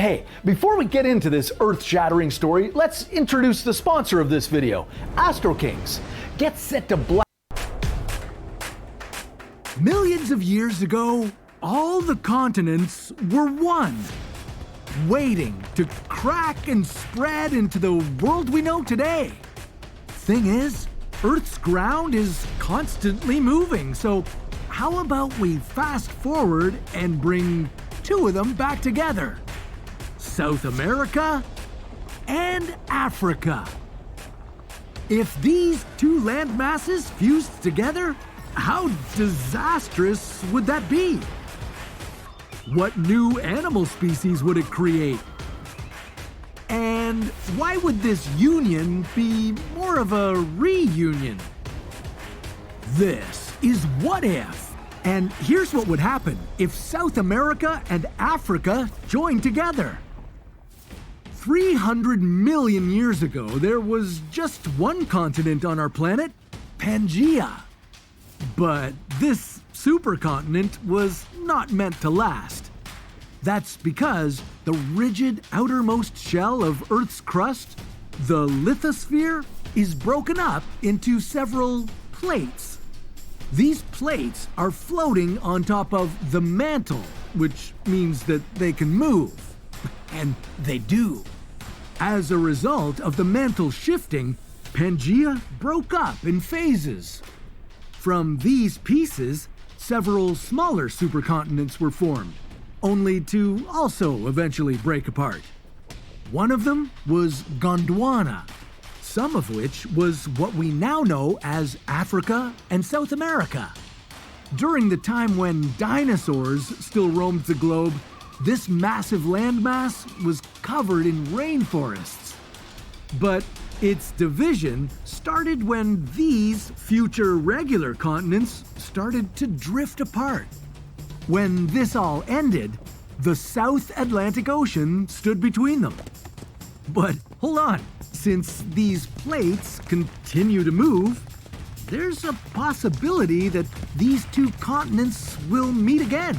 Hey, before we get into this earth-shattering story, let's introduce the sponsor of this video, AstroKings. Get set to blast. Millions of years ago, all the continents were one, waiting to crack and spread into the world we know today. Thing is, Earth's ground is constantly moving, so how about we fast forward and bring two of them back together? South America and Africa. If these two land masses fused together, how disastrous would that be? What new animal species would it create? And why would this union be more of a reunion? This is What If. And here's what would happen if South America and Africa joined together. 300 million years ago, there was just one continent on our planet, Pangaea. But this supercontinent was not meant to last. That's because the rigid outermost shell of Earth's crust, the lithosphere, is broken up into several plates. These plates are floating on top of the mantle, which means that they can move. And they do. As a result of the mantle shifting, Pangaea broke up in phases. From these pieces, several smaller supercontinents were formed, only to also eventually break apart. One of them was Gondwana, some of which was what we now know as Africa and South America. During the time when dinosaurs still roamed the globe, this massive landmass was covered in rainforests. But its division started when these future regular continents started to drift apart. When this all ended, the South Atlantic Ocean stood between them. But hold on, since these plates continue to move, there's a possibility that these two continents will meet again.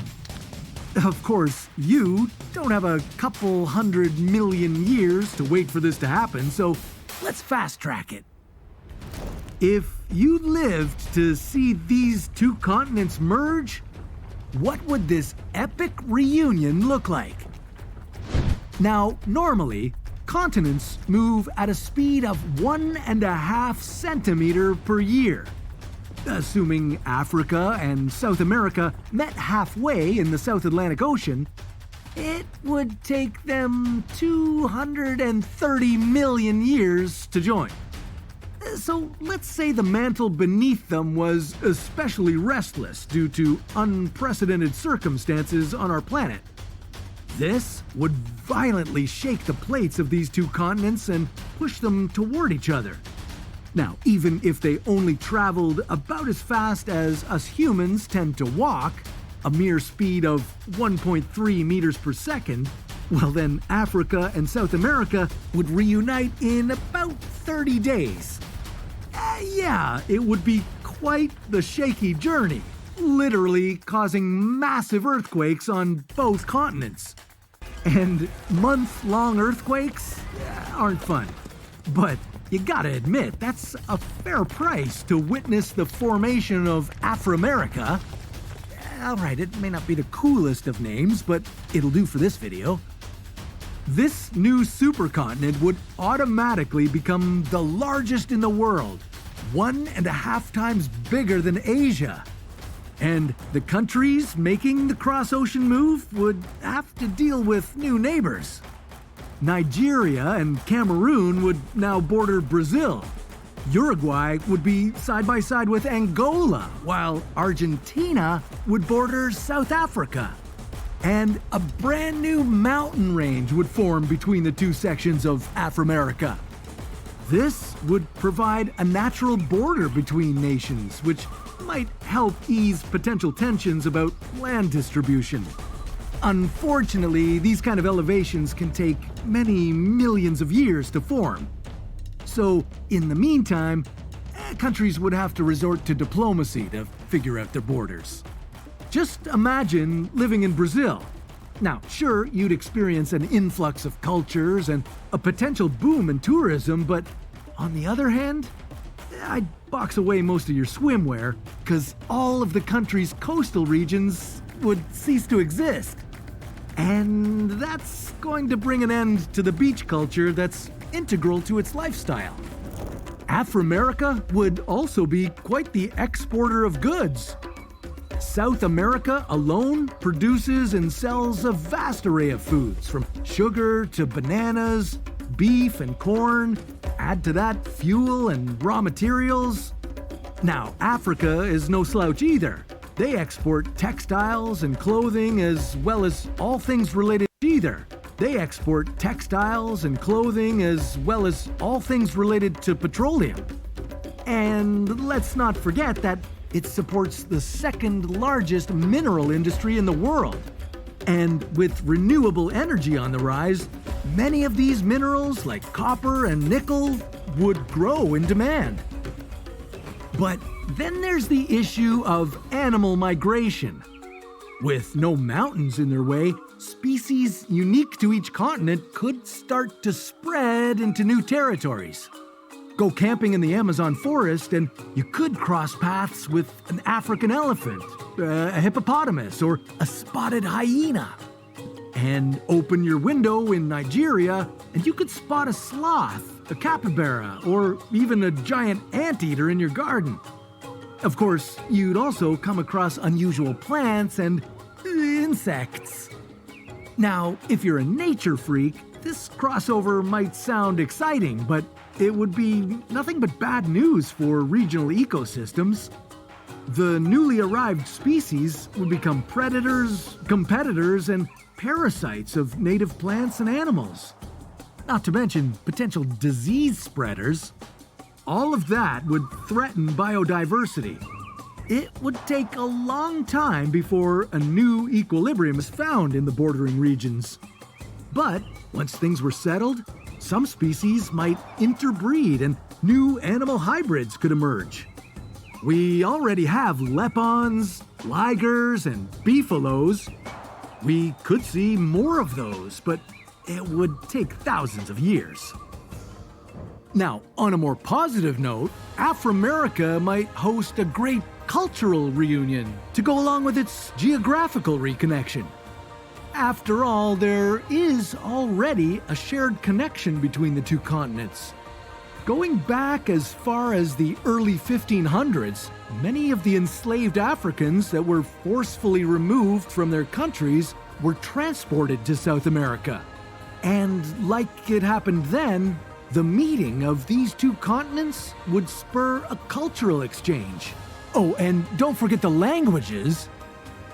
Of course, you don't have a couple 100 million years to wait for this to happen, so let's fast track it. If you lived to see these two continents merge, what would this epic reunion look like? Now, normally, continents move at a speed of 1.5 centimeters per year. Assuming Africa and South America met halfway in the South Atlantic Ocean, it would take them 230 million years to join. So let's say the mantle beneath them was especially restless due to unprecedented circumstances on our planet. This would violently shake the plates of these two continents and push them toward each other. Now, even if they only traveled about as fast as us humans tend to walk, a mere speed of 1.3 meters per second, well then Africa and South America would reunite in about 30 days. Yeah, it would be quite the shaky journey, literally causing massive earthquakes on both continents. And month-long earthquakes aren't fun, but you gotta admit, that's a fair price to witness the formation of Afro-America. Alright, it may not be the coolest of names, but it'll do for this video. This new supercontinent would automatically become the largest in the world, 1.5 times bigger than Asia. And the countries making the cross-ocean move would have to deal with new neighbors. Nigeria and Cameroon would now border Brazil. Uruguay would be side by side with Angola, while Argentina would border South Africa. And a brand new mountain range would form between the two sections of Afro-America. This would provide a natural border between nations, which might help ease potential tensions about land distribution. Unfortunately, these kind of elevations can take many millions of years to form. So, in the meantime, countries would have to resort to diplomacy to figure out their borders. Just imagine living in Brazil. Now, sure, you'd experience an influx of cultures and a potential boom in tourism, but on the other hand, I'd box away most of your swimwear, because all of the country's coastal regions would cease to exist. And that's going to bring an end to the beach culture that's integral to its lifestyle. Afro-America would also be quite the exporter of goods. South America alone produces and sells a vast array of foods, from sugar to bananas, beef and corn. Add to that fuel and raw materials. Now, Africa is no slouch either. They export textiles and clothing as well as all things related to petroleum. And let's not forget that it supports the second largest mineral industry in the world. And with renewable energy on the rise, many of these minerals, like copper and nickel, would grow in demand. But then there's the issue of animal migration. With no mountains in their way, species unique to each continent could start to spread into new territories. Go camping in the Amazon forest and you could cross paths with an African elephant, a hippopotamus, or a spotted hyena. And open your window in Nigeria and you could spot a sloth, a capybara, or even a giant anteater in your garden. Of course, you'd also come across unusual plants and insects. Now, if you're a nature freak, this crossover might sound exciting, but it would be nothing but bad news for regional ecosystems. The newly arrived species would become predators, competitors, and parasites of native plants and animals. Not to mention potential disease spreaders. All of that would threaten biodiversity. It would take a long time before a new equilibrium is found in the bordering regions. But once things were settled, some species might interbreed and new animal hybrids could emerge. We already have lepons, ligers, and beefaloes. We could see more of those, but it would take thousands of years. Now, on a more positive note, Afro-America might host a great cultural reunion to go along with its geographical reconnection. After all, there is already a shared connection between the two continents. Going back as far as the early 1500s, many of the enslaved Africans that were forcefully removed from their countries were transported to South America. And like it happened then, the meeting of these two continents would spur a cultural exchange. Oh, and don't forget the languages.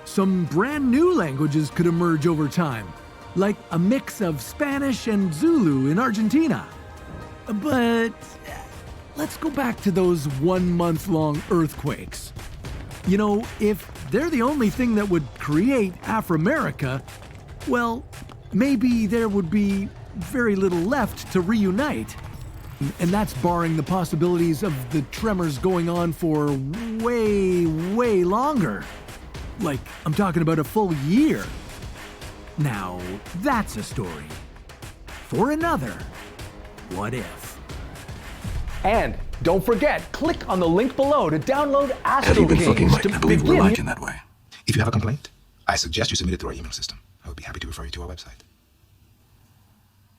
Some brand new languages could emerge over time, like a mix of Spanish and Zulu in Argentina. But let's go back to those 1 month-long earthquakes. You know, if they're the only thing that would create Afro-America, well, maybe there would be very little left to reunite. And that's barring the possibilities of the tremors going on for way longer. Like, I'm talking about a full year. Now, that's a story for another What If. And don't forget, click on the link below to download Astro Have you been Kings fucking Mike? to I believe we're begin like in that way. If you have a complaint, I suggest you submit it through our email system. I would be happy to refer you to our website.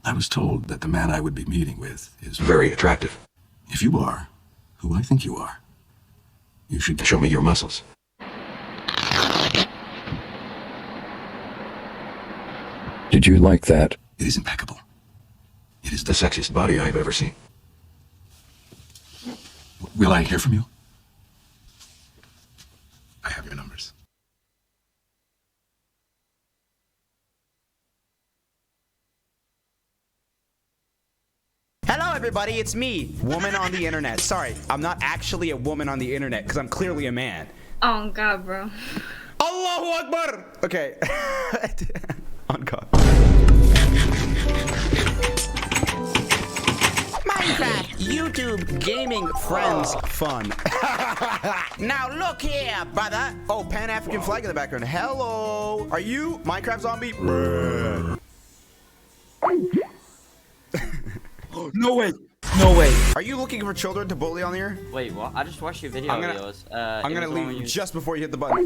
I was told that the man I would be meeting with is very attractive. If you are who I think you are, you should show me your muscles. Did you like that? It is impeccable. It is the sexiest body I've ever seen. Will I hear from you? I have your numbers. Hello everybody, it's me, woman on the internet. Sorry, I'm not actually a woman on the internet because I'm clearly a man. Oh God, bro. Allahu Akbar! Okay. On God. Minecraft. YouTube gaming friends fun. Now look here, brother. Oh, Pan-African flag in the background. Hello. Are you Minecraft zombie? No way. No way. Are you looking for children to bully on here? Wait, what? I just watched your video. I'm gonna leave just before you hit the button.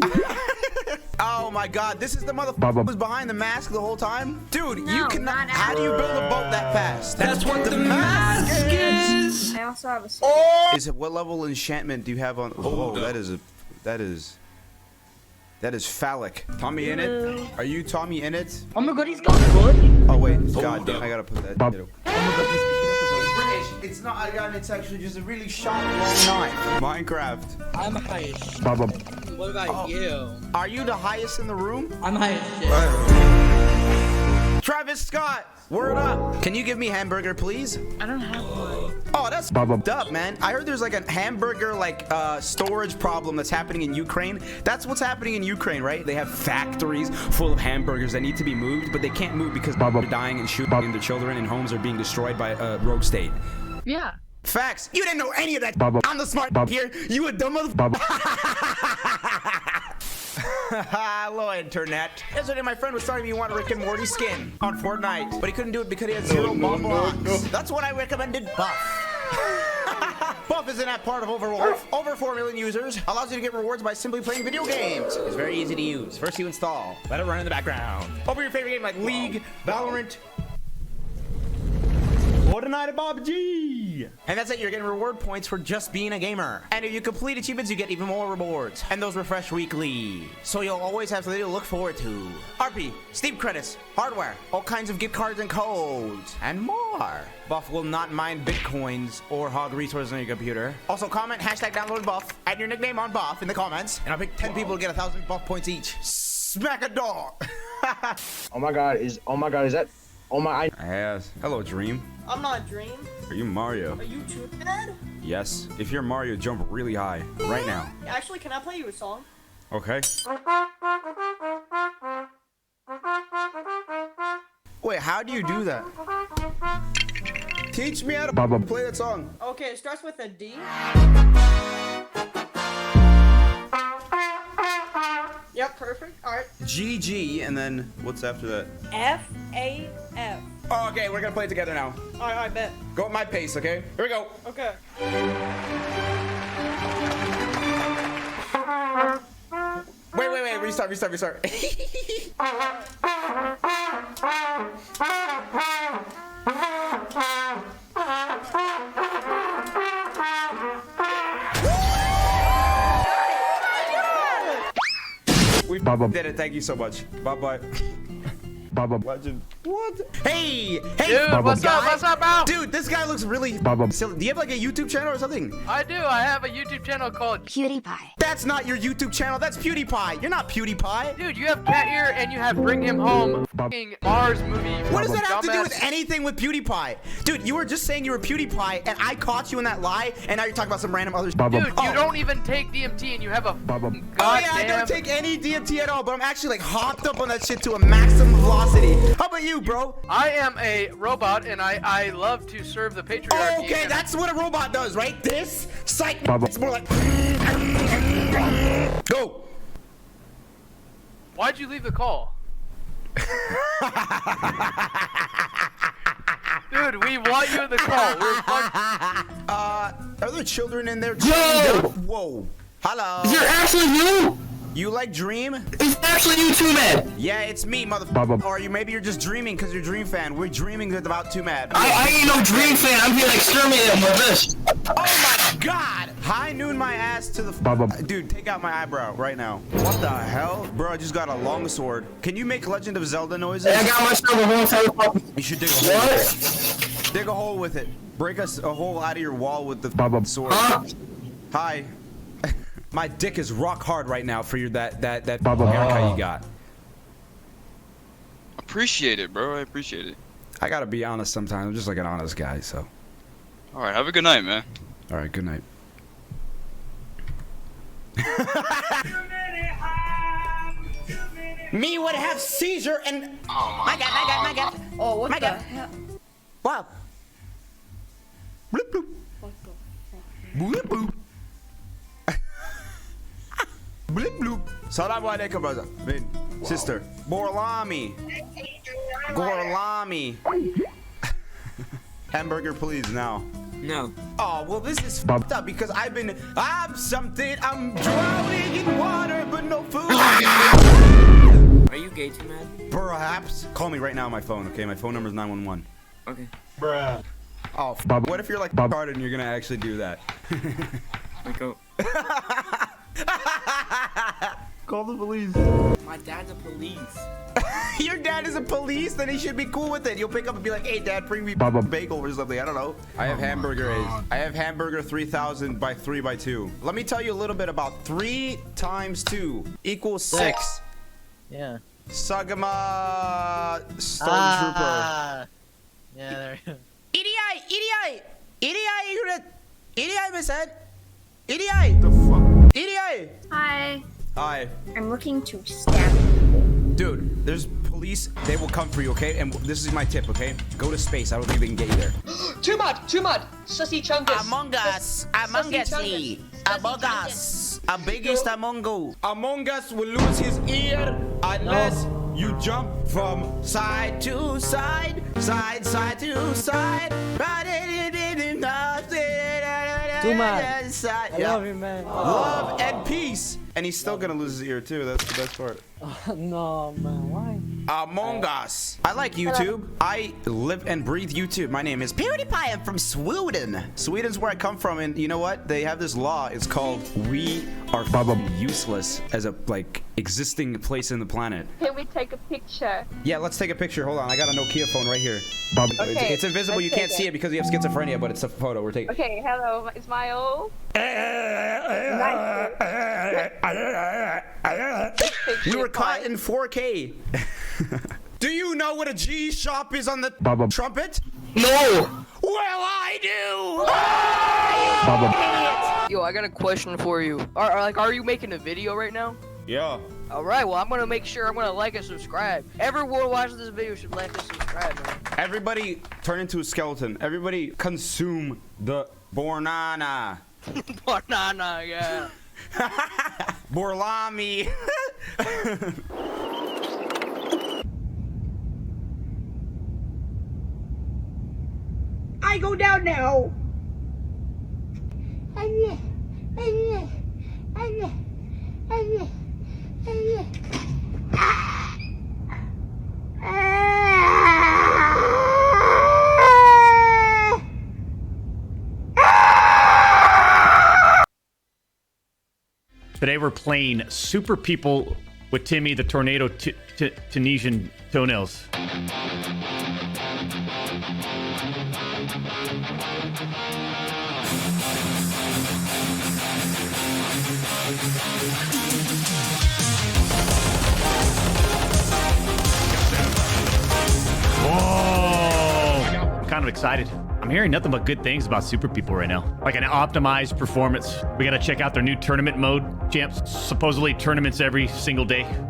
Oh my god, this is the motherfucker who was behind the mask the whole time? Dude, you cannot. How do you build a boat that fast? That's what the mask is. I also have a Is it what level enchantment do you have on? Oh, that is phallic. Tommy in it? Are you Tommy in it? Oh my god, he's got good. Oh wait, god damn, I gotta put that. Oh it's not a gun, it's actually just a really sharp long knife. Minecraft. I'm highest. What about you? Are you the highest in the room? I'm highest. Travis Scott, word up. Can you give me hamburger, please? I don't have one. Oh, that's f***ed up, man. I heard there's like a hamburger storage problem that's happening in Ukraine. That's what's happening in Ukraine, right? They have factories full of hamburgers that need to be moved, but they can't move because they're dying and shooting their children, and homes are being destroyed by a rogue state. Yeah. Facts. You didn't know any of that. I'm the smart here. You a dumb motherfucker. Hello, internet. Yesterday, my friend was telling me he wanted Rick and Morty skin on Fortnite, but he couldn't do it because he had zero bomb blocks. That's when I recommended Buff. Buff is an app part of Overwolf. Over 4 million users. Allows you to get rewards by simply playing video games. It's very easy to use. First, you install. Let it run in the background. Open your favorite game like League, Valorant, Fortnite, Bob G. And that's it. You're getting reward points for just being a gamer. And if you complete achievements, you get even more rewards. And those refresh weekly. So you'll always have something to look forward to. RP, Steam credits, hardware, all kinds of gift cards and codes, and more. Buff will not mine bitcoins or hog resources on your computer. Also, comment #download Buff. Add your nickname on Buff in the comments. And I'll pick 10 people to get 1,000 Buff points each. Smack a door. Oh my god, is that? Oh my. Yes. Hello, Dream. I'm not Dream. Are you Mario? Are you too bad? Yes. If you're Mario, jump really high right now. Actually, can I play you a song? Okay. Wait, how do you do that? Teach me how to play that song. Okay, it starts with a D. Yep, perfect. All right. GG, and then what's after that? FAF. Oh, okay, we're gonna play it together now. All right, I bet. Go at my pace, okay? Here we go. Okay. Wait, restart. We did it. Thank you so much. Bye-bye. Legend. What? Hey! Dude, what's up, bro? Dude, this guy looks really silly. Do you have like a YouTube channel or something? I do. I have a YouTube channel called PewDiePie. That's not your YouTube channel. That's PewDiePie. You're not PewDiePie. Dude, you have Cat Ear and you have Bring Him Home, fucking Mars movie. What does that have to do dumbass. with anything with PewDiePie? Dude, you were just saying you were PewDiePie, and I caught you in that lie, and now you're talking about some random other Dude, you don't even take DMT, and you have a fucking Oh yeah, I don't take any DMT at all, but I'm actually like hopped up on that shit to a maximum velocity. How about you, bro? I am a robot, and I love to serve the patriarchy. Okay, that's what a robot does, right? This psych. It's more like. Go. Why'd you leave the call? Dude, we want you in the call. We're Are there children in there? Whoa. Hello. Is it actually you? You like Dream? It's actually you too, man. Yeah, it's me, motherfucker. Or maybe you're just dreaming because you're Dream fan. We're dreaming about Too Mad. I ain't no Dream fan. I'm here to exterminate him with this. Oh my god! High noon my ass to the dude, take out my eyebrow right now. What the hell? Bro, I just got a long sword. Can you make Legend of Zelda noises? I got myself a whole telephone. You should dig a hole with it. Dig a hole with it. Break us a hole out of your wall with the sword. Huh? Hi. My dick is rock hard right now for your that haircut you got. Appreciate it, bro. I appreciate it. I gotta be honest sometimes. I'm just like an honest guy, so. Alright, have a good night, man. Alright, good night. Me would have seizure and my god. Oh, what the hell? Wow. Bloop bloop. Bloop bloop. Bloop bloop. Salam alaikum, brother. Sister. Borlami. Gorlami. Hamburger, please, now. No. Oh, well, this is fucked up because I'm drowning in water, but no food. Are you gay too, man? Perhaps. Call me right now on my phone, okay? My phone number is 911. Okay. Bruh. Oh, what if you're like retarded and you're gonna actually do that? Wake up. Call the police. My dad's a police. Your dad is a police? Then he should be cool with it. You'll pick up and be like, hey, Dad, bring me a bagel or something. I don't know. I have hamburger A's. I have hamburger 3000 by 3 by 2. Let me tell you a little bit about 3 times 2 equals 6. Yeah. Sagama Stormtrooper. Yeah, there you go. EDI, Miss Ed. EDI. The fuck? EDI. Hi. Hi. I'm looking to stab people. Dude, there's police. They will come for you, okay? And this is my tip, okay? Go to space. I don't think they can get you there. Too much. Sussy chungus. Among Us. Among Us. Among Us. A biggest Among Us. Among Us will lose his ear unless you jump from side to side, side to side. Too much. I Yeah. love you, man. Love and peace. And he's still gonna lose his ear too. That's the best part. No, man. Why? Among Us. I like YouTube. I live and breathe YouTube. My name is PewDiePie. I'm from Sweden. Sweden's where I come from, and you know what? They have this law. It's called "We are useless" as a existing place in the planet. Can we take a picture? Yeah, let's take a picture. Hold on, I got a Nokia phone right here. Okay, It's invisible. You can't see it because you have schizophrenia, but it's a photo. We're taking. Okay, hello, Ismail. We were caught in 4K. Do you know what a G shop is on the trumpet? No. Well, I do. Yo, I got a question for you. Are you making a video right now? Yeah. All right. Well, I'm gonna make sure I'm gonna like and subscribe. Everyone watching this video should like and subscribe, man. Everybody turn into a skeleton. Everybody consume the Bornana. Banana, yeah. Borlami. I go down now. Today we're playing Super People with Timmy the Tornado Tunisian Toenails. Whoa! I'm kind of excited. I'm hearing nothing but good things about Super People right now. Like an optimized performance. We gotta check out their new tournament mode. Champs, supposedly tournaments every single day. Woo! Woo!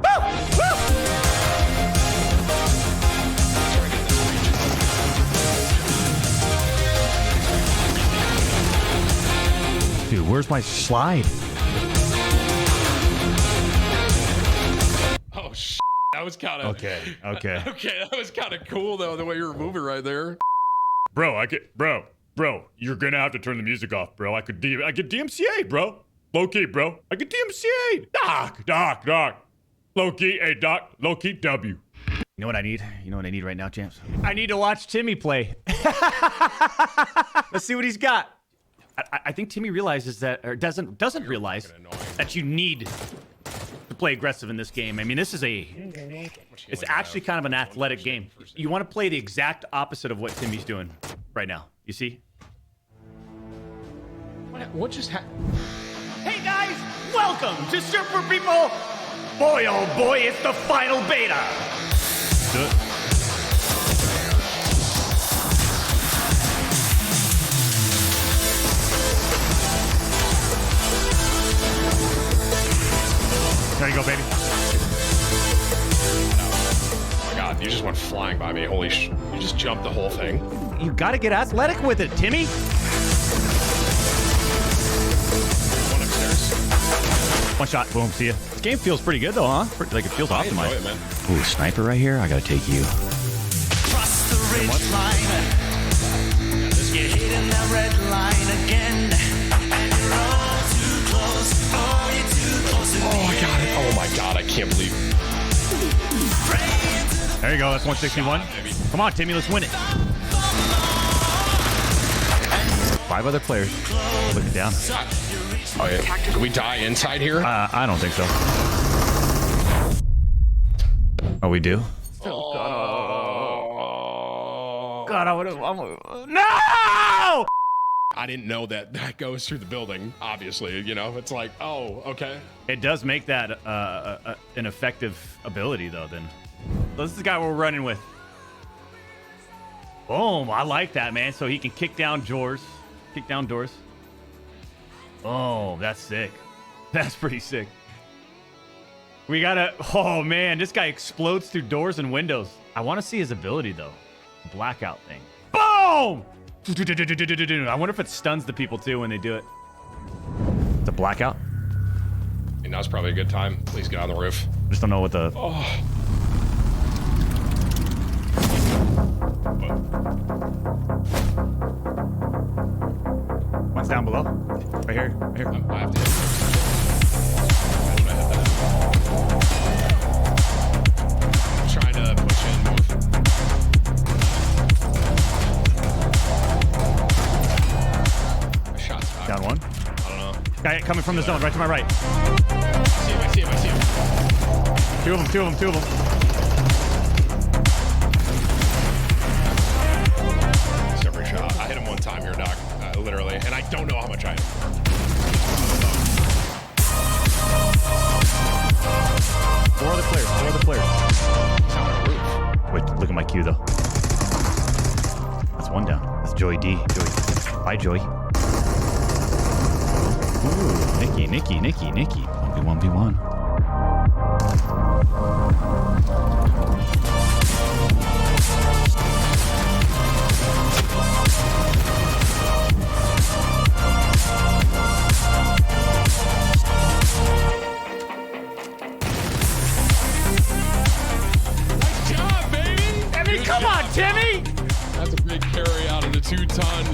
Dude, where's my slide? Oh, shit. That was kind of... Okay, okay. Okay, that was kind of cool, though, the way you were moving right there. Bro, bro, you're gonna have to turn the music off, bro. I could DMCA, bro. Low key, bro. I could DMCA. Doc. Low key, hey, Doc. Low key, W. You know what I need? You know what I need right now, champs? I need to watch Timmy play. Let's see what he's got. I think Timmy realizes that, or doesn't realize that you need to play aggressive in this game. I mean, it's actually kind of an athletic game. You want to play the exact opposite of what Timmy's doing right now. You see? What just happened? Hey guys, welcome to Super People. Boy, oh boy, it's the final beta. There you go, baby. Oh my god, you just went flying by me. Holy sh... You just jumped the whole thing. You gotta get athletic with it, Timmy. One shot. Boom. See ya. This game feels pretty good though, huh? Like it feels I enjoy optimized. it, man. Ooh, sniper right here. I gotta take you. Cross the ridge line. You're hitting that red line again. And you're all too close. Oh, you're too close to Oh, I got it. Oh my god, I can't believe. There you go. That's 161. Come on, Timmy. Let's win it. 5 other players. Looking down. Oh, yeah. Can we die inside here? I don't think so. Oh, we do? Oh. God, I would have. No! I didn't know that goes through the building, obviously. You know, it's like, oh, okay. It does make that an effective ability, though, then. So this is the guy we're running with. Boom. I like that, man. So he can kick down doors. Kick down doors. Oh, that's sick. That's pretty sick. We gotta... Oh, man. This guy explodes through doors and windows. I want to see his ability, though. Blackout thing. Boom! I wonder if it stuns the people, too, when they do it. It's a blackout? And now's probably a good time. Please get on the roof. Just don't know what the... Oh. One's down below. Right here. Right here. I have to hit I'm trying to push in more. Shots back. Down one. I don't know. Guy coming from the zone, right to my right. I see him. Two of them. It's every shot. I hit him one time here, Doc. Literally. And I don't know how much I hit him. Four other players. He's on the roof. Wait, look at my queue, though. That's one down. That's Joey D. Bye, Joey. Ooh, Nikki. 1v1. Come on, Timmy! That's a big carry out of the two-time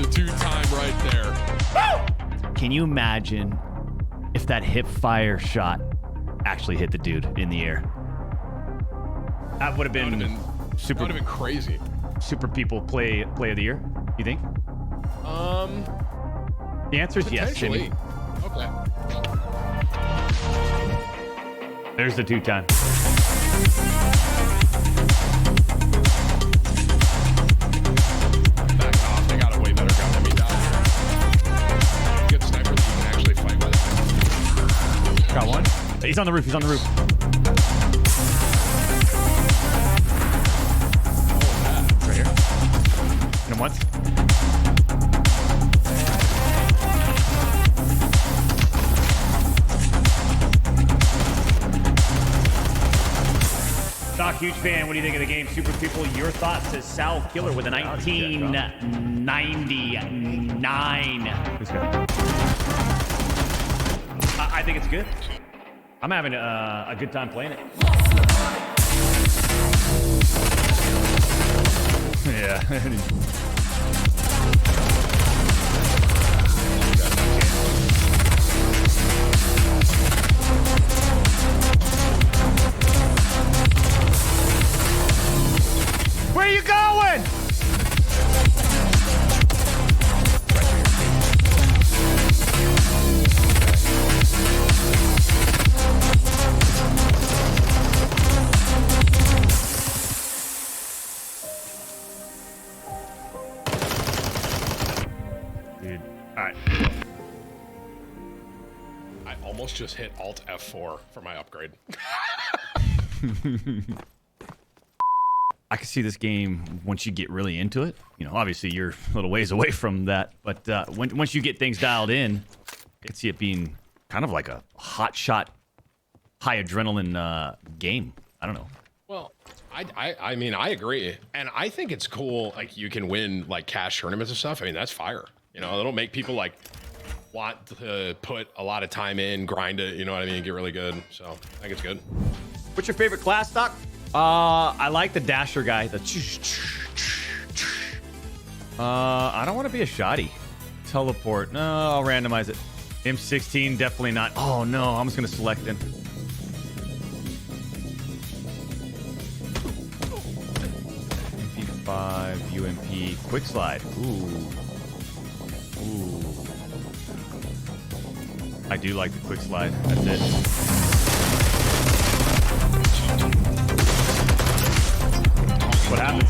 right there. Woo! Can you imagine if that hip fire shot actually hit the dude in the air? That would have been super. That would have been crazy. Super people play of the year. You think? The answer is yes, Timmy. Okay. There's the 2-time. Back off. They got a way better gun than me, Doc. Good sniper that you can actually fight with. Got one. He's on the roof. Oh, Right here. Hit him once. Doc, huge fan. What do you think of the game? Super People, your thoughts, says Sal Killer with a 1999. Who's good? I think it's good. I'm having a good time playing it. Yeah. Where are you going? Dude, all right. I almost just hit Alt F4 for my upgrade. I can see this game once you get really into it. You know, obviously you're a little ways away from that, but once you get things dialed in, I can see it being kind of like a hot shot, high adrenaline game. I don't know. Well, I mean, I agree. And I think it's cool, like, you can win, like, cash tournaments and stuff. I mean, that's fire. You know, it'll make people, like, want to put a lot of time in, grind it, you know what I mean, get really good. So I think it's good. What's your favorite class, Doc? I like the Dasher guy. I don't want to be a shoddy. Teleport. No, I'll randomize it. M16, definitely not. Oh no, I'm just gonna select him. MP5, UMP, quick slide. Ooh. I do like the quick slide. That's it. What happens?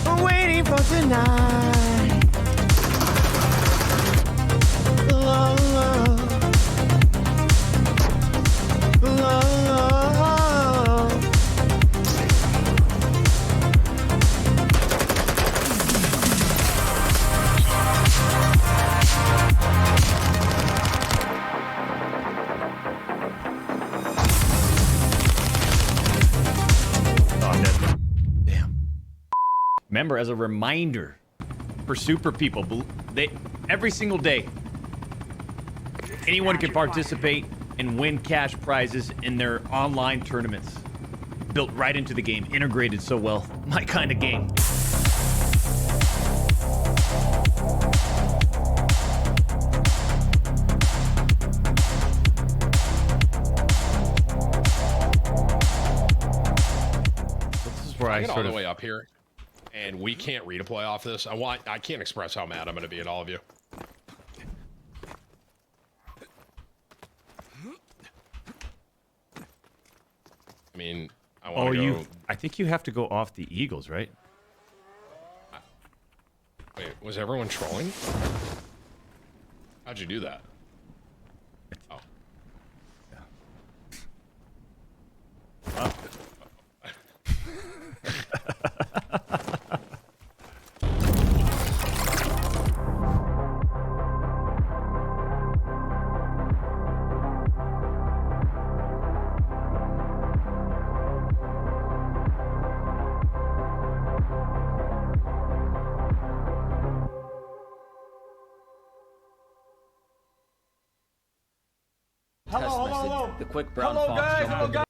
I'm waiting for tonight. Love, love. Oh, dead. Damn. Remember, as a reminder for super people, every single day, anyone can participate and win cash prizes in their online tournaments. Built right into the game, integrated so well. My kind of game. This is where I I get all sort the of way up here, and we can't redeploy off this. I can't express how mad I'm going to be at all of you. I mean, I want to go. I think you have to go off the Eagles, right? Wait, was everyone trolling? How'd you do that? Oh. Hello. The quick brown Hello, fox guys. jumped Hello, into guys.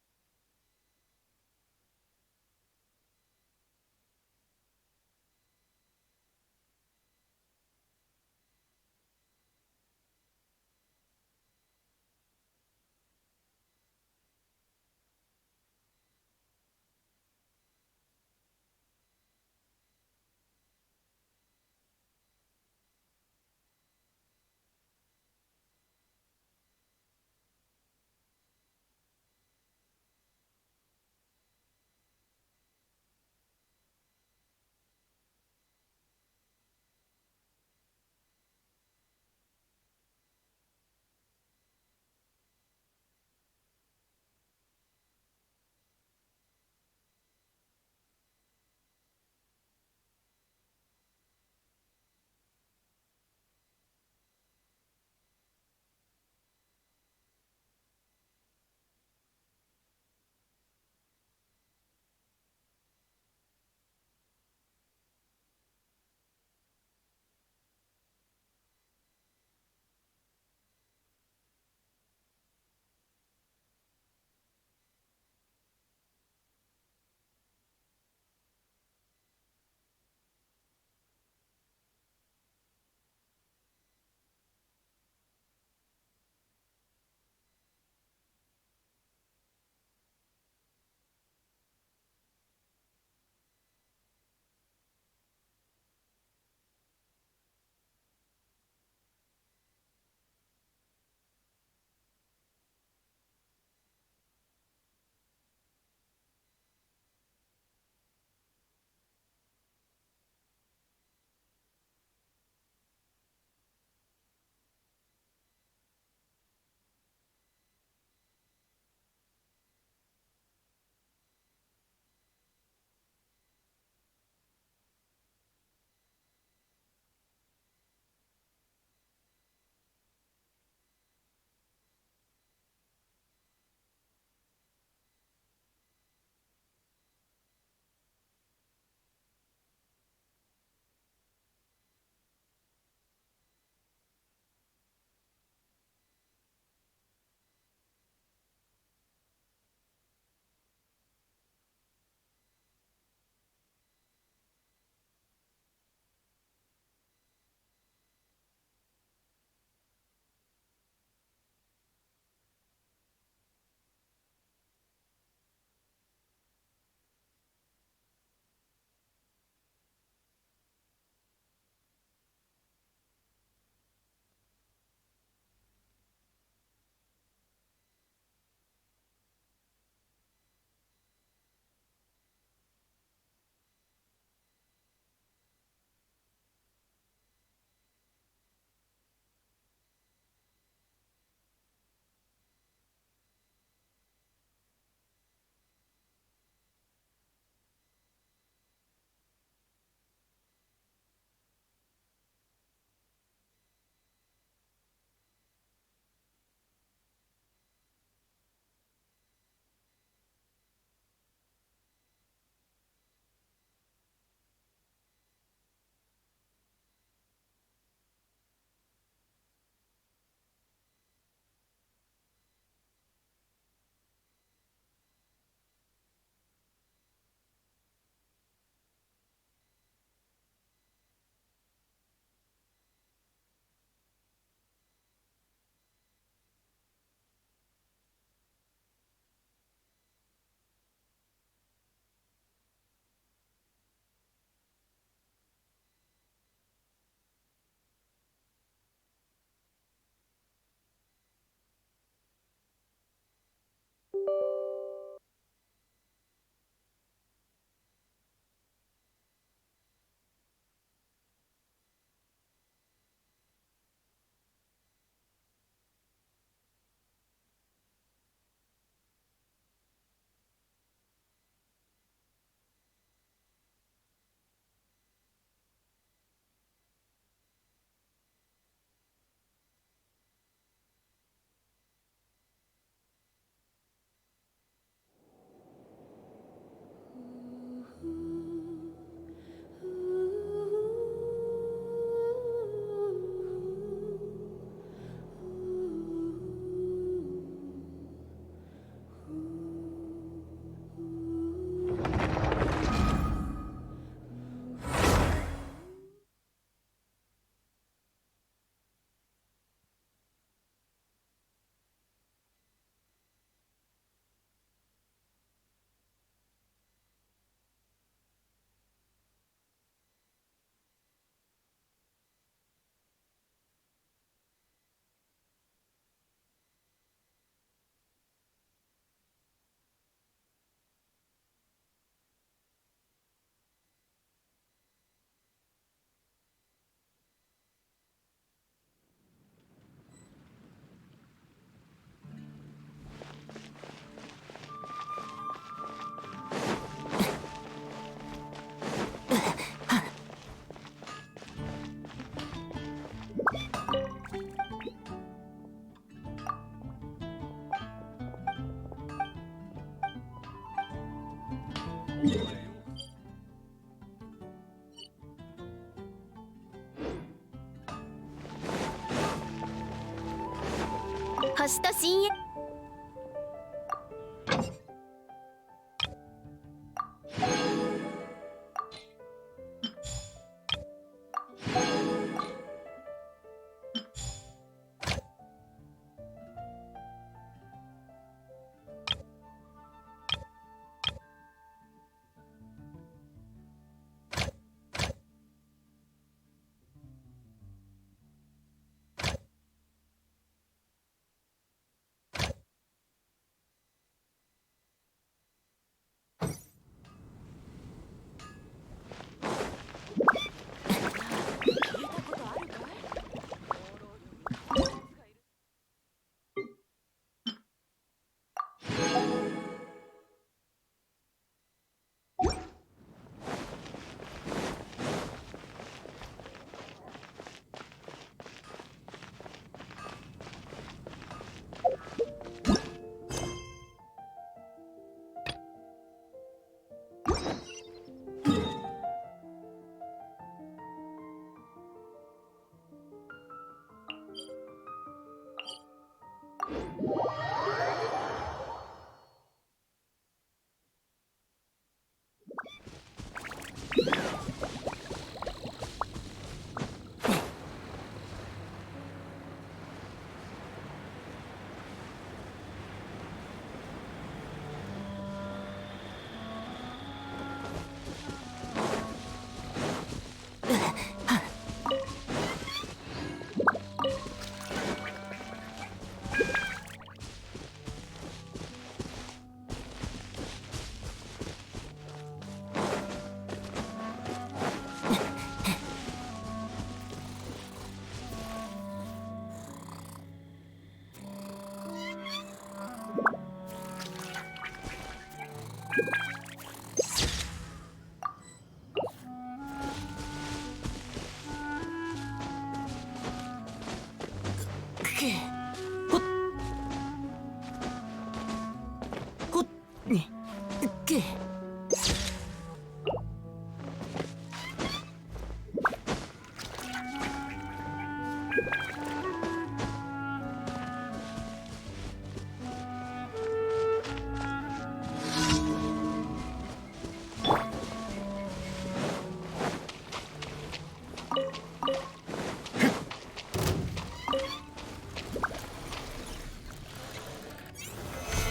星と深淵。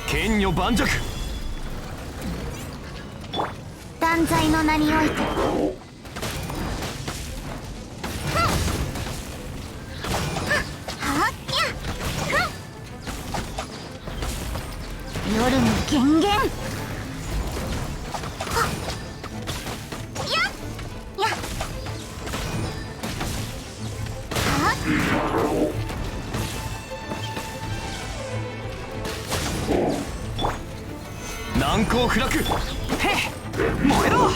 剣女盤石。断罪の名において。夜の源源。難攻不落。へっ燃えろ。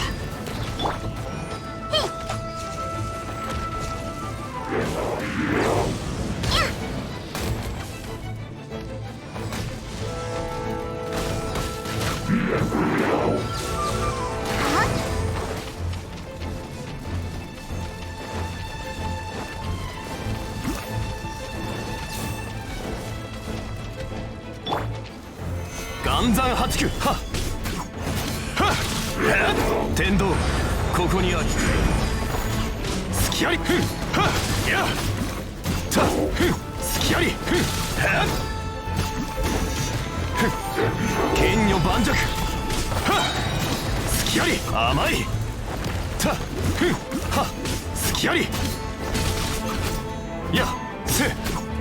岩山八九。はっはっ。天道ここにあり。隙あり。ふんはっやたふん隙あり。ふんはっふん剣女盤石。はっ隙あり。甘いたふんはっ隙あり。やせ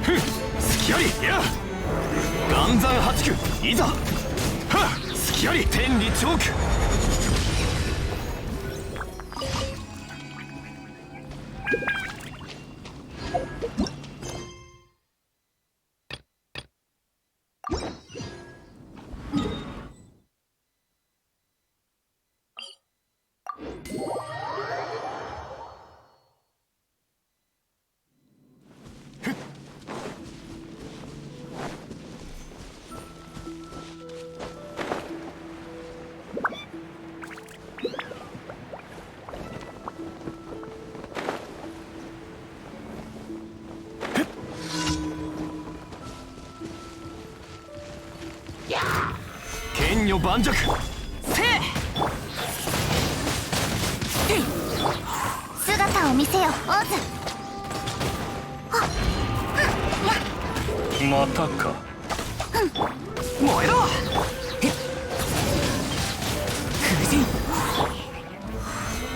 ふん隙あり。や岩山八九いざ。はっ隙あり。天理チョーク。女盤石せい姿を見せよオズ。またか。燃えろ。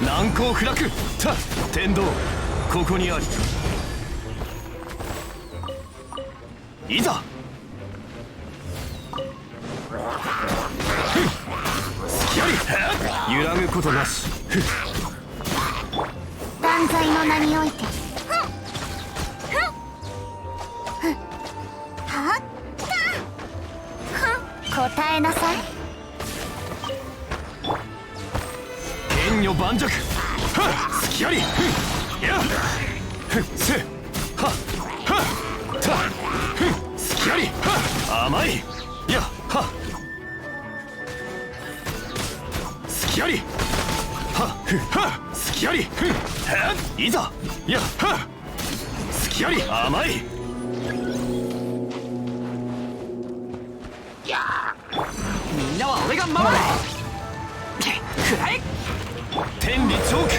難攻不落。た天道ここにあり。いざ。隙あり。揺らぐことなし。断罪の名において。はっ答えなさい。剣女盤石。隙あり。やせはた隙あり。甘いやは隙あり。隙あり。いざや隙あり。甘い。みんなは俺が守る。くらえ。天理チョーク。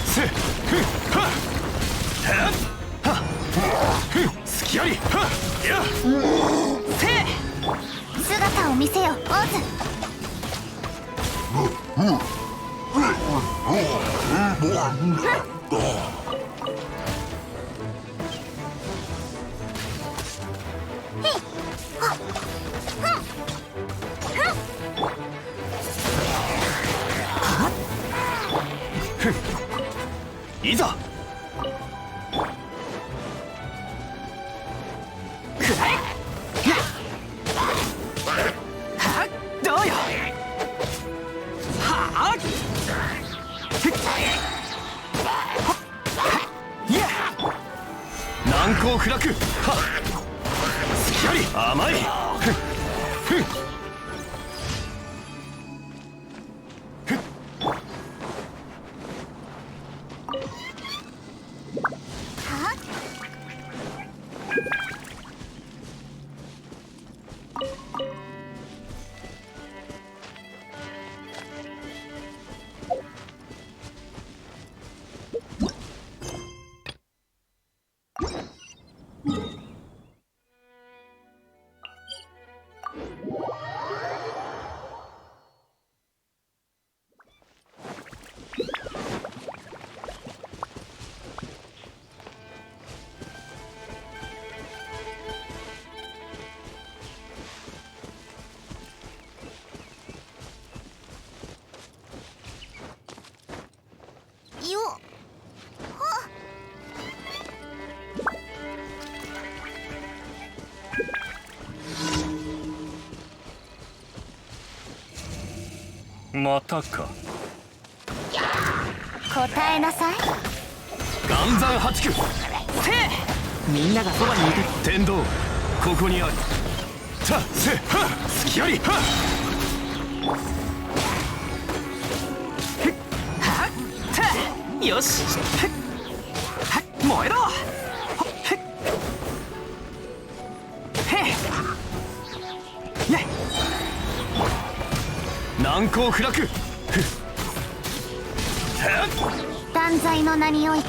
せ隙あり。やせ姿を見せよオズ。いざ。くらえ。はっどうよ。はあ。いや難攻不落。は隙あり。甘い。よっ。またか。答えなさい。岩山八九。みんながそばにいて。天道ここにあり。させ隙あり。よし。燃えろ。難攻不落。断罪の名において。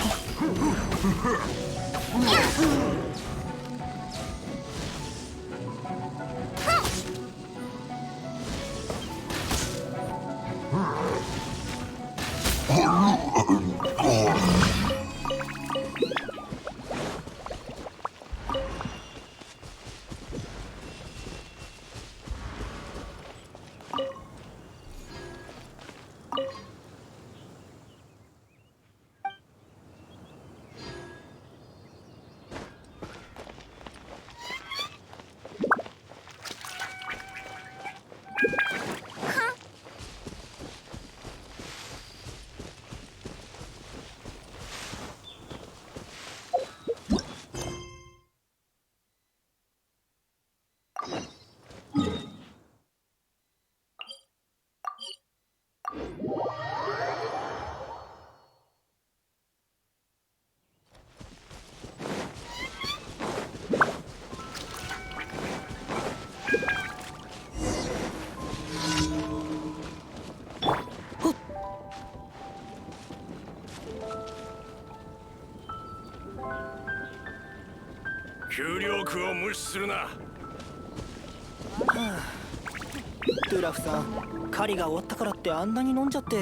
給料区を無視するな。ドゥラフさん、狩りが終わったからってあんなに飲んじゃって。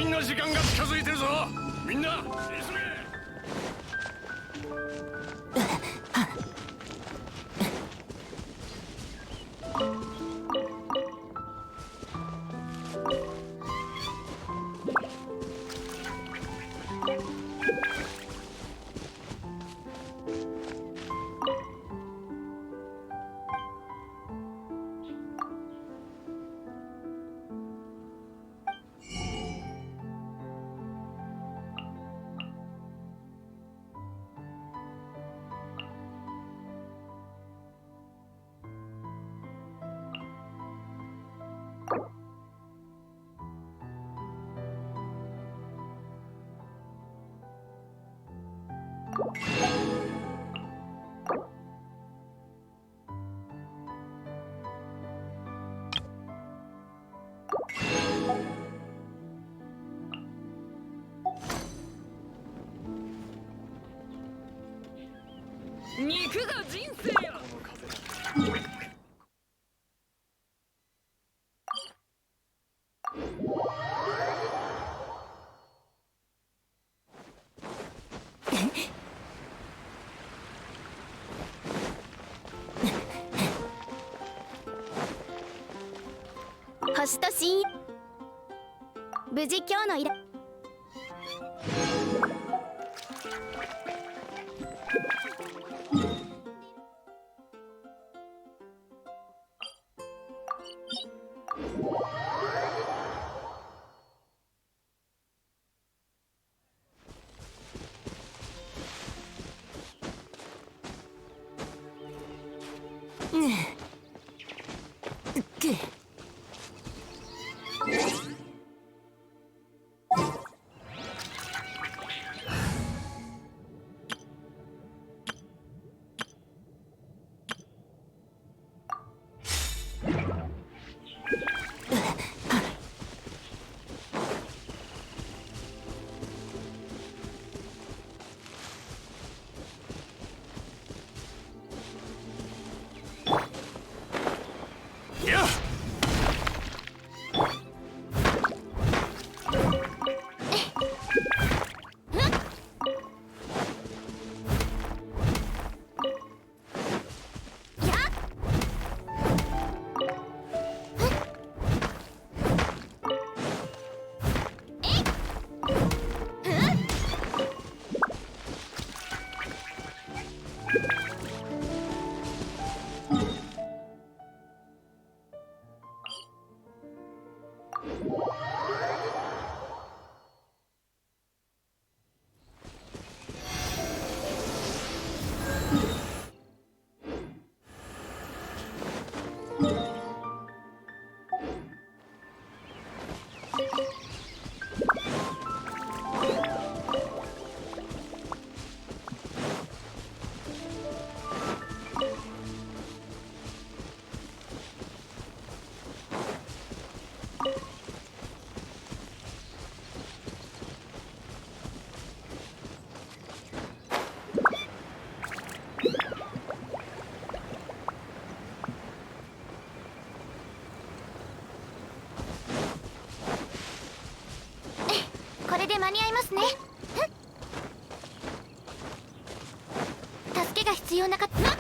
心の時間が近づいてるぞ。みんな急げ。肉が人生よ。星と親無事今日の依頼これで間に合いますね。助けが必要なかった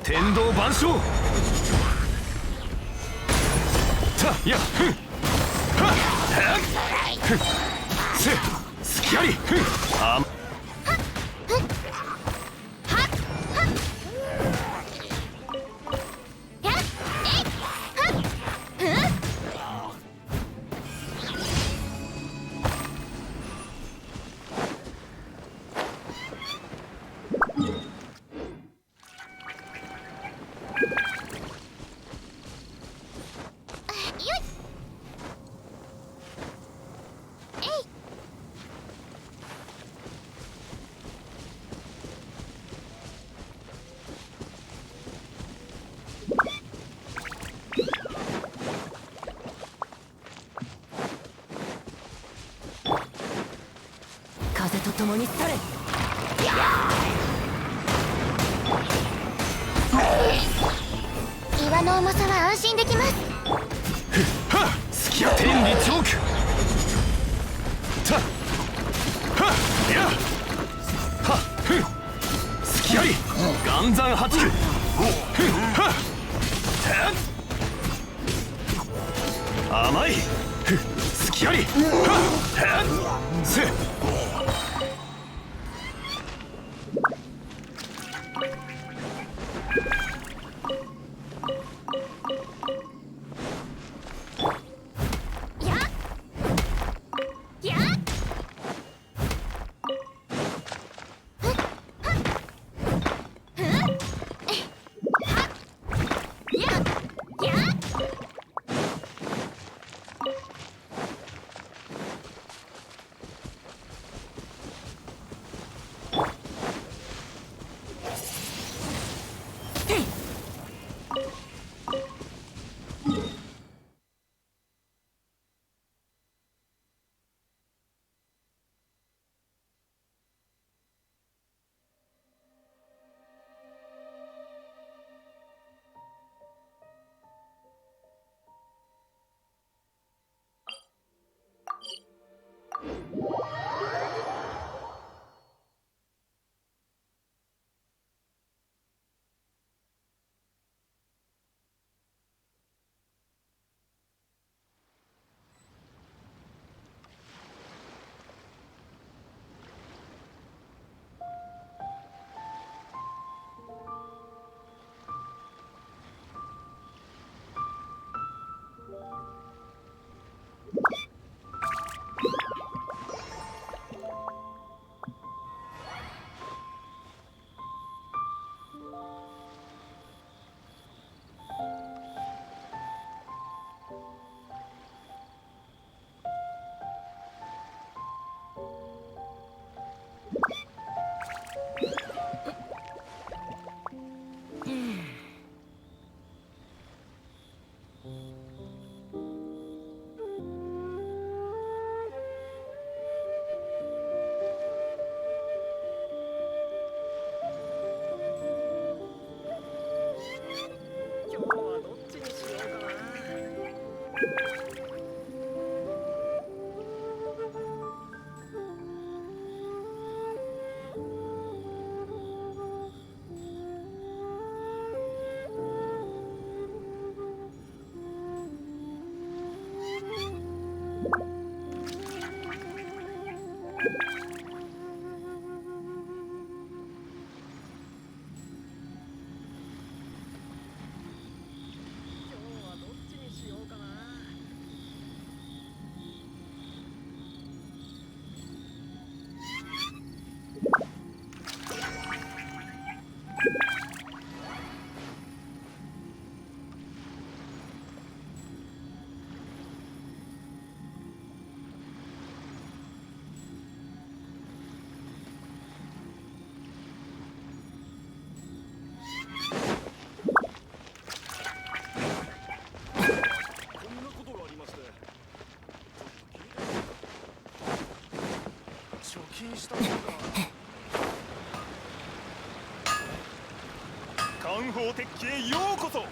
天道万象たやふんはふんせ好ききありあ風と共に去れ。岩の重さは安心できます。スキャ天理チョークたはっやはっふんスキャリ岩山八九ふんはっ甘いふんスキャリはっせ艦砲鉄器へようこそ。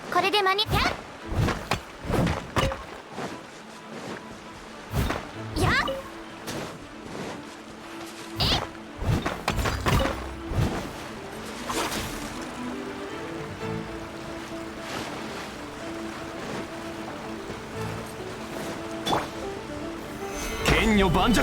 これで間にやっ剣女盤石。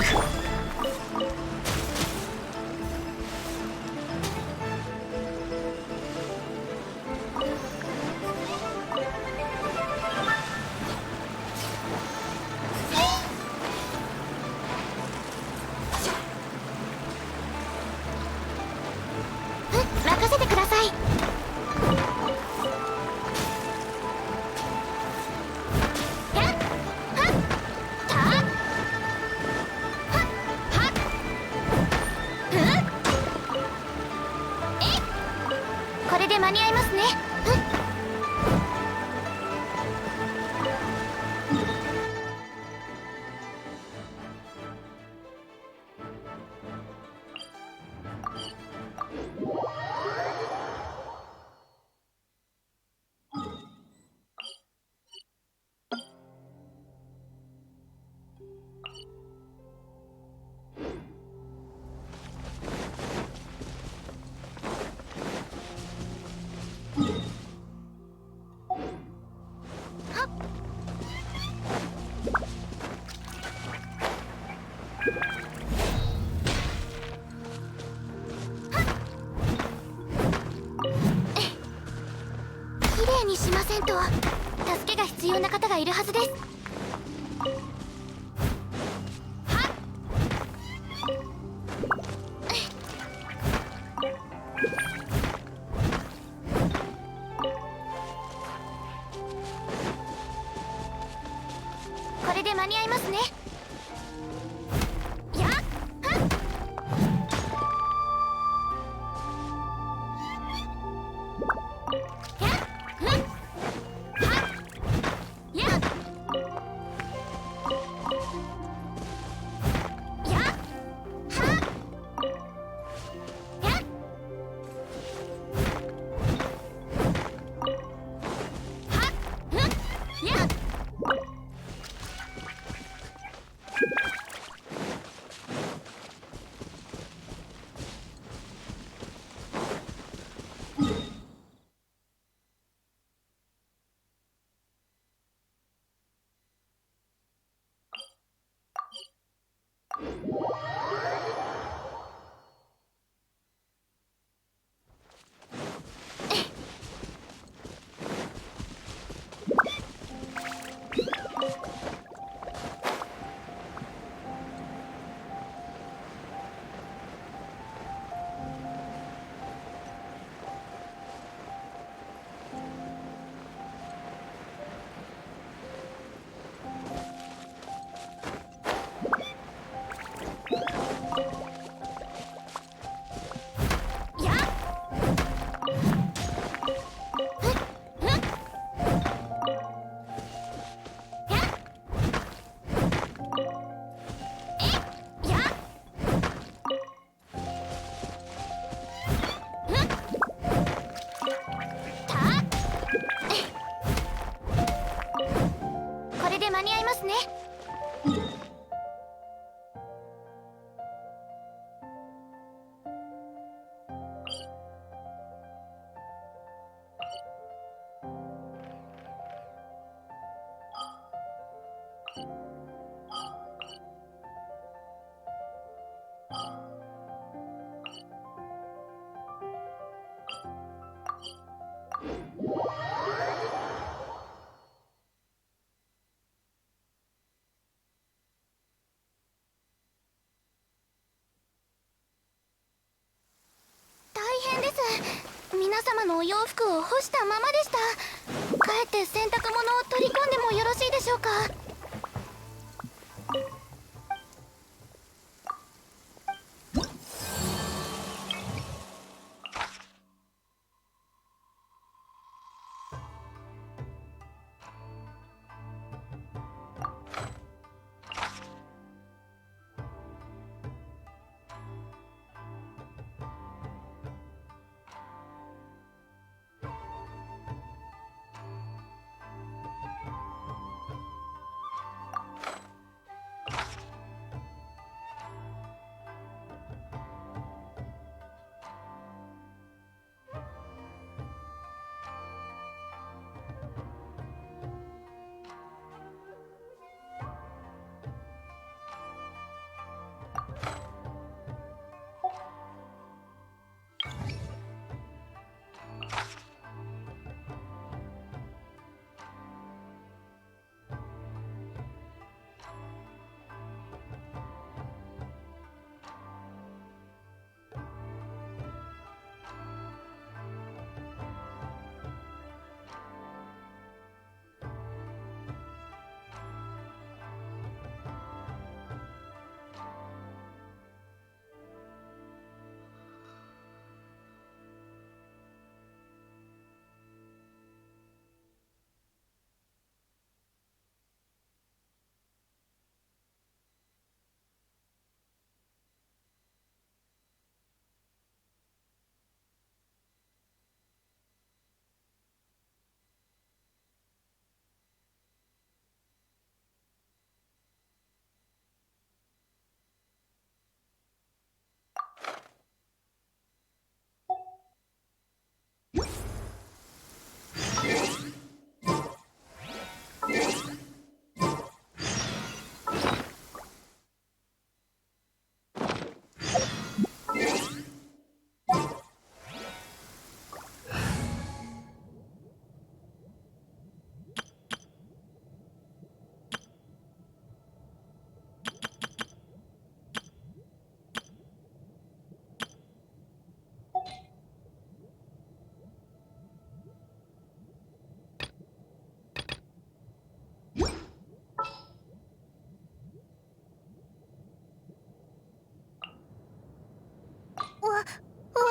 任せてください。これで間に合いますね。きれいにしませんと助けが必要な方がいるはずです。これで間に合いますね。やっやっ皆様のお洋服を干したままでした。帰って洗濯物を取り込んでもよろしいでしょうか。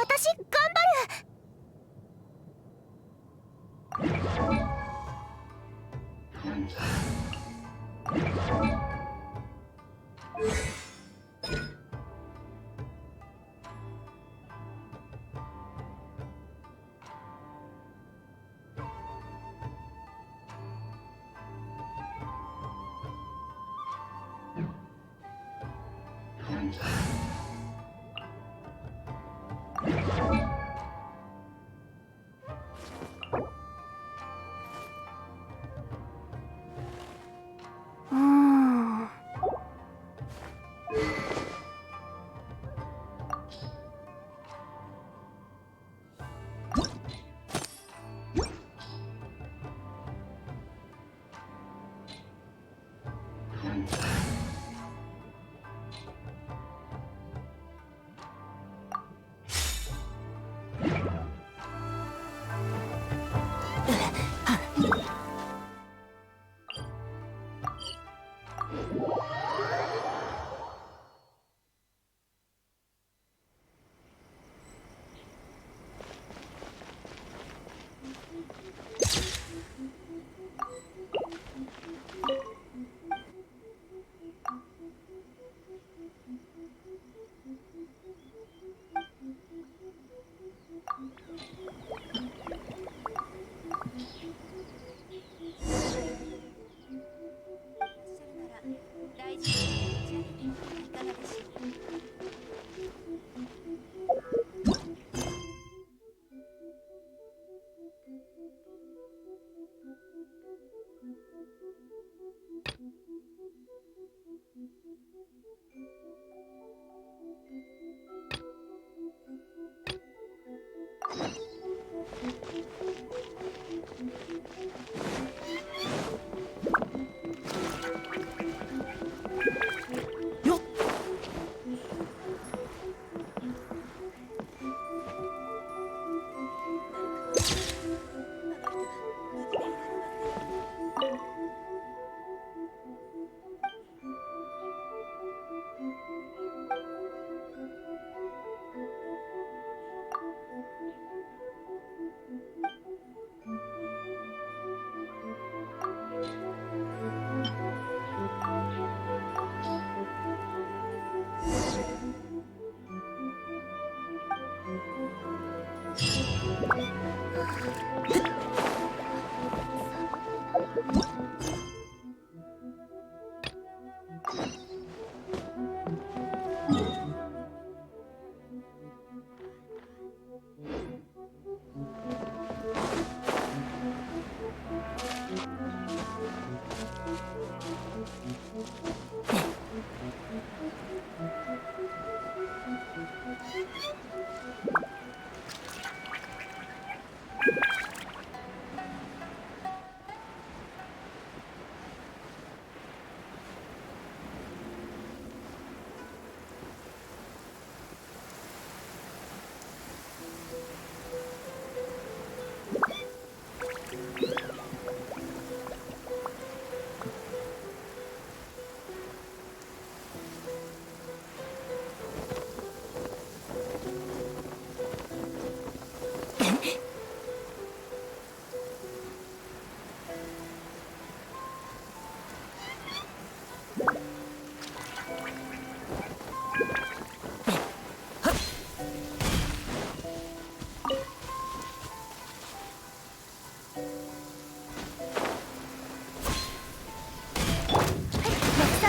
私頑張る。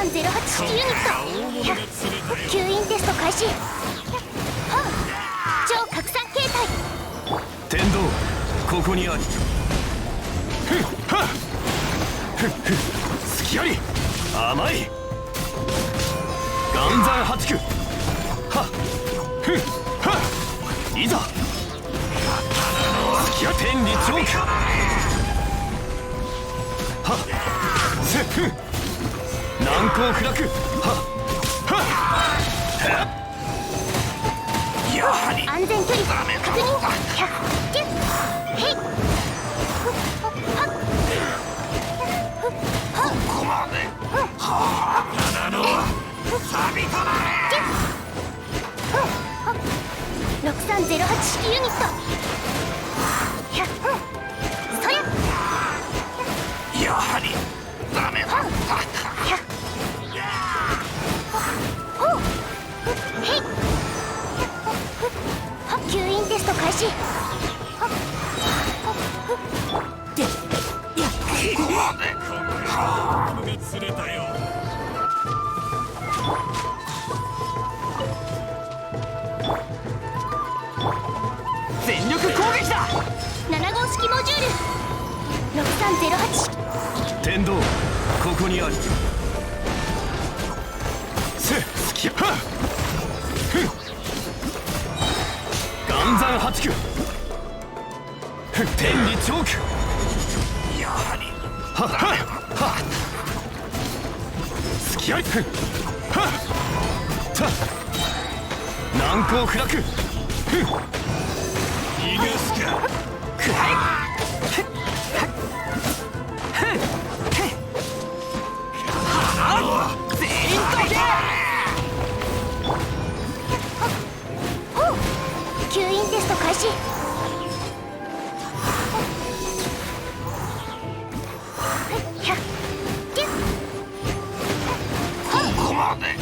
0308式ユニット吸引テスト開始。超拡散形態。天道ここにあり。隙あり甘い。岩山八九いざ隙あ天理チョーク難攻不落。やはり安全距離確認。へい。ここまで。花の錆びとなれ。6308式ユニット。そや。やはりダメだ。へい。吸引テスト開始。ここまで。釣れたよ。全力攻撃だ。7号式モジュール。6308式。天道ここにあり。スキャ岩山八九天理チョーク。やはりスキャ難攻不落。逃がすか。全員どけ。吸引テスト開始。ここまで。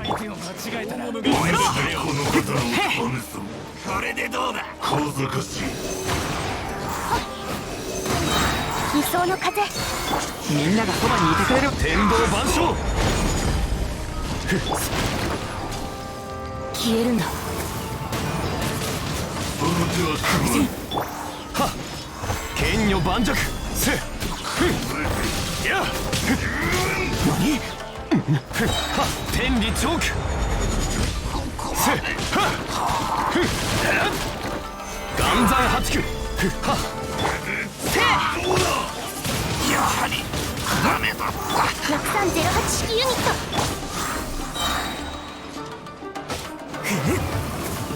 相手を間違えたら燃えろ。この方の本数これでどうだ。小賢しい。理想の風。みんながそばにいてくれる。天道万象消えるんだ。はっ剣女盤石。せや何天理チョーク。せ岩山八九やはりダメだ6308式ユニット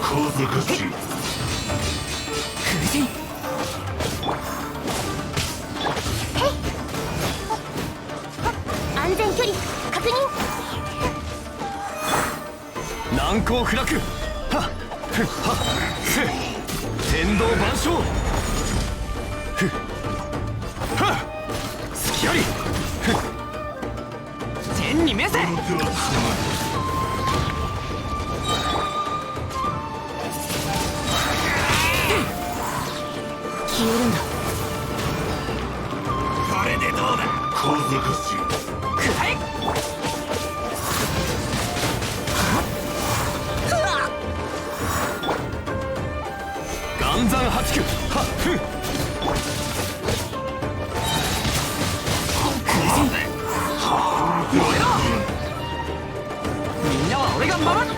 風がし安全距離確認難攻不落はっふっはっせ天道万象ふっはっ隙ありふっ天に召せ消えるんだこれでどうだ風がしくらえ岩山八九はっふんみんなは俺が守る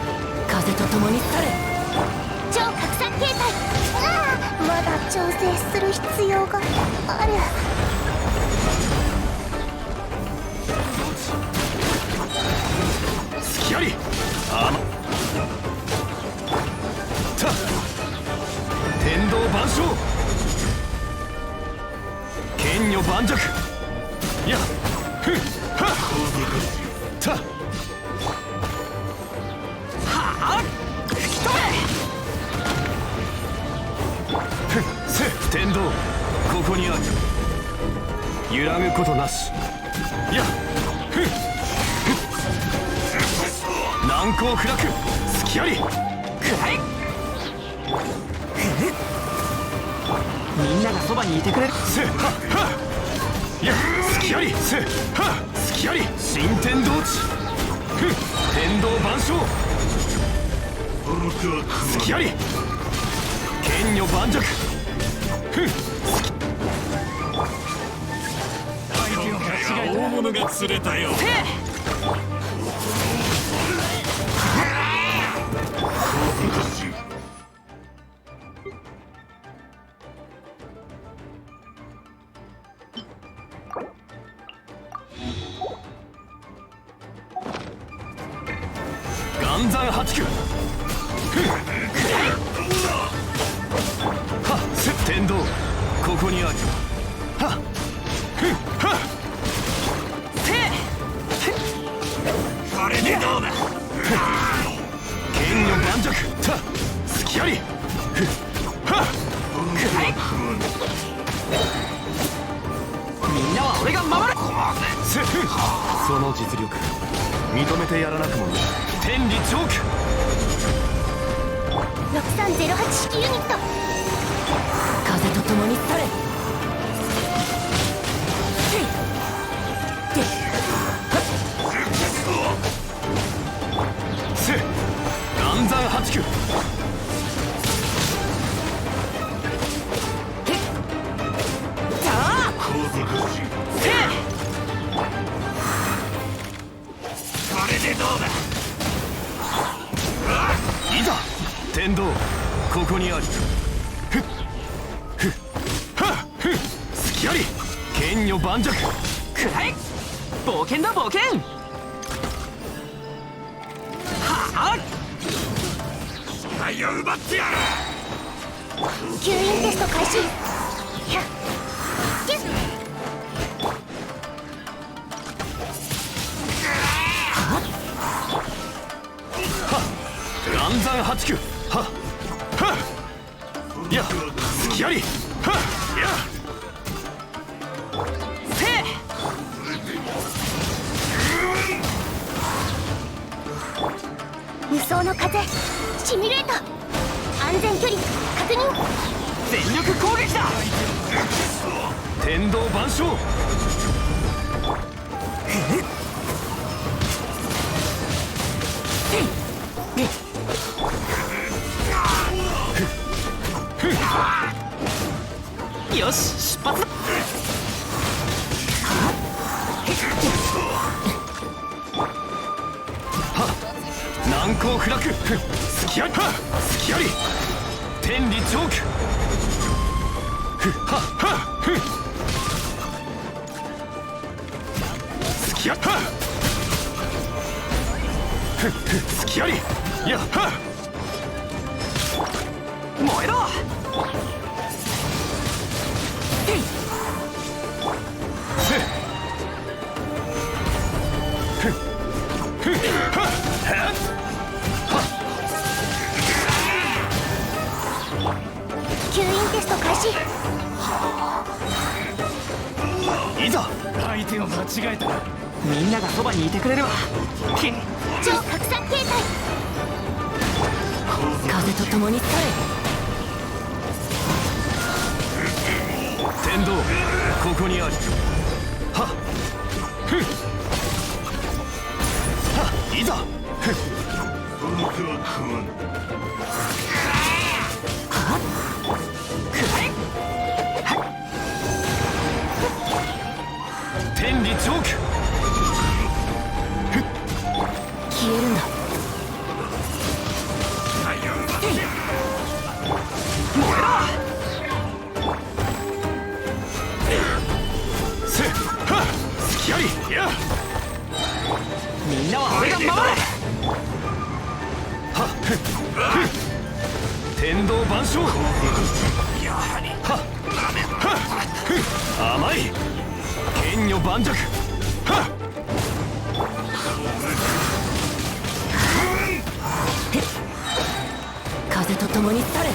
風と共に去れ超拡散形態まだ調整する必要がある隙ありあのた天道万象剣女盤石やふんはったはあ吹き飛べふんせ天道ここにある揺らぐことなしやふん難攻不落隙ありくらえみんながそばにいてくれるせはっはいや隙ありせは隙あり新天道地ふん天道万象隙あり剣女盤石ふん大物が釣れたよ岩山八九はっせ天道ここにあるはっふんはっせこれでどうだ剣女盤石た隙ありふっはっくらえみんなは俺が守るせその実力認めてやらなくもな天理チョーク6308式ユニット風と共に去れせ岩山八九これでどうだいざ天道ここにあるふっふっはっふっ隙あり剣女盤石くらえ冒険だ冒険はあ機体を奪ってやる吸引テスト開始ひゃっキュッ岩山八九はっはっや隙ありはっやせ無双の風シミュレート安全距離確認全力攻撃だ天道万象よし出発だ難攻不落隙あり隙あり天理チョークふっはっはっふっやっすきありや燃えろ吸引テスト開始。いざ相手を間違えたらみんながそばにいてくれるわ。超拡散形態。風と共に去れ。天道ここにあり。はっふんはっいざふんこの手は食わぬ。天理チョーク消えるんだ。燃えろせっはっすきありやみんなは俺が守れはっふっふっ天道万象やはりはっはっふっ甘い剣女盤石はっ風と共に去れ。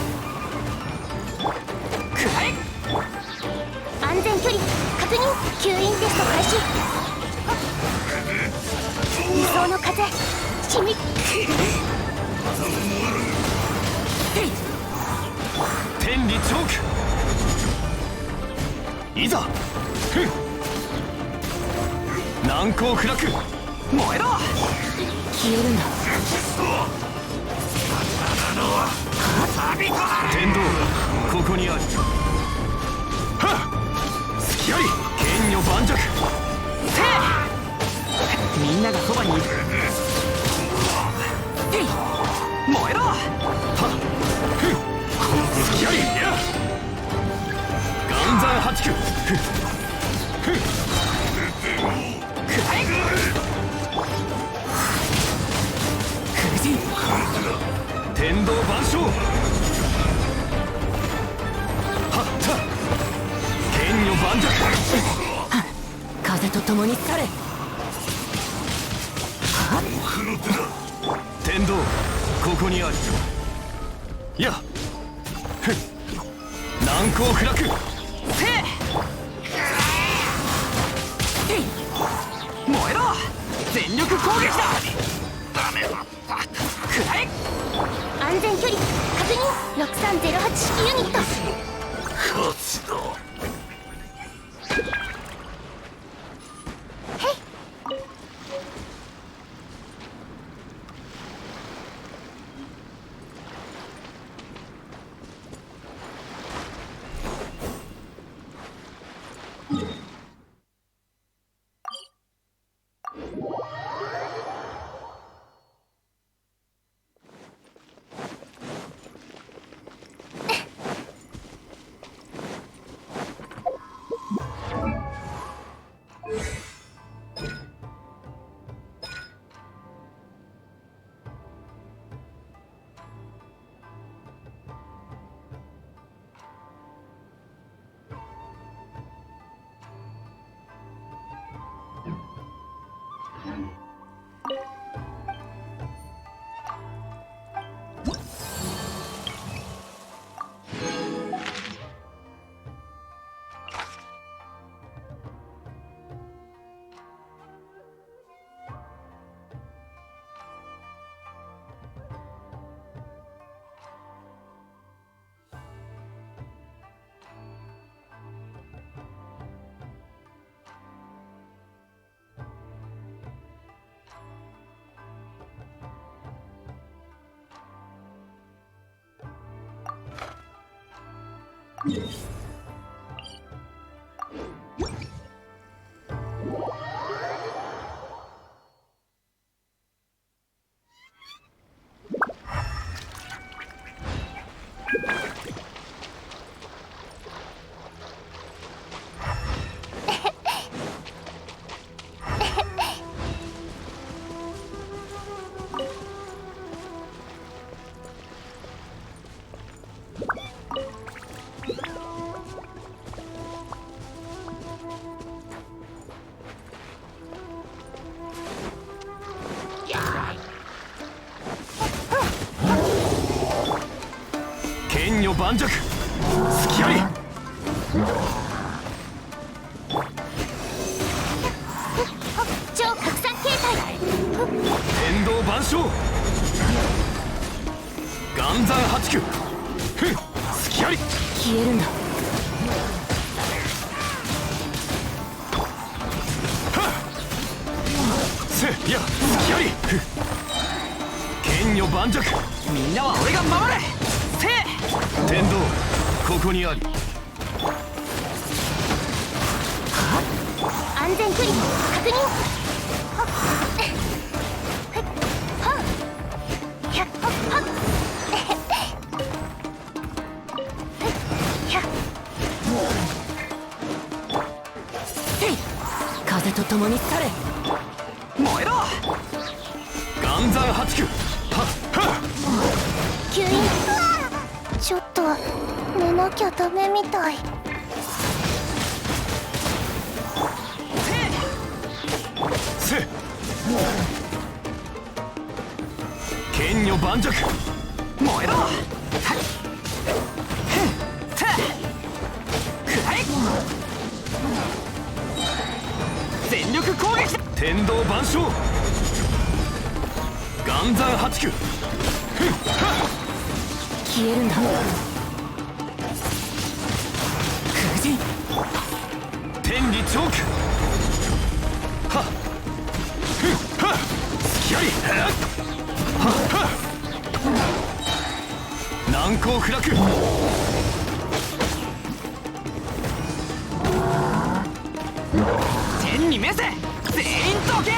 安全距離確認。吸引テスト開始。理想の風しみ。天理チョークいざふん難攻不落燃えろ消えるんだ。天道ここにあり。はっすきあり剣女盤石みんながそばにいる。燃えろはっふんすきありや岩山八九ふんふんくらえ天道万象はっは剣女盤石風と共に去れ。天道ここにあり。やふん難攻不落燃えろ全力攻撃だダメだくらえ安全距離確認。6308式ユニット。発動盤石隙あり超拡散形態天道万象岩山八九隙あり消えるんだせいや隙あり剣女盤石みんなは俺が守れせい天道ここにあり安全距離確認はっはっひゃっはっはっひゃっせい風と共に去れ燃えろ岩山八九はっ吸引ちょっと寝なきゃダメみたいせ剣女盤石燃えろ全力攻撃天道万象岩山八九消えるんだ風神天理チョークはっはっ隙ありはっはっ難攻不落天に召せ全員どけ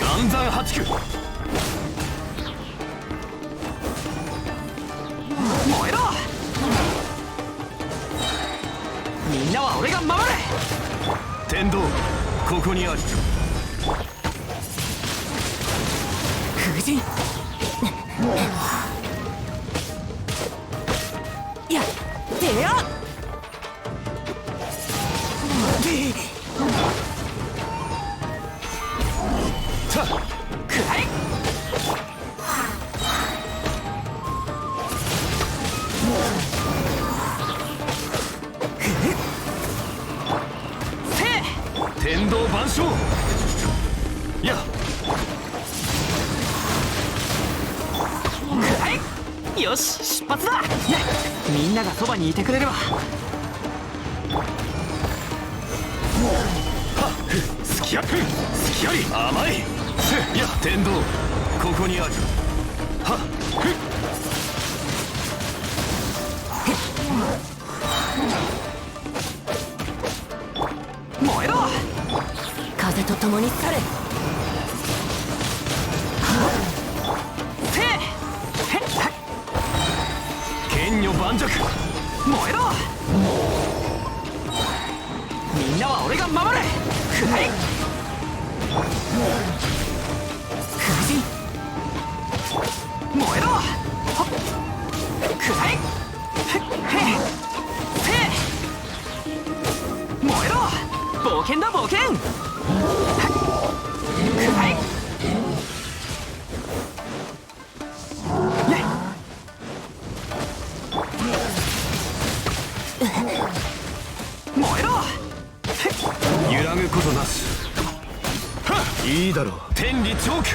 岩山八九燃えろみんなは俺が守れ天道ここにあり風神やってやたくらえ天道万象やくらえよし出発だみんながそばにいてくれるわはっ隙あり隙あり甘いせや天道ここにありはっ燃えろ風と共に去れせ剣女盤石燃えろみんなは俺が守れくらえ風神燃えろくらえ燃えろ冒険だ冒険くらえ燃えろ揺らぐことなしいいだろう天理チョーク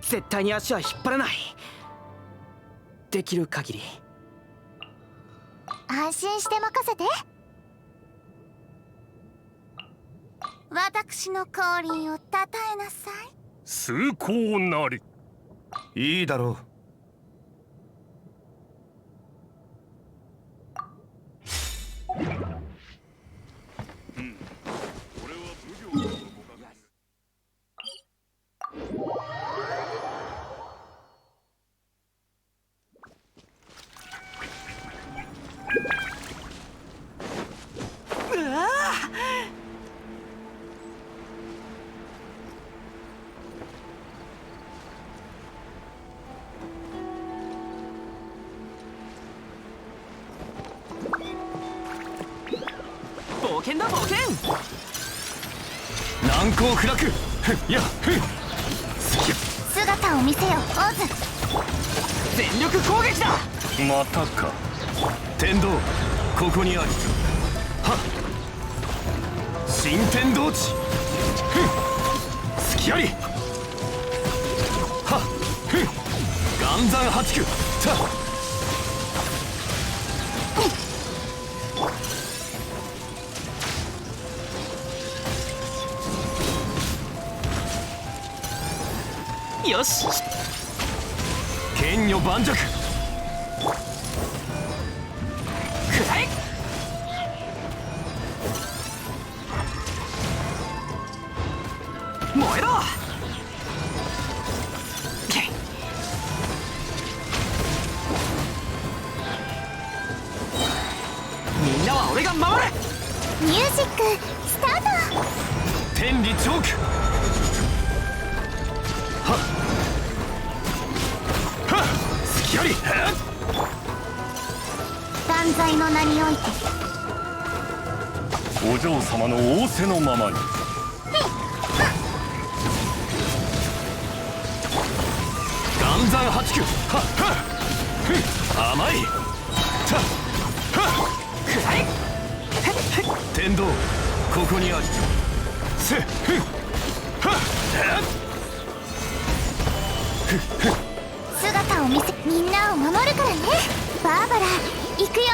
絶対に足は引っ張らない。できる限り。安心して任せて。私の降臨をたたえなさい。崇高なり。いいだろう。冒険だ冒険。難攻不落。やっ姿を見せよオズ。全力攻撃だ。またか。天道ここにあり。はっ新天道地。隙あり。はっ岩山八九。たっよし。剣女盤石。くらえ。燃えろ。みんなは俺が守る。ミュージックスタート。天理チョーク。隙あり。断罪の名においてお嬢様の仰せのままに。岩山八九。はっはっ甘い。たっはっくらえ。天道ここにあり。せっふっはっ姿を見せみんなを守るからね。バーバラ行くよ。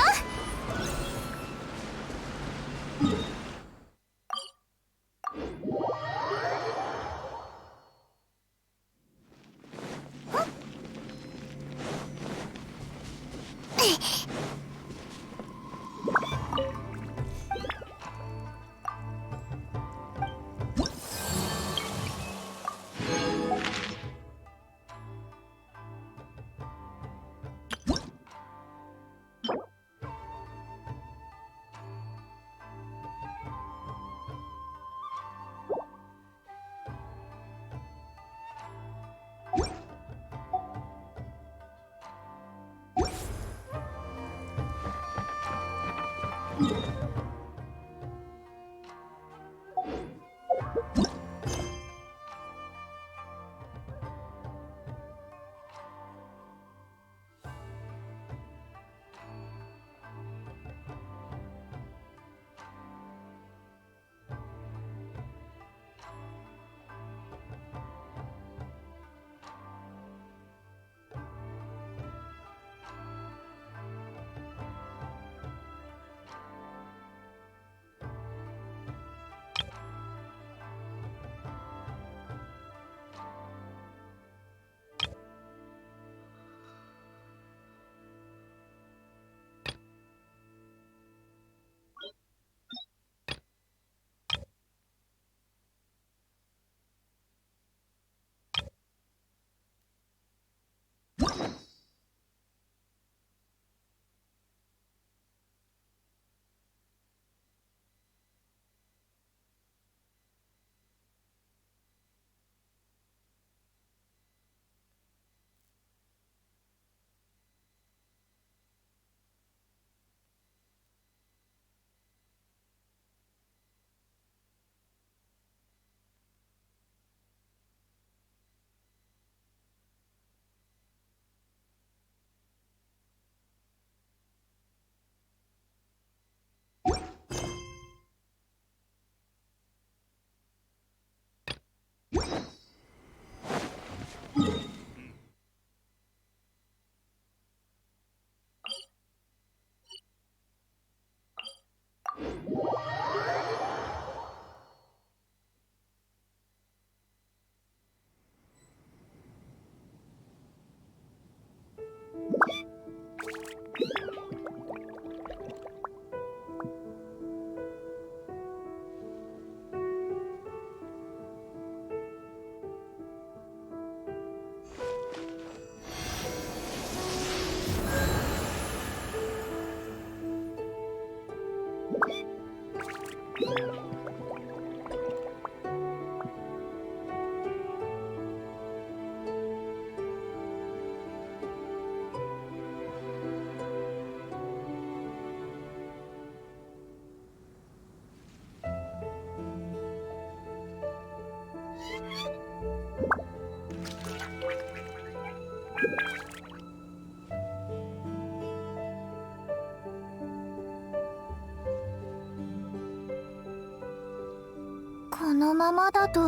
このままだと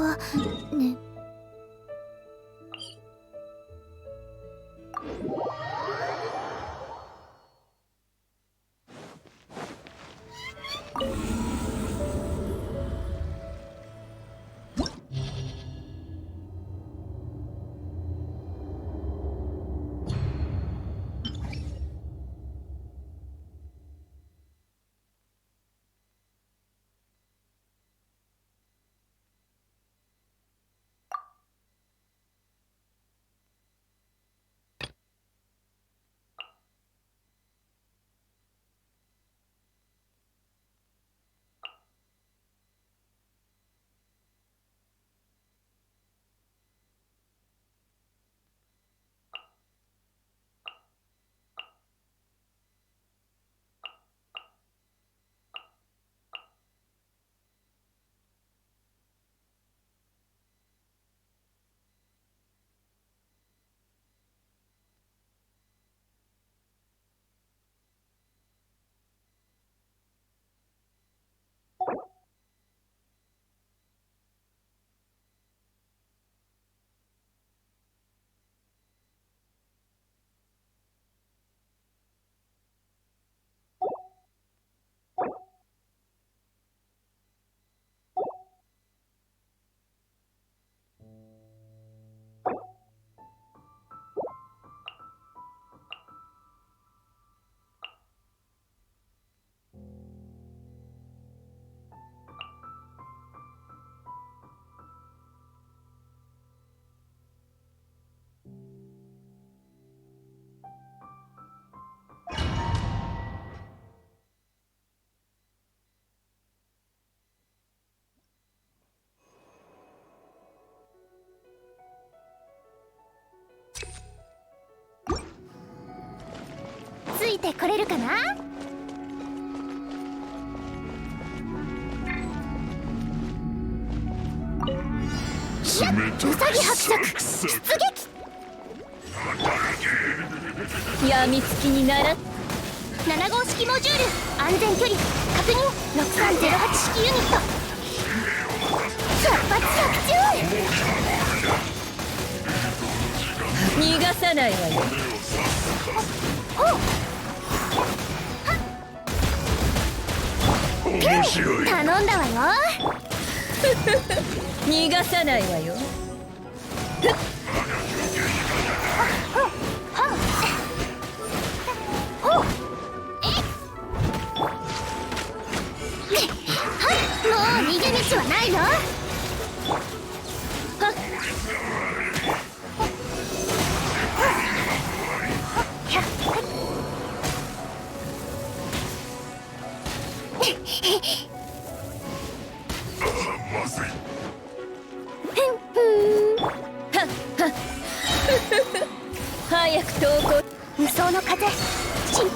ね。ついてこれるかな。ウサギ伯爵出撃。やみつきになら。7号式モジュール安全距離確認。6308式ユニット百発百中。逃がさないわよ。面白い。頼んだわよ。逃がさないわよ。もう逃げ道はないよ。まずい。早く投降。無双の風しん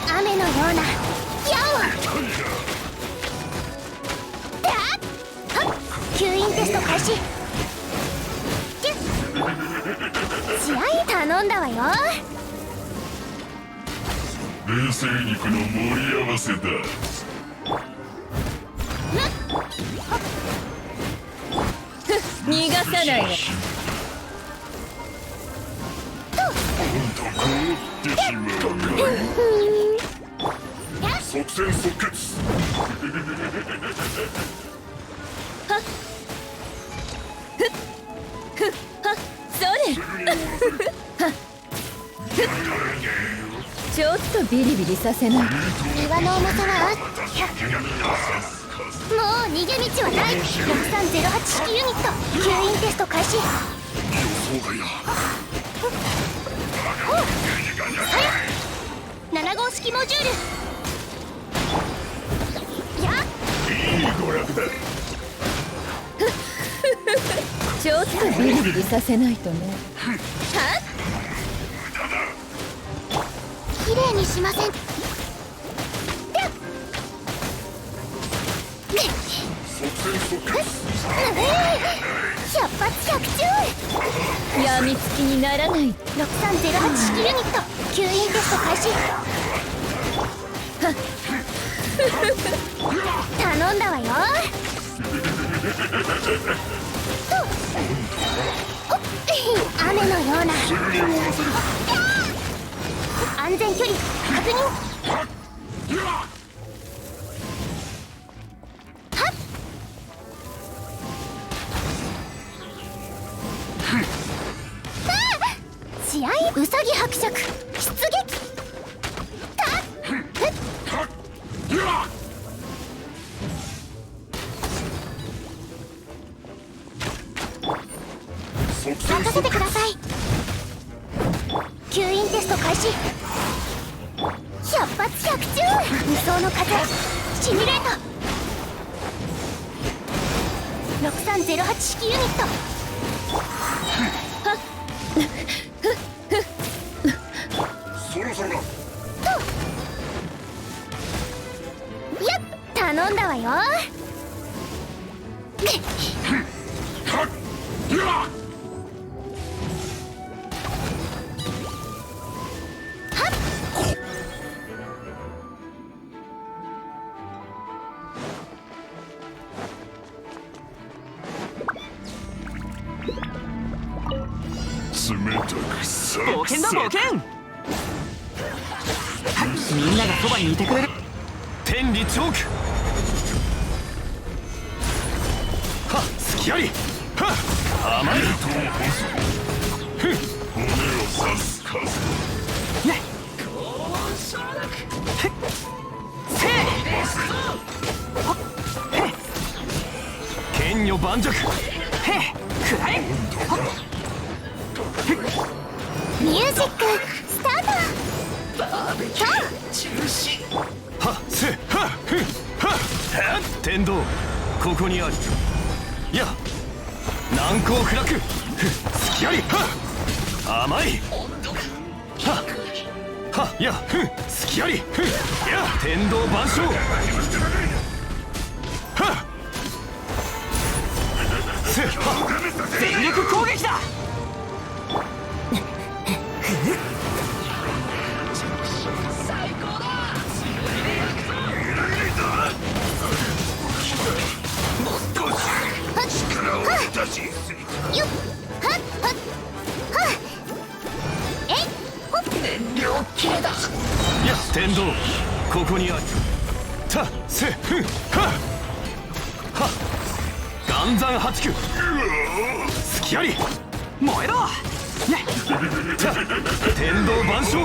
雨のような矢を吸引テスト開始。試合頼んだわよ。冷静肉の盛り合わせだ。逃がさないわ。凍ってしまう。即戦即決。それ。ちょっとビリビリさせない。岩の重さはもう逃げ道はない。6308式ユニット吸引テスト開始。7号式モジュールやいい娯楽だ。ちょっとビリビリさせないとね。綺麗にしません。百発百中。やみつきにならない。6308式ユニット吸引テスト開始。頼んだわよ。雨のような安全距離確認。試合ウサギ伯爵出撃。任せてください。吸引テスト開始。百発百中。無双の風シミュレート。6308式ユニット。そろそろだ。やっ頼んだわよ。冷たくサクサク。冒険だ冒険。みんながそばにいてくれる。天理チョーク。はっ隙あり。はっ甘い。ふん骨を刺す風。ねせ剣女盤石。へくらえ。ミュージックスタート。はっせはっふんはっ天道ここにある。いや難攻不落。隙あり。はっ甘い。はっはっいやふん隙あり。ふんいや天道万象。はっせはっ全力攻撃だ。よっはっはっはっえいほっ燃料切れだ。いや天道ここにある。たせふんはっはっ岩山八九。隙あり。燃えろ。ねた天道万象。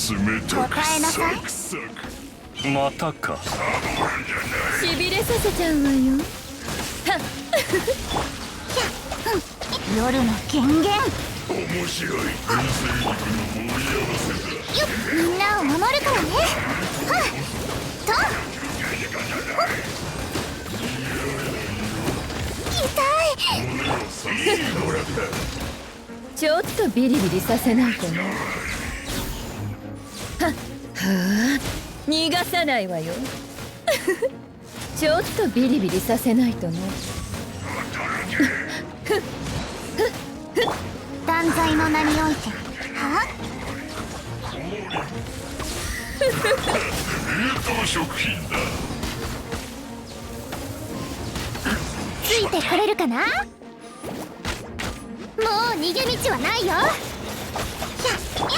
答えなさい。またか。しびれさせちゃうわよ。はっ夜の権限。面白い。みんなを守るからね。はっと痛い。ちょっとビリビリさせないとね。はっはあ、逃がさないわよ。ちょっとビリビリさせないとね。断罪の名において。はあついてくれるかな。もう逃げ道はないよ。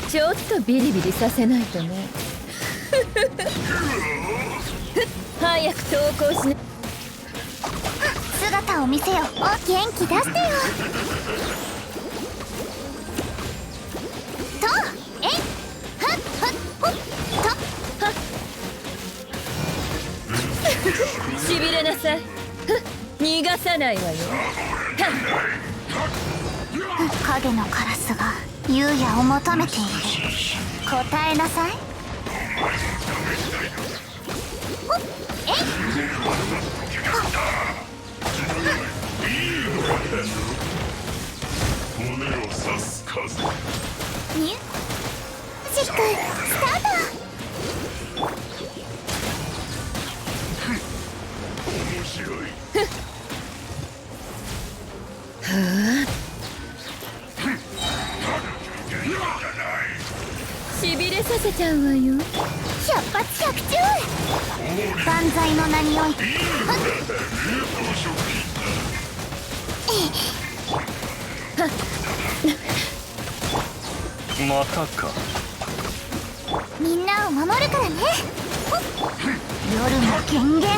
ちょっとビリビリさせないとね。早く投稿しな。姿を見せよ。お元気出してよ。とえいはっはっほっとはっしびれなさい。逃がさないわよ。影のカラスが優也を求めている。答えなさい。ほっえいミュージックスタート。しびれさせちゃうわよ。百発百中。万歳の名において。またか。みんなを守るからね。夜の権限。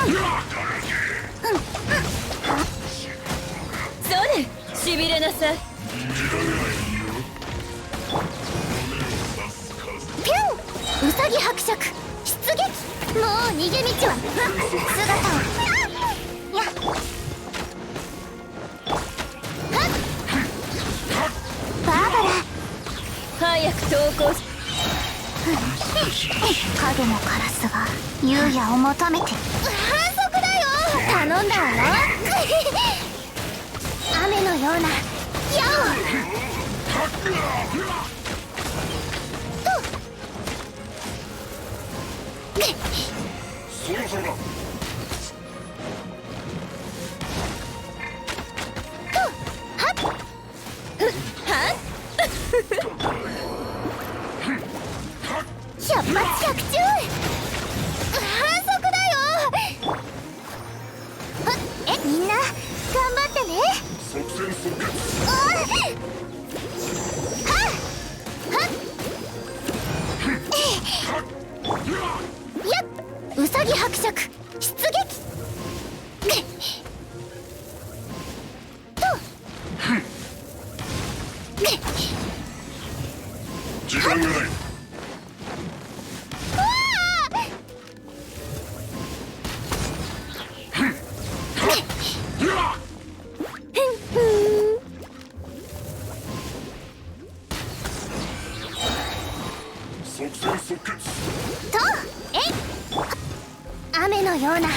それしびれなさい。ピュンウサギ伯爵出撃。もう逃げ道は姿をやっバーバラ。早く投稿し。影のカラスが優也を求めて。反則だよ。頼んだわよ。雨のような矢を。そろそろだ。百発百中。反則だよ。みんな頑張ってね。即戦即決。やっウサギ伯爵出撃。時間がない。即戦即決。とえい雨のような矢を。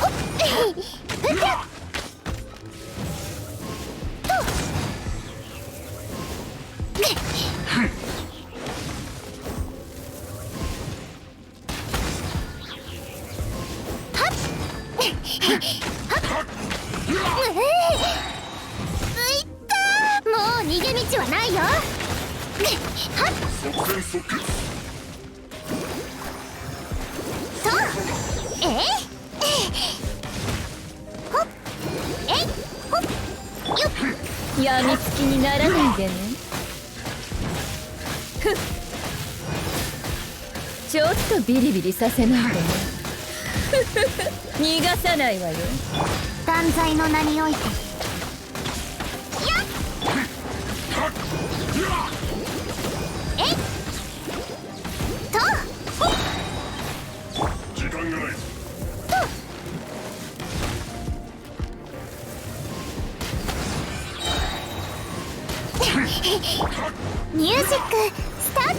ほっふっといったもう逃げ道はないよ。即戦即決。とえいほっえいほっよっ。やみつきにならないでね。ふっちょっとビリビリさせないでね。逃がさないわよ。断罪の名において。やっえいミュージックスタート。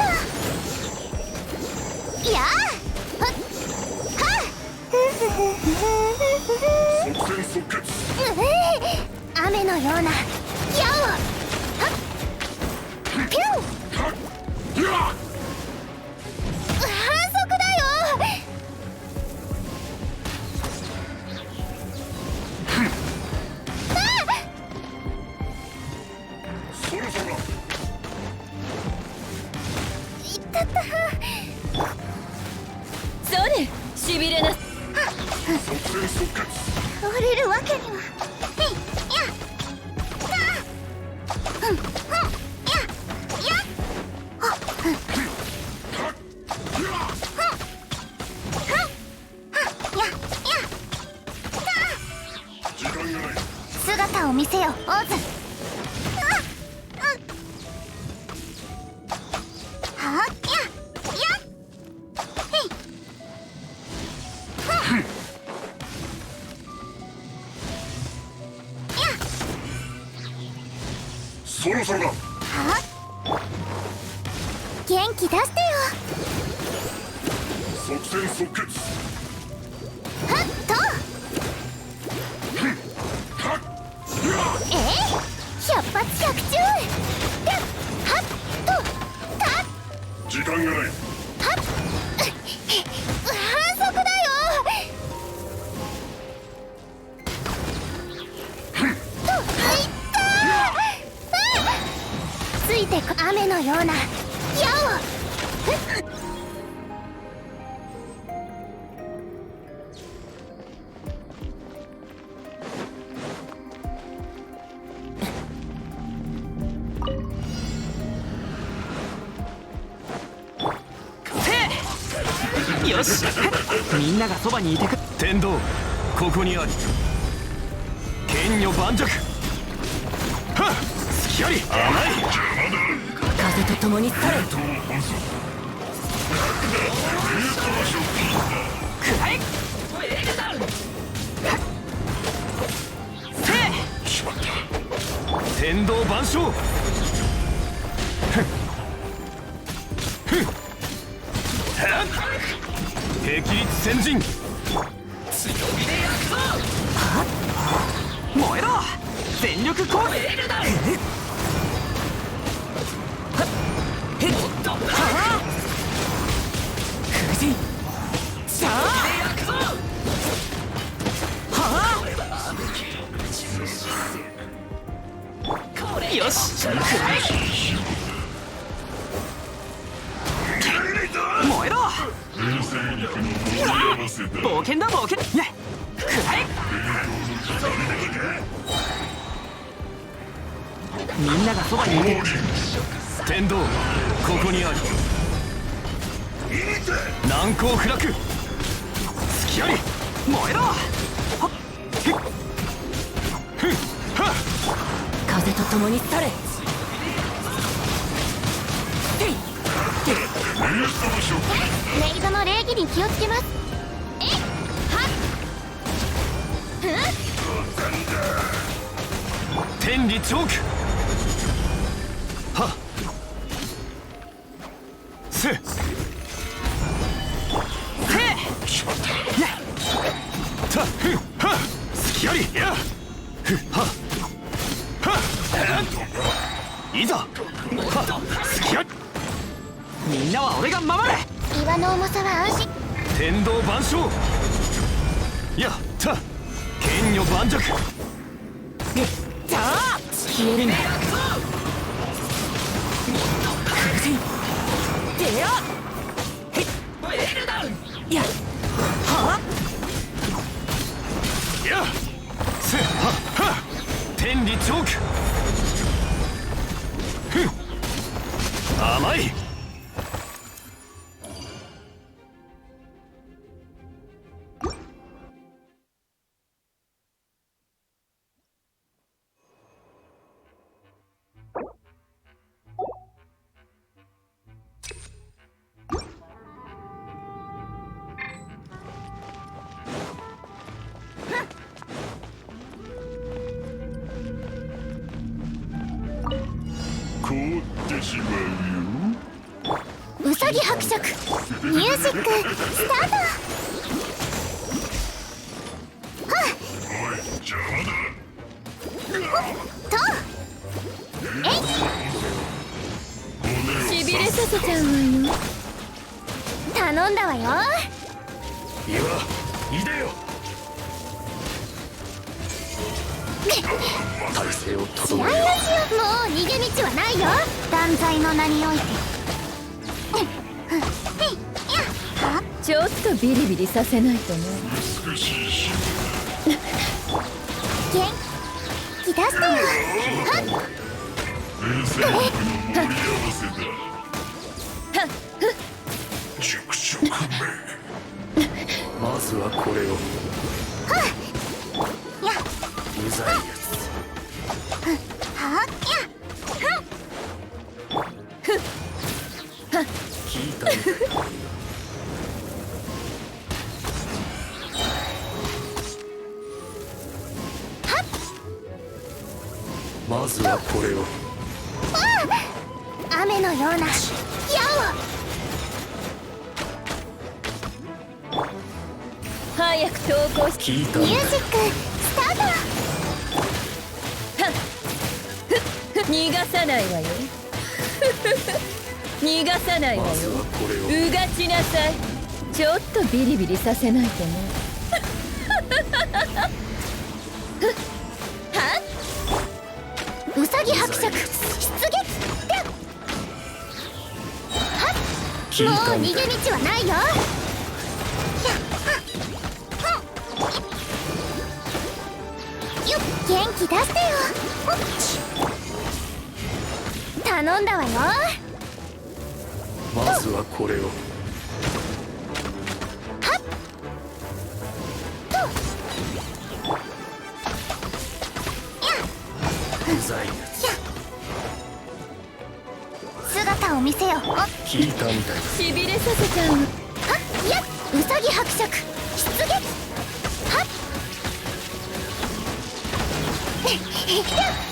やあはっはっ雨のような矢をピュン。反則だよ。いったった。それしびれな。折れるわけには。へいやっやっ姿を見せよオーズ。はっややっへいそろそろだ。はっ元気出してよ。即戦即決。はっと百発百中。ではっとたっ時間がない。はっ反則だよ。といったついてく雨のような矢を。よしみんながそばにいてく。天道ここにあり。剣女盤石。はっ隙あり。甘い。風と共に去れ。くらえ。せえ天道万象。霹靂先陣。強火で焼くぞ。燃えろ全力攻撃。よし燃えろ冒険だ冒険。くらえみんながそばにいて。天道ここにあり。難攻不落。隙あり燃えろ。風と共に去れ。メイドの礼儀に気をつけます。えっはっ天理チョーク。はっせたふは隙ありやふははいざは隙あり。みんなは俺が守れ。岩の重さは安心。天道万象。やった剣女盤石。消えるんだ。やはやせはは天理チョーク。甘い。こうでしうさぎ伯爵ミュージックスタート。しびれさせちゃうわよ。頼んだわよ。いでよ。体勢を治安ラジオ、もう逃げ道はないよ。断罪の名において。ちょっとビリビリさせないとね。元気出してよ。まずはこれを。うざいやつ。聞いたみたい。まずはこれを。雨のような矢を。早く投稿し。聞いたミュージックスタート。逃がさないわよ。逃がさないわよ。うがちなさい。ちょっとビリビリさせないとね。うさぎ伯爵出撃。もう逃げ道はないよ。元気出してよ。頼んだわよ。まずはこれを。うざいやつ。姿を見せよ。聞いたみたいだ。しびれさせちゃう。うさぎ伯爵出撃。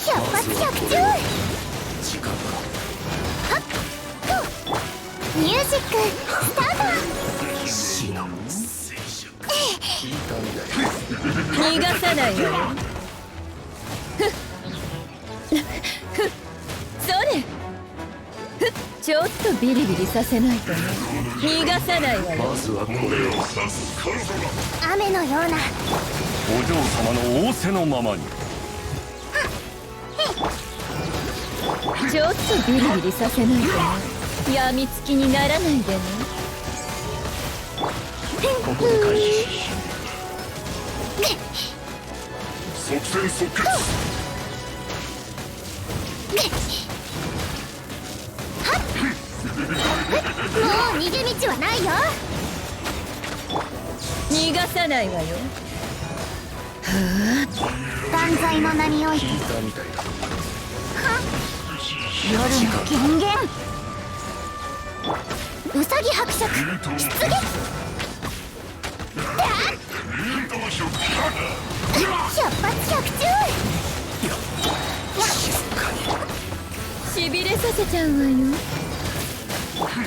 百発百中。時間ミュージックスタート。死の静寂。聞いたみたい。逃がさないわよ。それ。ちょっとビリビリさせないとね。逃がさないわよ。まずはこれを。雨のような。お嬢様の仰せのままに。ちょっとビリビリさせないとね。やみつきにならないでね。ここで開始。即戦即決。もう逃げ道はないよ。逃がさないわよ。断罪の名において。聞いたみたいだ。夜の権限。うさぎ伯爵出撃。百発百中。しびれさせちゃうわよ。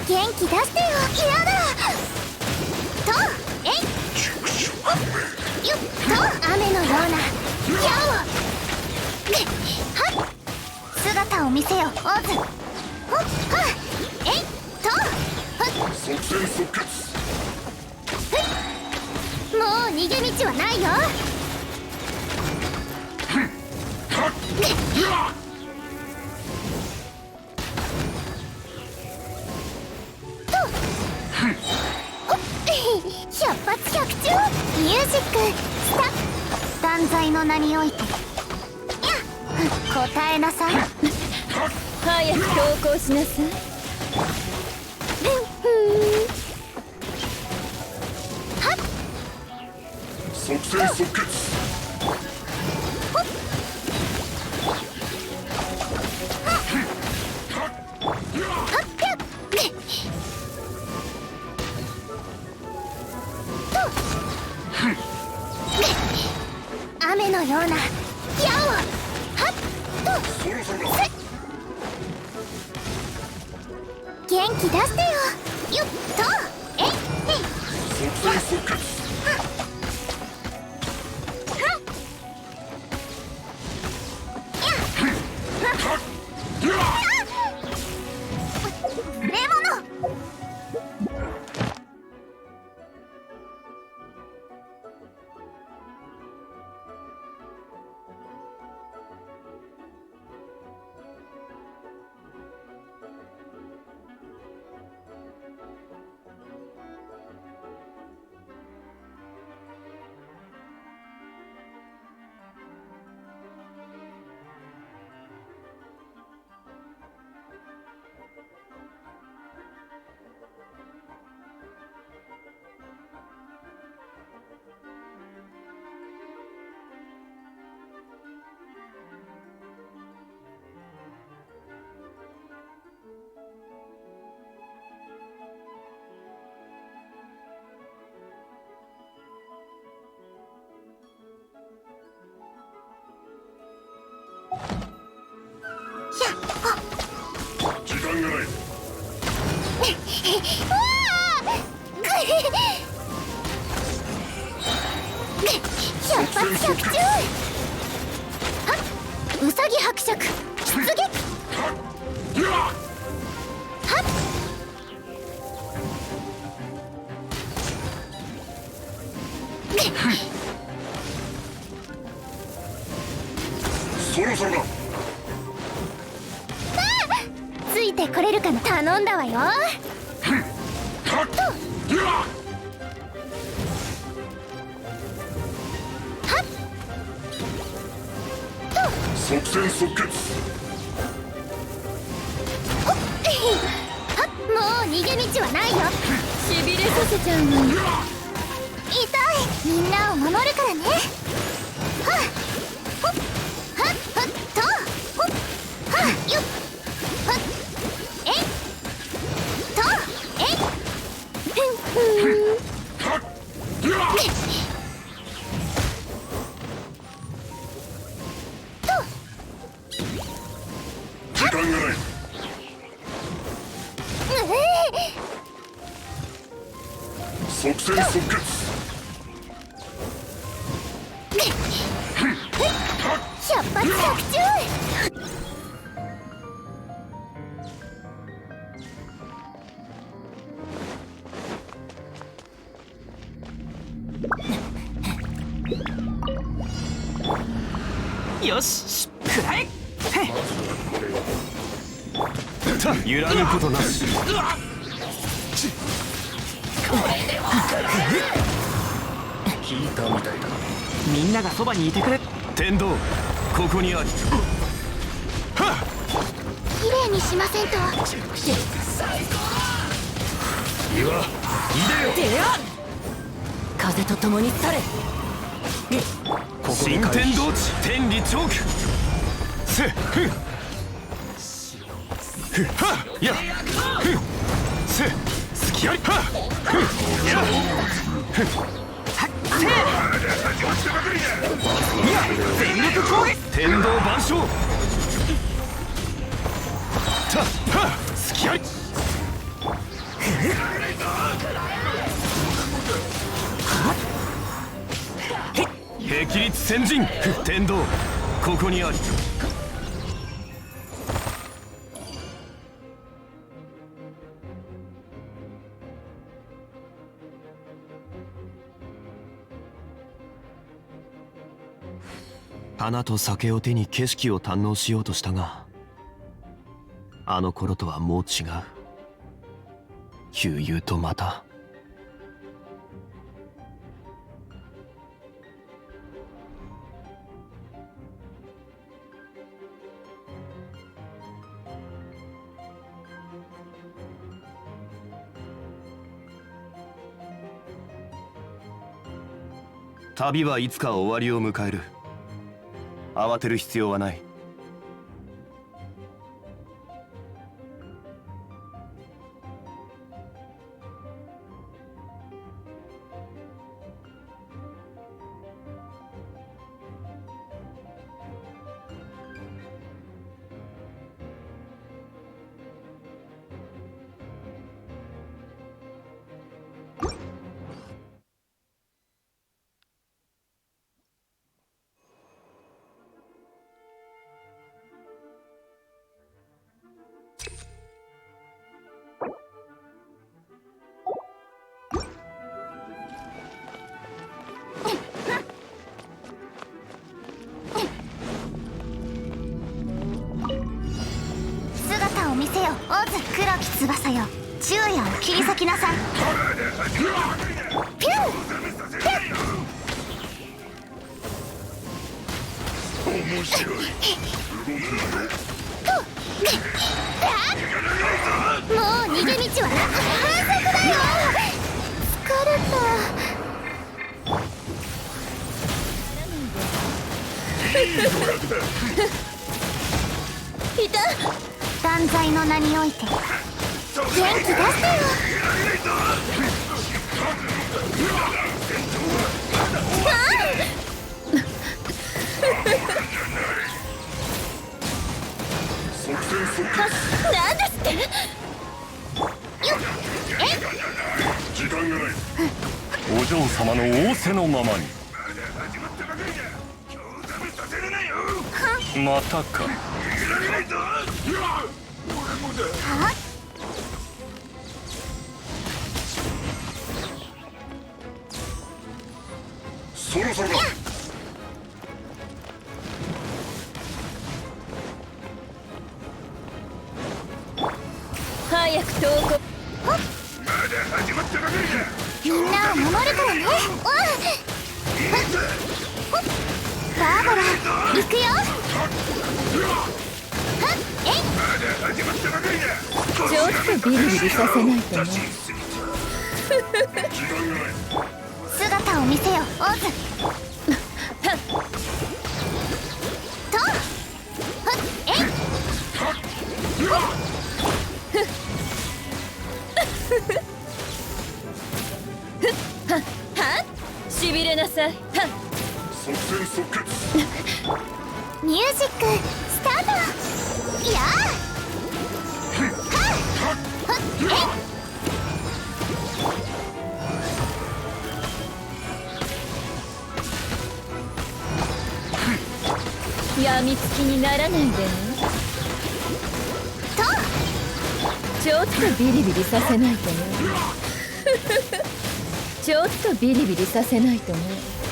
元気出してよ。嫌だ。とえいよっと雨のような矢を。はっ姿を見せよ。オズほっはえいと即戦即決。もう逃げ道はないよ。百発百中。ミュージックスタ断罪の名において。答えなさい。早く投稿しなさい。はっ即戦即決。雨のような矢をはっと元気出してよ。よっとえいえい即戦即決レモノ時間がない。わあ百発百中はっうさぎ伯爵出撃はっそろそろだ。ついてこれるかな頼んだわよ即戦即決はっもう逃げ道はないよしびれさせちゃうのよ。痛いみんなを守るからねはっほっはっはっとほっはっよっはっえいとえいふんふん時間がない。即戦即決百発百中よし食らえ揺らぐことなし聞いたみたいだ。みんながそばにいてくれ天道ここにありきれいにしませんといわいでよ風と共に去れ新天道地天理チョークせふんふはっやふんせすきありはっふんやふんはっせいや全力攻撃天道万象たはっすきあり霹靂先陣天道ここにあり花と酒を手に景色を堪能しようとしたがあの頃とはもう違う悠々とまた旅はいつか終わりを迎える慌てる必要はないズ黒き翼よ、昼夜を切り裂きなさい。ピュンピュン。面白い。もう逃げ道は反則だよ。疲れた。いた。断罪の名において元気出してよ。なんですって。時間がない。お嬢様の仰せのままに。またか。そろそろだ。早く投稿。まだ始まったばかりだ。みんなを守るからね。バーバラ行くよ。ちょっとビリビリさせないとね。姿を見せよ、オズ。としびれなさい。即戦即決。ミュージックスタート。やあ。やみつきにならないでね。ちょっとビリビリさせないとね。ちょっとビリビリさせないとね。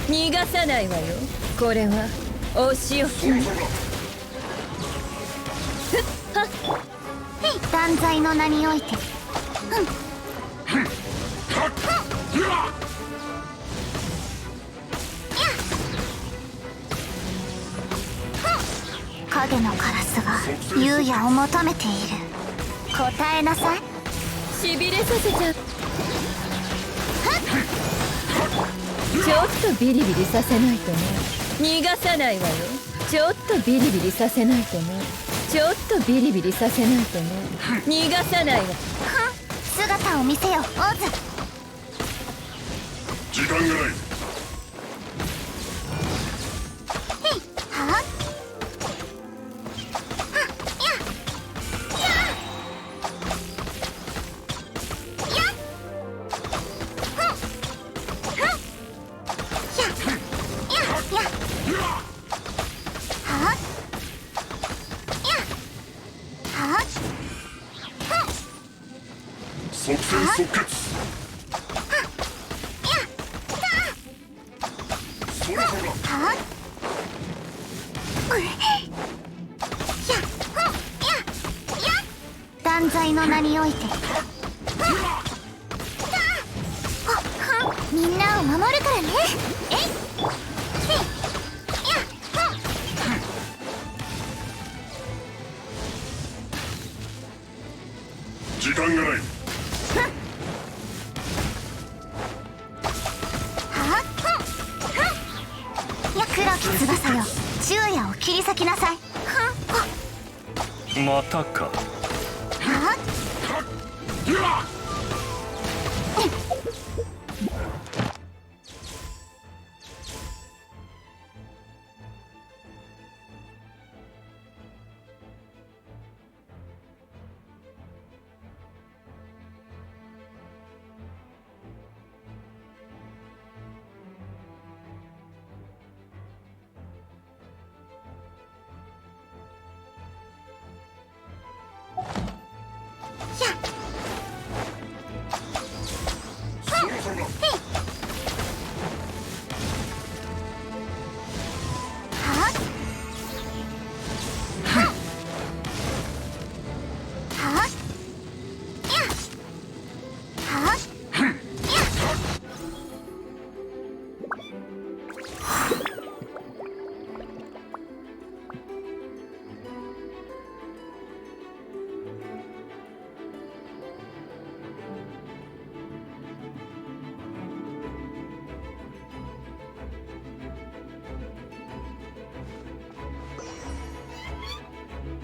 逃がさないわよ。これはお仕置き。断罪の名において。影のカラスが優也を求めている。答えなさい。しびれさせちゃう。ちょっとビリビリさせないとね。逃がさないわよ。ちょっとビリビリさせないとね。ちょっとビリビリさせないとね。逃がさないわ。姿を見せよ、オズ。時間がない。即戦即決。そろそろだ。断罪の名において。みんなを守るからね。時間がない。黒き翼よ、昼夜を切り裂きなさい。またか。そろそろ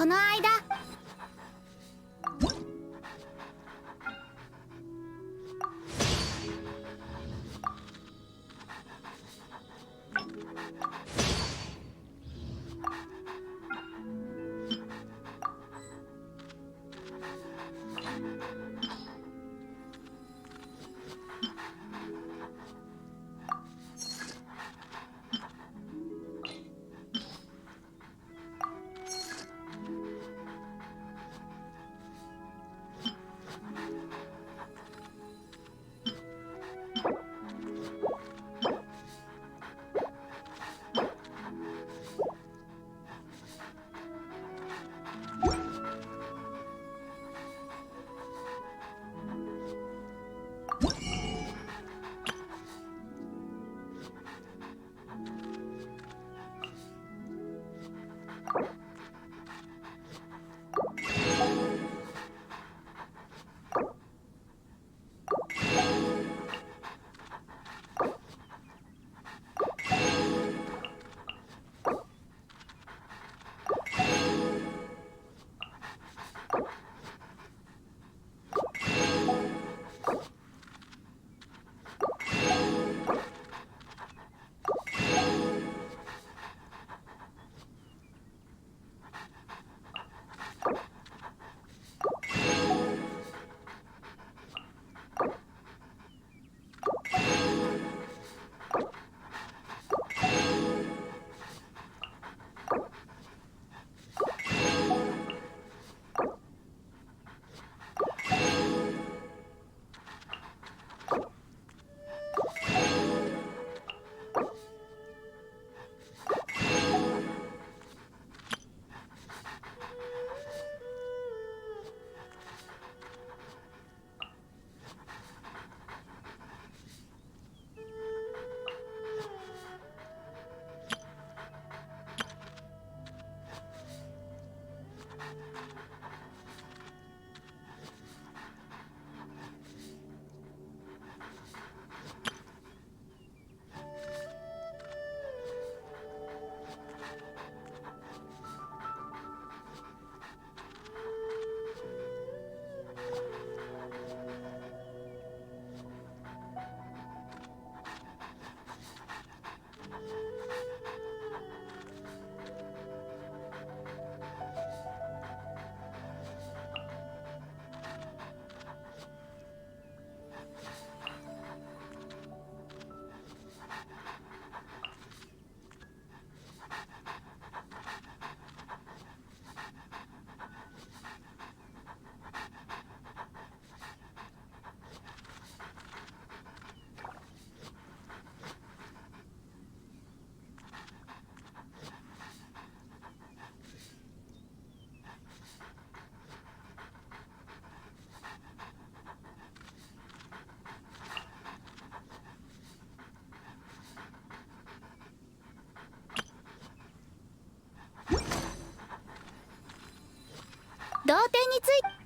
この間同点について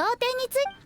同点につい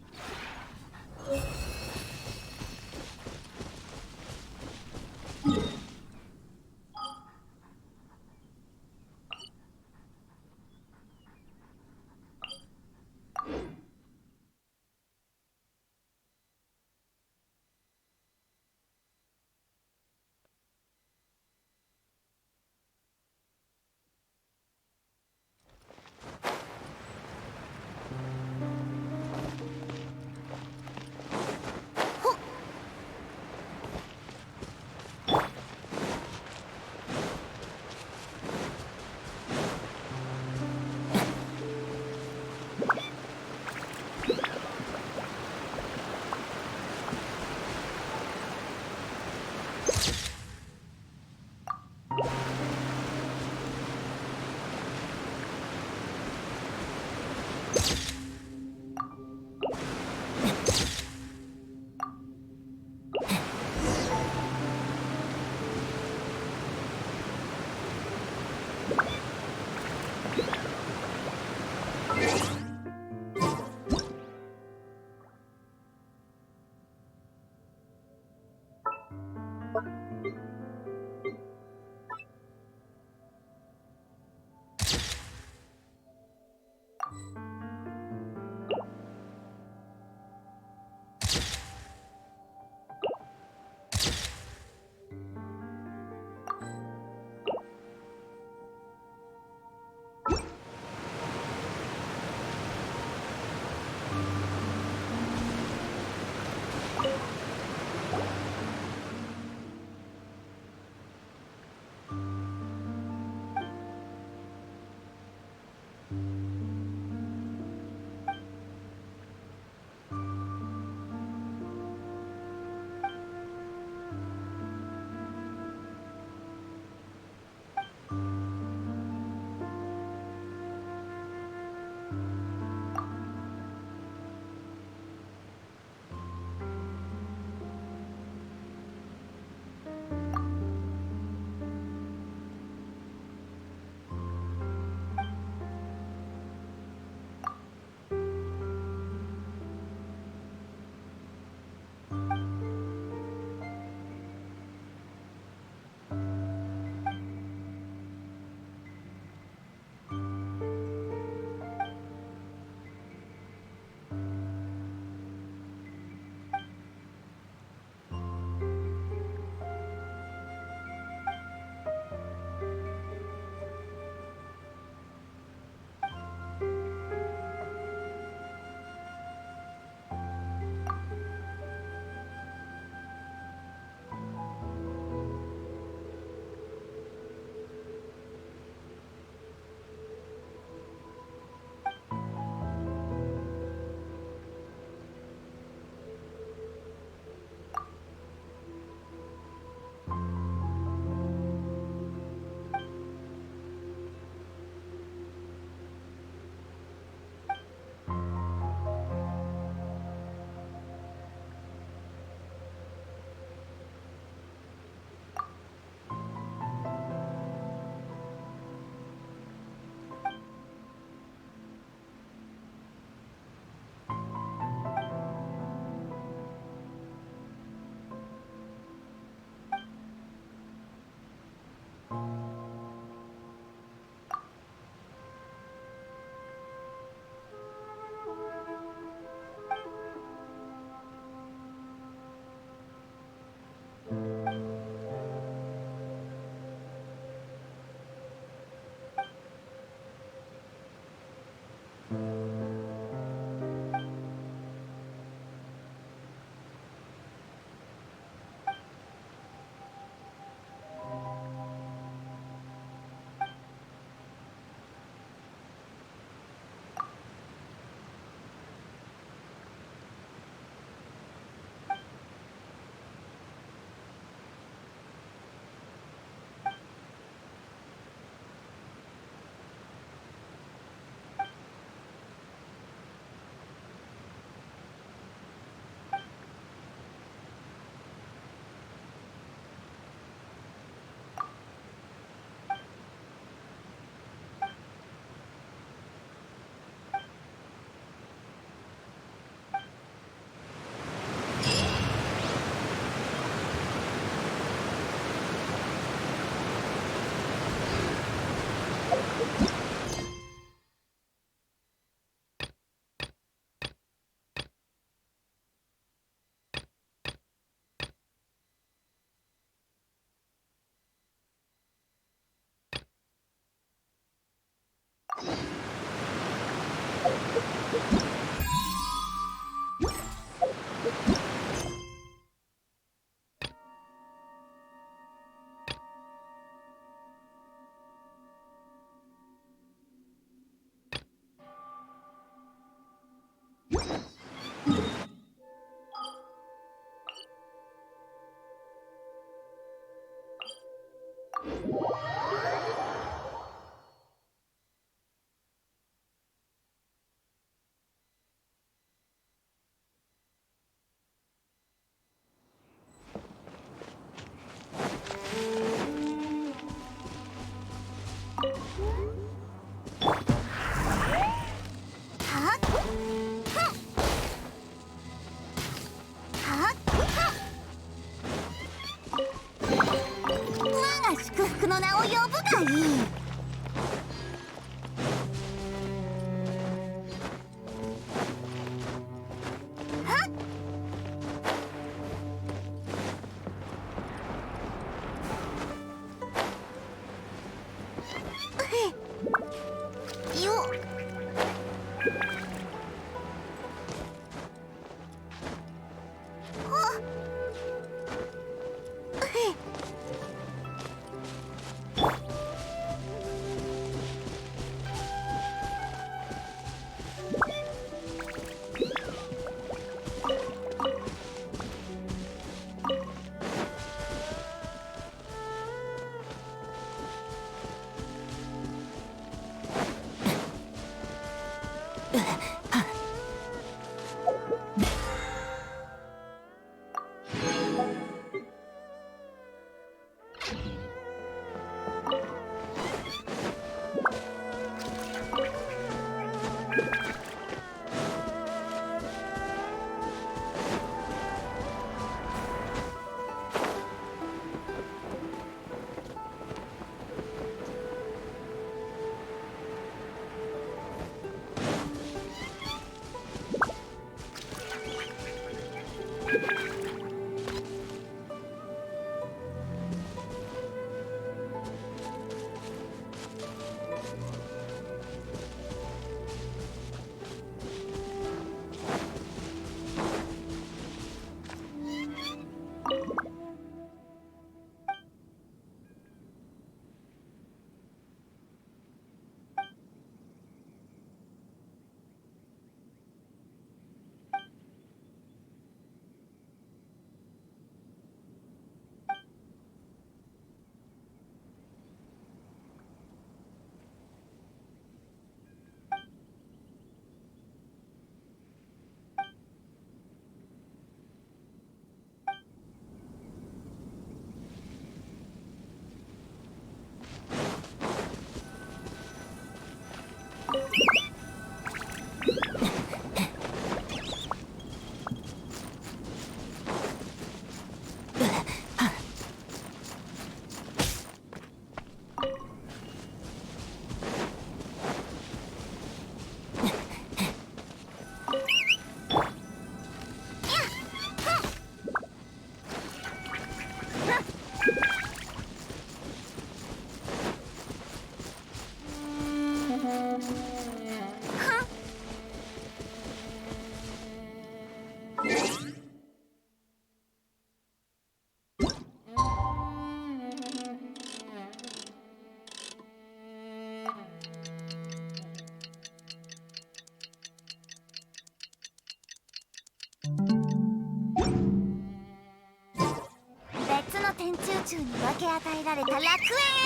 別の天中宙に分け与えられた楽園へ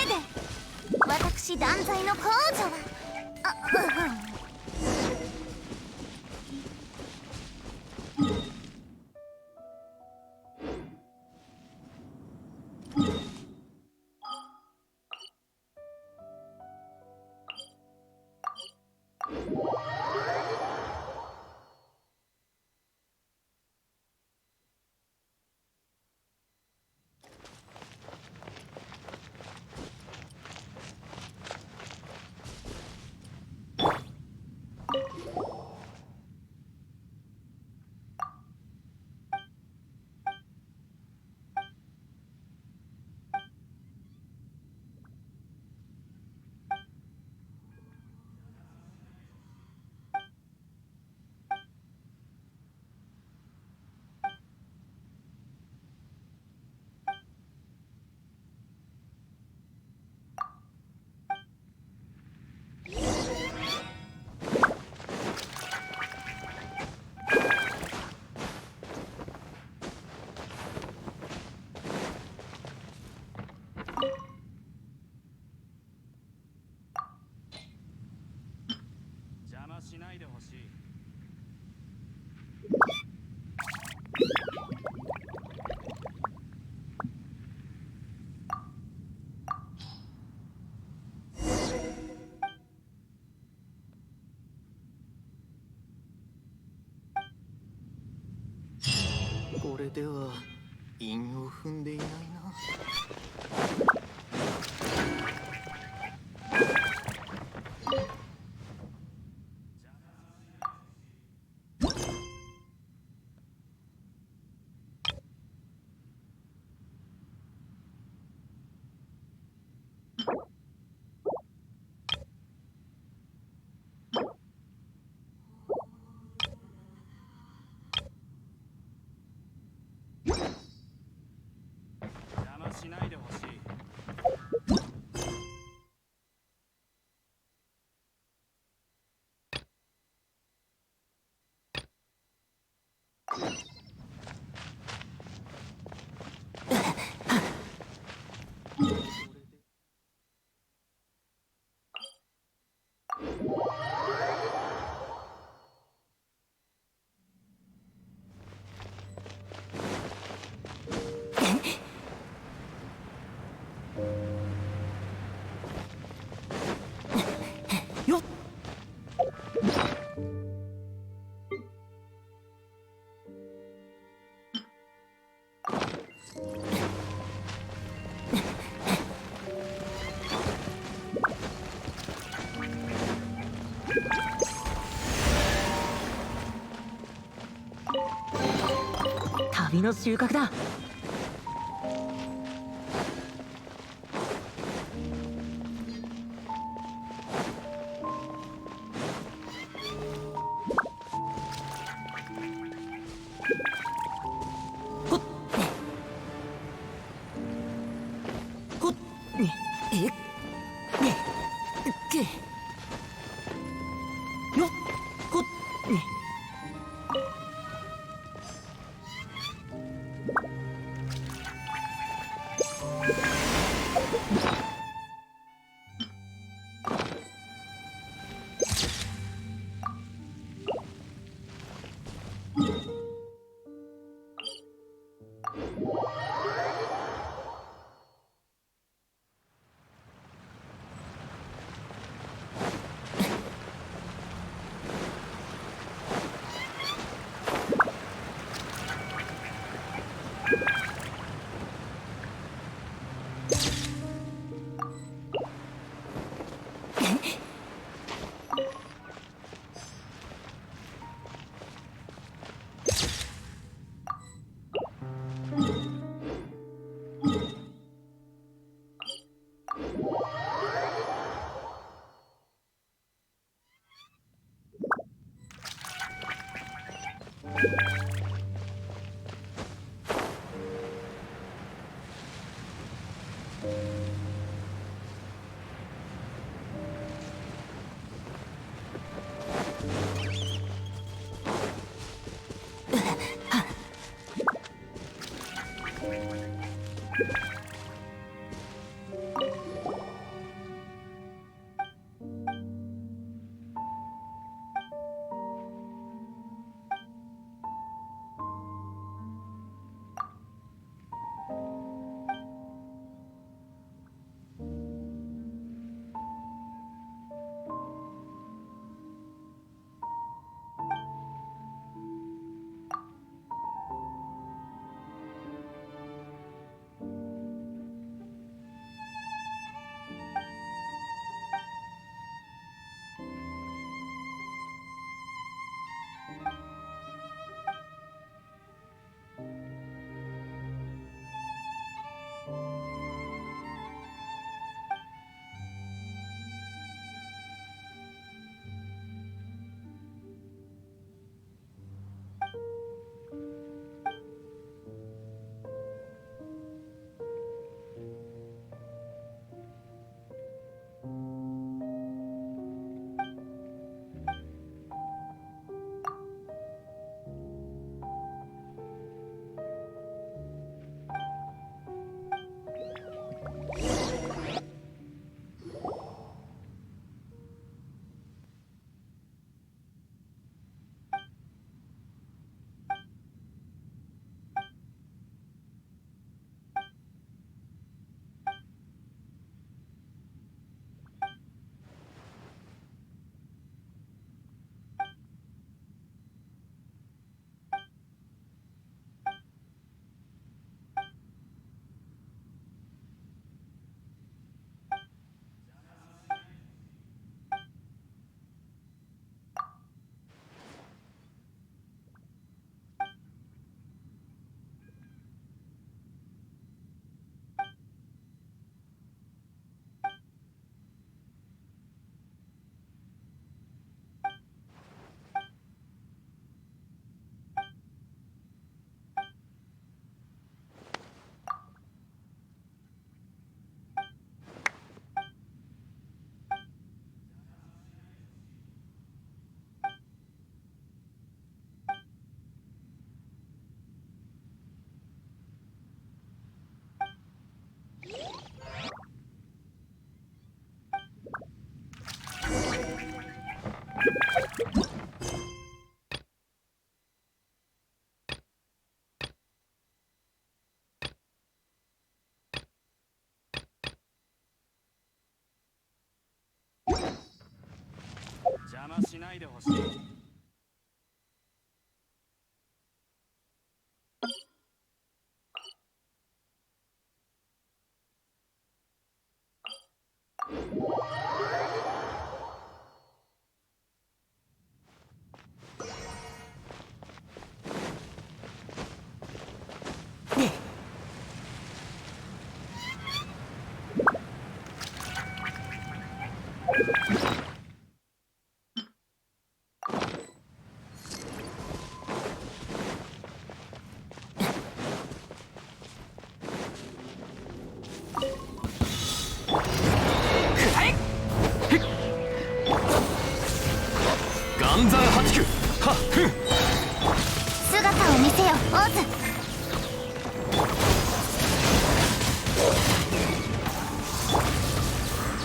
で私断罪の公女はしないでほしい。これでは韻を踏んでいないな。邪魔しないでほしい。旅の収穫だ。邪魔しないでほしい。岩山八九はっふん姿を見せよオーズ。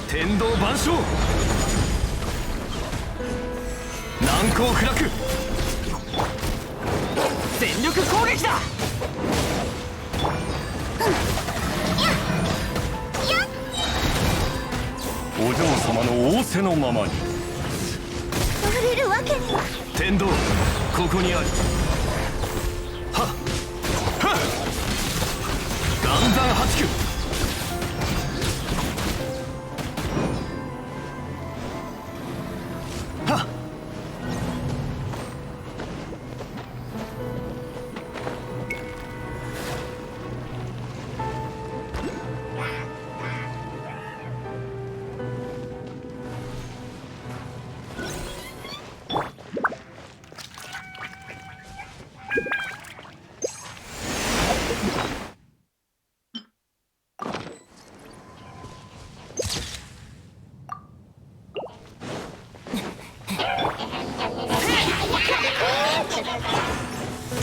天道万象難攻不落全力攻撃だ。お嬢様の仰せのままに。触れるわけには。天道ここにある。はっはっ岩山八九はっ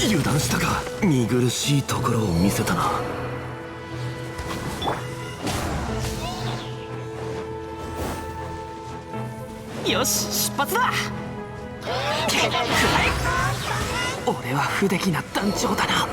油断したか。見苦しいところを見せたな。よし出発だ。俺は不出来な団長だな。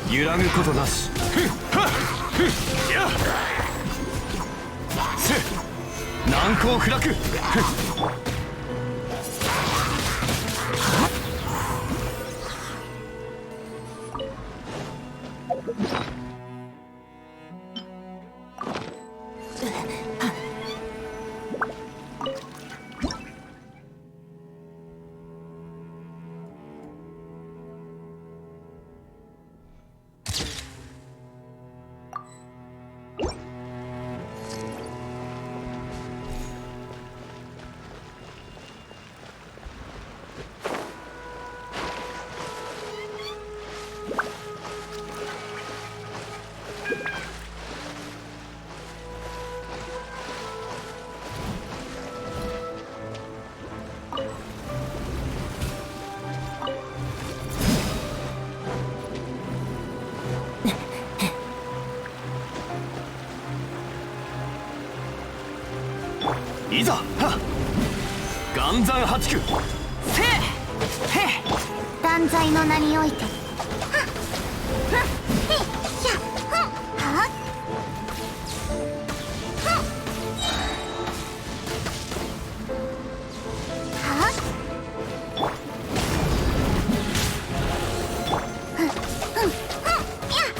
揺らぐことなし。難攻不落。いざ岩山八九せへ断罪の名において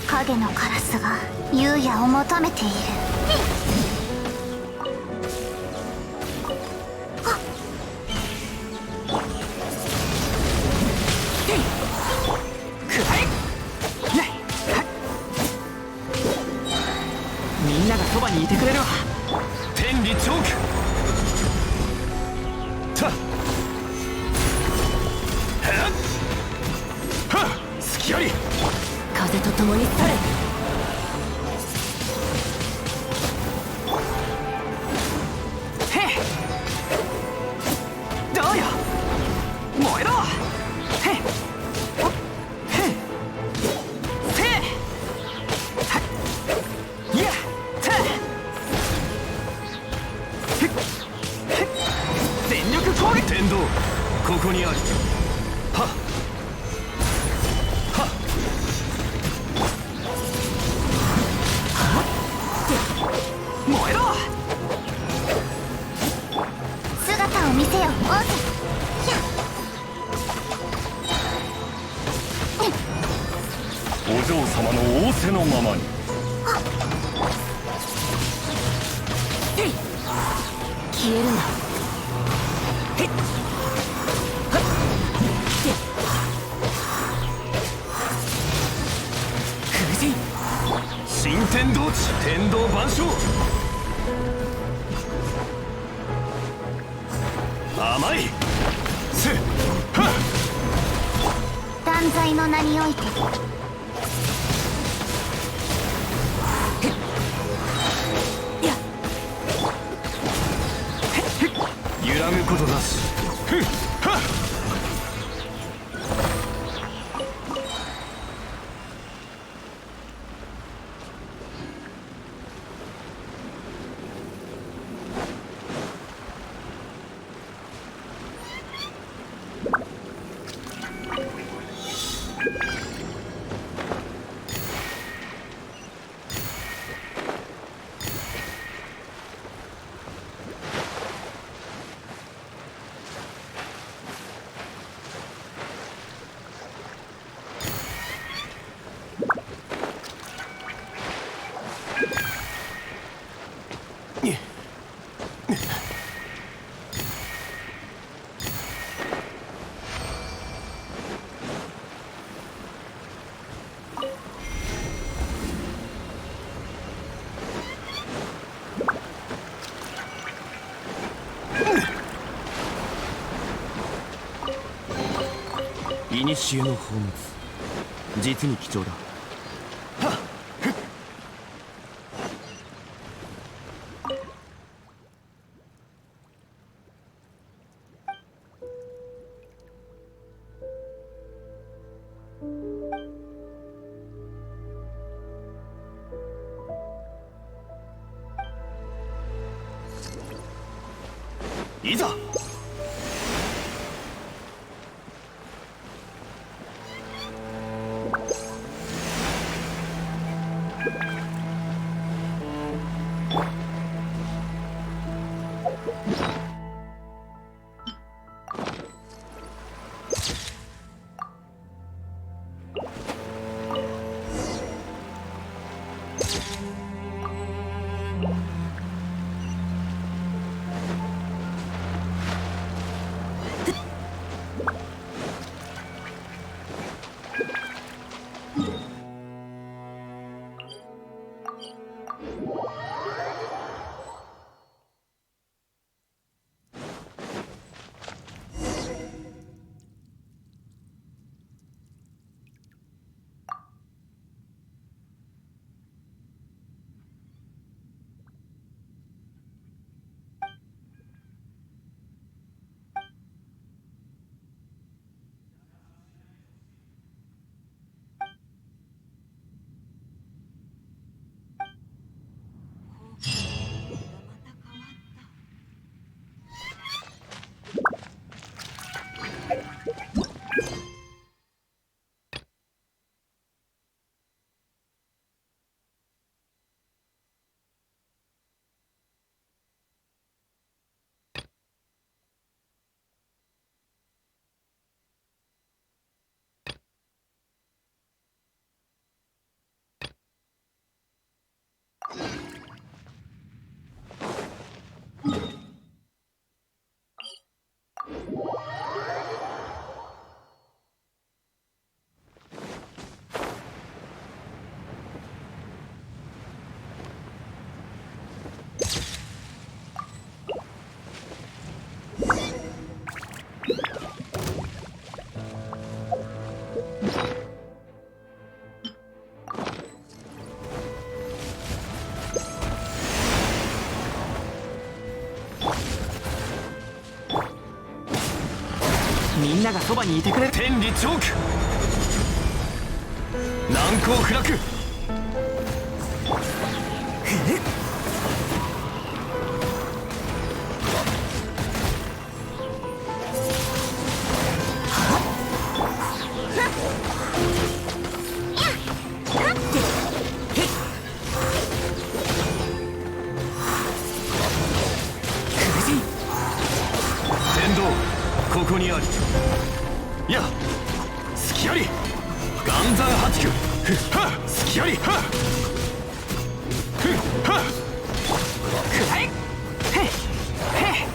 影のカラスが優也を求めている。みんながそばにいてくれるわ。天理チョークたっ隙あり風と共に去れ。どうよ燃えろ全力攻撃天道ここにありはっ燃えろ姿を見せよオーセ。お嬢様の仰せのままに。消えるな。新天道地天道万象甘いせっはっ断罪の名において揺らぐことなしふっはっ古の宝物実に貴重だ。いざみんながそばにいてくれる。天理チョーク、難攻不落。天道ここにあり。いや隙あり。岩山八九、ふっはっ隙あり。はっふっはっくらえ。へっへっ。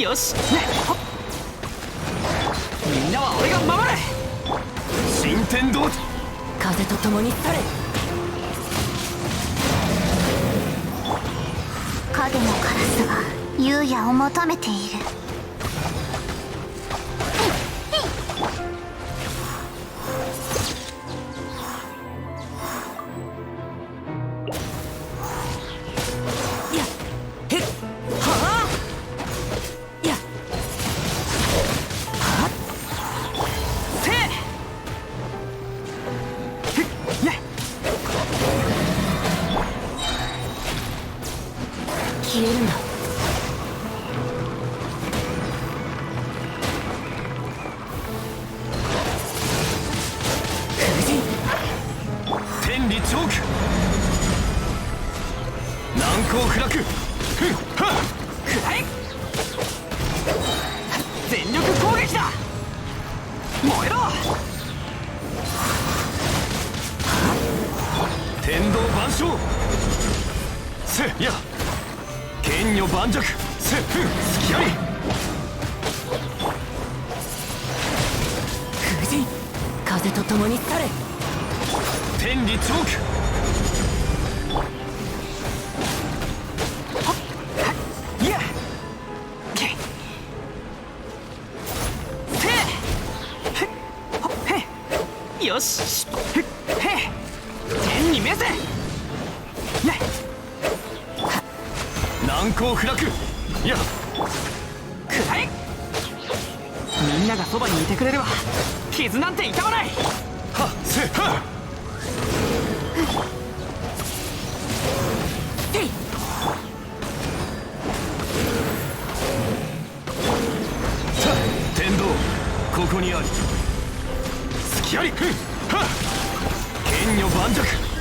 よしみんなは俺が守れ新天道風と共に去れ影のカラスが優也を求めている。消えるんだ天理チョーク難攻不落食らえ全力攻撃だ燃えろ天道万象せや剣女盤石せ隙あり風神風と共に去れ天理チョークいやせよし天に召せ難攻不落いや食らえみんながそばにいてくれるわ傷なんて痛まないはっせはっ天道ここにあり隙ありはっ剣女盤石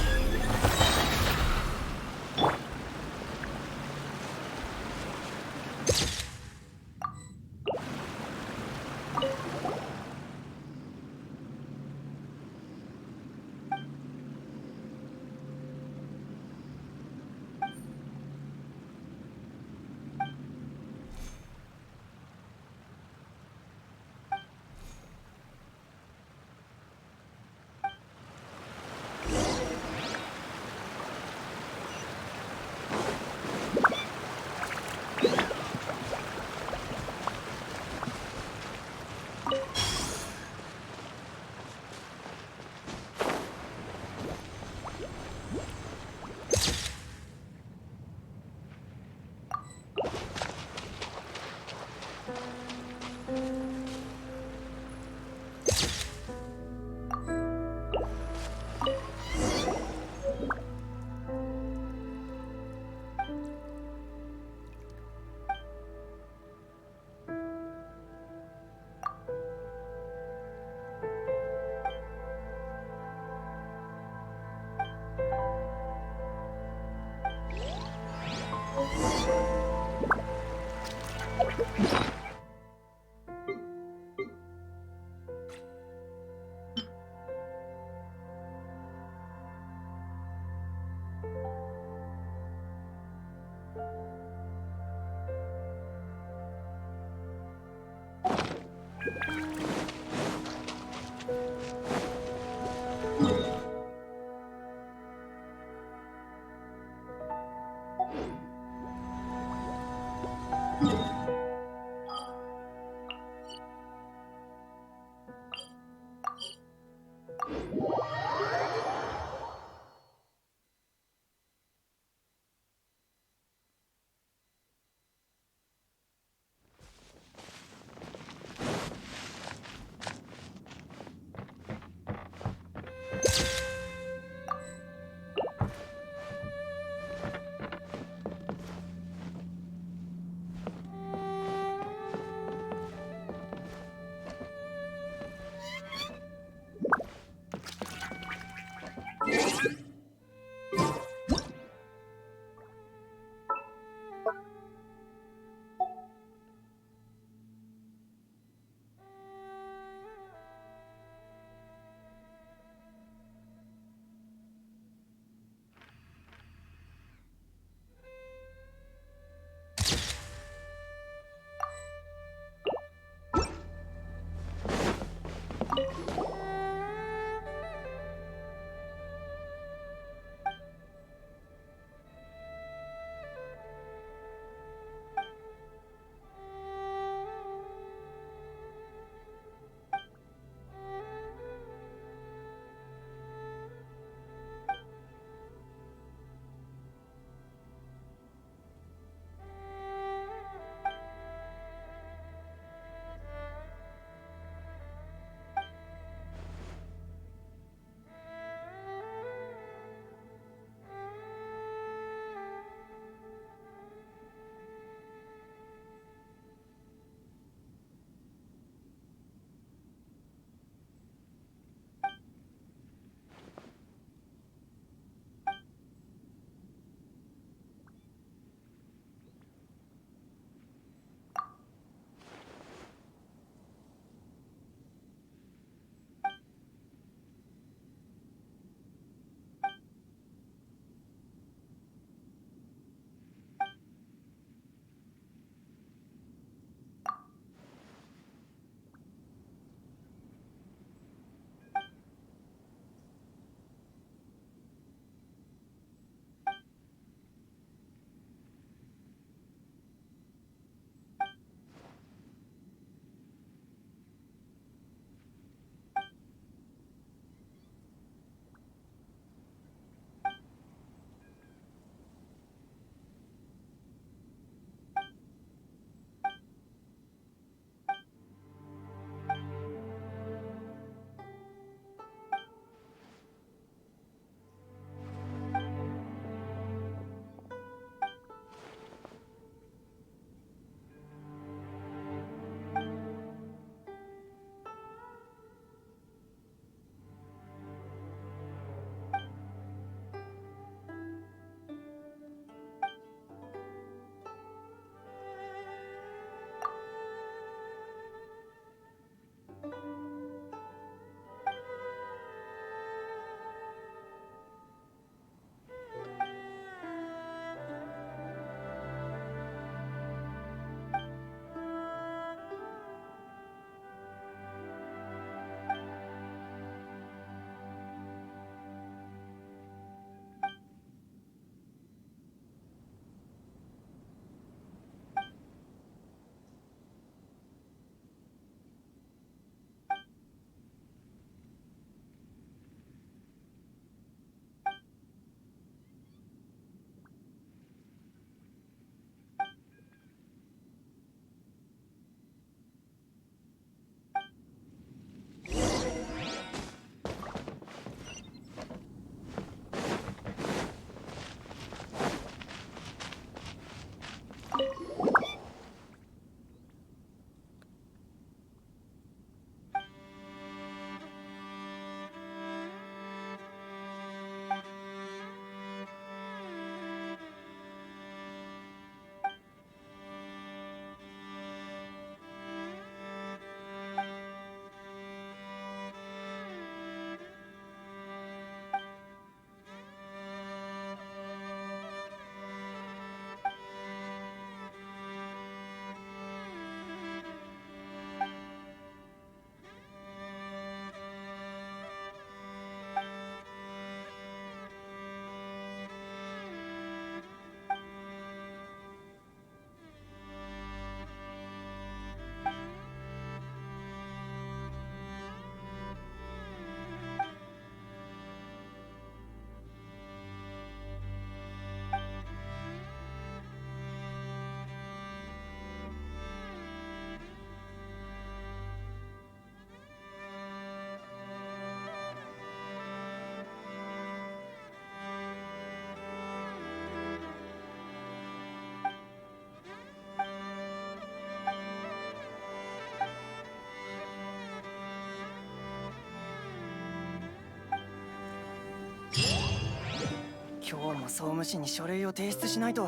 今日も総務士に書類を提出しないと。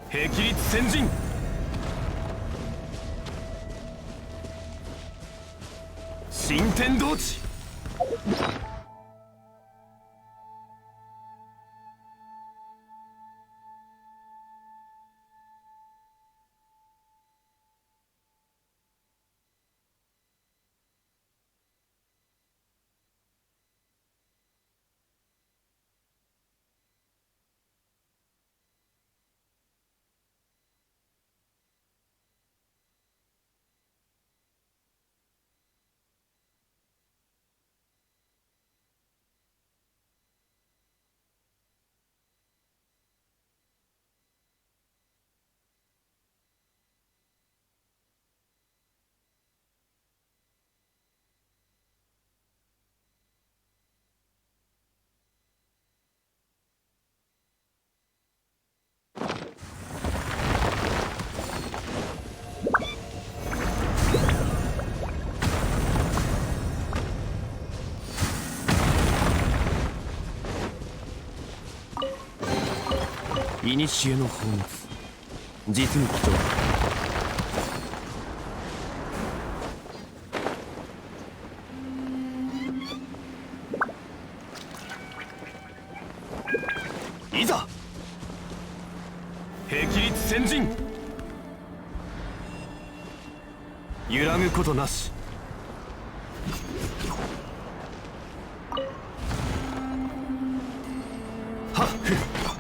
霹靂先陣。新天道地。古の宝物、実に貴重だ。いざ霹靂先陣。揺らぐことなし。はっふ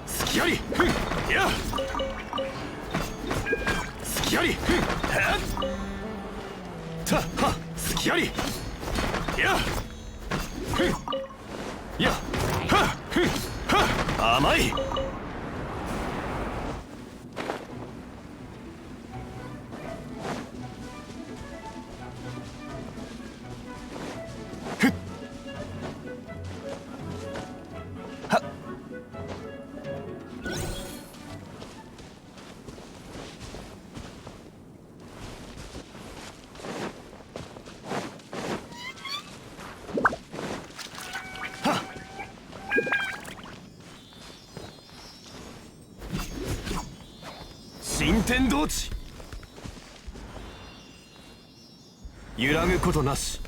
隙あり。ふんや隙あり。ふんはったは隙あり。やふんやはふんは甘い。天同地揺らぐことなし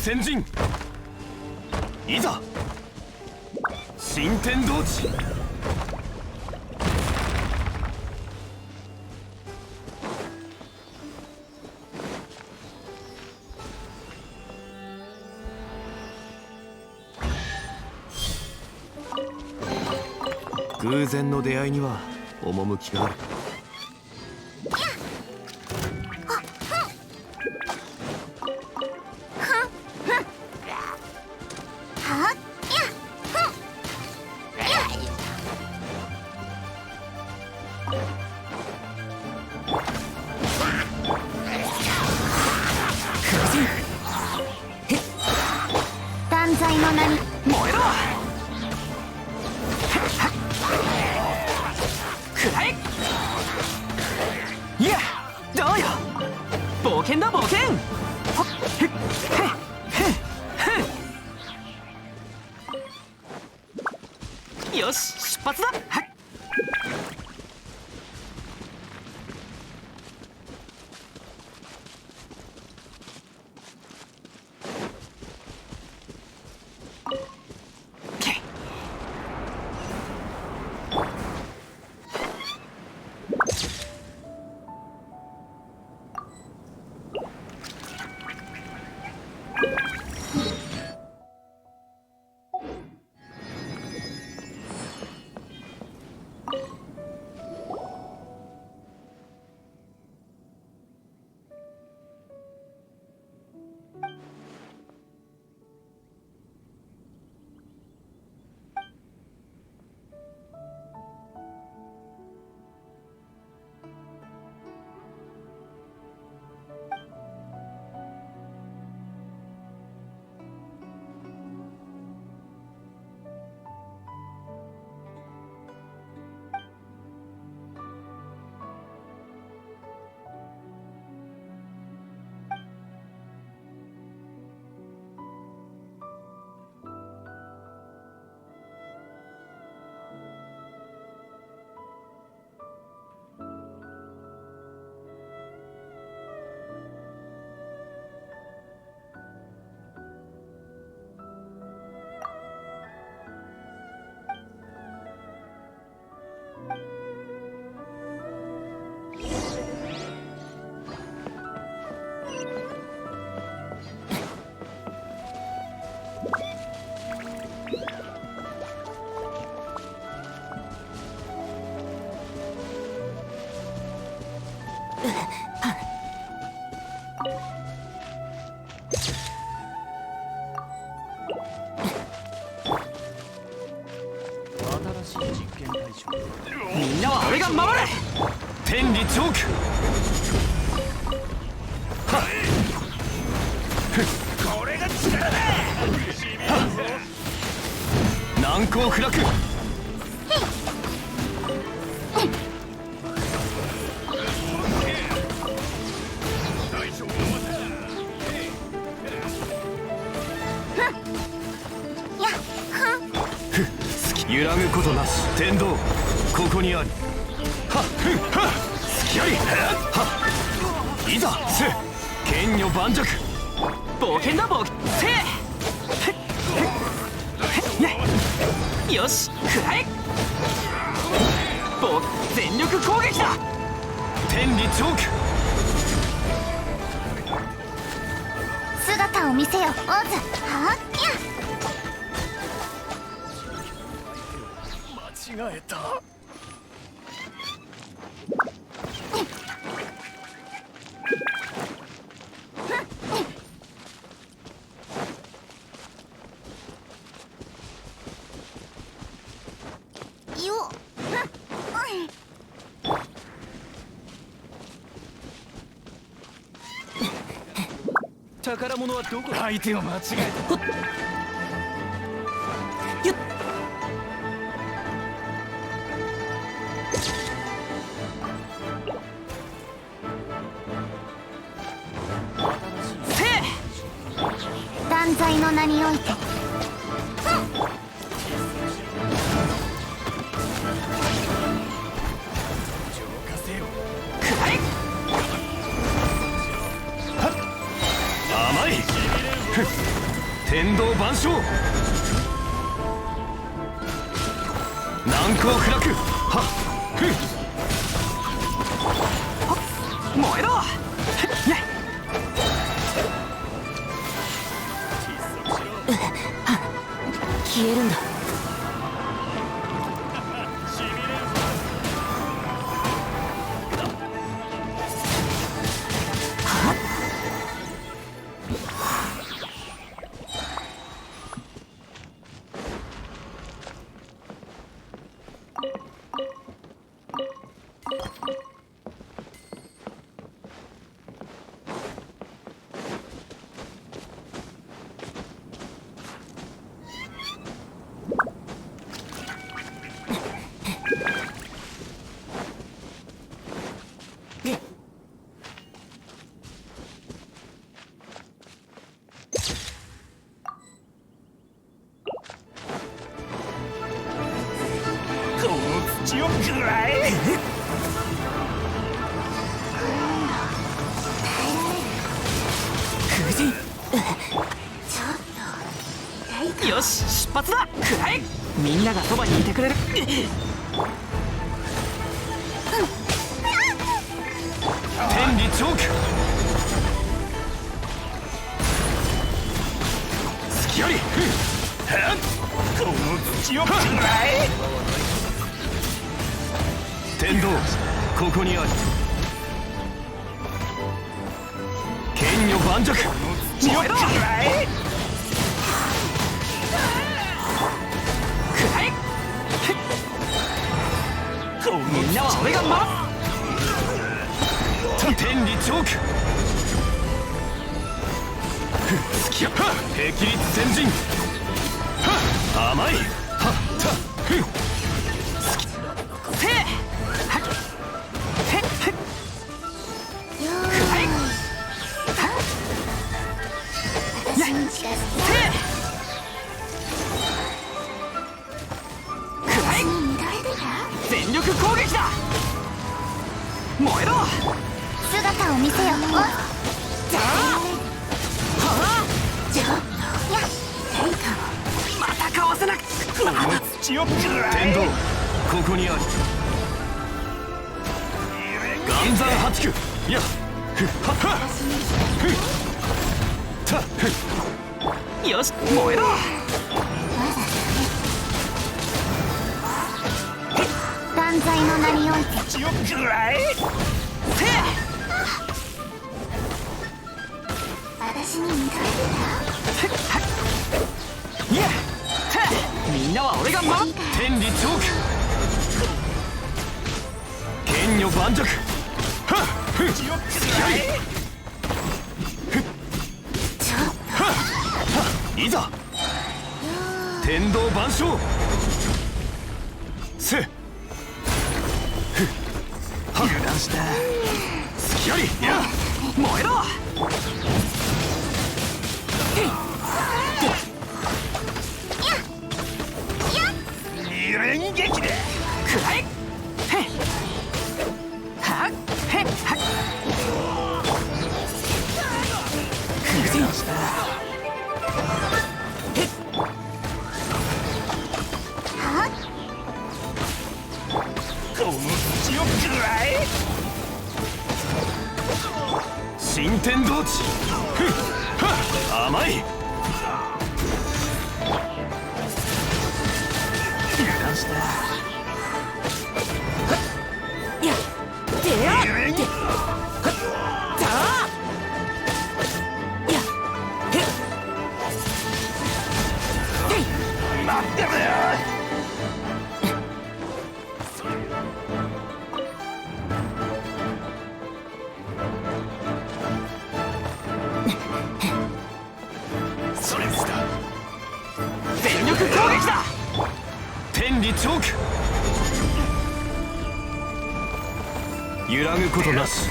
先陣いざ新天同地偶然の出会いには趣がある断罪の名に燃えろくらえいやどうよ冒険だ冒険ほっへっへっへっへよし出発だはっみんなは俺が守れ天理チョークこれが力だ難攻不落揺らぐことなし天道ここにありはっふんはっ隙ありはいざせ剣女盤石冒険だ冒険せよし食らえ全力攻撃だ天理チョーク姿を見せよオズはっや間違えた宝物はどこだ。相手を間違えた。断罪の名において甘い。天道万象。難攻不落。はっ。燃えろ。消えるんだ。土を食らえ。よし、出発だ。食らえ。みんながそばにいてくれる。天理チョーク。隙あり。この土を食らえ。天道、ここにある。剣女盤石。燃えろ。食らえ。みんなは俺が天理チョーク。隙や。霹靂先陣。甘い。全力攻撃だ。燃えろ。姿を見せよ。じゃあまたかわせな。この土を食らえ。天道、ここにある。岩山八九。いやよし、燃えろ。断罪の名において土を食らえ。私に見られていやみんなは俺が天理チョーク。剣女盤石。土を食らえ。いざ天道万象。せ油断した。隙あり。いや燃えろ。二連撃で食らえ。はっへっはっ。油断した。この土を食らえ。新天道地。甘い。油断した。やでやでだやへ待ってろよ。攻撃だ。天理チョーク。揺らぐことなし。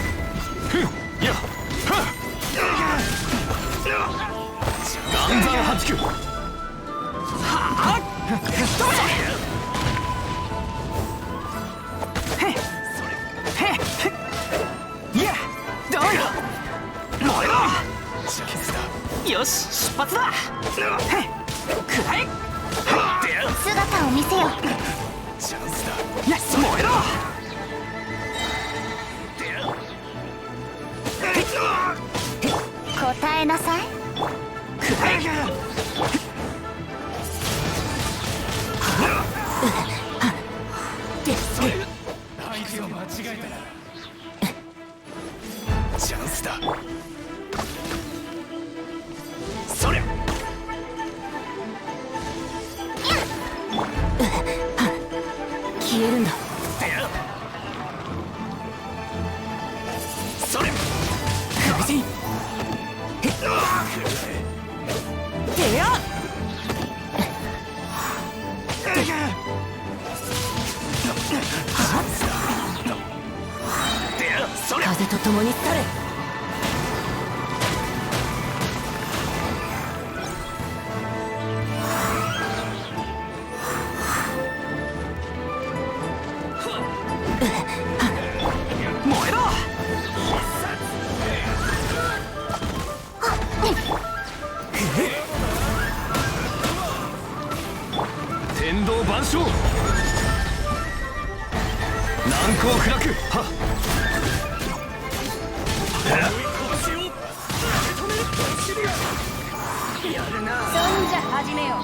やっ岩山八九。はあ吹っ飛べ。いやどうよ。燃えろ。よし出発だ。くらえ。姿を見せよ。チャンスだ。燃えろ。答えなさい。くらえ。相手を間違えたな。チャンスだ。それ。消えるんだ。それ。風神。でや。風と共に去れ。燃えろ。天道万象。難攻不落。はっ。そんじゃ始めよう。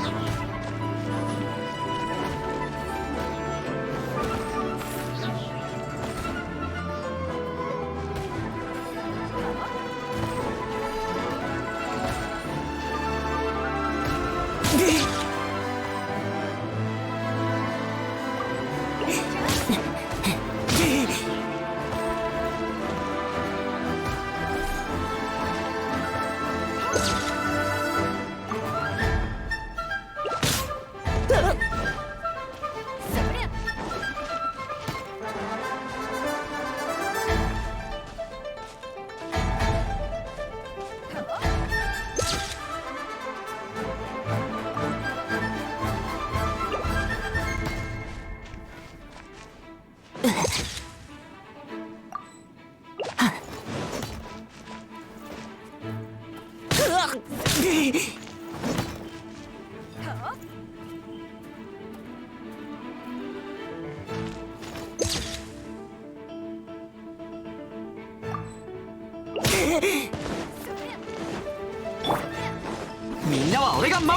みんなは俺が守る。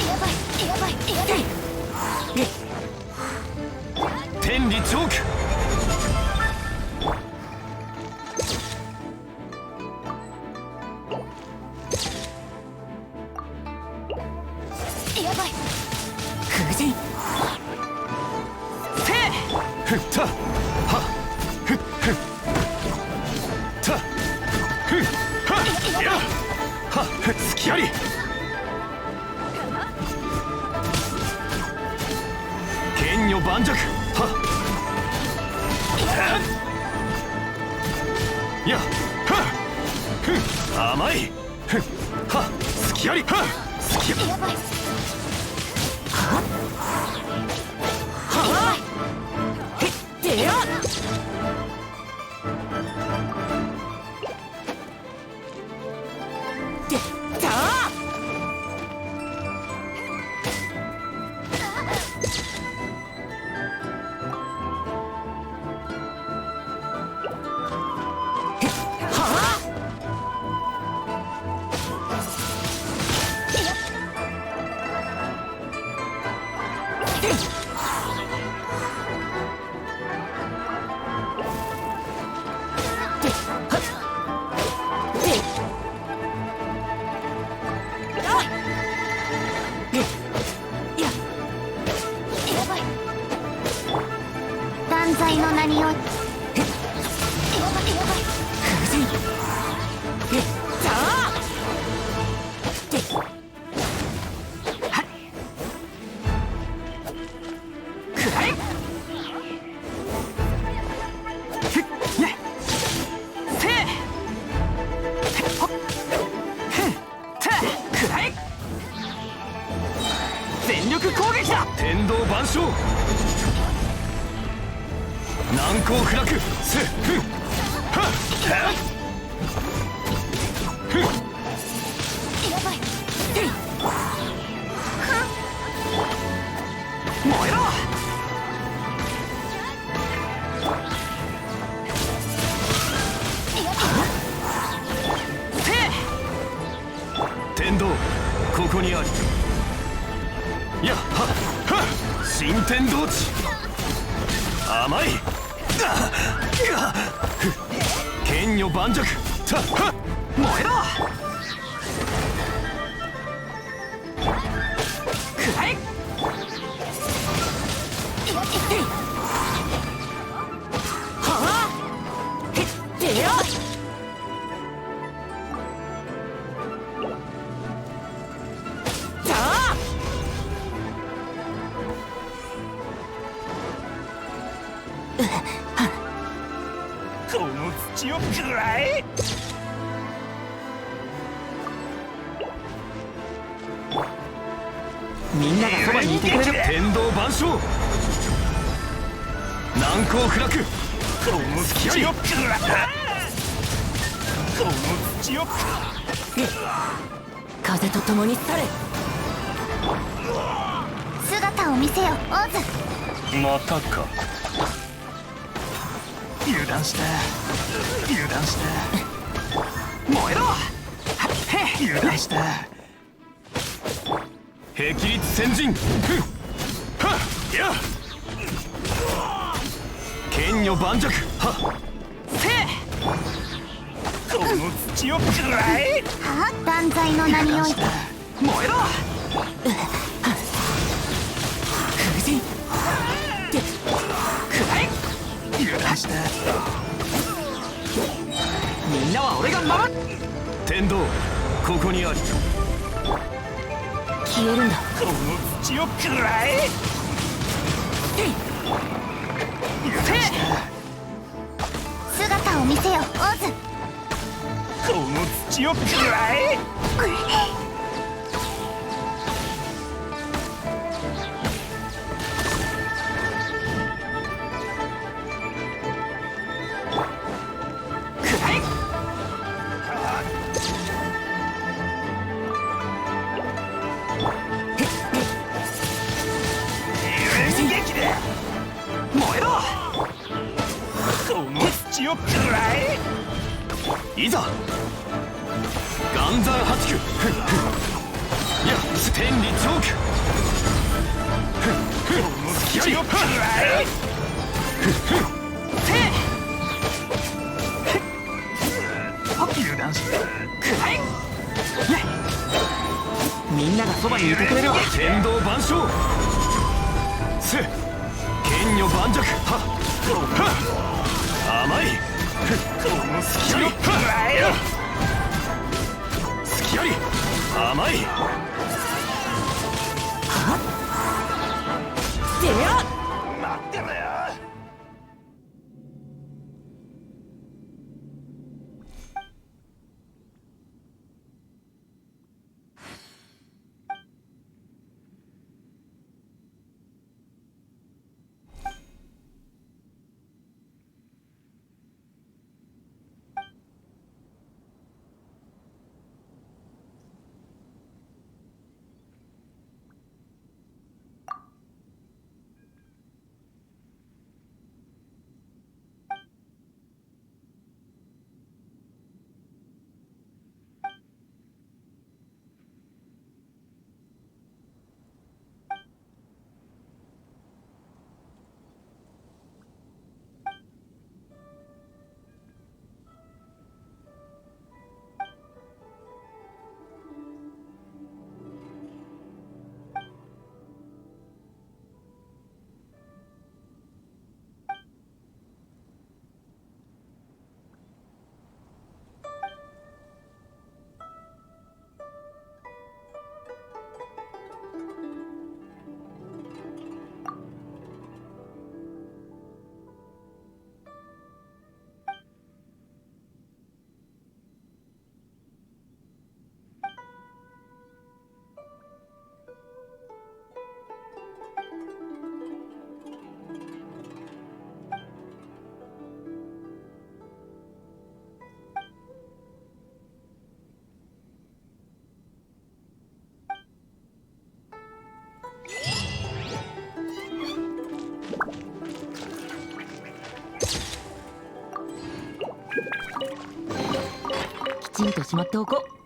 やばいやばいやばい。天理チョーク。やばい。風神。せえ。ふったはふっふったふっはやはっ隙あり。剣女盤石。はっやはっふん甘い。ふんはっ隙あり。はっ隙あり。やばい。はっでやでだ万象難攻不落せふんはっふんやばい燃えろ天道ここにありやっはっはっ新天道地甘い剣女盤石たはっ燃えろくらえはあへってよさあこの土をくらえみんながそばにいてくれる天道万象難攻不落この土をくらえこの土を風と共に去れ姿を見せよオーズまたか油断した油断した燃えろ油断した霹靂先陣ふんはっや剣女盤石はっせこの土をくらえはあ断罪の名において燃えろ風神でくらえ油断したみんなは俺が守る天道ここにあり消えるんだこの土をくらえ油断した姿を見せよオーズこの土をくらえをくらえいざ岩山八九や天理チョーク土をくらえ油断しくらえみんながそばにいてくれるわ剣道万象剣女盤石はっ甘いこの隙ありくらえよ隙あり甘いはっでや待ってろよきちんとしまっておこう。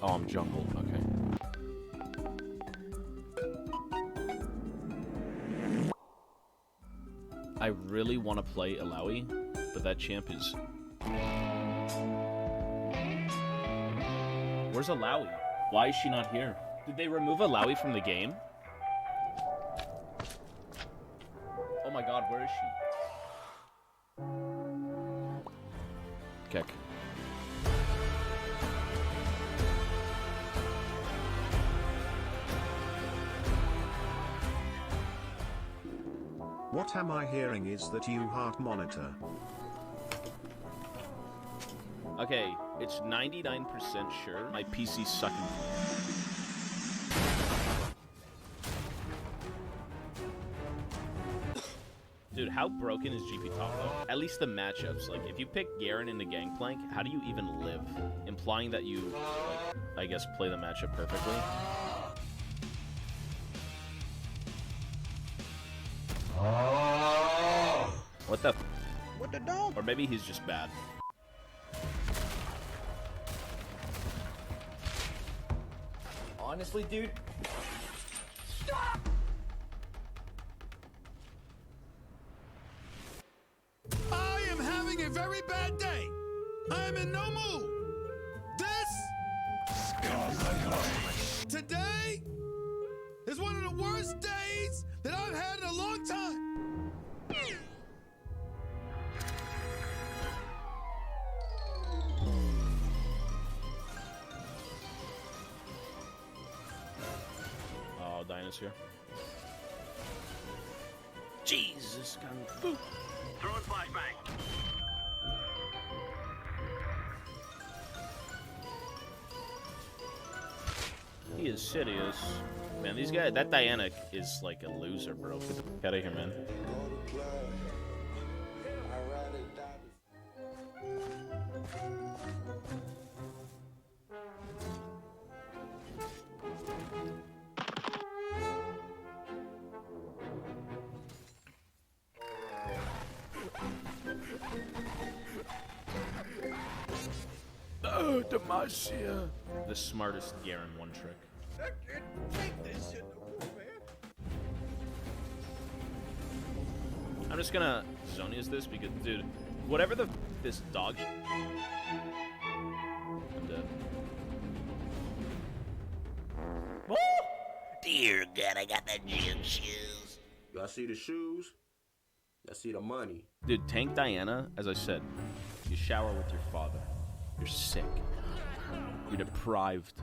Oh, I'm jungle. Okay. I really want to play Alawi, but that champ is... Where's Alawi? Why is she not here? Did they remove Alawi from the game? Oh my god, where is she? Kek. What am I hearing is that you heart monitor. Okay, it's 99% sure my PC's sucking. Dude, how broken is GP Top though? At least the matchups. Like, if you pick Garen in the Gangplank, how do you even live? Implying that you, like, I guess, play the matchup perfectly. What the? What the dog? Or maybe he's just bad. Honestly, dude. I am having a very bad day. I am in no mood. Today is one of the worst days that I've had in a long time. Oh, Dinah's here. Jesus, Kung Fu. Throwing flashbang. He is serious. Man, these guys, that Diana is like a loser, bro. Get the fuck out of here, man. Oh, Demacia. The smartest Garen one trick. I can't take this shit no more, man. I'm just gonna Zonia's this because, dude, whatever this dog. I'm dead. Oh! Dear God, I got the gym shoes. Y'all see the shoes? Y'all see the money? Dude, tank Diana, as I said, you shower with your father. You're sick. You're deprived.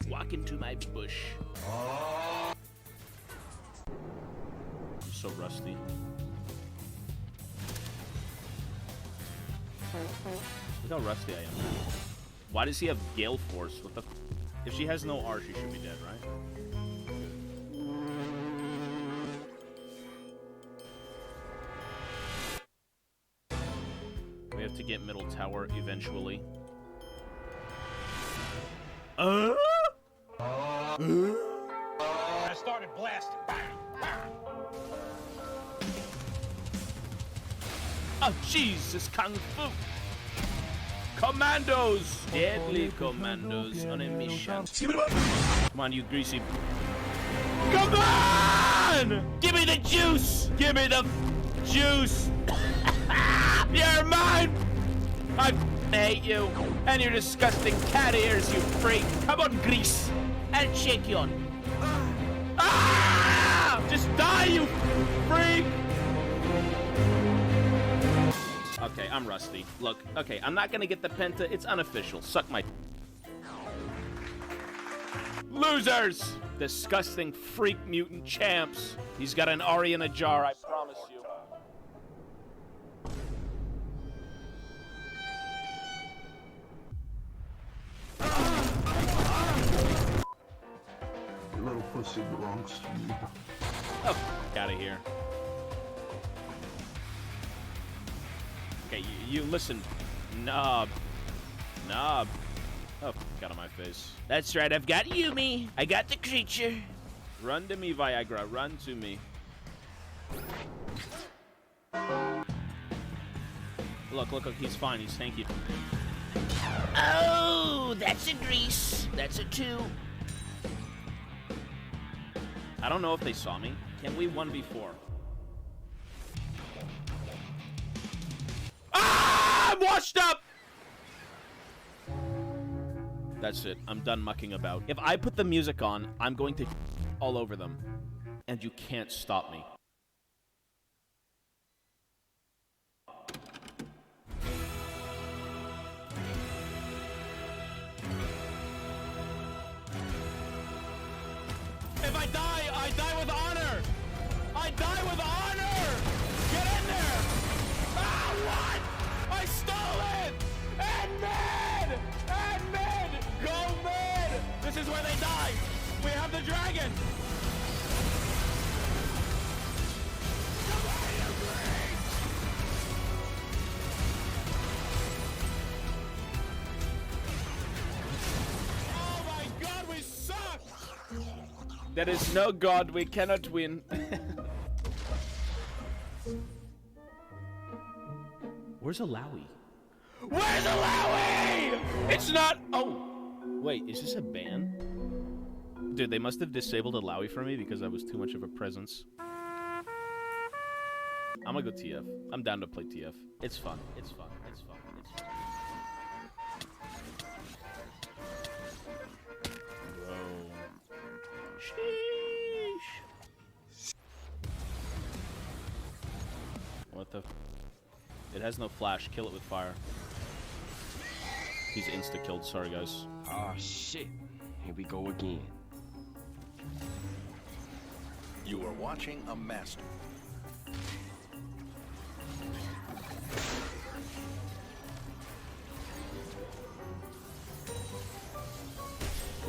Walk into my bush. I'm so rusty. Look how rusty I am. Why does he have Gale Force? What the? If she has no R, she should be dead, right? We have to get middle tower eventually. I started blasting. Oh, Jesus, Kung Fu! Commandos! Deadly commandos on a mission. Come on, you greasy. Come on! Give me the juice! Give me the juice! You're mine! I hate you. And your disgusting cat ears, you freak. Come on, grease. I'll shake you on. Ah! Just die, you freak! Okay, I'm rusty. Look, okay, I'm not gonna get the penta. It's unofficial. Suck my... Losers! Disgusting freak mutant champs. He's got an Ari in a jar, I promise you. Your little pussy belongs to me. Oh, out of here. Okay, you listen. Knob. Oh, f out of my face. That's right, I've got Yumi. I got the creature. Run to me, Viagra. Run to me. Look, look, look. He's fine. He's tanky. Oh, that's a grease. That's a 2. I don't know if they saw me. Can we 1v4? Ah! I'm washed up! That's it. I'm done mucking about. If I put the music on, I'm going to all over them. And you can't stop me. If I die with honor! I die with honor! Get in there! Ah, what? I stole it! And mid! And mid! Go mid! This is where they die! We have the dragon! Oh my god, we suck! There is no god, we cannot win. Where's Alawi? Where's Alawi? It's not. Oh, wait, is this a ban? Dude, they must have disabled Alawi for me because I was too much of a presence. I'm gonna go TF. I'm down to play TF. It's fun. It's fun. It's fun. It's fun. Bro. Sheesh. What the? It has no flash. Kill it with fire. He's insta-killed. Sorry, guys. Ah, shit. Here we go again. You are watching a master.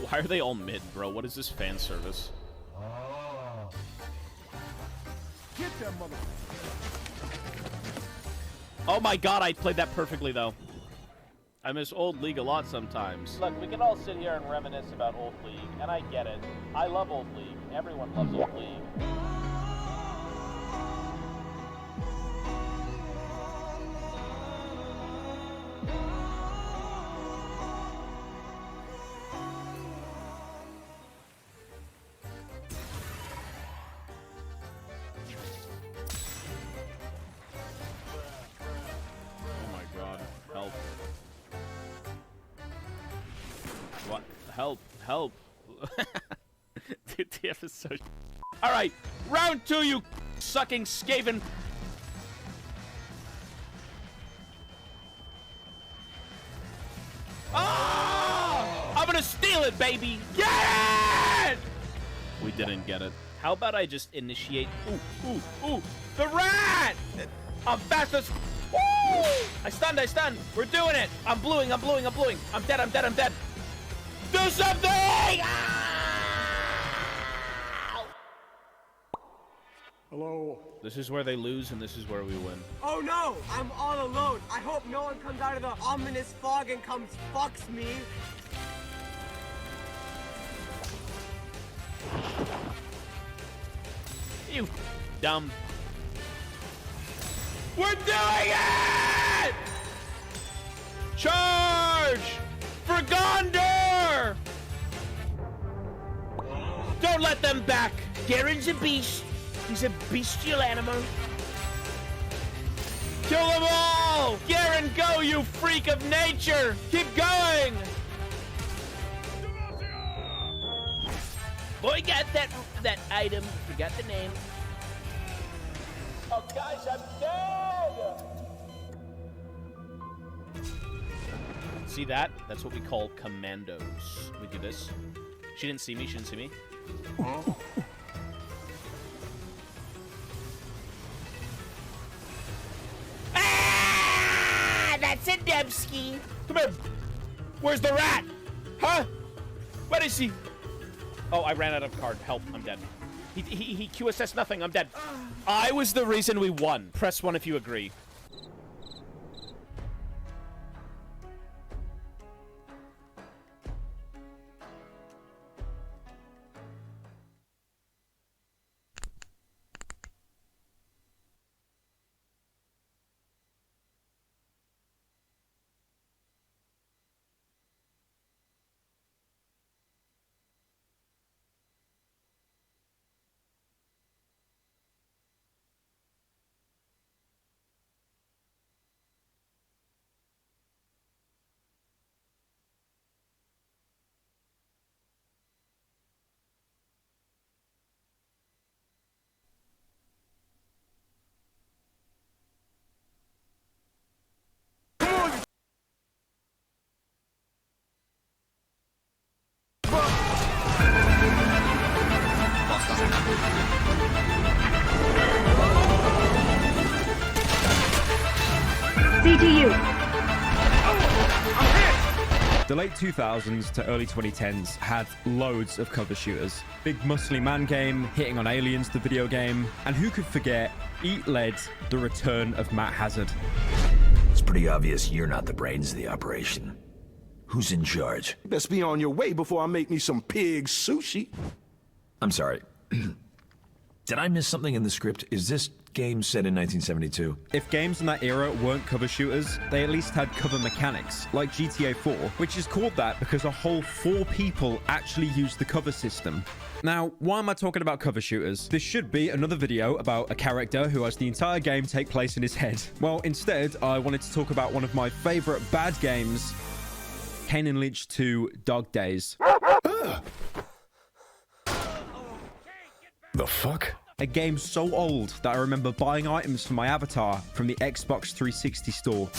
Why are they all mid, bro? What is this fan service? Get that mother. Oh my god, I played that perfectly, though. I miss Old League a lot sometimes. Look, we can all sit here and reminisce about Old League, and I get it. I love Old League. Everyone loves Old League. Oh my god, help. What? Help, help. Dude, TF is so Alright, round 2, you sucking Skaven. Ah! I'm gonna steal it, baby! Get it! We didn't get it. How about I just initiate? Ooh, the rat! I'm fast as. Woo! I stunned. We're doing it. I'm bluing. I'm dead. Do something! Hello. This is where they lose, and this is where we win. Oh no! I'm all alone. I hope no one comes out of the ominous fog and comes fucks me. You dumb. We're doing it! Charge! For Gondor! Don't let them back! Garen's a beast. He's a bestial animal. Kill them all! Garen, go, you freak of nature! Keep going! Boy, got that item. Forgot the name. Oh, guys, I'm dead! See that? That's what we call commandos. We do this. She didn't see me. Ah! That's a Debski. Come here. Where's the rat? Huh? Where is he? Oh, I ran out of card. Help, I'm dead. He QSS nothing, I'm dead. I was the reason we won. Press 1 if you agree. to you. The late 2000s to early 2010s had loads of cover shooters. Big Muscly Man game, Hitting on Aliens, the video game, and who could forget Eat Lead, the return of Matt Hazard. It's pretty obvious you're not the brains of the operation. Who's in charge? Best be on your way before I make me some pig sushi. I'm sorry. Did I miss something in the script? Is this game set in 1972? If games in that era weren't cover shooters, they at least had cover mechanics, like GTA 4, which is called that because a whole 4 people actually used the cover system. Now, why am I talking about cover shooters? This should be another video about a character who has the entire game take place in his head. Well, instead, I wanted to talk about one of my favorite bad games, Kane and Lynch 2 Dog Days. The fuck? A game so old that I remember buying items for my avatar from the Xbox 360 store.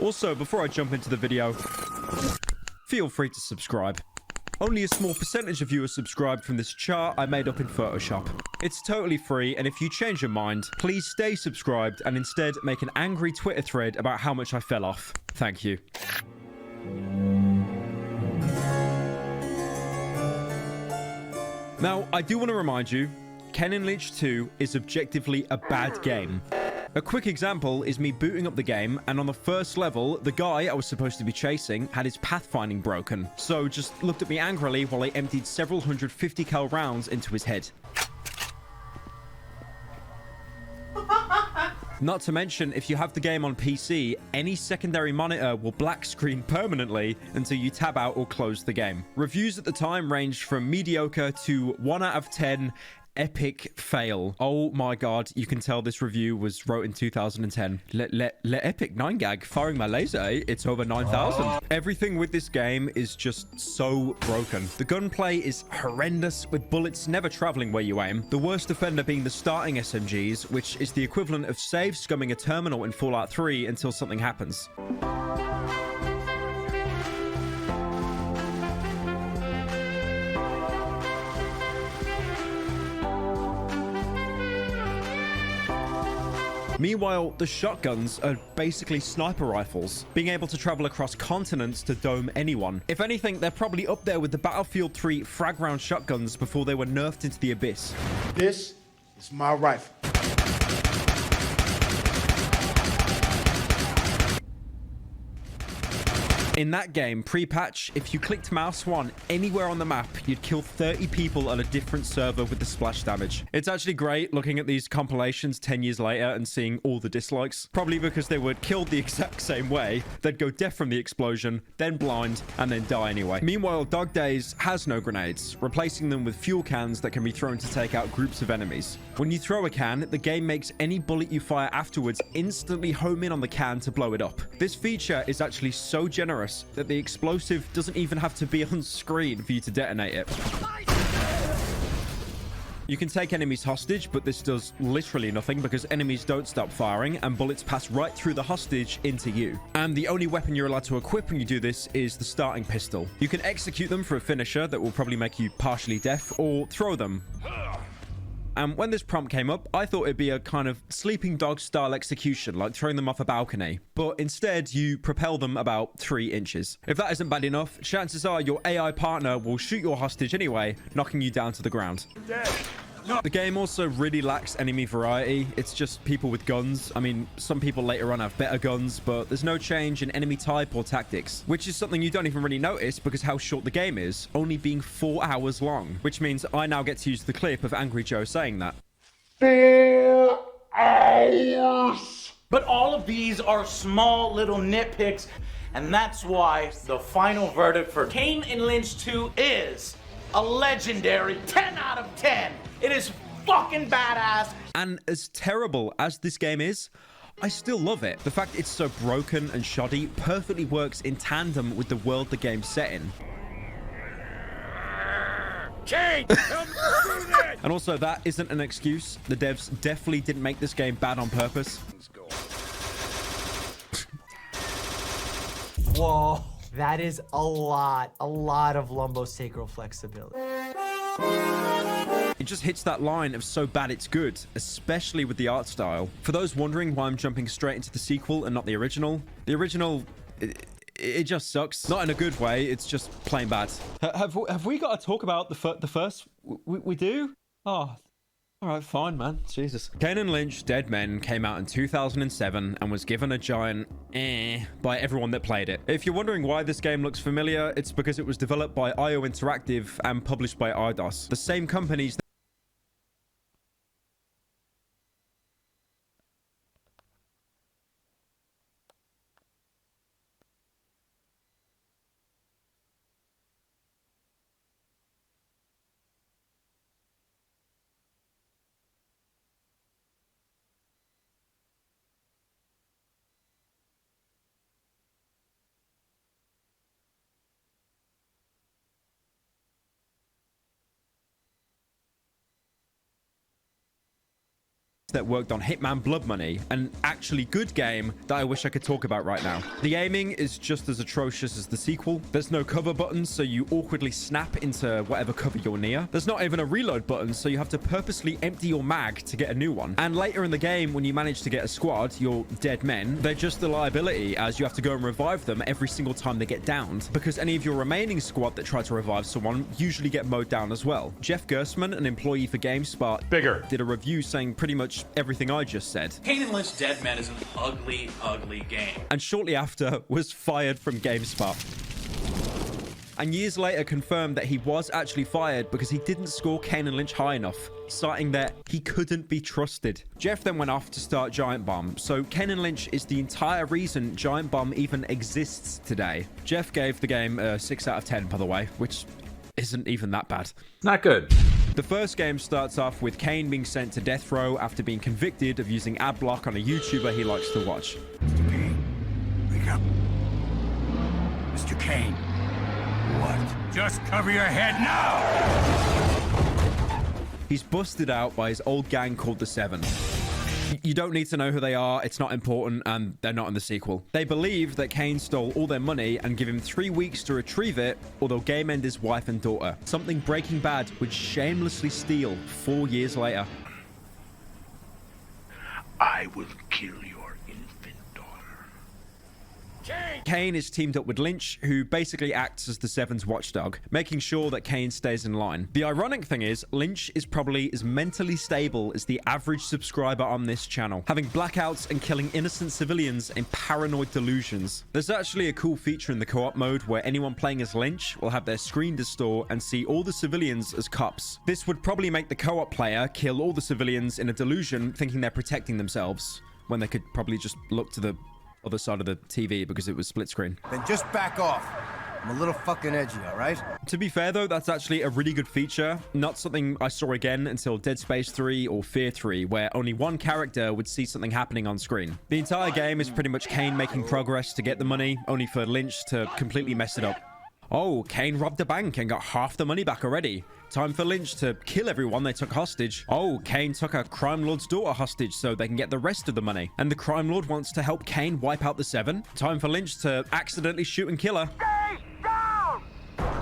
Also, before I jump into the video, feel free to subscribe. Only a small percentage of you are subscribed from this chart I made up in Photoshop. It's totally free, and if you change your mind, please stay subscribed and instead make an angry Twitter thread about how much I fell off. Thank you. Now, I do want to remind you, Ken and Lynch 2 is objectively a bad game. A quick example is me booting up the game, and on the first level, the guy I was supposed to be chasing had his pathfinding broken, so just looked at me angrily while I emptied several hundred 50 cal rounds into his head. Not to mention, if you have the game on PC, any secondary monitor will black screen permanently until you tab out or close the game. Reviews at the time ranged from mediocre to 1 out of 10 epic fail. Oh my god, you can tell this review was wrote in 2010. Let epic 9gag firing my laser, eh? It's over 9,000. Everything with this game is just so broken. The gunplay is horrendous, with bullets never traveling where you aim. The worst offender being the starting SMGs, which is the equivalent of save scumming a terminal in Fallout 3 until something happens. Meanwhile, the shotguns are basically sniper rifles, being able to travel across continents to dome anyone. If anything, they're probably up there with the Battlefield 3 frag round shotguns before they were nerfed into the abyss. This is my rifle. In that game, pre-patch, if you clicked mouse 1 anywhere on the map, you'd kill 30 people on a different server with the splash damage. It's actually great looking at these compilations 10 years later and seeing all the dislikes. Probably because they were killed the exact same way. They'd go deaf from the explosion, then blind, and then die anyway. Meanwhile, Dog Days has no grenades, replacing them with fuel cans that can be thrown to take out groups of enemies. When you throw a can, the game makes any bullet you fire afterwards instantly home in on the can to blow it up. This feature is actually so generous that the explosive doesn't even have to be on screen for you to detonate it. You can take enemies hostage, but this does literally nothing because enemies don't stop firing and bullets pass right through the hostage into you. And the only weapon you're allowed to equip when you do this is the starting pistol. You can execute them for a finisher that will probably make you partially deaf, or throw them. And when this prompt came up, I thought it'd be a kind of sleeping dog style execution, like throwing them off a balcony. But instead, you propel them about 3 inches. If that isn't bad enough, chances are your AI partner will shoot your hostage anyway, knocking you down to the ground. The game also really lacks enemy variety. It's just people with guns. I mean, some people later on have better guns, but there's no change in enemy type or tactics, which is something you don't even really notice because how short the game is, only being 4 hours long, which means I now get to use the clip of Angry Joe saying that. 4 hours! But all of these are small little nitpicks, and that's why the final verdict for Kane and Lynch 2 is a legendary 10 out of 10. It is fucking badass. And as terrible as this game is, I still love it. The fact it's so broken and shoddy perfectly works in tandem with the world the game's set in. Kane, help me through this! And also, that isn't an excuse. The devs definitely didn't make this game bad on purpose. Whoa, that is a lot of lumbosacral flexibility. It just hits that line of so bad it's good, especially with the art style. For those wondering why I'm jumping straight into the sequel and not the original, it just sucks. Not in a good way, it's just plain bad. Have we got to talk about the first? We do? Oh, all right, fine, man. Jesus. Kane and Lynch Dead Men came out in 2007 and was given a giant by everyone that played it. If you're wondering why this game looks familiar, it's because it was developed by IO Interactive and published by Eidos, the same companies that worked on Hitman Blood Money, an actually good game that I wish I could talk about right now. The aiming is just as atrocious as the sequel. There's no cover buttons, so you awkwardly snap into whatever cover you're near. There's not even a reload button, so you have to purposely empty your mag to get a new one. And later in the game, when you manage to get a squad, your dead men, they're just a liability, as you have to go and revive them every single time they get downed, because any of your remaining squad that try to revive someone usually get mowed down as well. Jeff Gersman, an employee for GameSpot, did a review saying pretty much everything I just said. Kane and Lynch Dead Men is an ugly, ugly game. And shortly after was fired from GameSpot. And years later confirmed that he was actually fired because he didn't score Kane and Lynch high enough, citing that he couldn't be trusted. Jeff then went off to start Giant Bomb, so Kane and Lynch is the entire reason Giant Bomb even exists today. Jeff gave the game a 6 out of 10, by the way, which isn't even that bad. Not good. The first game starts off with Kane being sent to death row after being convicted of using ad block on a YouTuber he likes to watch. Mr. Kane, wake up. Mr. Kane. What? Just cover your head now! He's busted out by his old gang called the Seven. You don't need to know who they are, it's not important, and they're not in the sequel. They believe that Kane stole all their money and give him 3 weeks to retrieve it, or they'll game end his wife and daughter. Something Breaking Bad would shamelessly steal 4 years later. I will kill your infant daughter. Kane is teamed up with Lynch, who basically acts as the Seven's watchdog, making sure that Kane stays in line. The ironic thing is, Lynch is probably as mentally stable as the average subscriber on this channel, having blackouts and killing innocent civilians in paranoid delusions. There's actually a cool feature in the co-op mode where anyone playing as Lynch will have their screen distort and see all the civilians as cops. This would probably make the co-op player kill all the civilians in a delusion, thinking they're protecting themselves, when they could probably just look to the other side of the TV because it was split screen. Then just back off. I'm a little fucking edgy, all right? To be fair, though, that's actually a really good feature. Not something I saw again until Dead Space 3 or Fear 3, where only one character would see something happening on screen. The entire game is pretty much Kane making progress to get the money, only for Lynch to completely mess it up. Oh, Kane robbed a bank and got half the money back already. Time for Lynch to kill everyone they took hostage. Oh, Kane took a crime lord's daughter hostage so they can get the rest of the money. And the crime lord wants to help Kane wipe out the Seven. Time for Lynch to accidentally shoot and kill her.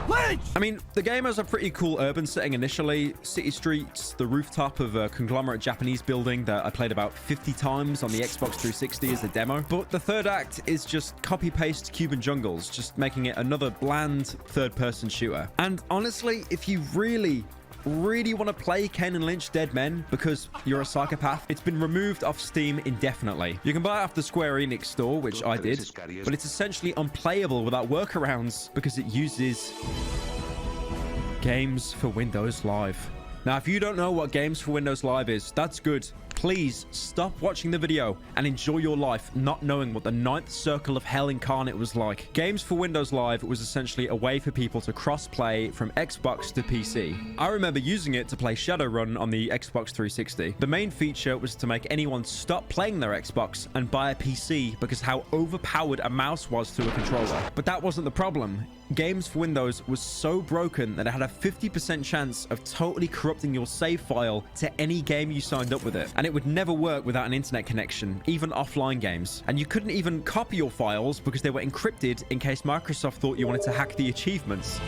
Lynch! I mean, the game has a pretty cool urban setting initially. City streets, the rooftop of a conglomerate Japanese building that I played about 50 times on the Xbox 360 as a demo. But the third act is just copy-paste Cuban jungles, just making it another bland third-person shooter. And honestly, if you really want to play Kane and Lynch Dead Men because you're a psychopath, it's been removed off Steam indefinitely. You can buy it off the Square Enix store, which I did, but it's essentially unplayable without workarounds because it uses Games for Windows Live. Now, if you don't know what Games for Windows Live is, that's good. Please stop watching the video and enjoy your life not knowing what the 9th circle of hell incarnate was like. Games for Windows Live was essentially a way for people to cross-play from Xbox to PC. I remember using it to play Shadowrun on the Xbox 360. The main feature was to make anyone stop playing their Xbox and buy a PC because how overpowered a mouse was to a controller. But that wasn't the problem. Games for Windows was so broken that it had a 50% chance of totally corrupting your save file to any game you signed up with it. And it would never work without an internet connection, even offline games. And you couldn't even copy your files because they were encrypted in case Microsoft thought you wanted to hack the achievements.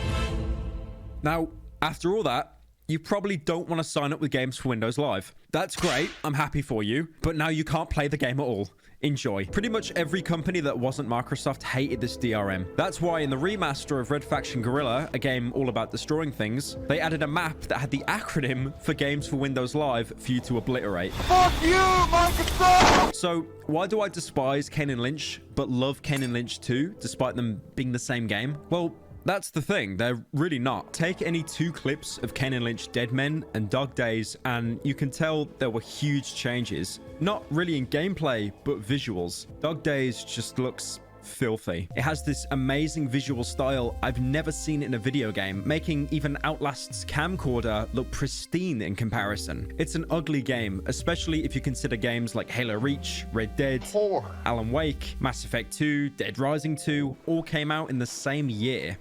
Now, after all that, you probably don't want to sign up with Games for Windows Live. That's great, I'm happy for you, but now you can't play the game at all. Enjoy. Pretty much every company that wasn't Microsoft hated this DRM. That's why in the remaster of Red Faction Guerrilla, a game all about destroying things, they added a map that had the acronym for Games for Windows Live for you to obliterate. Fuck you, Microsoft! So, why do I despise Kane and Lynch, but love Kane and Lynch 2, despite them being the same game? Well, that's the thing, they're really not. Take any two clips of Kane and Lynch Dead Men and Dog Days, and you can tell there were huge changes. Not really in gameplay, but visuals. Dog Days just looks filthy. It has this amazing visual style I've never seen in a video game, making even Outlast's camcorder look pristine in comparison. It's an ugly game, especially if you consider games like Halo Reach, Red Dead, Alan Wake, Mass Effect 2, Dead Rising 2, all came out in the same year.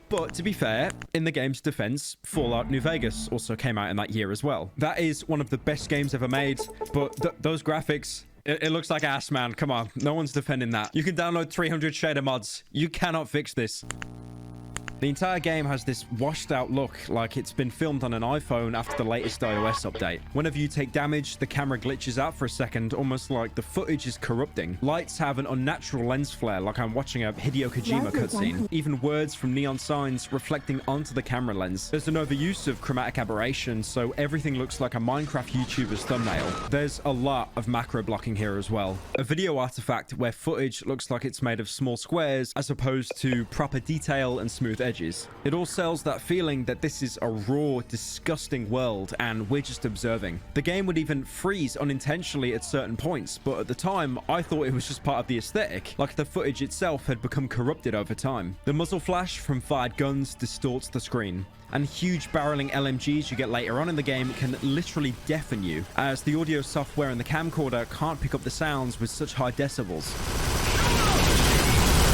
But to be fair, in the game's defense, Fallout New Vegas also came out in that year as well. That is one of the best games ever made, but those graphics, it looks like ass, man. Come on, no one's defending that. You can download 300 shader mods. You cannot fix this. The entire game has this washed out look, like it's been filmed on an iPhone after the latest iOS update. Whenever you take damage, the camera glitches out for a second, almost like the footage is corrupting. Lights have an unnatural lens flare, like I'm watching a Hideo Kojima cutscene. Even words from neon signs reflecting onto the camera lens. There's an overuse of chromatic aberration, so everything looks like a Minecraft YouTuber's thumbnail. There's a lot of macro blocking here as well. A video artifact where footage looks like it's made of small squares as opposed to proper detail and smooth edges. It all sells that feeling that this is a raw, disgusting world and we're just observing. The game would even freeze unintentionally at certain points, but at the time, I thought it was just part of the aesthetic, like the footage itself had become corrupted over time. The muzzle flash from fired guns distorts the screen, and huge barreling LMGs you get later on in the game can literally deafen you, as the audio software in the camcorder can't pick up the sounds with such high decibels.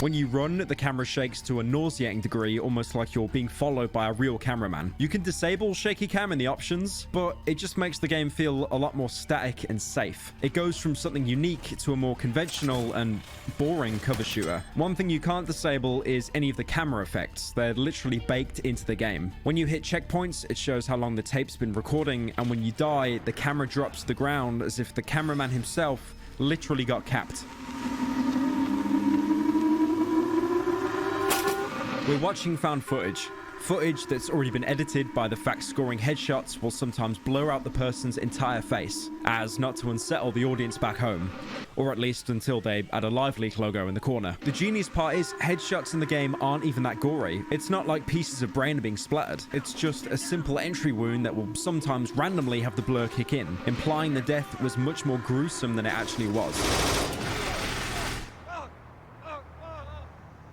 When you run, the camera shakes to a nauseating degree, almost like you're being followed by a real cameraman. You can disable shaky cam in the options, but it just makes the game feel a lot more static and safe. It goes from something unique to a more conventional and boring cover shooter. One thing you can't disable is any of the camera effects. They're literally baked into the game. When you hit checkpoints, it shows how long the tape's been recording, and when you die, the camera drops to the ground as if the cameraman himself literally got capped. We're watching found footage. Footage that's already been edited by the fact scoring headshots will sometimes blur out the person's entire face, as not to unsettle the audience back home, or at least until they add a live leak logo in the corner. The genius part is headshots in the game aren't even that gory. It's not like pieces of brain are being splattered. It's just a simple entry wound that will sometimes randomly have the blur kick in, implying the death was much more gruesome than it actually was.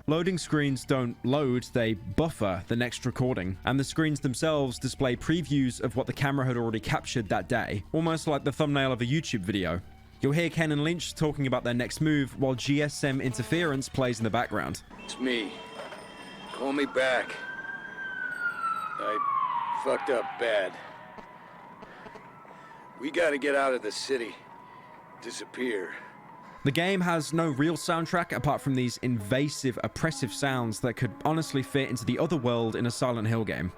Loading screens don't load, they buffer the next recording, and the screens themselves display previews of what the camera had already captured that day, almost like the thumbnail of a YouTube video. You'll hear Ken and Lynch talking about their next move while GSM interference plays in the background. It's me. Call me back. I fucked up bad. We gotta get out of the city. Disappear. The game has no real soundtrack apart from these invasive, oppressive sounds that could honestly fit into the other world in a Silent Hill game.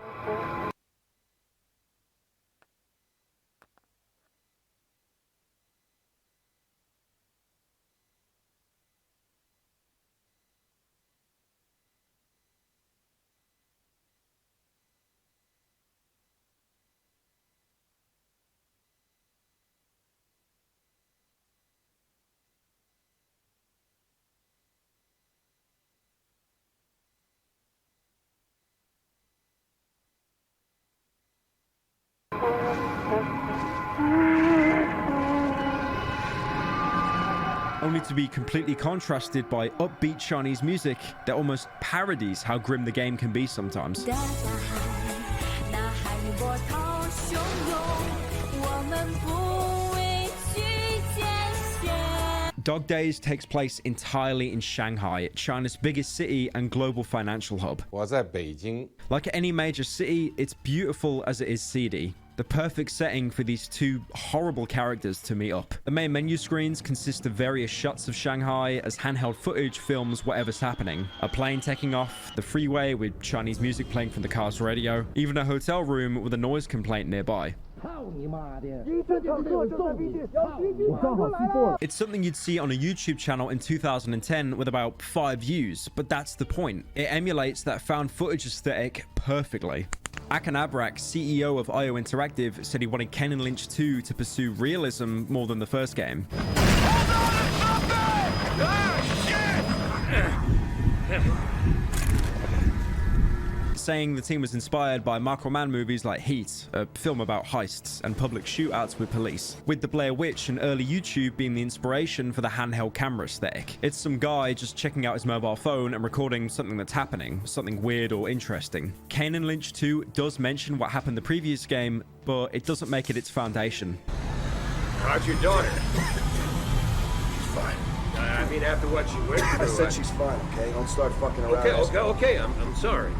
Only to be completely contrasted by upbeat Chinese music that almost parodies how grim the game can be sometimes. Dog Days takes place entirely in Shanghai, China's biggest city and global financial hub. 我在北京. Like any major city, it's beautiful as it is seedy. The perfect setting for these two horrible characters to meet up. The main menu screens consist of various shots of Shanghai as handheld footage films whatever's happening. A plane taking off, the freeway with Chinese music playing from the car's radio, even a hotel room with a noise complaint nearby. It's something you'd see on a YouTube channel in 2010 with about 5 views, but that's the point. It emulates that found footage aesthetic perfectly. Akan Abrak, CEO of IO Interactive, said he wanted Ken and Lynch 2 to pursue realism more than the first game. Saying the team was inspired by Michael Mann movies like Heat, a film about heists and public shootouts with police, with the Blair Witch and early YouTube being the inspiration for the handheld camera aesthetic. It's some guy just checking out his mobile phone and recording something that's happening, something weird or interesting. Kane and Lynch 2 does mention what happened the previous game, but it doesn't make it its foundation. How's your daughter? She's fine. I mean, after what she went through... I said she's fine, okay? Don't start fucking around. Okay, I'm sorry.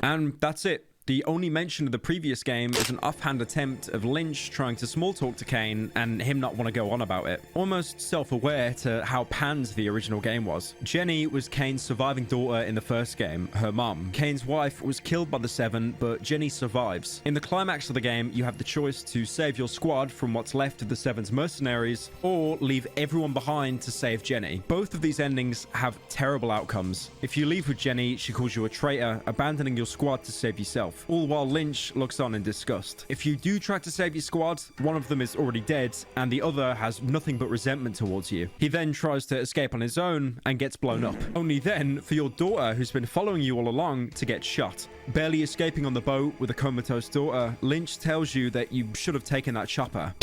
And that's it. The only mention of the previous game is an offhand attempt of Lynch trying to small talk to Kane and him not want to go on about it. Almost self-aware to how panned the original game was. Jenny was Kane's surviving daughter in the first game, her mom. Kane's wife was killed by the Seven, but Jenny survives. In the climax of the game, you have the choice to save your squad from what's left of the Seven's mercenaries, or leave everyone behind to save Jenny. Both of these endings have terrible outcomes. If you leave with Jenny, she calls you a traitor, abandoning your squad to save yourself. All while Lynch looks on in disgust. If you do try to save your squad, one of them is already dead, and the other has nothing but resentment towards you. He then tries to escape on his own and gets blown up. Only then for your daughter, who's been following you all along, to get shot. Barely escaping on the boat with a comatose daughter, Lynch tells you that you should have taken that chopper.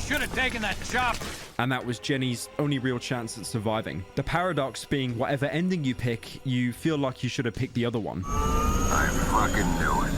Should have taken that chopper. And that was Jenny's only real chance at surviving. The paradox being whatever ending you pick, you feel like you should have picked the other one. I fucking knew it.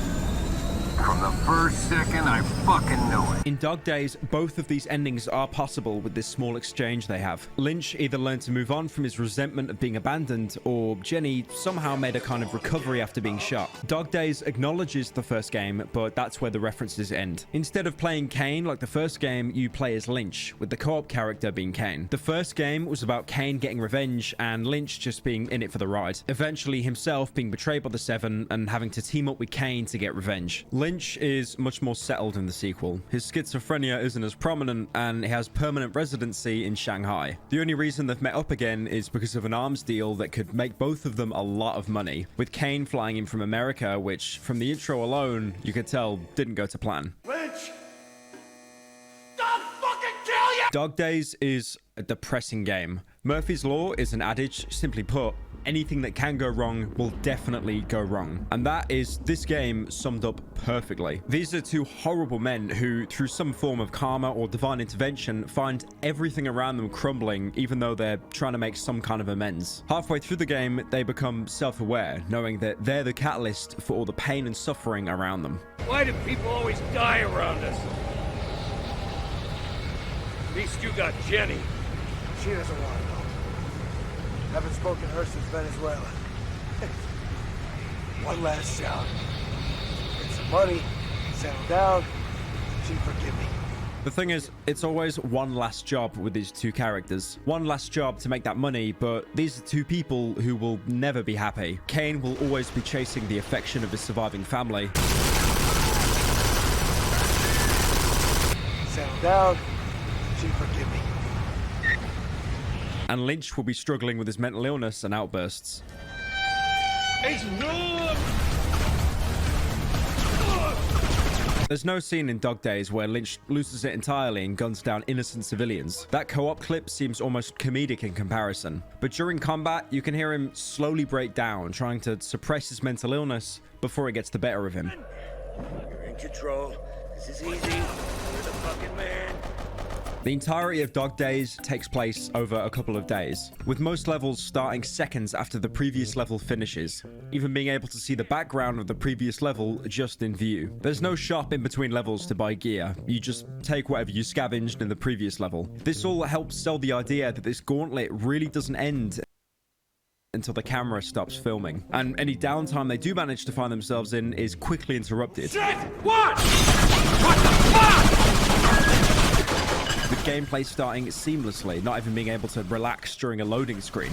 From the first second, I fucking knew it. In Dog Days, both of these endings are possible with this small exchange they have. Lynch either learned to move on from his resentment of being abandoned, or Jenny somehow made a kind of recovery after being shot. Dog Days acknowledges the first game, but that's where the references end. Instead of playing Kane like the first game, you play as Lynch, with the co-op character being Kane. The first game was about Kane getting revenge, and Lynch just being in it for the ride. Eventually himself being betrayed by the Seven, and having to team up with Kane to get revenge. Lynch is much more settled in the sequel. His schizophrenia isn't as prominent, and he has permanent residency in Shanghai. The only reason they've met up again is because of an arms deal that could make both of them a lot of money, with Kane flying in from America, which from the intro alone you could tell didn't go to plan. Lynch! Don't fucking kill you! Dog Days is a depressing game. Murphy's Law is an adage. Simply put, anything that can go wrong will definitely go wrong. And that is this game summed up perfectly. These are two horrible men who, through some form of karma or divine intervention, find everything around them crumbling, even though they're trying to make some kind of amends. Halfway through the game, they become self-aware, knowing that they're the catalyst for all the pain and suffering around them. Why do people always die around us? At least you got Jenny. She doesn't want to know. Haven't spoken to her since Venezuela. One last shout. Get some money, settle down, she'd forgive me. The thing is, it's always one last job with these two characters. One last job to make that money, but these are two people who will never be happy. Kane will always be chasing the affection of his surviving family. Settle down, she'd forgive me. And Lynch will be struggling with his mental illness and outbursts. There's no scene in Dog Days where Lynch loses it entirely and guns down innocent civilians. That co-op clip seems almost comedic in comparison. But during combat, you can hear him slowly break down, trying to suppress his mental illness before it gets the better of him. You're in control. This is easy. You're the fucking man. The entirety of Dog Days takes place over a couple of days, with most levels starting seconds after the previous level finishes, even being able to see the background of the previous level just in view. There's no shop in between levels to buy gear, you just take whatever you scavenged in the previous level. This all helps sell the idea that this gauntlet really doesn't end until the camera stops filming. And any downtime they do manage to find themselves in is quickly interrupted. Shit! What? What the fuck? The gameplay starting seamlessly, not even being able to relax during a loading screen.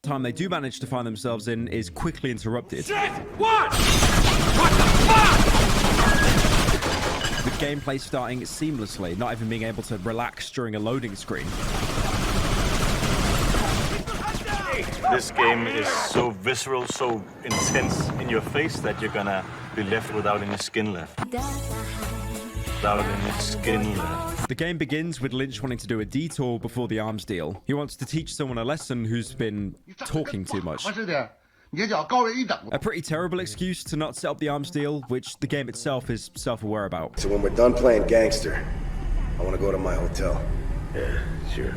The time they do manage to find themselves in is quickly interrupted. Shit! What? What the fuck? With gameplay starting seamlessly, not even being able to relax during a loading screen. This game is so visceral, so intense in your face that you're gonna be left without any skin left. Without any skin left. The game begins with Lynch wanting to do a detour before the arms deal. He wants to teach someone a lesson who's been talking too much. A pretty terrible excuse to not set up the arms deal, which the game itself is self-aware about. So when we're done playing gangster, I want to go to my hotel. Yeah, sure.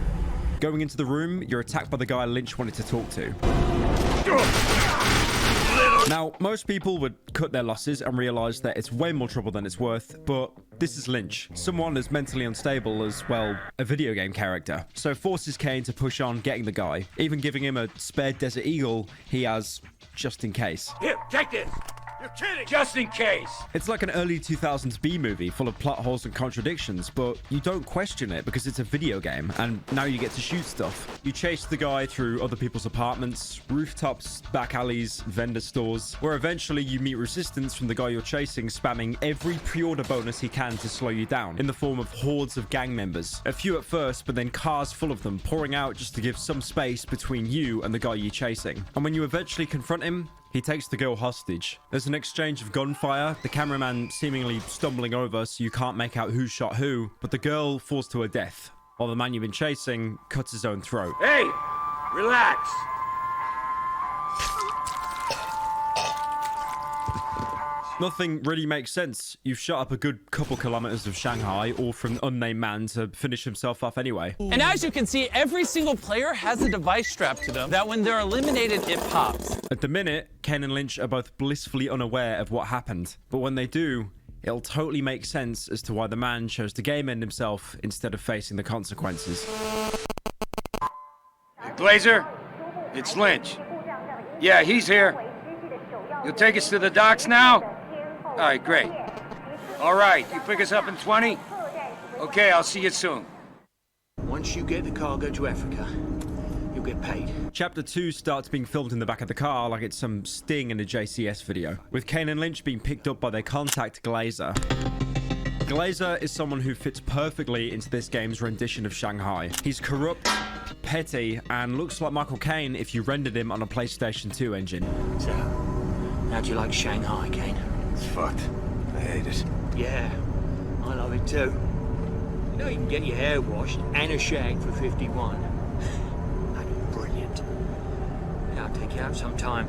Going into the room, you're attacked by the guy Lynch wanted to talk to. Now, most people would cut their losses and realize that it's way more trouble than it's worth, but this is Lynch, someone as mentally unstable as, well, a video game character. So forces Kane to push on getting the guy, even giving him a spare Desert Eagle he has just in case. Here, take this. You're kidding. Just in case. It's like an early 2000s B movie full of plot holes and contradictions, but you don't question it because it's a video game, and now you get to shoot stuff. You chase the guy through other people's apartments, rooftops, back alleys, vendor stores, where eventually you meet resistance from the guy you're chasing, spamming every pre-order bonus he can to slow you down, in the form of hordes of gang members. A few at first, but then cars full of them, pouring out just to give some space between you and the guy you're chasing. And when you eventually confront him, he takes the girl hostage. There's an exchange of gunfire, the cameraman seemingly stumbling over so you can't make out who shot who, but the girl falls to her death, while the man you've been chasing cuts his own throat. Hey, relax. Nothing really makes sense. You've shot up a good couple kilometers of Shanghai, all from an unnamed man to finish himself off anyway. And as you can see, every single player has a device strapped to them that when they're eliminated, it pops. At the minute, Kane and Lynch are both blissfully unaware of what happened. But when they do, it'll totally make sense as to why the man chose to game end himself instead of facing the consequences. Glazer, it's Lynch. Yeah, he's here. You'll take us to the docks now? All right, great. All right, you pick us up in 20? Okay, I'll see you soon. Once you get the cargo to Africa, you'll get paid. Chapter 2 starts being filmed in the back of the car like it's some Sting in a JCS video, with Kane and Lynch being picked up by their contact Glazer. Glazer is someone who fits perfectly into this game's rendition of Shanghai. He's corrupt, petty, and looks like Michael Caine if you rendered him on a PlayStation 2 engine. So, how'd you like Shanghai, Kane? It's fucked. I hate it. Yeah, I love it too. You know you can get your hair washed and a shag for 51. Bloody brilliant. Yeah, I'll take you out sometime.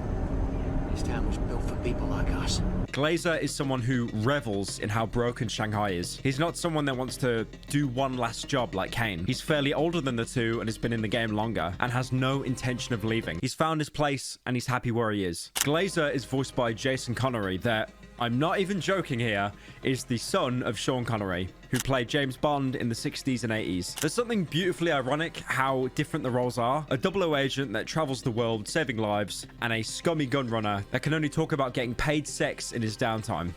This town was built for people like us. Glazer is someone who revels in how broken Shanghai is. He's not someone that wants to do one last job like Kane. He's fairly older than the two and has been in the game longer and has no intention of leaving. He's found his place and he's happy where he is. Glazer is voiced by Jason Connery that, I'm not even joking here, is the son of Sean Connery, who played James Bond in the 60s and 80s. There's something beautifully ironic how different the roles are. A 00 agent that travels the world saving lives, and a scummy gun runner that can only talk about getting paid sex in his downtime.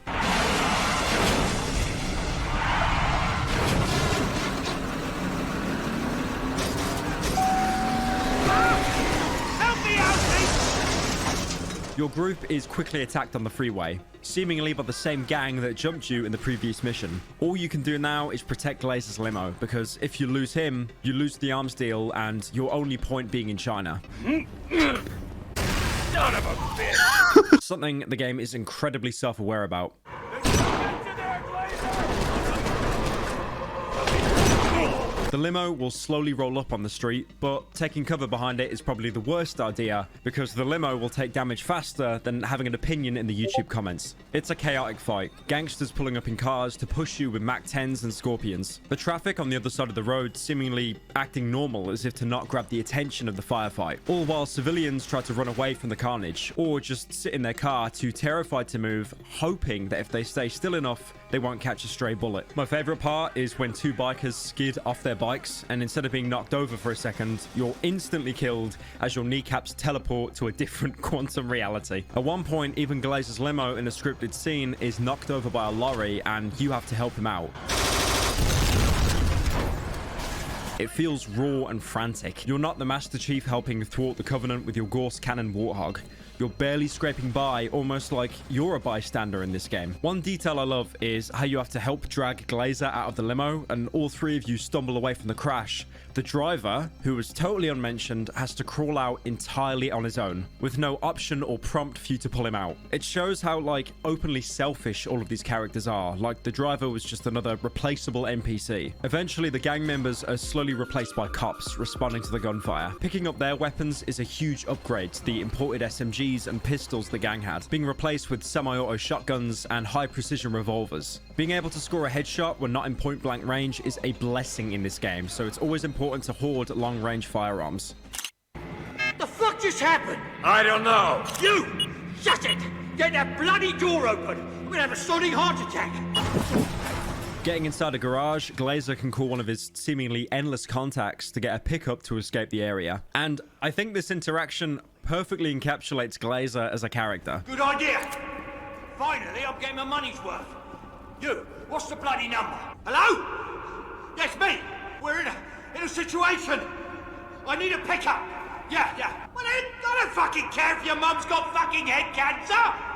Your group is quickly attacked on the freeway, seemingly by the same gang that jumped you in the previous mission. All you can do now is protect Glazer's limo, because if you lose him, you lose the arms deal and your only point being in China. Son of a bitch! Something the game is incredibly self-aware about. The limo will slowly roll up on the street, but taking cover behind it is probably the worst idea because the limo will take damage faster than having an opinion in the YouTube comments. It's a chaotic fight. Gangsters pulling up in cars to push you with MAC-10s and Scorpions. The traffic on the other side of the road seemingly acting normal as if to not grab the attention of the firefight, all while civilians try to run away from the carnage or just sit in their car too terrified to move, hoping that if they stay still enough, they won't catch a stray bullet. My favorite part is when two bikers skid off their bikes and instead of being knocked over for a second, you're instantly killed as your kneecaps teleport to a different quantum reality. At one point, even Glazer's limo in a scripted scene is knocked over by a lorry and you have to help him out. It feels raw and frantic. You're not the Master Chief helping thwart the Covenant with your Gorse Cannon Warthog. You're barely scraping by, almost like you're a bystander in this game. One detail I love is how you have to help drag Glazer out of the limo, and all three of you stumble away from the crash. The driver, who was totally unmentioned, has to crawl out entirely on his own, with no option or prompt for you to pull him out. It shows how, like, openly selfish all of these characters are. Like, the driver was just another replaceable NPC. Eventually, the gang members are slowly replaced by cops, responding to the gunfire. Picking up their weapons is a huge upgrade to the imported SMGs and pistols the gang had, being replaced with semi-auto shotguns and high-precision revolvers. Being able to score a headshot when not in point-blank range is a blessing in this game, so it's always important to hoard long-range firearms. The fuck just happened? I don't know. You! Shut it! Get that bloody door open! I'm gonna have a sodding heart attack! Getting inside a garage, Glazer can call one of his seemingly endless contacts to get a pickup to escape the area. And I think this interaction perfectly encapsulates Glazer as a character. Good idea! Finally, I'm getting my money's worth. You, what's the bloody number? Hello? Yes, me! We're in a situation! I need a pickup! Yeah. Well, I don't fucking care if your mum's got fucking head cancer!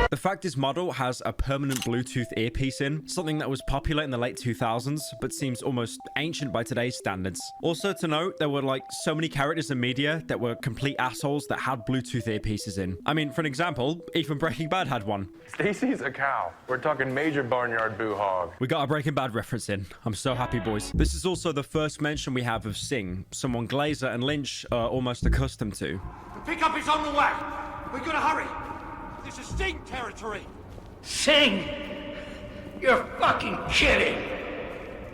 The fact his model has a permanent Bluetooth earpiece in, something that was popular in the late 2000s, but seems almost ancient by today's standards. Also to note, there were like so many characters in media that were complete assholes that had Bluetooth earpieces in. I mean, for an example, even Breaking Bad had one. Stacy's a cow. We're talking major barnyard boo hog. We got a Breaking Bad reference in. I'm so happy, boys. This is also the first mention we have of Singh, someone Glazer and Lynch are almost accustomed to. The pickup is on the way! We've gotta hurry! This is Sting territory! Sing! You're fucking kidding!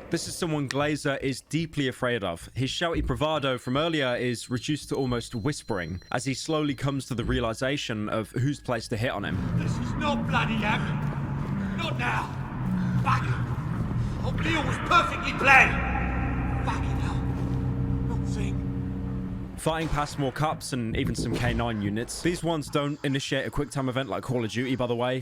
This is someone Glazer is deeply afraid of. His shouty bravado from earlier is reduced to almost whispering, as he slowly comes to the realization of who's placed a hit on him. This is not bloody happening! Not now! Fuck! Our deal was perfectly planned! Fucking hell! Not Sing. Fighting past more cops and even some K9 units. These ones don't initiate a quick time event like Call of Duty, by the way.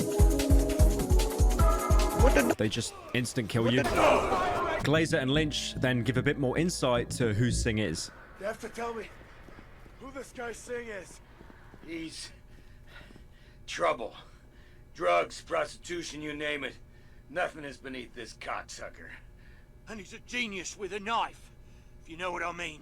They just instant kill you. Glazer and Lynch then give a bit more insight to who Singh is. You have to tell me who this guy Singh is. He's trouble. Drugs, prostitution, you name it. Nothing is beneath this cocksucker. And he's a genius with a knife, if you know what I mean.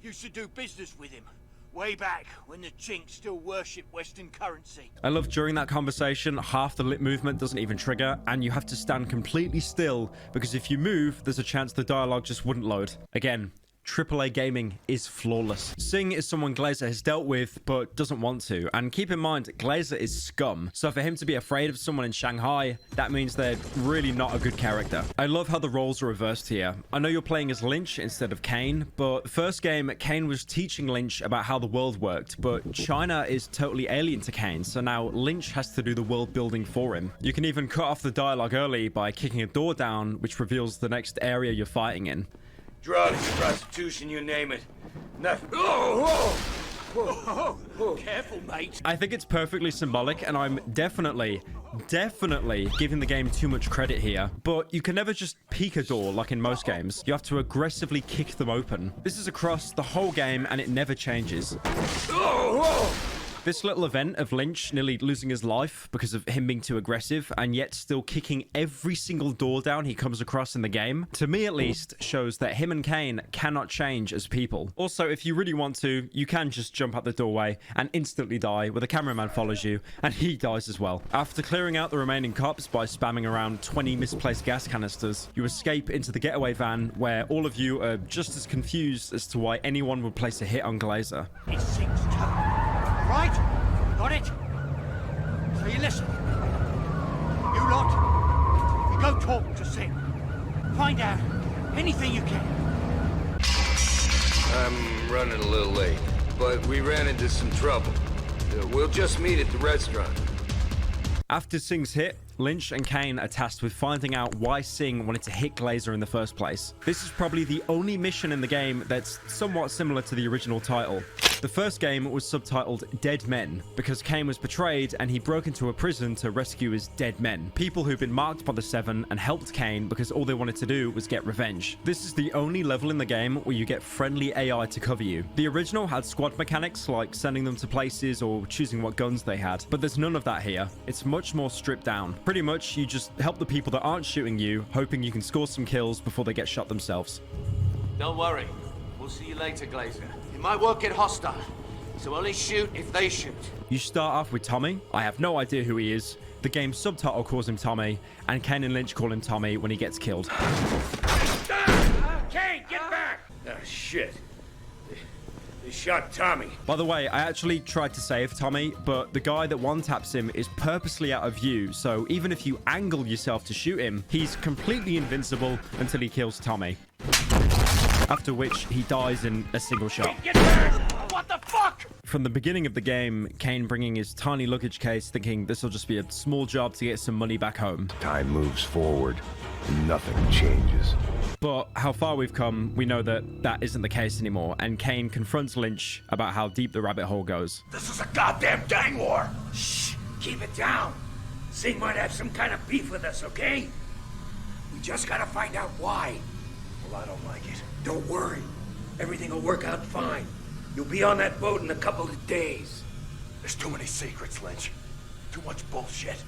Used to do business with him, way back when the Chinks still worshipped Western currency. I love during that conversation, half the lip movement doesn't even trigger, and you have to stand completely still, because if you move, there's a chance the dialogue just wouldn't load. Again, AAA gaming is flawless. Singh is someone Glazer has dealt with, but doesn't want to. And keep in mind, Glazer is scum. So for him to be afraid of someone in Shanghai, that means they're really not a good character. I love how the roles are reversed here. I know you're playing as Lynch instead of Kane, but first game, Kane was teaching Lynch about how the world worked, but China is totally alien to Kane, so now Lynch has to do the world building for him. You can even cut off the dialogue early by kicking a door down, which reveals the next area you're fighting in. Drugs, prostitution, you name it. Nothing. Careful, mate. I think it's perfectly symbolic, and I'm definitely giving the game too much credit here. But you can never just peek a door like in most games. You have to aggressively kick them open. This is across the whole game, and it never changes. This little event of Lynch nearly losing his life because of him being too aggressive and yet still kicking every single door down he comes across in the game, to me at least, shows that him and Kane cannot change as people. Also, if you really want to, you can just jump out the doorway and instantly die where the cameraman follows you and he dies as well. After clearing out the remaining cops by spamming around 20 misplaced gas canisters, you escape into the getaway van where all of you are just as confused as to why anyone would place a hit on Glazer. It's Sing's turn. Right? Got it? So you listen. You lot, you go talk to Singh. Find out anything you can. I'm running a little late, but we ran into some trouble. We'll just meet at the restaurant. After Singh's hit, Lynch and Kane are tasked with finding out why Singh wanted to hit Glazer in the first place. This is probably the only mission in the game that's somewhat similar to the original title. The first game was subtitled Dead Men because Kane was betrayed and he broke into a prison to rescue his dead men, people who've been marked by the Seven and helped Kane because all they wanted to do was get revenge. This is the only level in the game where you get friendly AI to cover you. The original had squad mechanics like sending them to places or choosing what guns they had, but there's none of that here. It's much more stripped down. Pretty much, you just help the people that aren't shooting you, hoping you can score some kills before they get shot themselves. Don't worry. We'll see you later, Glazer. It might work get hostile, so only shoot if they shoot. You start off with Tommy. I have no idea who he is. The game's subtitle calls him Tommy, and Kane and Lynch call him Tommy when he gets killed. Kane, get back! Oh, shit. They shot Tommy. By the way, I actually tried to save Tommy, but the guy that one-taps him is purposely out of view, so even if you angle yourself to shoot him, he's completely invincible until he kills Tommy. After which, he dies in a single shot. Get back! What the fuck? From the beginning of the game, Kane bringing his tiny luggage case, thinking this will just be a small job to get some money back home. Time moves forward, and nothing changes. But how far we've come, we know that that isn't the case anymore, and Kane confronts Lynch about how deep the rabbit hole goes. This is a goddamn gang war. Shh, keep it down. Singh might have some kind of beef with us, okay? We just gotta find out why. Well, I don't like it. Don't worry. Everything will work out fine. You'll be on that boat in a couple of days. There's too many secrets, Lynch. Too much bullshit.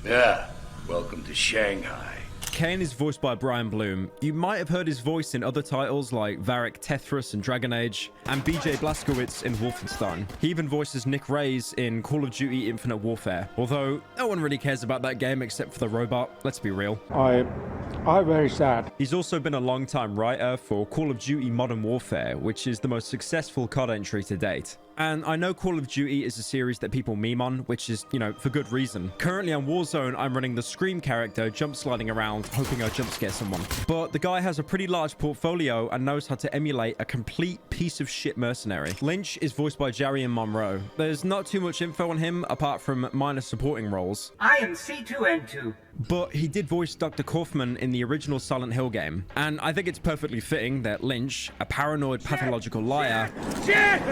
Yeah, welcome to Shanghai. Kane is voiced by Brian Bloom. You might have heard his voice in other titles like Varric Tethras in Dragon Age, and BJ Blazkowicz in Wolfenstein. He even voices Nick Reyes in Call of Duty Infinite Warfare. Although, no one really cares about that game except for the robot, let's be real. I'm very sad. He's also been a long-time writer for Call of Duty Modern Warfare, which is the most successful COD entry to date. And I know Call of Duty is a series that people meme on, which is, you know, for good reason. Currently on Warzone, I'm running the Scream character, jump sliding around, hoping I jump scare someone. But the guy has a pretty large portfolio and knows how to emulate a complete piece of shit mercenary. Lynch is voiced by Jarian Monroe. There's not too much info on him, apart from minor supporting roles. I am C2N2. But he did voice Dr. Kaufman in the original Silent Hill game. And I think it's perfectly fitting that Lynch, a paranoid pathological liar,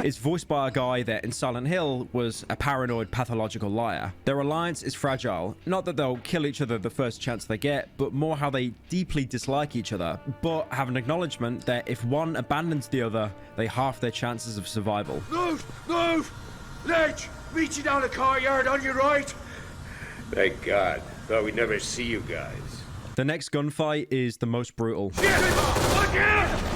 is voiced by a guy that in Silent Hill was a paranoid pathological liar. Their alliance is fragile. Not that they'll kill each other the first chance they get, but more how they deeply dislike each other, but have an acknowledgement that if one abandons the other, they halve their chances of survival. Move! Move! Lynch! Meet you down the car yard on your right! Thank God. Thought we'd never see you guys. The next gunfight is the most brutal.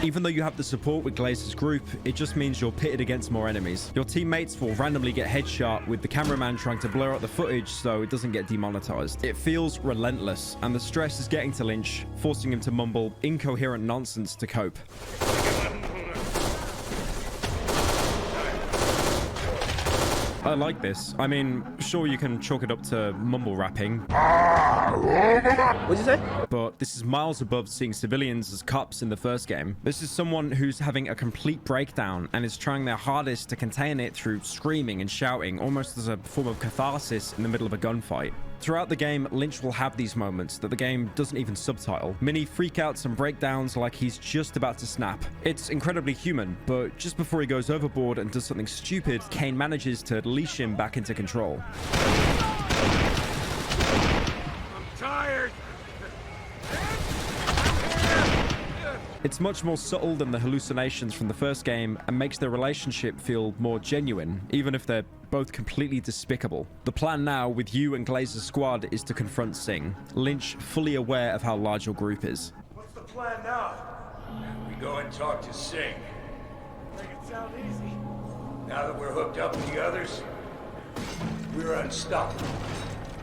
Even though you have the support with Glazer's group, it just means you're pitted against more enemies. Your teammates will randomly get headshot with the cameraman trying to blur out the footage so it doesn't get demonetized. It feels relentless, and the stress is getting to Lynch, forcing him to mumble incoherent nonsense to cope. I like this. I mean, sure, you can chalk it up to mumble rapping. What'd you say? But this is miles above seeing civilians as cops in the first game. This is someone who's having a complete breakdown and is trying their hardest to contain it through screaming and shouting, almost as a form of catharsis in the middle of a gunfight. Throughout the game, Lynch will have these moments that the game doesn't even subtitle. Many freakouts and breakdowns like he's just about to snap. It's incredibly human, but just before he goes overboard and does something stupid, Kane manages to leash him back into control. I'm tired! It's much more subtle than the hallucinations from the first game and makes their relationship feel more genuine, even if they're both completely despicable. The plan now with you and Glazer's squad is to confront Singh, Lynch fully aware of how large your group is. What's the plan now? We go and talk to Singh. Make it sound easy. Now that we're hooked up with the others, we're unstoppable.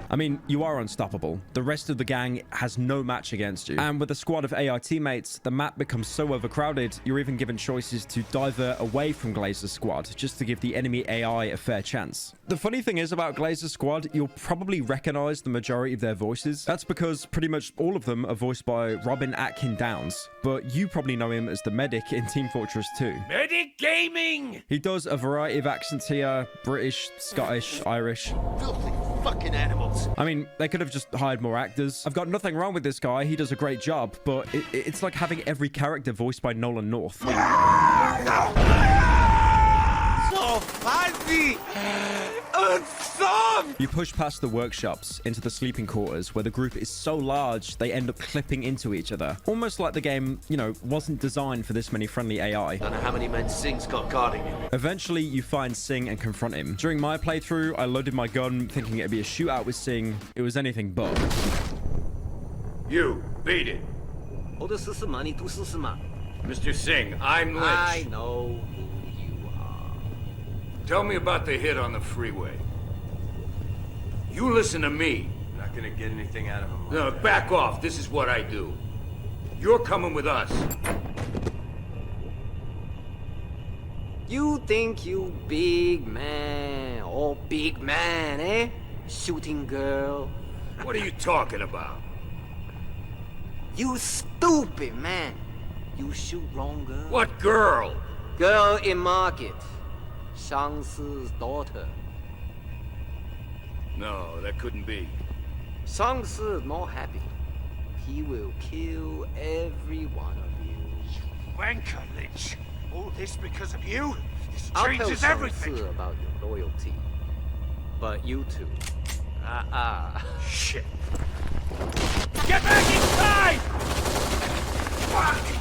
I mean, you are unstoppable. The rest of the gang has no match against you. And with a squad of AI teammates, the map becomes so overcrowded, you're even given choices to divert away from Glazer's squad, just to give the enemy AI a fair chance. The funny thing is about Glazer's squad, you'll probably recognize the majority of their voices. That's because pretty much all of them are voiced by Robin Atkin Downs, but you probably know him as the medic in Team Fortress 2. Medic Gaming! He does a variety of accents here: British, Scottish, Irish. Filthy fucking animals. I mean, they could have just hired more actors. I've got nothing wrong with this guy. He does a great job, but it's like having every character voiced by Nolan North. So so fancy and soft. You push past the workshops into the sleeping quarters where the group is so large they end up clipping into each other. Almost like the game, you know, wasn't designed for this many friendly AI. Don't know how many men Sing's got guarding him. Eventually, you find Sing and confront him. During my playthrough, I loaded my gun thinking it'd be a shootout with Sing. It was anything but. You, beat it. 我的试试嘛，你读试试嘛。 Mr. Singh, I'm Lynch. I know who you are. Tell me about the hit on the freeway. You listen to me. Not gonna get anything out of him. No, back off. This is what I do. You're coming with us. You think you big man, oh big man, eh? Shooting girl. What are you talking about? You stupid man. You shoot wrong girl. What girl? Girl in market. Shang-Si's daughter. No, that couldn't be. Shang-Si not happy. He will kill every one of you. Wanker, Lynch. All this because of you? This I'll changes tell everything. Shang-Si about your loyalty. But you two. Shit. Get back inside! Fuck!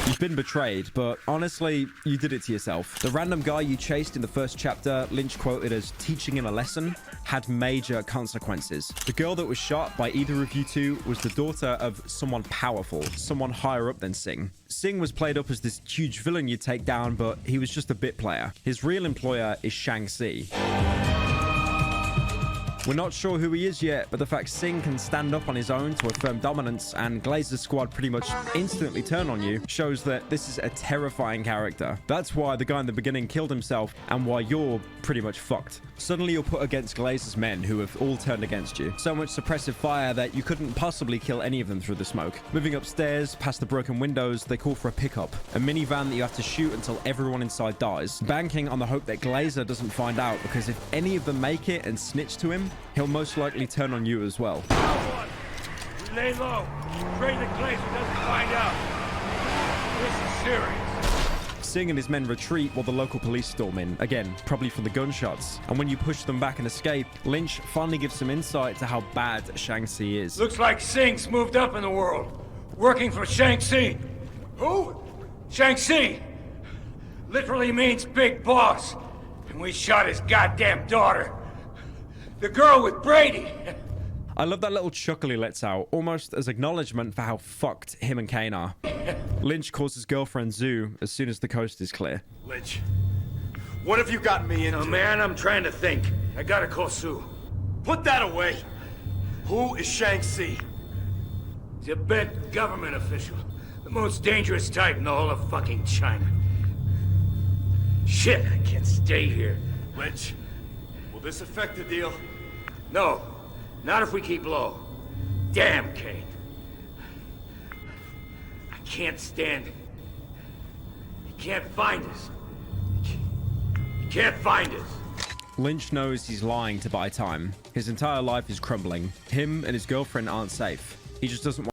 You've been betrayed, but honestly, you did it to yourself. The random guy you chased in the first chapter, Lynch quoted as teaching him a lesson, had major consequences. The girl that was shot by either of you two was the daughter of someone powerful, someone higher up than Sing. Sing was played up as this huge villain you'd take down, but he was just a bit player. His real employer is Shang-Chi. We're not sure who he is yet, but the fact Sing can stand up on his own to affirm dominance and Glazer's squad pretty much instantly turn on you shows that this is a terrifying character. That's why the guy in the beginning killed himself and why you're pretty much fucked. Suddenly you're put against Glazer's men who have all turned against you. So much suppressive fire that you couldn't possibly kill any of them through the smoke. Moving upstairs, past the broken windows, they call for a pickup. A minivan that you have to shoot until everyone inside dies. Banking on the hope that Glazer doesn't find out, because if any of them make it and snitch to him, he'll most likely turn on you as well. You lay low. Pray that Glazer doesn't find out. This is serious. Sing and his men retreat while the local police storm in, again, probably from the gunshots. And when you push them back and escape, Lynch finally gives some insight to how bad Shang-Chi is. Looks like Sing's moved up in the world. Working for Shang-Chi. Who? Shang-Chi. Literally means big boss. And we shot his goddamn daughter. The girl with Brady. I love that little chuckle he lets out, almost as acknowledgement for how fucked him and Kane are. Lynch calls his girlfriend Zoo as soon as the coast is clear. Lynch, what have you gotten me into? Oh, man, I'm trying to think. I gotta call Sue. Put that away. Who is Shang-Chi? Tibet government official. The most dangerous type in the whole of fucking China. Shit, I can't stay here. Lynch, will this affect the deal? No, not if we keep low. Damn, Kane. I can't stand it. You can't find us. You can't find us. Lynch knows he's lying to buy time. His entire life is crumbling. Him and his girlfriend aren't safe. He just doesn't want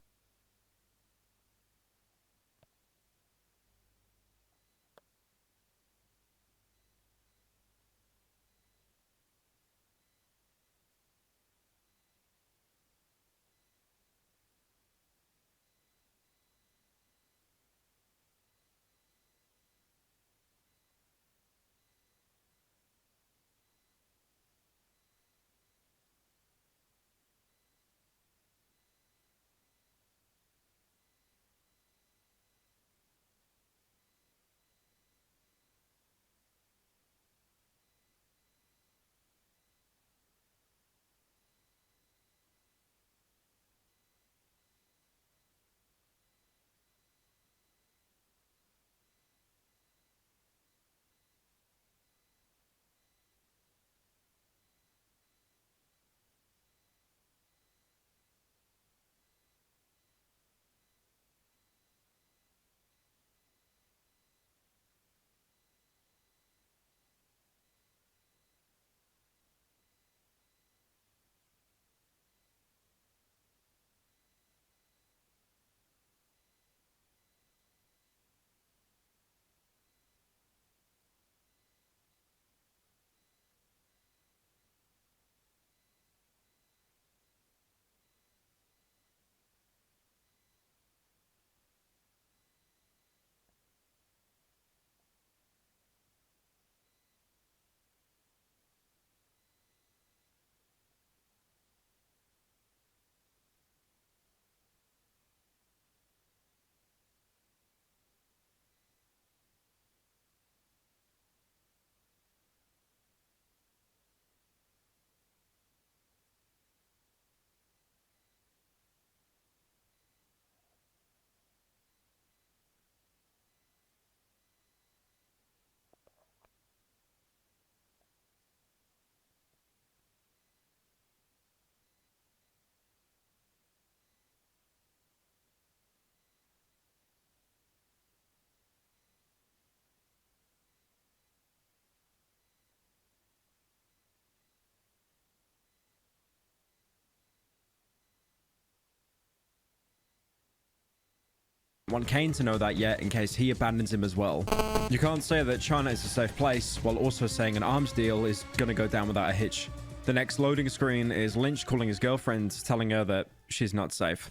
want Kane to know that yet in case he abandons him as well. You can't say that China is a safe place while also saying an arms deal is gonna go down without a hitch. The next loading screen is Lynch calling his girlfriend, telling her that she's not safe.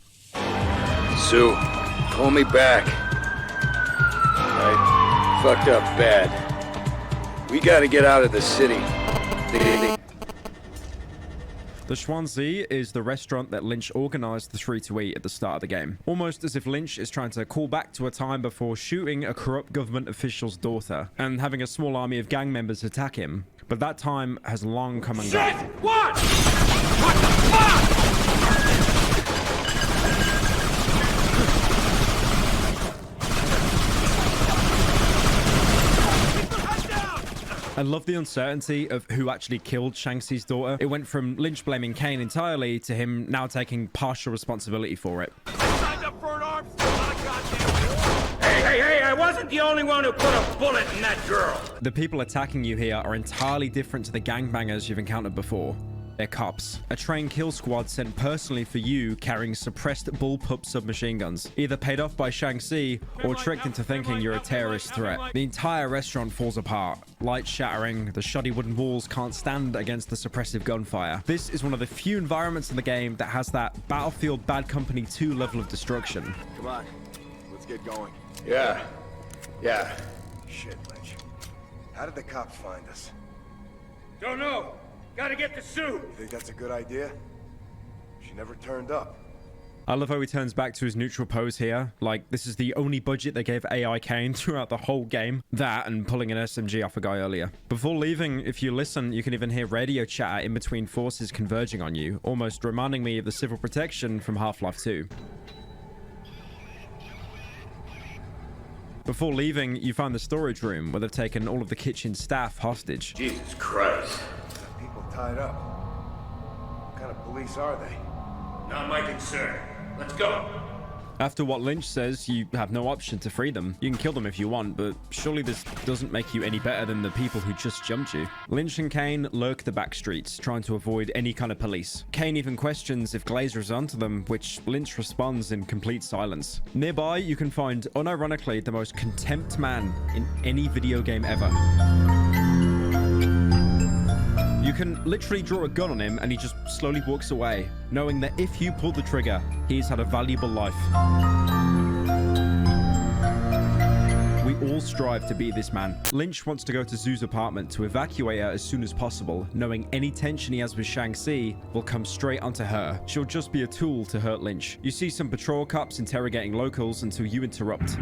Sue, call me back. I fucked up bad. We gotta get out of the city. The Schwanzee is the restaurant that Lynch organized the three to eat at the start of the game. Almost as if Lynch is trying to call back to a time before shooting a corrupt government official's daughter and having a small army of gang members attack him. But that time has long come and gone. What? What the fuck? I love the uncertainty of who actually killed Shang-Chi's daughter. It went from Lynch blaming Kane entirely to him now taking partial responsibility for it. Hey, I wasn't the only one who put a bullet in that girl. The people attacking you here are entirely different to the gangbangers you've encountered before. They're cops. A trained kill squad sent personally for you carrying suppressed bullpup submachine guns, either paid off by Shang-Chi or tricked into thinking you're a terrorist threat. The entire restaurant falls apart. Lights shattering, the shoddy wooden walls can't stand against the suppressive gunfire. This is one of the few environments in the game that has that Battlefield Bad Company 2 level of destruction. Come on, let's get going. Yeah. Shit, Lynch. How did the cops find us? Don't know. Gotta get to Sue. You think that's a good idea? She never turned up. I love how he turns back to his neutral pose here. Like, this is the only budget they gave AI Kane throughout the whole game. That and pulling an SMG off a guy earlier. Before leaving, if you listen, you can even hear radio chatter in between forces converging on you, almost reminding me of the civil protection from Half-Life 2. Before leaving, you find the storage room where they've taken all of the kitchen staff hostage. Jesus Christ. People tied up. What kind of police are they? Not my concern. Let's go. After what Lynch says, you have no option to free them. You can kill them if you want, but surely this doesn't make you any better than the people who just jumped you. Lynch and Kane lurk the back streets, trying to avoid any kind of police. Kane even questions if Glazer is onto them, which Lynch responds in complete silence. Nearby, you can find, unironically, the most contempt man in any video game ever. You can literally draw a gun on him and he just slowly walks away, knowing that if you pull the trigger, he's had a valuable life. We all strive to be this man. Lynch wants to go to Zoo's apartment to evacuate her as soon as possible, knowing any tension he has with Shang-Chi will come straight onto her. She'll just be a tool to hurt Lynch. You see some patrol cops interrogating locals until you interrupt.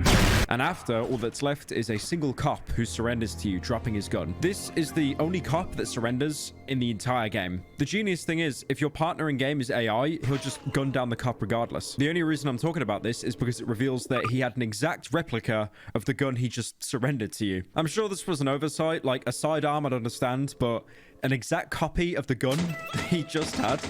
And after, all that's left is a single cop who surrenders to you, dropping his gun. This is the only cop that surrenders in the entire game. The genius thing is, if your partner in game is AI, he'll just gun down the cop regardless. The only reason I'm talking about this is because it reveals that he had an exact replica of the gun he just surrendered to you. I'm sure this was an oversight, like a sidearm I'd understand, but an exact copy of the gun he just had.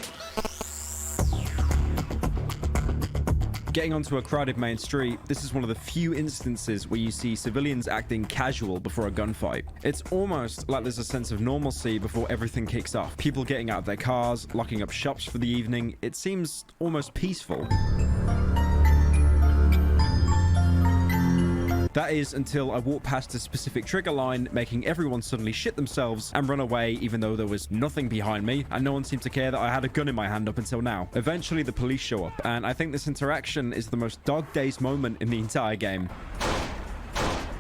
Getting onto a crowded main street, this is one of the few instances where you see civilians acting casual before a gunfight. It's almost like there's a sense of normalcy before everything kicks off. People getting out of their cars, locking up shops for the evening. It seems almost peaceful. That is until I walked past a specific trigger line, making everyone suddenly shit themselves and run away even though there was nothing behind me, and no one seemed to care that I had a gun in my hand up until now. Eventually the police show up, and I think this interaction is the most dog days moment in the entire game.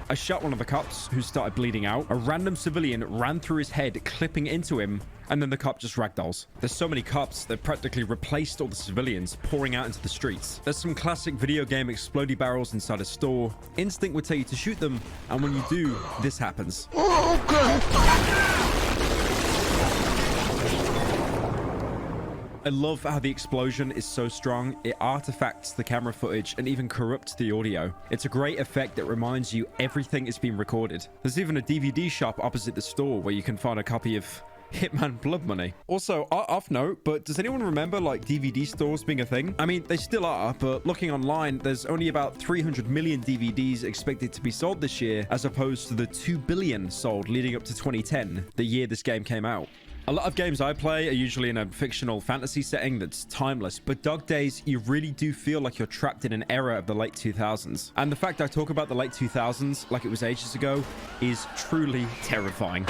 I shot one of the cops, who started bleeding out. A random civilian ran through his head, clipping into him, and then the cop just ragdolls. There's so many cops, they've practically replaced all the civilians, pouring out into the streets. There's some classic video game explodey barrels inside a store. Instinct would tell you to shoot them, and when you do, this happens. I love how the explosion is so strong, it artifacts the camera footage and even corrupts the audio. It's a great effect that reminds you everything is being recorded. There's even a DVD shop opposite the store where you can find a copy of Hitman Blood Money. Also, off note, but does anyone remember like DVD stores being a thing? I mean, they still are, but looking online, there's only about 300 million DVDs expected to be sold this year, as opposed to the 2 billion sold leading up to 2010, the year this game came out. A lot of games I play are usually in a fictional fantasy setting that's timeless, but Dog Days, you really do feel like you're trapped in an era of the late 2000s. And the fact I talk about the late 2000s like it was ages ago is truly terrifying.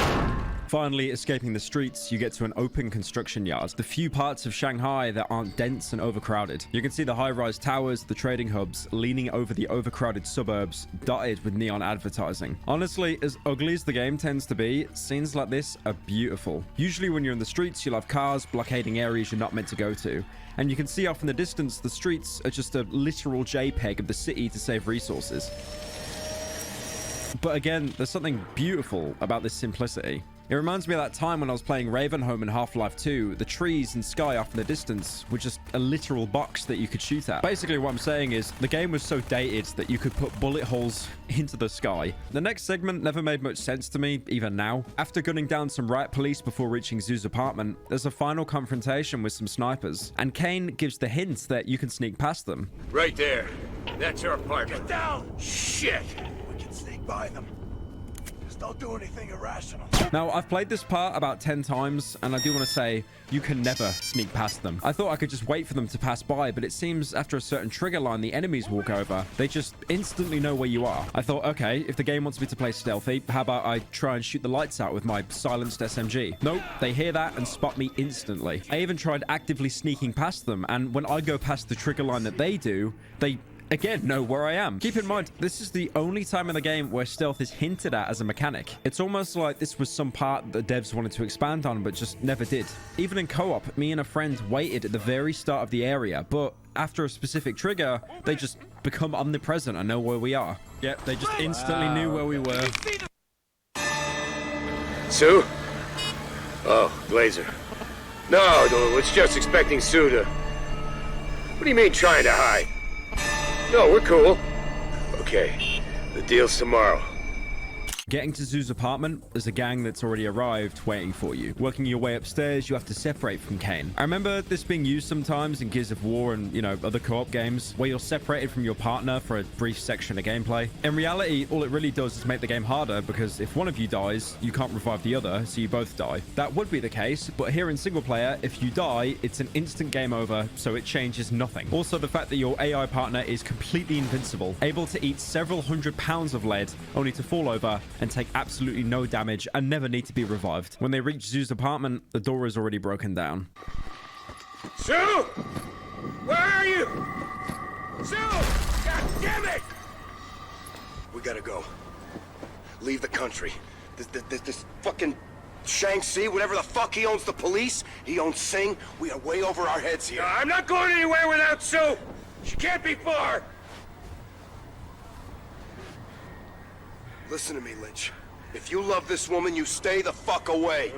Finally, escaping the streets, you get to an open construction yard. The few parts of Shanghai that aren't dense and overcrowded. You can see the high-rise towers, the trading hubs, leaning over the overcrowded suburbs, dotted with neon advertising. Honestly, as ugly as the game tends to be, scenes like this are beautiful. Usually when you're in the streets, you'll have cars blockading areas you're not meant to go to. And you can see off in the distance, the streets are just a literal JPEG of the city to save resources. But again, there's something beautiful about this simplicity. It reminds me of that time when I was playing Ravenholm in Half-Life 2. The trees and sky off in the distance were just a literal box that you could shoot at. Basically, what I'm saying is the game was so dated that you could put bullet holes into the sky. The next segment never made much sense to me, even now. After gunning down some riot police before reaching Zoo's apartment, there's a final confrontation with some snipers, and Kane gives the hint that you can sneak past them. Right there. That's our apartment. Get down! Shit! We can sneak by them. Just don't do anything irrational. Now, I've played this part about 10 times, and I do want to say, you can never sneak past them. I thought I could just wait for them to pass by, but it seems after a certain trigger line the enemies walk over, they just instantly know where you are. I thought, okay, if the game wants me to play stealthy, how about I try and shoot the lights out with my silenced SMG? Nope, they hear that and spot me instantly. I even tried actively sneaking past them, and when I go past the trigger line that they do, they again know where I am. Keep in mind, this is the only time in the game where stealth is hinted at as a mechanic. It's almost like this was some part that the devs wanted to expand on, but just never did. Even in co-op, me and a friend waited at the very start of the area, but after a specific trigger, they just become omnipresent and know where we are. Yep, they just instantly knew where we were. Sue? Oh, Glazer. No, it's just expecting Sue to... What do you mean trying to hide? No, we're cool. Okay, the deal's tomorrow. Getting to Zoo's apartment, there's a gang that's already arrived waiting for you. Working your way upstairs, you have to separate from Kane. I remember this being used sometimes in Gears of War and, you know, other co-op games where you're separated from your partner for a brief section of gameplay. In reality, all it really does is make the game harder because if one of you dies, you can't revive the other, so you both die. That would be the case, but here in single player, if you die, it's an instant game over, so it changes nothing. Also, the fact that your AI partner is completely invincible, able to eat several hundred pounds of lead, only to fall over and take absolutely no damage and never need to be revived. When they reach Zoo's apartment, the door is already broken down. Sue! Where are you? Sue! God damn it! We gotta go. Leave the country. This fucking Shaanxi, whatever the fuck he owns the police, he owns Sing. We are way over our heads here. No, I'm not going anywhere without Sue! She can't be far! Listen to me, Lynch. If you love this woman, you stay the fuck away.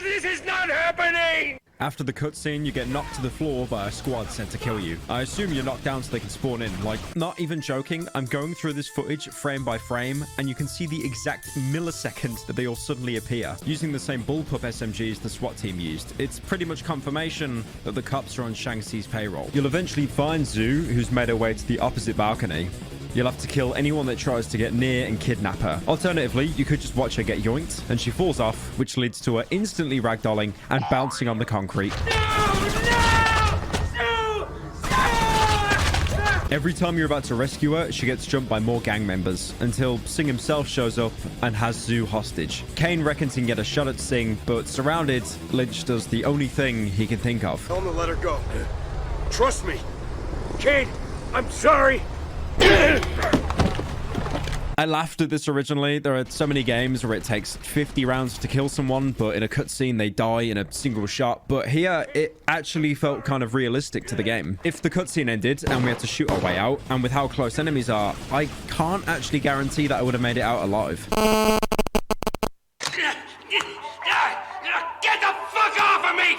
This is not happening! After the cutscene, you get knocked to the floor by a squad sent to kill you. I assume you're knocked down so they can spawn in. Like, not even joking, I'm going through this footage frame by frame, and you can see the exact millisecond that they all suddenly appear, using the same bullpup SMGs the SWAT team used. It's pretty much confirmation that the cops are on Shaanxi's payroll. You'll eventually find Zoo, who's made her way to the opposite balcony. You'll have to kill anyone that tries to get near and kidnap her. Alternatively, you could just watch her get yoinked, and she falls off, which leads to her instantly ragdolling and bouncing on the concrete. Every time you're about to rescue her, she gets jumped by more gang members, until Sing himself shows up and has Zoo hostage. Kane reckons he can get a shot at Sing, but surrounded, Lynch does the only thing he can think of. Tell him to let her go. Trust me. Kate, I'm sorry! I laughed at this originally. There are so many games where it takes 50 rounds to kill someone, but in a cutscene they die in a single shot. But here, it actually felt kind of realistic to the game. If the cutscene ended and we had to shoot our way out, and with how close enemies are, I can't actually guarantee that I would have made it out alive. Get the fuck off of me!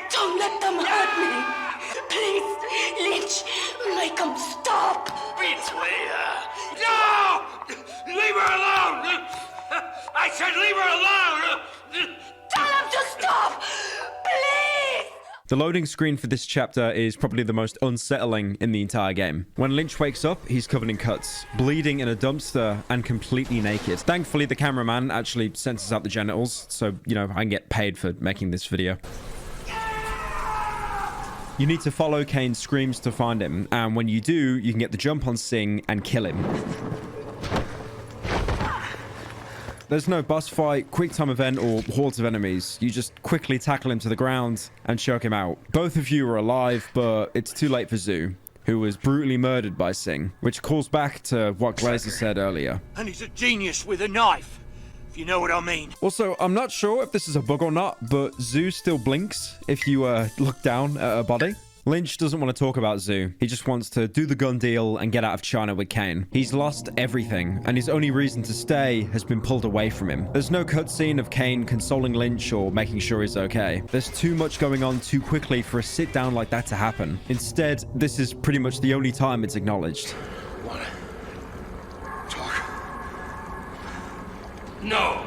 Don't let them hurt me! Please, Lynch, make them stop! Betrayer! No! Leave her alone! I said leave her alone! Tell them to stop! Please! The loading screen for this chapter is probably the most unsettling in the entire game. When Lynch wakes up, he's covered in cuts, bleeding in a dumpster, and completely naked. Thankfully, the cameraman actually censors out the genitals, so, you know, I can get paid for making this video. You need to follow Kane's screams to find him, and when you do, you can get the jump on Singh and kill him. There's no boss fight, quick time event, or hordes of enemies. You just quickly tackle him to the ground and choke him out. Both of you are alive, but it's too late for Zhu, who was brutally murdered by Singh, which calls back to what Glazer said earlier. And he's a genius with a knife, if you know what I mean. Also, I'm not sure if this is a bug or not, but Zhu still blinks if you look down at her body. Lynch doesn't want to talk about Zhu. He just wants to do the gun deal and get out of China with Kane. He's lost everything, and his only reason to stay has been pulled away from him. There's no cutscene of Kane consoling Lynch or making sure he's okay. There's too much going on too quickly for a sit down like that to happen. Instead, this is pretty much the only time it's acknowledged. Wanna talk? No.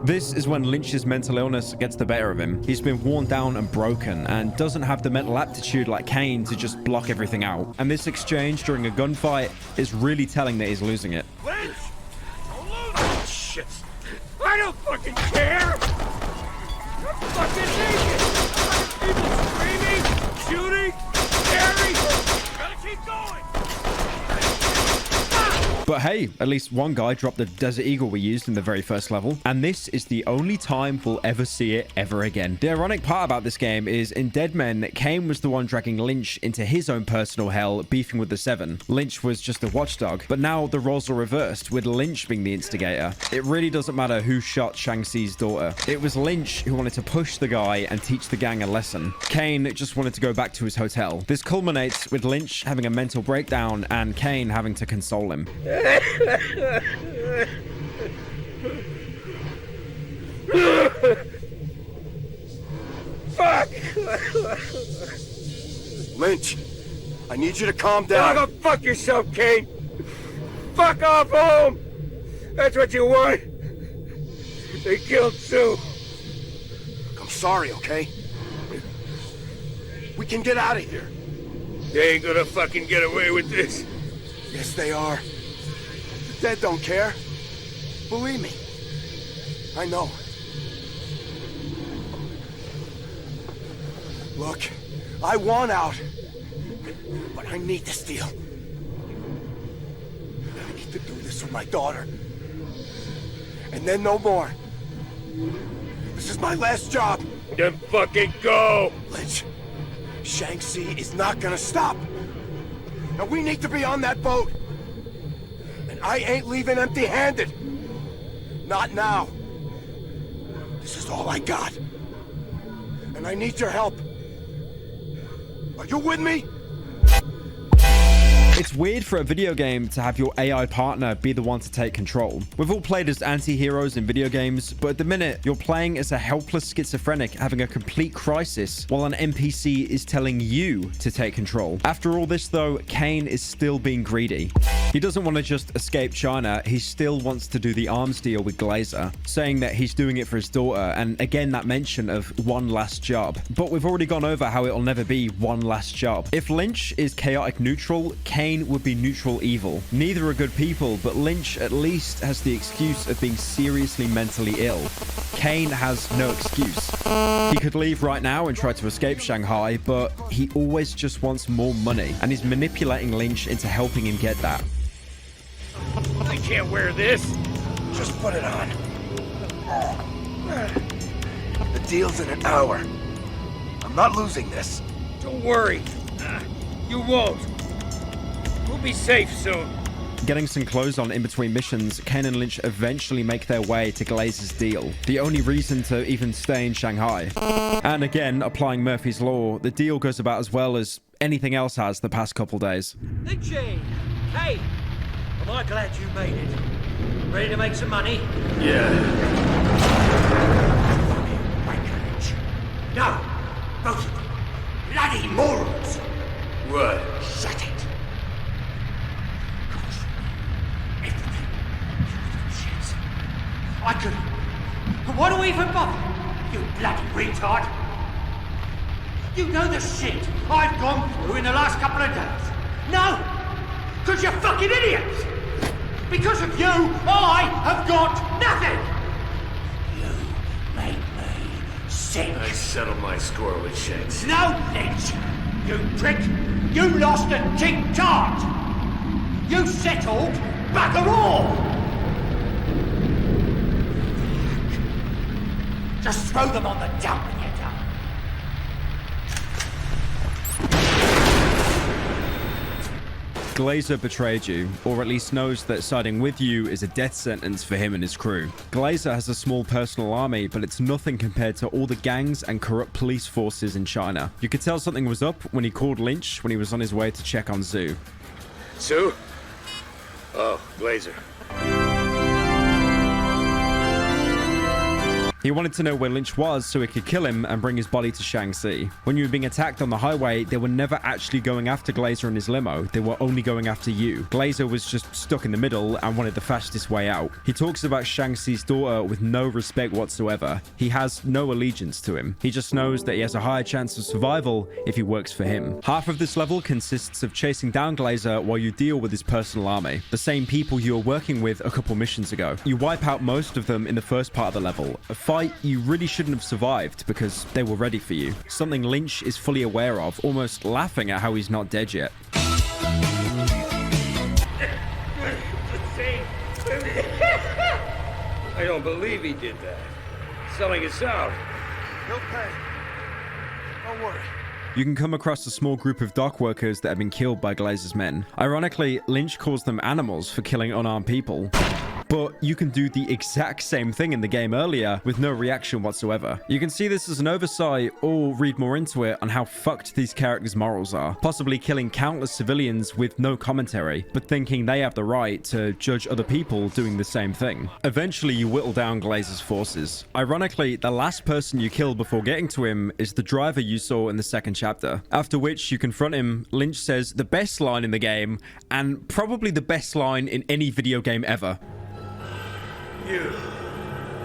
This is when Lynch's mental illness gets the better of him. He's been worn down and broken and doesn't have the mental aptitude like Kane to just block everything out. And this exchange during a gunfight is really telling that he's losing it. Lynch! Don't lose it! Shit! I don't fucking care! I'm fucking naked! People screaming, shooting, scary! Gotta keep going! But hey, at least one guy dropped the Desert Eagle we used in the very first level, and this is the only time we'll ever see it ever again. The ironic part about this game is in Dead Men, Kane was the one dragging Lynch into his own personal hell, beefing with the Seven. Lynch was just a watchdog, but now the roles are reversed, with Lynch being the instigator. It really doesn't matter who shot Shang-Chi's daughter. It was Lynch who wanted to push the guy and teach the gang a lesson. Kane just wanted to go back to his hotel. This culminates with Lynch having a mental breakdown and Kane having to console him. Fuck! Lynch, I need you to calm down. Go fuck yourself, Kane! Fuck off home! That's what you want? They killed Sue. I'm sorry, okay? We can get out of here. They ain't gonna fucking get away with this. Yes, they are. The dead don't care. Believe me. I know. Look, I want out. But I need this deal. I need to do this for my daughter. And then no more. This is my last job. Then fucking go! Lynch, Shang-Chi is not gonna stop. Now we need to be on that boat. And I ain't leaving empty-handed. Not now. This is all I got. And I need your help. Are you with me? It's weird for a video game to have your AI partner be the one to take control. We've all played as anti-heroes in video games, but at the minute, you're playing as a helpless schizophrenic having a complete crisis while an NPC is telling you to take control. After all this though, Kane is still being greedy. He doesn't want to just escape China, he still wants to do the arms deal with Glazer, saying that he's doing it for his daughter, and again that mention of one last job. But we've already gone over how it'll never be one last job. If Lynch is chaotic neutral, Kane would be neutral evil. Neither are good people, but Lynch at least has the excuse of being seriously mentally ill. Kane has no excuse. He could leave right now and try to escape Shanghai, but he always just wants more money, and is manipulating Lynch into helping him get that. I can't wear this. Just put it on. The deal's in an hour. I'm not losing this. Don't worry. You won't. We'll be safe soon. Getting some clothes on in between missions, Kane and Lynch eventually make their way to Glazer's deal, the only reason to even stay in Shanghai. And again, applying Murphy's Law, the deal goes about as well as anything else has the past couple days. Lynchy! Hey! Am I glad you made it? Ready to make some money? Yeah. No! Both of them! Bloody morons! What? Shut it! I could. But why do we even bother? You bloody retard! You know the shit I've gone through in the last couple of days? No! Because you're fucking idiots! Because of you, I have got nothing! You make me sick. I settled my score with Shanks. No, Lynch! You prick! You lost a cheap charge! You settled bugger all! Just throw them on the dump when you're done. Glazer betrayed you, or at least knows that siding with you is a death sentence for him and his crew. Glazer has a small personal army, but it's nothing compared to all the gangs and corrupt police forces in China. You could tell something was up when he called Lynch when he was on his way to check on Zhu. Sue? Oh, Glazer. He wanted to know where Lynch was so he could kill him and bring his body to Shaanxi. When you were being attacked on the highway, they were never actually going after Glazer and his limo. They were only going after you. Glazer was just stuck in the middle and wanted the fastest way out. He talks about Shaanxi's daughter with no respect whatsoever. He has no allegiance to him. He just knows that he has a higher chance of survival if he works for him. Half of this level consists of chasing down Glazer while you deal with his personal army, the same people you were working with a couple missions ago. You wipe out most of them in the first part of the level. A fight you really shouldn't have survived because they were ready for you. Something Lynch is fully aware of, almost laughing at how he's not dead yet. I don't believe he did that. Selling us out. He'll pay. Don't worry. You can come across a small group of dock workers that have been killed by Glazer's men. Ironically, Lynch calls them animals for killing unarmed people. But you can do the exact same thing in the game earlier with no reaction whatsoever. You can see this as an oversight or read more into it on how fucked these characters' morals are. Possibly killing countless civilians with no commentary, but thinking they have the right to judge other people doing the same thing. Eventually, you whittle down Glazer's forces. Ironically, the last person you kill before getting to him is the driver you saw in the second chapter. After which you confront him, Lynch says the best line in the game, and probably the best line in any video game ever. You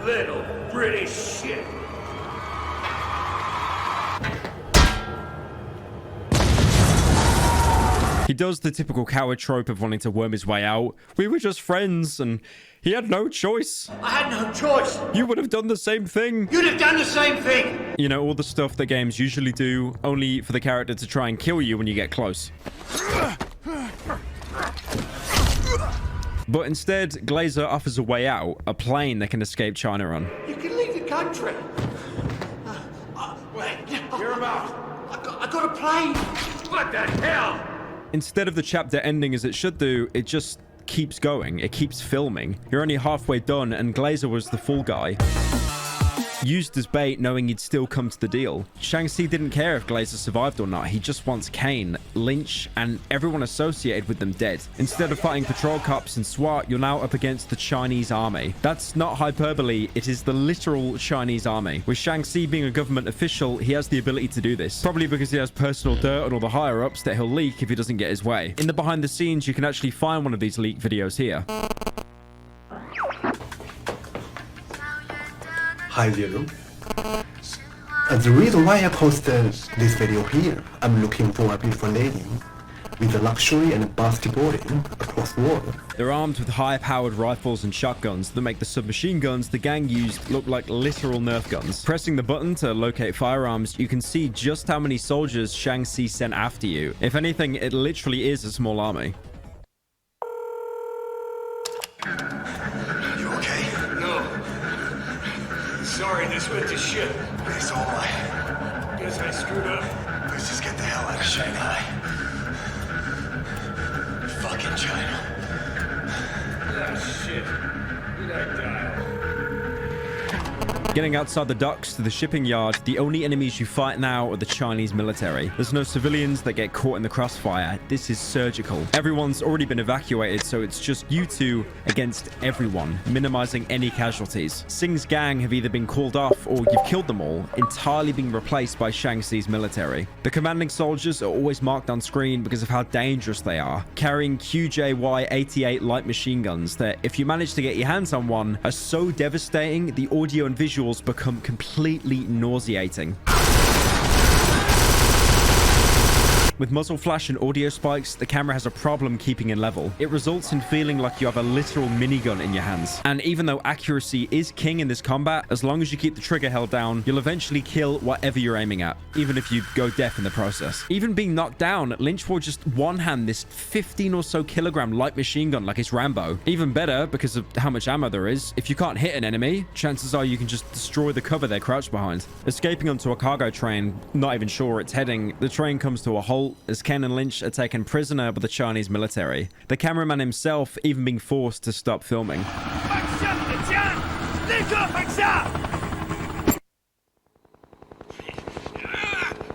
little British shit. He does the typical coward trope of wanting to worm his way out. We were just friends, and he had no choice. I had no choice. You would have done the same thing. You'd have done the same thing. You know, all the stuff that games usually do, only for the character to try and kill you when you get close. But instead, Glazer offers a way out, a plane that can escape China on. You can leave the country. Wait, you're about. I got a plane. What the hell? Instead of the chapter ending as it should do, it just keeps going. It keeps filming. You're only halfway done, and Glazer was the fool guy. Used as bait, knowing he'd still come to the deal. Shaanxi didn't care if Glazer survived or not. He just wants Kane, Lynch, and everyone associated with them dead. Instead of fighting patrol cops and SWAT, you're now up against the Chinese army. That's not hyperbole, it is the literal Chinese army. With Shaanxi being a government official, he has the ability to do this. Probably because he has personal dirt on all the higher-ups that he'll leak if he doesn't get his way. In the behind the scenes, you can actually find one of these leaked videos here. Hi Zero. The reason why I posted this video here, I'm looking for a beautiful lady with a luxury and a busty body across the world. They're armed with high-powered rifles and shotguns that make the submachine guns the gang used look like literal Nerf guns. Pressing the button to locate firearms, you can see just how many soldiers Shaanxi sent after you. If anything, it literally is a small army. You okay? No. Sorry, this went to shit. It's all right. Guess I screwed up. Let's just get the hell out of Shanghai. Fucking China. Ah, shit. Did I die? Getting outside the docks to the shipping yard, the only enemies you fight now are the Chinese military. There's no civilians that get caught in the crossfire. This is surgical. Everyone's already been evacuated, so it's just you two against everyone, minimizing any casualties. Singh's gang have either been called off or you've killed them all, entirely being replaced by Shaanxi's military. The commanding soldiers are always marked on screen because of how dangerous they are, carrying QJY-88 light machine guns that, if you manage to get your hands on one, are so devastating the audio and visuals become completely nauseating. with muzzle flash and audio spikes, the camera has a problem keeping in level. It results in feeling like you have a literal minigun in your hands. And even though accuracy is king in this combat, as long as you keep the trigger held down, you'll eventually kill whatever you're aiming at, even if you go deaf in the process. Even being knocked down, Lynch will just one-hand this 15 or so kilogram light machine gun like it's Rambo. Even better, because of how much ammo there is, if you can't hit an enemy, chances are you can just destroy the cover they're crouched behind. Escaping onto a cargo train, not even sure where it's heading, the train comes to a halt as Ken and Lynch are taken prisoner by the Chinese military. The cameraman himself even being forced to stop filming.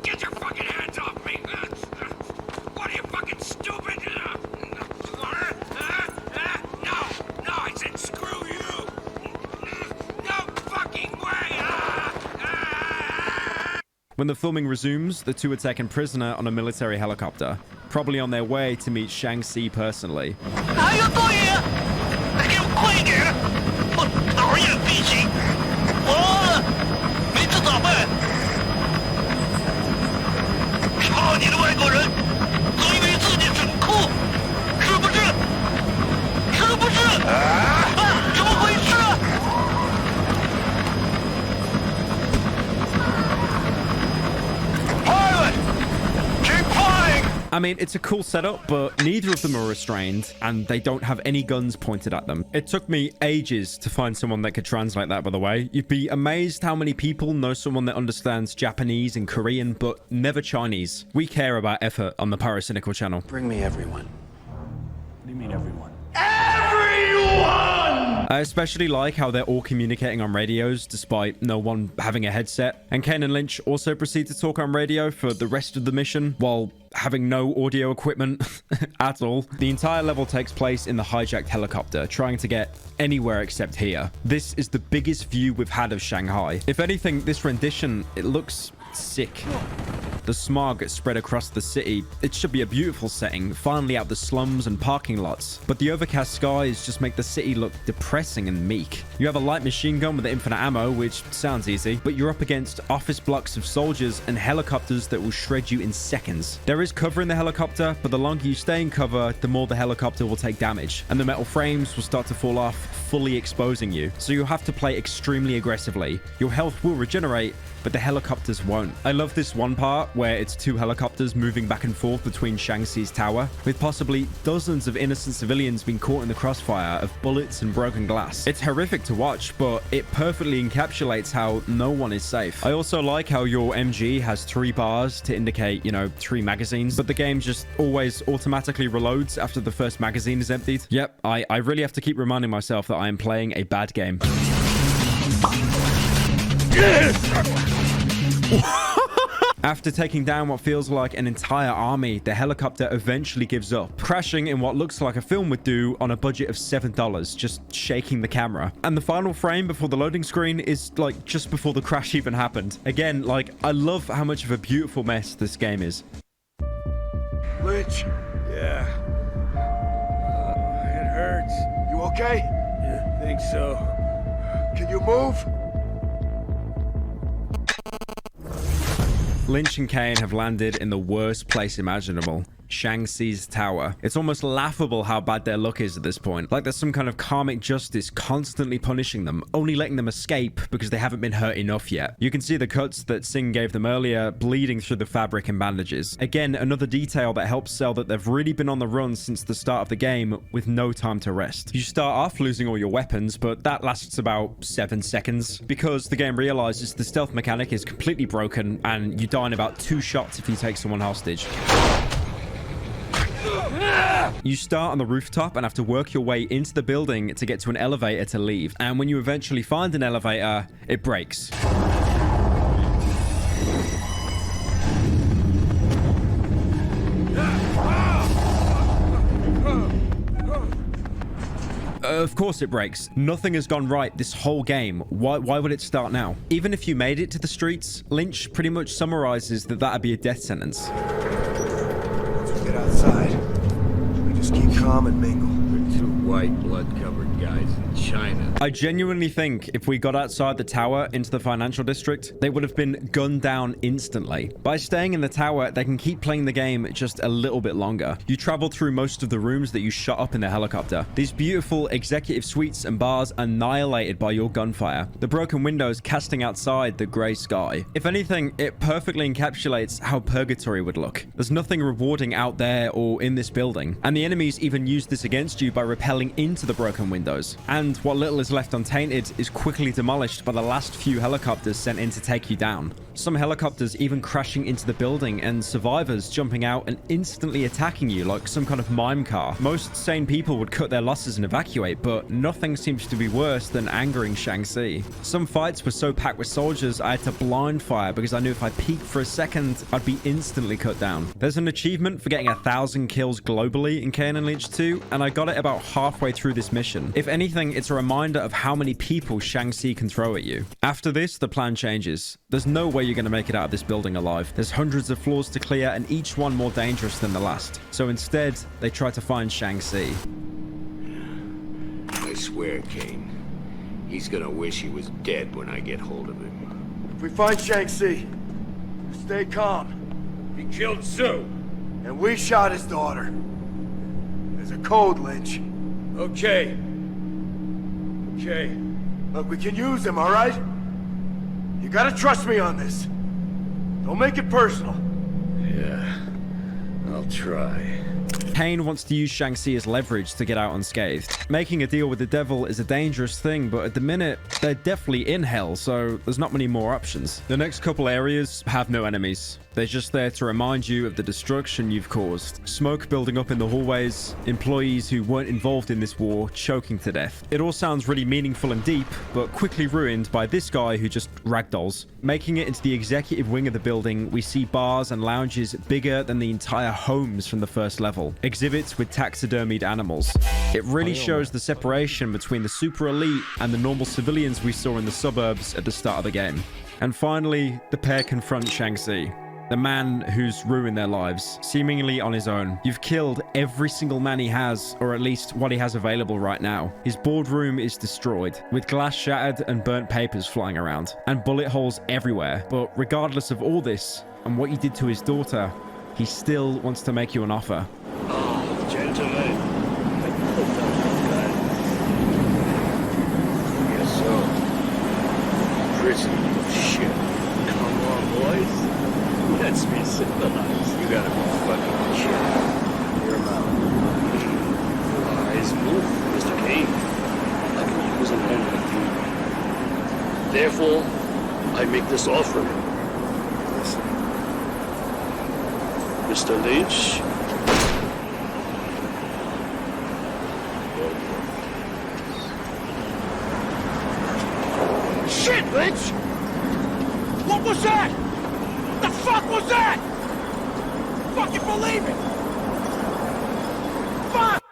Get your fucking hands off me! What are you, fucking stupid? No, I said screw you! No fucking way! When the filming resumes, the two are taken prisoner on a military helicopter, probably on their way to meet Shang-Chi personally. I mean, it's a cool setup, but neither of them are restrained, and they don't have any guns pointed at them. It took me ages to find someone that could translate that, by the way. You'd be amazed how many people know someone that understands Japanese and Korean, but never Chinese. We care about effort on the Pyrocynical channel. Bring me everyone. What do you mean everyone? I especially like how they're all communicating on radios despite no one having a headset. And Kane and Lynch also proceed to talk on radio for the rest of the mission while having no audio equipment at all. The entire level takes place in the hijacked helicopter, trying to get anywhere except here. This is the biggest view we've had of Shanghai. If anything, this rendition, it looks sick. The smog spread across the city. It should be a beautiful setting, finally out the slums and parking lots. But the overcast skies just make the city look depressing and meek. You have a light machine gun with infinite ammo, which sounds easy, but you're up against office blocks of soldiers and helicopters that will shred you in seconds. There is cover in the helicopter, but the longer you stay in cover, the more the helicopter will take damage, and the metal frames will start to fall off, fully exposing you. So you'll have to play extremely aggressively. Your health will regenerate, but the helicopters won't. I love this one part where it's two helicopters moving back and forth between Shang-Chi's tower, with possibly dozens of innocent civilians being caught in the crossfire of bullets and broken glass. It's horrific to watch, but it perfectly encapsulates how no one is safe. I also like how your MG has 3 bars to indicate, 3 magazines, but the game just always automatically reloads after the first magazine is emptied. Yep, I really have to keep reminding myself that I am playing a bad game. After taking down what feels like an entire army, the helicopter eventually gives up, crashing in what looks like a film would do on a budget of $7, just shaking the camera. And the final frame before the loading screen is like just before the crash even happened. Again, I love how much of a beautiful mess this game is. Lynch? Yeah. It hurts. You okay? Yeah, think so. Can you move? Lynch and Kane have landed in the worst place imaginable. Shang-Chi's tower. It's almost laughable how bad their luck is at this point. Like there's some kind of karmic justice constantly punishing them, only letting them escape because they haven't been hurt enough yet. You can see the cuts that Singh gave them earlier bleeding through the fabric and bandages. Again, another detail that helps sell that they've really been on the run since the start of the game with no time to rest. You start off losing all your weapons, but that lasts about 7 seconds because the game realizes the stealth mechanic is completely broken and you die in about 2 shots if you take someone hostage. You start on the rooftop and have to work your way into the building to get to an elevator to leave. And when you eventually find an elevator, it breaks. Of course it breaks. Nothing has gone right this whole game. Why would it start now? Even if you made it to the streets, Lynch pretty much summarizes that that'd be a death sentence. Once we get outside, we just keep calm and mingle. white blood-covered guys in China. I genuinely think if we got outside the tower into the financial district, they would have been gunned down instantly. By staying in the tower, they can keep playing the game just a little bit longer. You travel through most of the rooms that you shot up in the helicopter. These beautiful executive suites and bars annihilated by your gunfire. The broken windows casting outside the grey sky. If anything, it perfectly encapsulates how purgatory would look. There's nothing rewarding out there or in this building, and the enemies even use this against you by repelling into the broken windows. And what little is left untainted is quickly demolished by the last few helicopters sent in to take you down. Some helicopters even crashing into the building and survivors jumping out and instantly attacking you like some kind of mime car. Most sane people would cut their losses and evacuate, but nothing seems to be worse than angering Shaanxi. Some fights were so packed with soldiers I had to blind fire because I knew if I peeked for a second, I'd be instantly cut down. There's an achievement for getting 1,000 kills globally in Kane and Lynch 2, and I got it about halfway through this mission. If anything, it's a reminder of how many people Shaanxi can throw at you. After this, the plan changes. There's no way you're going to make it out of this building alive. There's hundreds of floors to clear and each one more dangerous than the last. So instead, they try to find Shaanxi. I swear, Kane, he's gonna wish he was dead when I get hold of him. If we find Shaanxi, stay calm. He killed Sue. And we shot his daughter. There's a code, Lynch. Okay. Okay. Look, we can use him, all right? You gotta trust me on this. Don't make it personal. Yeah, I'll try. Kane wants to use Shaanxi as leverage to get out unscathed. Making a deal with the devil is a dangerous thing, but at the minute, they're definitely in hell, so there's not many more options. The next couple areas have no enemies. They're just there to remind you of the destruction you've caused. Smoke building up in the hallways, employees who weren't involved in this war choking to death. It all sounds really meaningful and deep, but quickly ruined by this guy who just ragdolls. Making it into the executive wing of the building, we see bars and lounges bigger than the entire homes from the first level. Exhibits with taxidermied animals. It really shows the separation between the super elite and the normal civilians we saw in the suburbs at the start of the game. And finally, the pair confront Shaanxi, the man who's ruined their lives, seemingly on his own. You've killed every single man he has, or at least what he has available right now. His boardroom is destroyed, with glass shattered and burnt papers flying around, and bullet holes everywhere. But regardless of all this, and what you did to his daughter, he still wants to make you an offer. Oh, gentlemen. Yes, so. Prison of shit. Come on, boys. Let's be civilized. You gotta be fucking shit. Your mouth. Eyes move, Mr. Kane. I can use an hand like you. Therefore, I make this offer. Listen. Mr. Lynch. Shit, Lynch! What was that? The fuck was that? Fucking believe it! Fuck!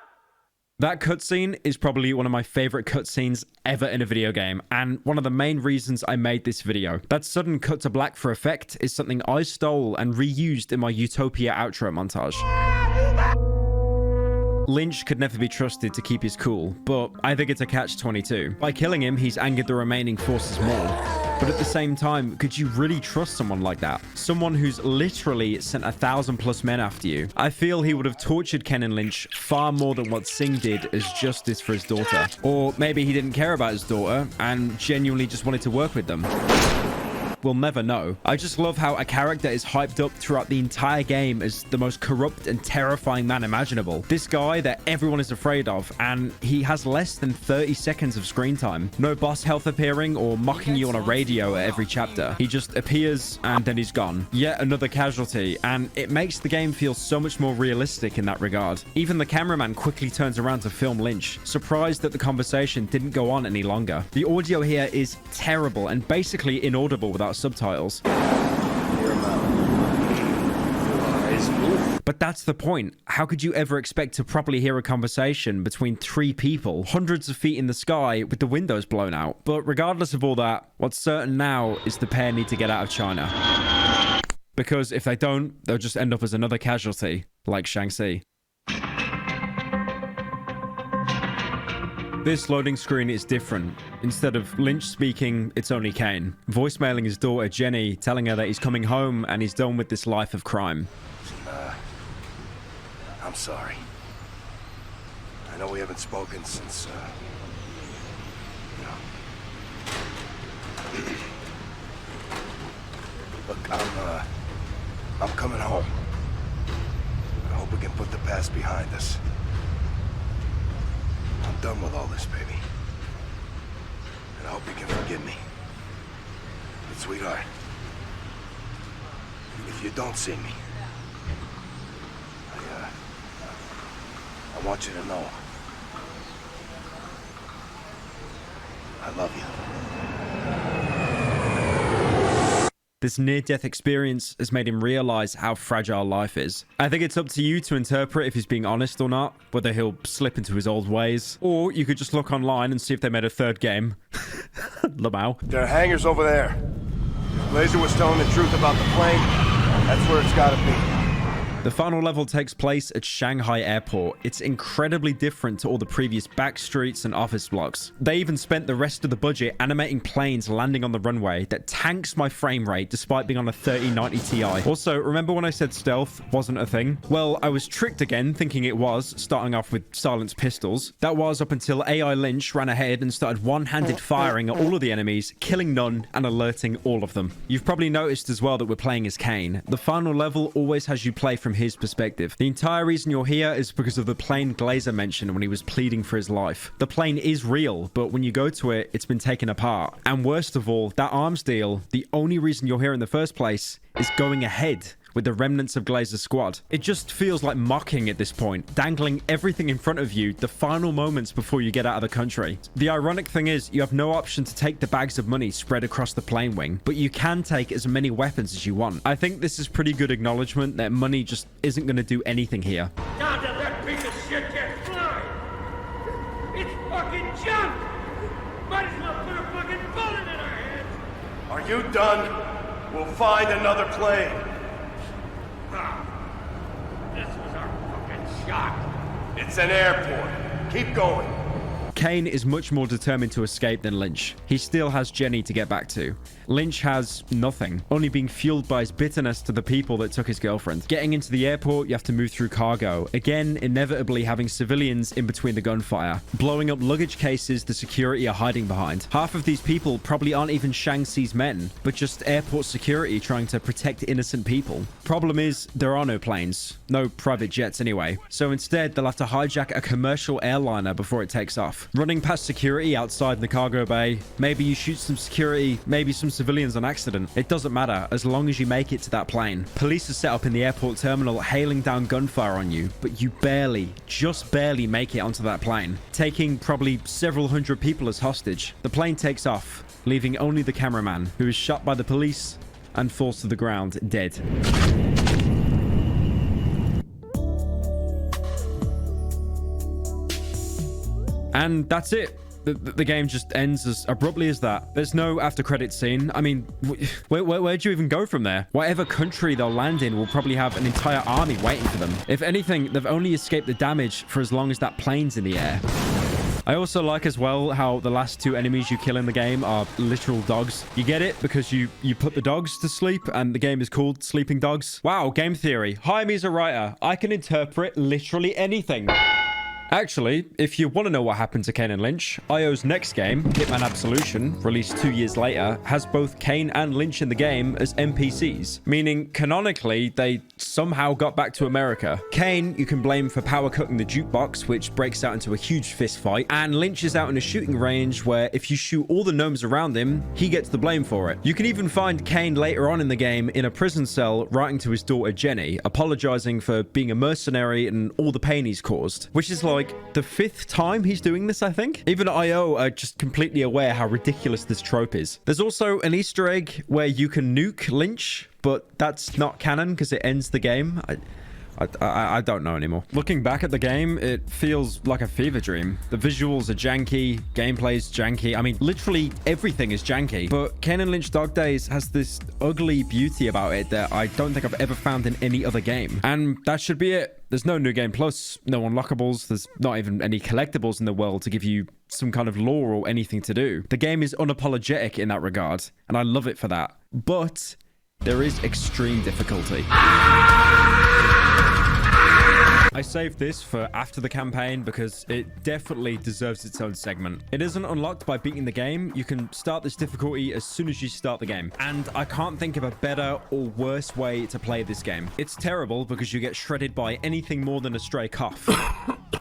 That cutscene is probably one of my favorite cutscenes ever in a video game, and one of the main reasons I made this video. That sudden cut to black for effect is something I stole and reused in my Utopia outro montage. Lynch could never be trusted to keep his cool, but I think it's a catch-22. By killing him, he's angered the remaining forces more. But at the same time, could you really trust someone like that? Someone who's literally sent 1,000+ men after you. I feel he would have tortured Ken and Lynch far more than what Singh did as justice for his daughter. Or maybe he didn't care about his daughter and genuinely just wanted to work with them. We'll never know. I just love how a character is hyped up throughout the entire game as the most corrupt and terrifying man imaginable. This guy that everyone is afraid of, and he has less than 30 seconds of screen time. No boss health appearing or mocking you on a radio at every chapter. He just appears and then he's gone. Yet another casualty, and it makes the game feel so much more realistic in that regard. Even the cameraman quickly turns around to film Lynch, surprised that the conversation didn't go on any longer. The audio here is terrible and basically inaudible without subtitles. But that's the point. How could you ever expect to properly hear a conversation between three people, hundreds of feet in the sky with the windows blown out? But regardless of all that, what's certain now is the pair need to get out of China. Because if they don't, they'll just end up as another casualty, like Shaanxi. This loading screen is different. Instead of Lynch speaking, it's only Kane. Voicemailing his daughter Jenny, telling her that he's coming home and he's done with this life of crime. I'm sorry. I know we haven't spoken since, Look, I'm coming home. I hope we can put the past behind us. I'm done with all this, baby. And I hope you can forgive me. But sweetheart, if you don't see me, I want you to know I love you. This near-death experience has made him realize how fragile life is. I think it's up to you to interpret if he's being honest or not, whether he'll slip into his old ways, or you could just look online and see if they made a third game. Lamau. There are hangars over there. If Glazer was telling the truth about the plane, that's where it's gotta be. The final level takes place at Shanghai Airport. It's incredibly different to all the previous back streets and office blocks. They even spent the rest of the budget animating planes landing on the runway that tanks my frame rate despite being on a 3090 Ti. Also, remember when I said stealth wasn't a thing? Well, I was tricked again thinking it was, starting off with silenced pistols. That was up until AI Lynch ran ahead and started one-handed firing at all of the enemies, killing none and alerting all of them. You've probably noticed as well that we're playing as Kane. The final level always has you play from his perspective. The entire reason you're here is because of the plane Glazer mentioned when he was pleading for his life. The plane is real, but when you go to it, it's been taken apart. And worst of all, that arms deal, the only reason you're here in the first place, is going ahead with the remnants of Glazer's squad. It just feels like mocking at this point, dangling everything in front of you the final moments before you get out of the country. The ironic thing is, you have no option to take the bags of money spread across the plane wing, but you can take as many weapons as you want. I think this is pretty good acknowledgement that money just isn't going to do anything here. Now that that piece of shit can't fly! It's fucking junk! Might as well put a fucking bullet in our heads! Are you done? We'll find another plane. This was our fucking shot. It's an airport. Keep going. Kane is much more determined to escape than Lynch. He still has Jenny to get back to. Lynch has nothing, only being fueled by his bitterness to the people that took his girlfriend. Getting into the airport, you have to move through cargo. Again, inevitably having civilians in between the gunfire. Blowing up luggage cases the security are hiding behind. Half of these people probably aren't even Shang-Chi's men, but just airport security trying to protect innocent people. Problem is, there are no planes. No private jets anyway. So instead, they'll have to hijack a commercial airliner before it takes off. Running past security outside the cargo bay, maybe you shoot some security, maybe some civilians on accident. It doesn't matter, as long as you make it to that plane. Police are set up in the airport terminal, hailing down gunfire on you, but you barely, just barely make it onto that plane, taking probably several hundred people as hostage. The plane takes off, leaving only the cameraman, who is shot by the police and falls to the ground dead. And that's it. The game just ends as abruptly as that. There's no after credits scene. I mean, where'd you even go from there? Whatever country they'll land in will probably have an entire army waiting for them. If anything, they've only escaped the damage for as long as that plane's in the air. I also like as well how the last two enemies you kill in the game are literal dogs. You get it? Because you put the dogs to sleep and the game is called Sleeping Dogs. Wow, game theory. Hire me as a writer. I can interpret literally anything. Actually, if you want to know what happened to Kane and Lynch, IO's next game, Hitman Absolution, released 2 years later, has both Kane and Lynch in the game as NPCs, meaning canonically they somehow got back to America. Kane you can blame for power cutting the jukebox, which breaks out into a huge fist fight, and Lynch is out in a shooting range where if you shoot all the gnomes around him, he gets the blame for it. You can even find Kane later on in the game in a prison cell writing to his daughter Jenny, apologizing for being a mercenary and all the pain he's caused, which is like the 5th time he's doing this, I think. Even IO are just completely aware how ridiculous this trope is. There's also an Easter egg where you can nuke Lynch, but that's not canon because it ends the game. I don't know anymore. Looking back at the game, it feels like a fever dream. The visuals are janky, gameplay's janky. I mean, literally everything is janky. But Kane and Lynch Dog Days has this ugly beauty about it that I don't think I've ever found in any other game. And that should be it. There's no New Game Plus, no unlockables. There's not even any collectibles in the world to give you some kind of lore or anything to do. The game is unapologetic in that regard, and I love it for that. But there is extreme difficulty. I saved this for after the campaign because it definitely deserves its own segment. It isn't unlocked by beating the game. You can start this difficulty as soon as you start the game. And I can't think of a better or worse way to play this game. It's terrible because you get shredded by anything more than a stray cough.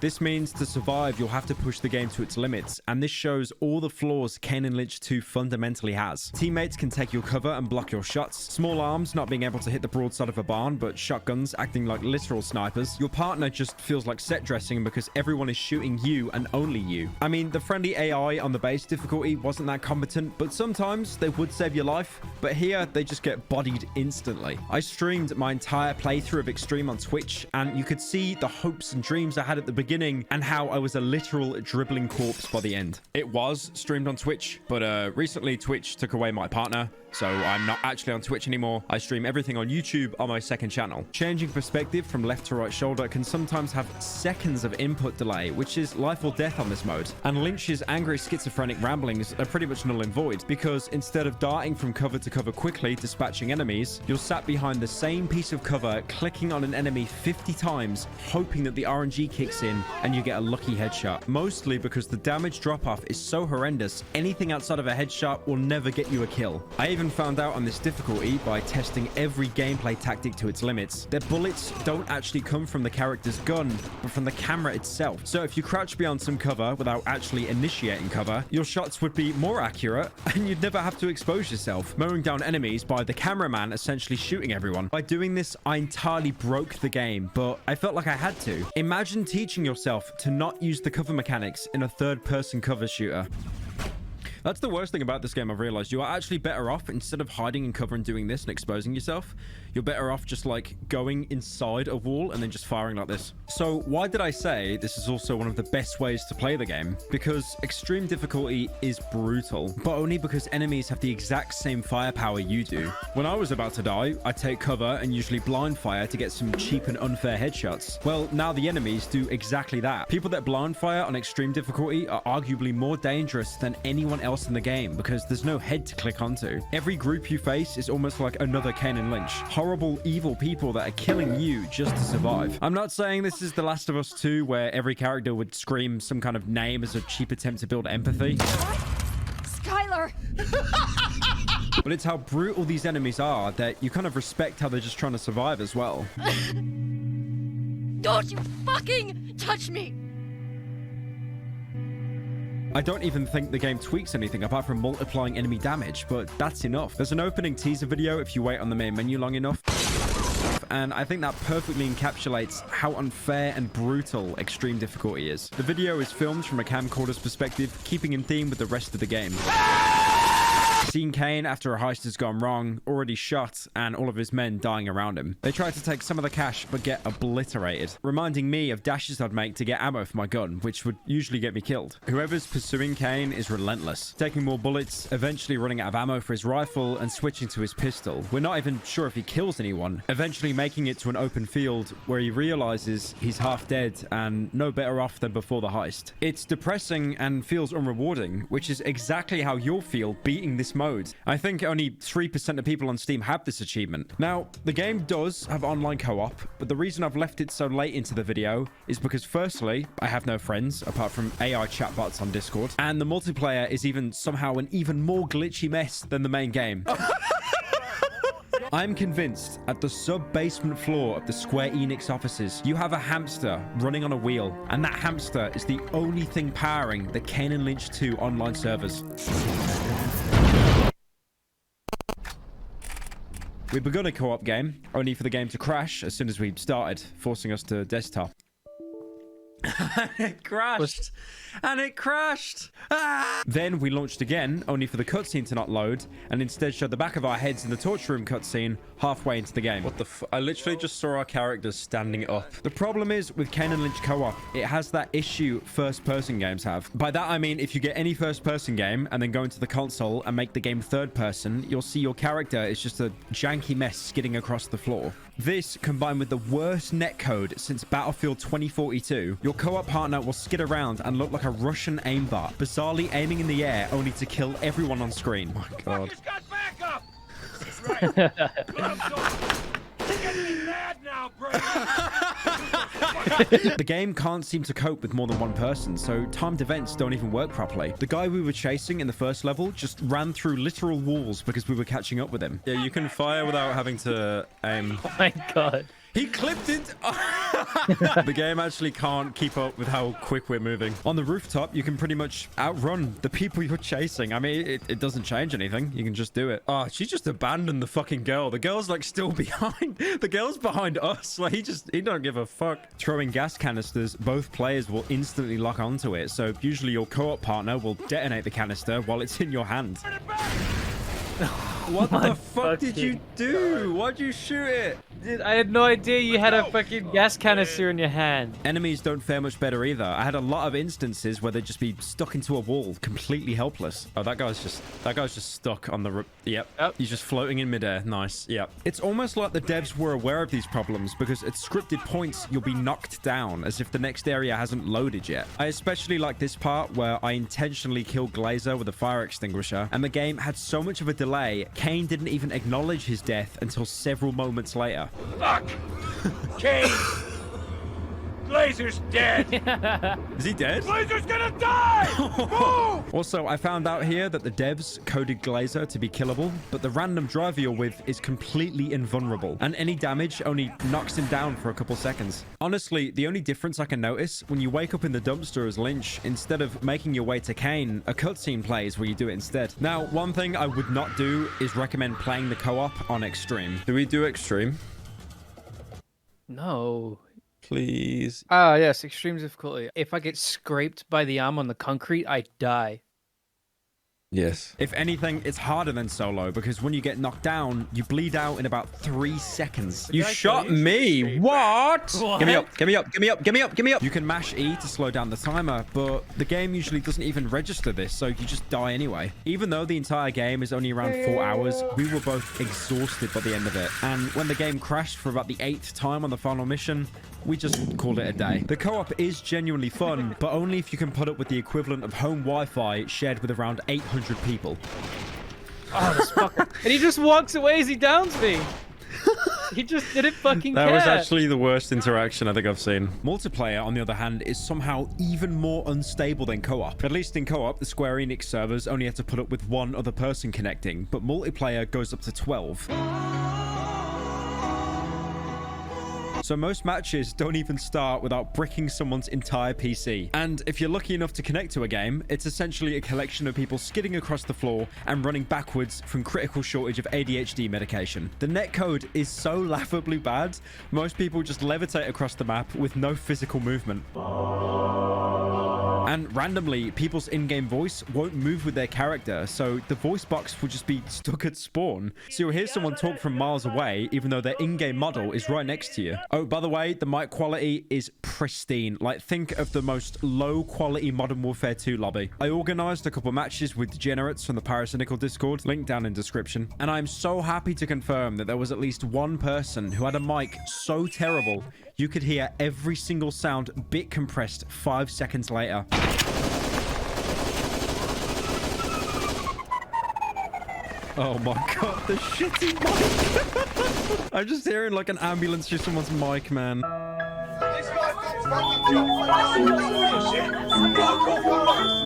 This means to survive, you'll have to push the game to its limits, and this shows all the flaws Kane and Lynch 2 fundamentally has. Teammates can take your cover and block your shots, small arms not being able to hit the broadside of a barn, but shotguns acting like literal snipers. Your partner just feels like set dressing because everyone is shooting you and only you. I mean, the friendly AI on the base difficulty wasn't that competent, but sometimes they would save your life, but here they just get bodied instantly. I streamed my entire playthrough of Extreme on Twitch, and you could see the hopes and dreams I had at the beginning and how I was a literal dribbling corpse by the end. It was streamed on Twitch, but recently Twitch took away my partner, so I'm not actually on Twitch anymore. I stream everything on YouTube on my second channel. Changing perspective from left to right shoulder can sometimes have seconds of input delay, which is life or death on this mode. And Lynch's angry schizophrenic ramblings are pretty much null and void, because instead of darting from cover to cover quickly, dispatching enemies, you're sat behind the same piece of cover, clicking on an enemy 50 times, hoping that the RNG kicks in and you get a lucky headshot. Mostly because the damage drop-off is so horrendous, anything outside of a headshot will never get you a kill. I even found out on this difficulty by testing every gameplay tactic to its limits that bullets don't actually come from the character's gun, but from the camera itself. So if you crouch behind some cover without actually initiating cover, your shots would be more accurate and you'd never have to expose yourself, mowing down enemies by the cameraman essentially shooting everyone. By doing this, I entirely broke the game, but I felt like I had to. Imagine teaching yourself to not use the cover mechanics in a third-person cover shooter. That's the worst thing about this game, I've realized. You are actually better off, instead of hiding in cover and doing this and exposing yourself, you're better off just like going inside a wall and then just firing like this. So why did I say this is also one of the best ways to play the game? Because extreme difficulty is brutal, but only because enemies have the exact same firepower you do. When I was about to die, I take cover and usually blind fire to get some cheap and unfair headshots. Well, now the enemies do exactly that. People that blind fire on extreme difficulty are arguably more dangerous than anyone else in the game because there's no head to click onto. Every group you face is almost like another Kane and Lynch. Horrible, evil people that are killing you just to survive. I'm not saying this is The Last of Us 2 where every character would scream some kind of name as a cheap attempt to build empathy. Skylar! But it's how brutal these enemies are that you kind of respect how they're just trying to survive as well. Don't you fucking touch me! I don't even think the game tweaks anything apart from multiplying enemy damage, but that's enough. There's an opening teaser video if you wait on the main menu long enough. And I think that perfectly encapsulates how unfair and brutal extreme difficulty is. The video is filmed from a camcorder's perspective, keeping in theme with the rest of the game. Seeing Kane after a heist has gone wrong, already shot, and all of his men dying around him. They try to take some of the cash, but get obliterated, reminding me of dashes I'd make to get ammo for my gun, which would usually get me killed. Whoever's pursuing Kane is relentless, taking more bullets, eventually running out of ammo for his rifle, and switching to his pistol. We're not even sure if he kills anyone, eventually making it to an open field where he realizes he's half dead and no better off than before the heist. It's depressing and feels unrewarding, which is exactly how you'll feel beating this mode. I think only 3% of people on Steam have this achievement. Now, the game does have online co-op, but the reason I've left it so late into the video is because firstly, I have no friends apart from AI chatbots on Discord, and the multiplayer is even somehow an even more glitchy mess than the main game. I'm convinced at the sub-basement floor of the Square Enix offices, you have a hamster running on a wheel, and that hamster is the only thing powering the Kane and Lynch 2 online servers. We've begun a co-op game, only for the game to crash as soon as we started, forcing us to desktop. It crashed. And it crashed. Ah! Then we launched again, only for the cutscene to not load, and instead showed the back of our heads in the torture room cutscene halfway into the game. What the I literally just saw our characters standing up. The problem is, with Kane and Lynch co-op, it has that issue first-person games have. By that, I mean, if you get any first-person game and then go into the console and make the game third-person, you'll see your character is just a janky mess skidding across the floor. This, combined with the worst netcode since Battlefield 2042, your co-op partner will skid around and look like a Russian aimbot, bizarrely aiming in the air only to kill everyone on screen. Oh my god. The game can't seem to cope with more than one person, so timed events don't even work properly. The guy we were chasing in the first level just ran through literal walls because we were catching up with him. Yeah, you can fire without having to aim. Oh my god. He clipped it. The game actually can't keep up with how quick we're moving. On the rooftop, you can pretty much outrun the people you're chasing. I mean, it doesn't change anything. You can just do it. Oh, she just abandoned the fucking girl. The girl's like still behind. The girl's behind us. Like he don't give a fuck. Throwing gas canisters, both players will instantly lock onto it. So usually your co-op partner will detonate the canister while it's in your hand. What the fuck did you do? Why'd you shoot it? Dude, I had no idea you had a fucking gas canister in your hand. Enemies don't fare much better either. I had a lot of instances where they'd just be stuck into a wall, completely helpless. Oh, that guy's just stuck on the... Yep. He's just floating in midair. Nice. Yep. It's almost like the devs were aware of these problems because at scripted points, you'll be knocked down as if the next area hasn't loaded yet. I especially like this part where I intentionally killed Glazer with a fire extinguisher, and the game had so much of a delay, Kane didn't even acknowledge his death until several moments later. Fuck! Kane! Glazer's dead! Is he dead? Glazer's gonna die! Move! Also, I found out here that the devs coded Glazer to be killable, but the random driver you're with is completely invulnerable, and any damage only knocks him down for a couple seconds. Honestly, the only difference I can notice, when you wake up in the dumpster as Lynch, instead of making your way to Kane, a cutscene plays where you do it instead. Now, one thing I would not do is recommend playing the co-op on Extreme. Do we do Extreme? No. Please. Ah, yes, extreme difficulty. If I get scraped by the arm on the concrete, I die. Yes. If anything, it's harder than solo because when you get knocked down, you bleed out in about 3 seconds. You shot me. What? Give me up. Give me up. Give me up. Give me up. Give me up. You can mash E to slow down the timer, but the game usually doesn't even register this, so you just die anyway. Even though the entire game is only around 4 hours, we were both exhausted by the end of it. And when the game crashed for about the 8th time on the final mission, we just called it a day. The co-op is genuinely fun, but only if you can put up with the equivalent of home Wi-Fi shared with around 800 people. Oh, this fucker. And he just walks away as he downs me. He just didn't fucking care. That was actually the worst interaction I think I've seen. Multiplayer, on the other hand, is somehow even more unstable than co-op. At least in co-op, the Square Enix servers only have to put up with one other person connecting, but multiplayer goes up to 12. So most matches don't even start without bricking someone's entire PC. And if you're lucky enough to connect to a game, it's essentially a collection of people skidding across the floor and running backwards from critical shortage of ADHD medication. The netcode is so laughably bad, most people just levitate across the map with no physical movement. And randomly, people's in-game voice won't move with their character, so the voice box will just be stuck at spawn. So you'll hear someone talk from miles away, even though their in-game model is right next to you. Oh, by the way, the mic quality is pristine. Like, think of the most low-quality Modern Warfare 2 lobby. I organized a couple matches with degenerates from the Parasynical Discord, link down in description, and I'm so happy to confirm that there was at least one person who had a mic so terrible you could hear every single sound bit compressed 5 seconds later. Oh my god, the shitty mic. I'm just hearing like an ambulance through someone's mic, man. This guy's fucking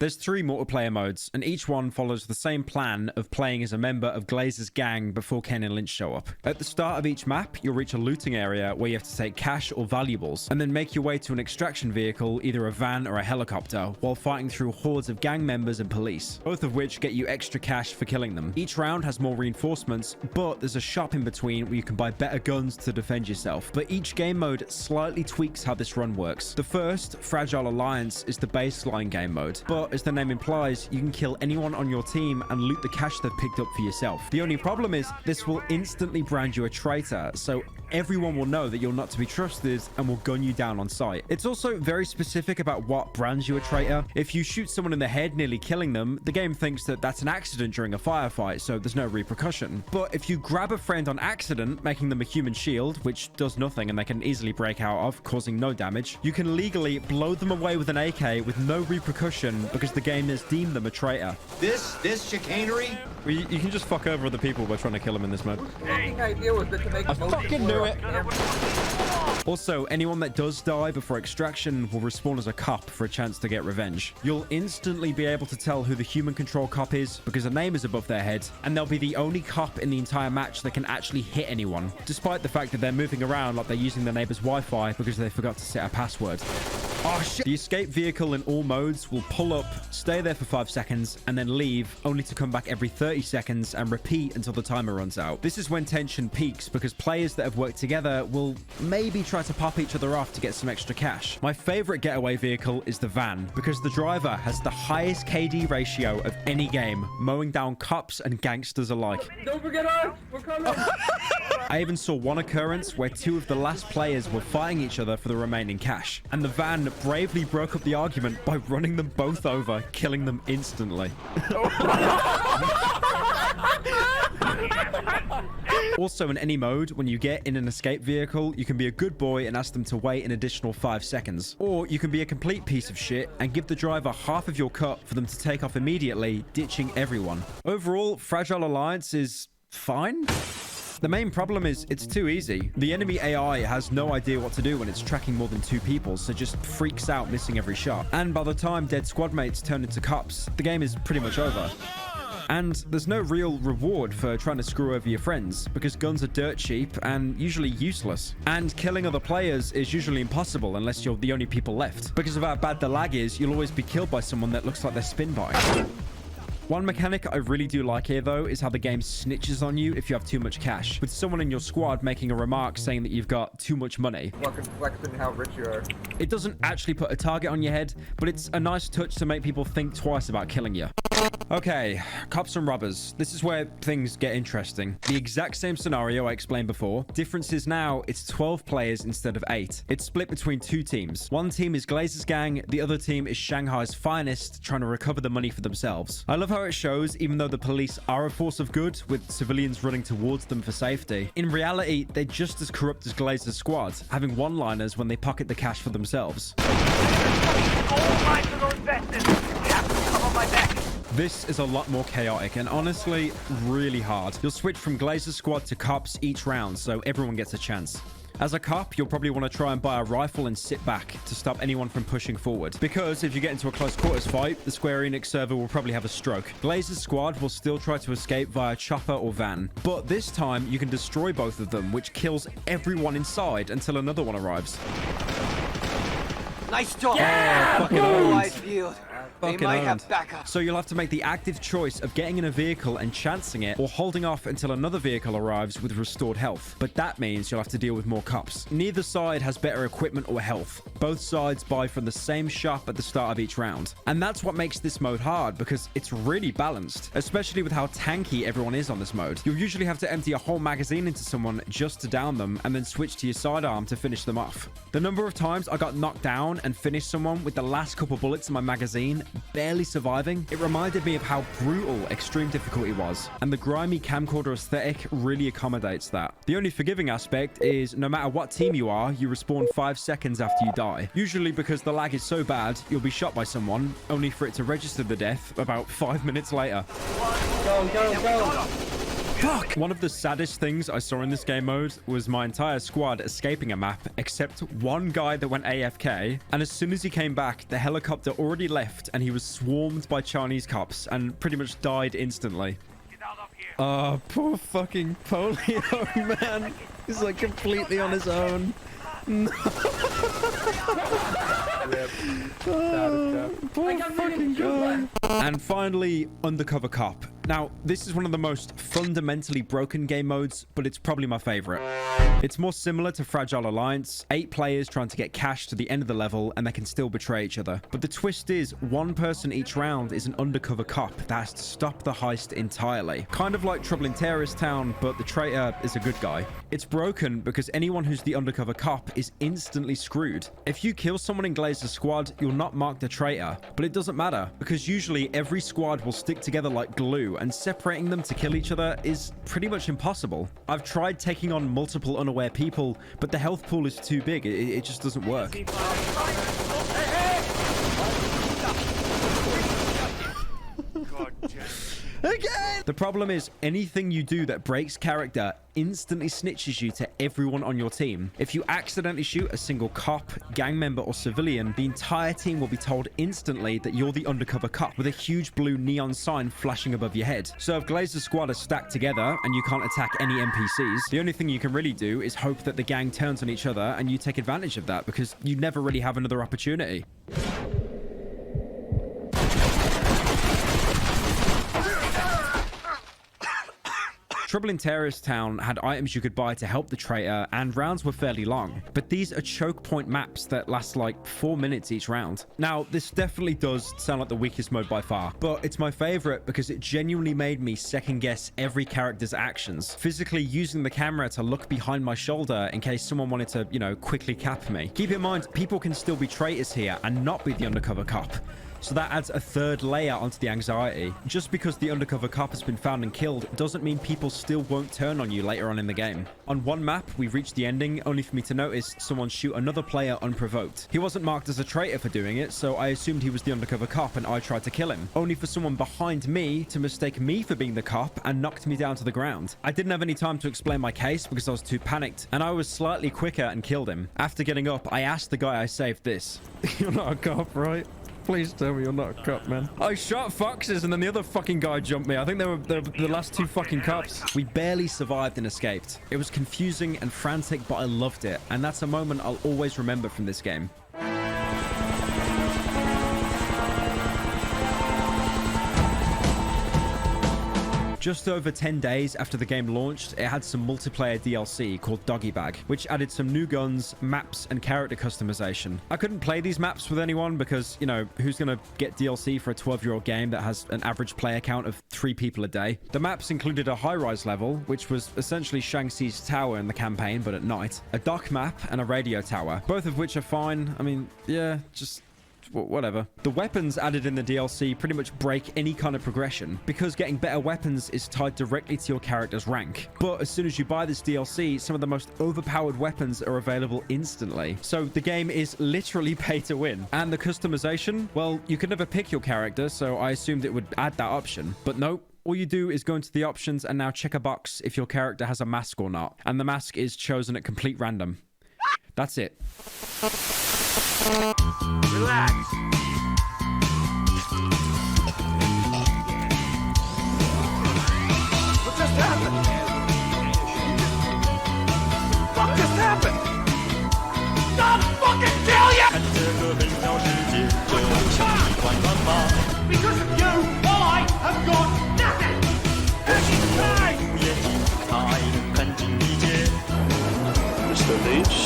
There's 3 multiplayer modes, and each one follows the same plan of playing as a member of Glazer's gang before Ken and Lynch show up. At the start of each map, you'll reach a looting area where you have to take cash or valuables, and then make your way to an extraction vehicle, either a van or a helicopter, while fighting through hordes of gang members and police, both of which get you extra cash for killing them. Each round has more reinforcements, but there's a shop in between where you can buy better guns to defend yourself. But each game mode slightly tweaks how this run works. The first, Fragile Alliance, is the baseline game mode, but as the name implies, you can kill anyone on your team and loot the cash they've picked up for yourself. The only problem is this will instantly brand you a traitor, so everyone will know that you're not to be trusted and will gun you down on sight. It's also very specific about what brands you a traitor. If you shoot someone in the head, nearly killing them, the game thinks that that's an accident during a firefight, so there's no repercussion. But if you grab a friend on accident, making them a human shield, which does nothing and they can easily break out of, causing no damage, you can legally blow them away with an AK with no repercussion because the game has deemed them a traitor. This chicanery? Well, you can just fuck over other people by trying to kill them in this mode. idea was that to make I fucking knew it. Also, anyone that does die before extraction will respawn as a cop for a chance to get revenge. You'll instantly be able to tell who the human control cop is because a name is above their head, and they'll be the only cop in the entire match that can actually hit anyone, despite the fact that they're moving around like they're using their neighbor's Wi-Fi because they forgot to set a password. Oh shit! The escape vehicle in all modes will pull up, stay there for 5 seconds, and then leave, only to come back every 30 seconds and repeat until the timer runs out. This is when tension peaks because players that have worked together will maybe try to pop each other off to get some extra cash. My favorite getaway vehicle is the van because the driver has the highest KD ratio of any game, mowing down cops and gangsters alike. Don't forget us! We're coming! I even saw one occurrence where 2 of the last players were fighting each other for the remaining cash, and the van bravely broke up the argument by running them both over, killing them instantly. Also, in any mode, when you get in an escape vehicle, you can be a good boy and ask them to wait an additional 5 seconds. Or you can be a complete piece of shit and give the driver half of your cut for them to take off immediately, ditching everyone. Overall, Fragile Alliance is fine. The main problem is it's too easy. The enemy AI has no idea what to do when it's tracking more than 2 people, so just freaks out missing every shot. And by the time dead squad mates turn into cops, the game is pretty much over. And there's no real reward for trying to screw over your friends, because guns are dirt cheap and usually useless. And killing other players is usually impossible unless you're the only people left. Because of how bad the lag is, you'll always be killed by someone that looks like they're spin bike. One mechanic I really do like here, though, is how the game snitches on you if you have too much cash, with someone in your squad making a remark saying that you've got too much money. Flexing how rich you are. It doesn't actually put a target on your head, but it's a nice touch to make people think twice about killing you. Okay, cops and robbers. This is where things get interesting. The exact same scenario I explained before. Difference is now it's 12 players instead of 8. It's split between 2 teams. One team is Glazer's gang, the other team is Shanghai's finest, trying to recover the money for themselves. I love how it shows, even though the police are a force of good, with civilians running towards them for safety, in reality, they're just as corrupt as Glazer's squad, having one-liners when they pocket the cash for themselves. This is a lot more chaotic and honestly really hard. You'll switch from Glazer's squad to cops each round, so everyone gets a chance. As a cop, you'll probably want to try and buy a rifle and sit back to stop anyone from pushing forward. Because if you get into a close quarters fight, the Square Enix server will probably have a stroke. Glazer's squad will still try to escape via chopper or van. But this time, you can destroy both of them, which kills everyone inside until another one arrives. Nice job! Yeah! Fucking owned. Field. They might have backup. So you'll have to make the active choice of getting in a vehicle and chancing it, or holding off until another vehicle arrives with restored health. But that means you'll have to deal with more cops. Neither side has better equipment or health. Both sides buy from the same shop at the start of each round. And that's what makes this mode hard, because it's really balanced, especially with how tanky everyone is on this mode. You'll usually have to empty a whole magazine into someone just to down them, and then switch to your sidearm to finish them off. The number of times I got knocked down and finished someone with the last couple bullets in my magazine, barely surviving, it reminded me of how brutal extreme difficulty was, and the grimy camcorder aesthetic really accommodates that. The only forgiving aspect is no matter what team you are, you respawn 5 seconds after you die. Usually because the lag is so bad, you'll be shot by someone, only for it to register the death about 5 minutes later. Go, go, go! Fuck! One of the saddest things I saw in this game mode was my entire squad escaping a map, except one guy that went AFK. And as soon as he came back, the helicopter already left and he was swarmed by Chinese cops and pretty much died instantly. Oh, poor fucking Polio, man. He's like completely on his own. No. Poor fucking guy. And finally, Undercover Cop. Now, this is one of the most fundamentally broken game modes, but it's probably my favorite. It's more similar to Fragile Alliance, 8 players trying to get cash to the end of the level and they can still betray each other. But the twist is, one person each round is an undercover cop that has to stop the heist entirely. Kind of like Trouble in Terrorist Town, but the traitor is a good guy. It's broken because anyone who's the undercover cop is instantly screwed. If you kill someone in Glazer's squad, you're not marked a traitor, but it doesn't matter because usually every squad will stick together like glue, and separating them to kill each other is pretty much impossible. I've tried taking on multiple unaware people, but the health pool is too big. It just doesn't work. Again! The problem is anything you do that breaks character instantly snitches you to everyone on your team. If you accidentally shoot a single cop, gang member, or civilian, the entire team will be told instantly that you're the undercover cop with a huge blue neon sign flashing above your head. So if Glazer's squad are stacked together and you can't attack any NPCs, the only thing you can really do is hope that the gang turns on each other and you take advantage of that because you never really have another opportunity. Trouble in Terrorist Town had items you could buy to help the traitor, and rounds were fairly long. But these are choke point maps that last like 4 minutes each round. Now, this definitely does sound like the weakest mode by far, but it's my favorite because it genuinely made me second guess every character's actions, physically using the camera to look behind my shoulder in case someone wanted to, you know, quickly cap me. Keep in mind, people can still be traitors here and not be the undercover cop. So that adds a third layer onto the anxiety. Just because the undercover cop has been found and killed doesn't mean people still won't turn on you later on in the game. On one map, we reached the ending only for me to notice someone shoot another player unprovoked. He wasn't marked as a traitor for doing it, so I assumed he was the undercover cop and I tried to kill him. Only for someone behind me to mistake me for being the cop and knocked me down to the ground. I didn't have any time to explain my case because I was too panicked, and I was slightly quicker and killed him. After getting up, I asked the guy I saved this. You're not a cop, right? Please tell me you're not a cop, man. I shot foxes and then the other fucking guy jumped me. I think they were the last 2 fucking cops. We barely survived and escaped. It was confusing and frantic, but I loved it. And that's a moment I'll always remember from this game. Just over 10 days after the game launched, it had some multiplayer DLC called Doggy Bag, which added some new guns, maps, and character customization. I couldn't play these maps with anyone because, you know, who's gonna get DLC for a 12-year-old game that has an average player count of 3 people a day? The maps included a high-rise level, which was essentially Shang-Chi's tower in the campaign, but at night, a dock map, and a radio tower, both of which are fine. I mean, yeah, just whatever. The weapons added in the DLC pretty much break any kind of progression because getting better weapons is tied directly to your character's rank. But as soon as you buy this DLC, some of the most overpowered weapons are available instantly. So the game is literally pay to win. And the customization, well, you can never pick your character, so I assumed it would add that option. But nope. All you do is go into the options and now check a box if your character has a mask or not. And the mask is chosen at complete random. That's it. Relax. What just happened? What just happened? Not fucking kill you! Because of you, I have got nothing! Mr. Leach?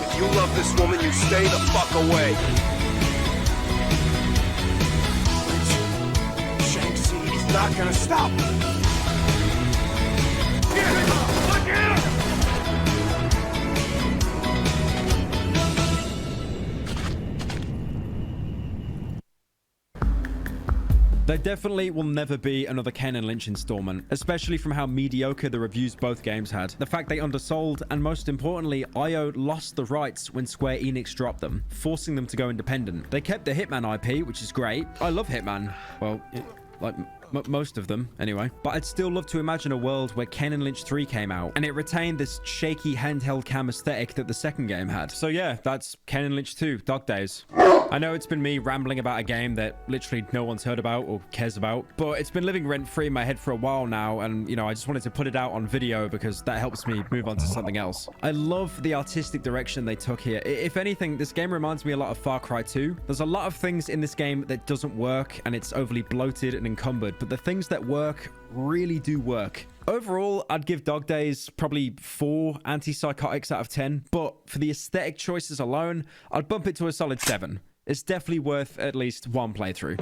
If you love this woman, you stay the fuck away. Shang-Chi is not gonna stop. Look out! There definitely will never be another Ken and Lynch installment, especially from how mediocre the reviews both games had. The fact they undersold, and most importantly, IO lost the rights when Square Enix dropped them, forcing them to go independent. They kept the Hitman IP, which is great. I love Hitman. Well, like most of them anyway, but I'd still love to imagine a world where Ken and Lynch 3 came out and it retained this shaky handheld cam aesthetic that the second game had. So yeah, that's Ken and Lynch 2 Dog Days. I know it's been me rambling about a game that literally no one's heard about or cares about, but it's been living rent-free in my head for a while now, and you know, I just wanted to put it out on video because that helps me move on to something else. I love the artistic direction they took here. If anything, this game reminds me a lot of Far Cry 2. There's a lot of things in this game that doesn't work and it's overly bloated and encumbered, but the things that work really do work. Overall, I'd give Dog Days probably 4 antipsychotics out of 10, but for the aesthetic choices alone, I'd bump it to a solid 7. It's definitely worth at least one playthrough.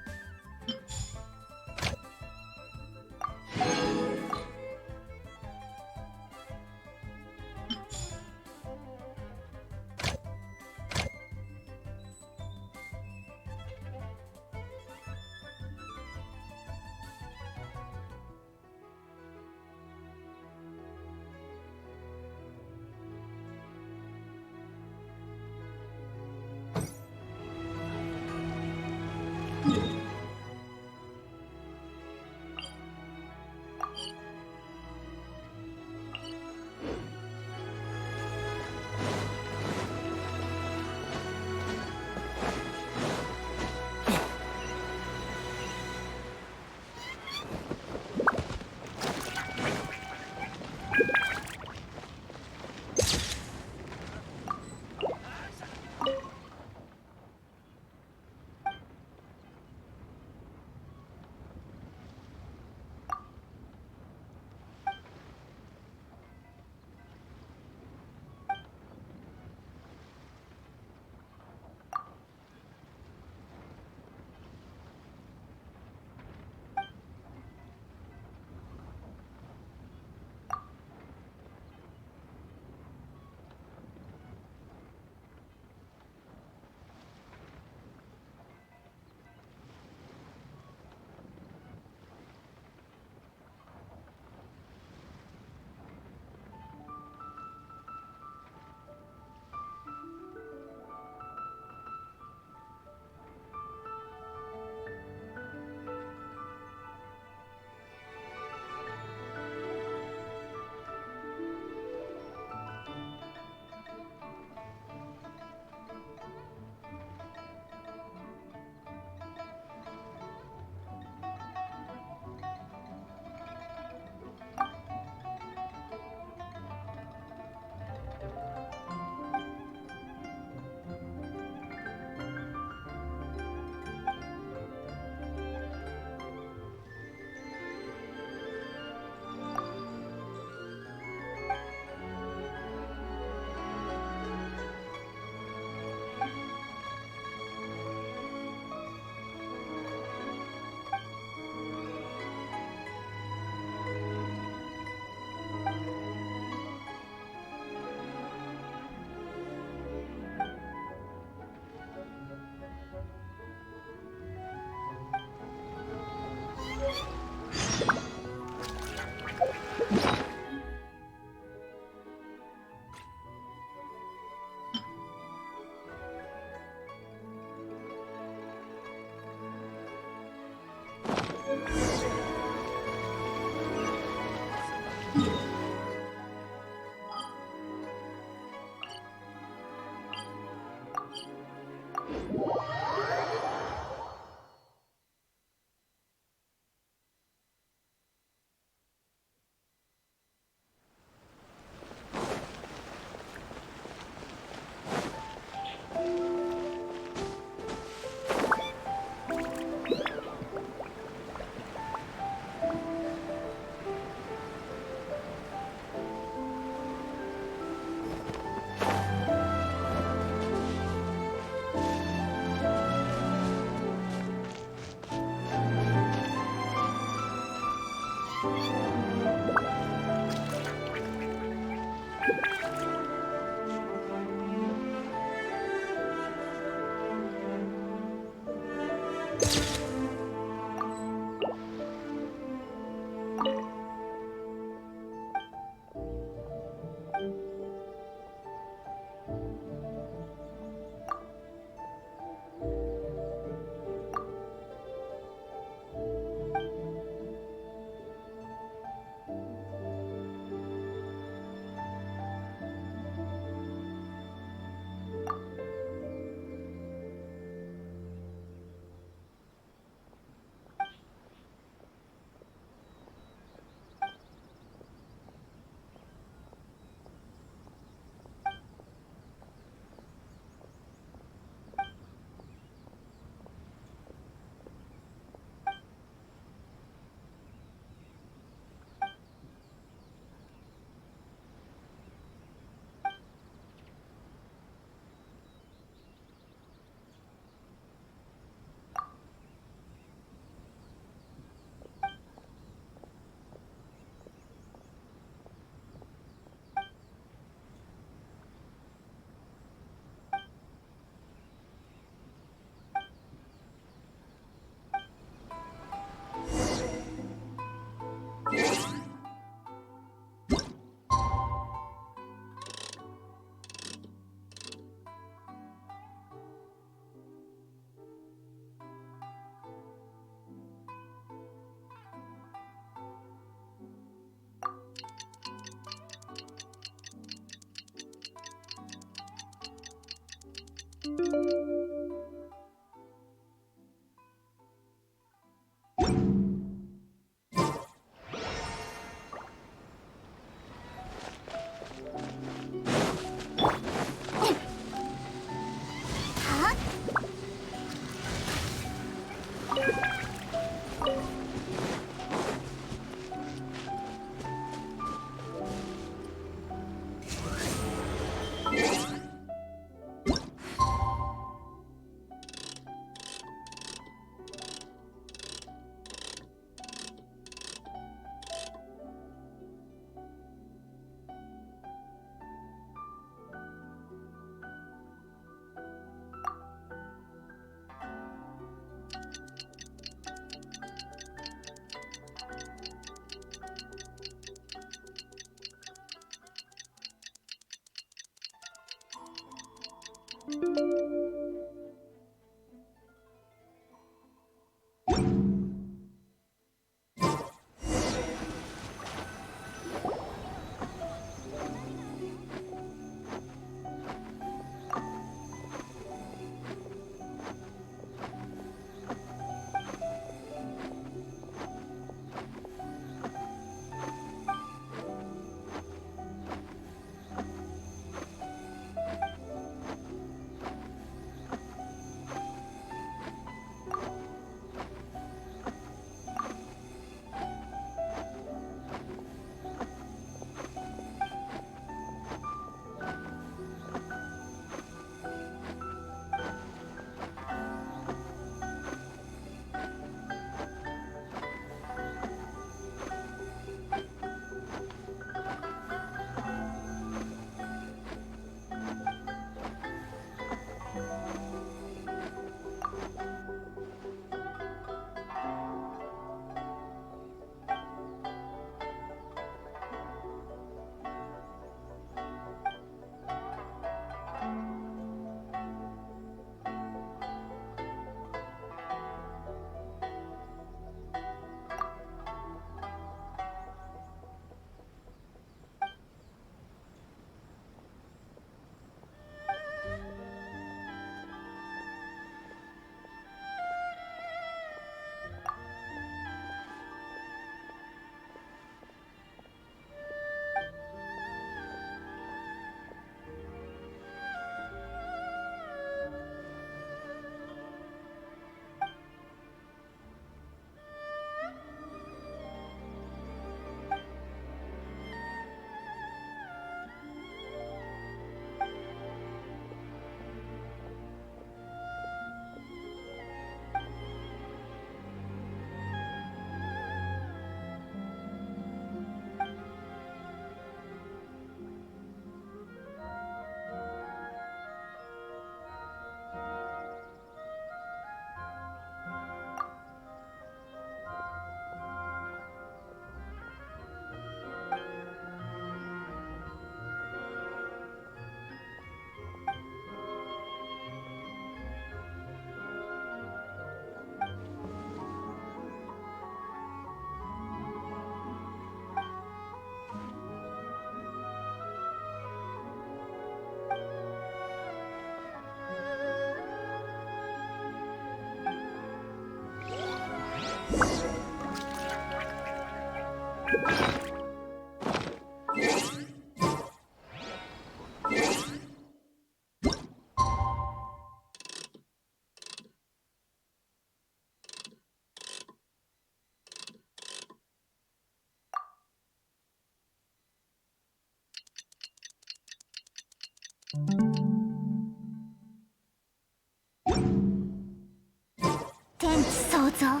天地創造、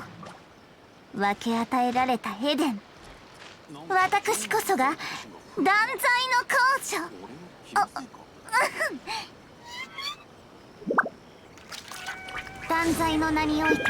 分け与えられたエデン。私こそが断罪の公女。断罪の名において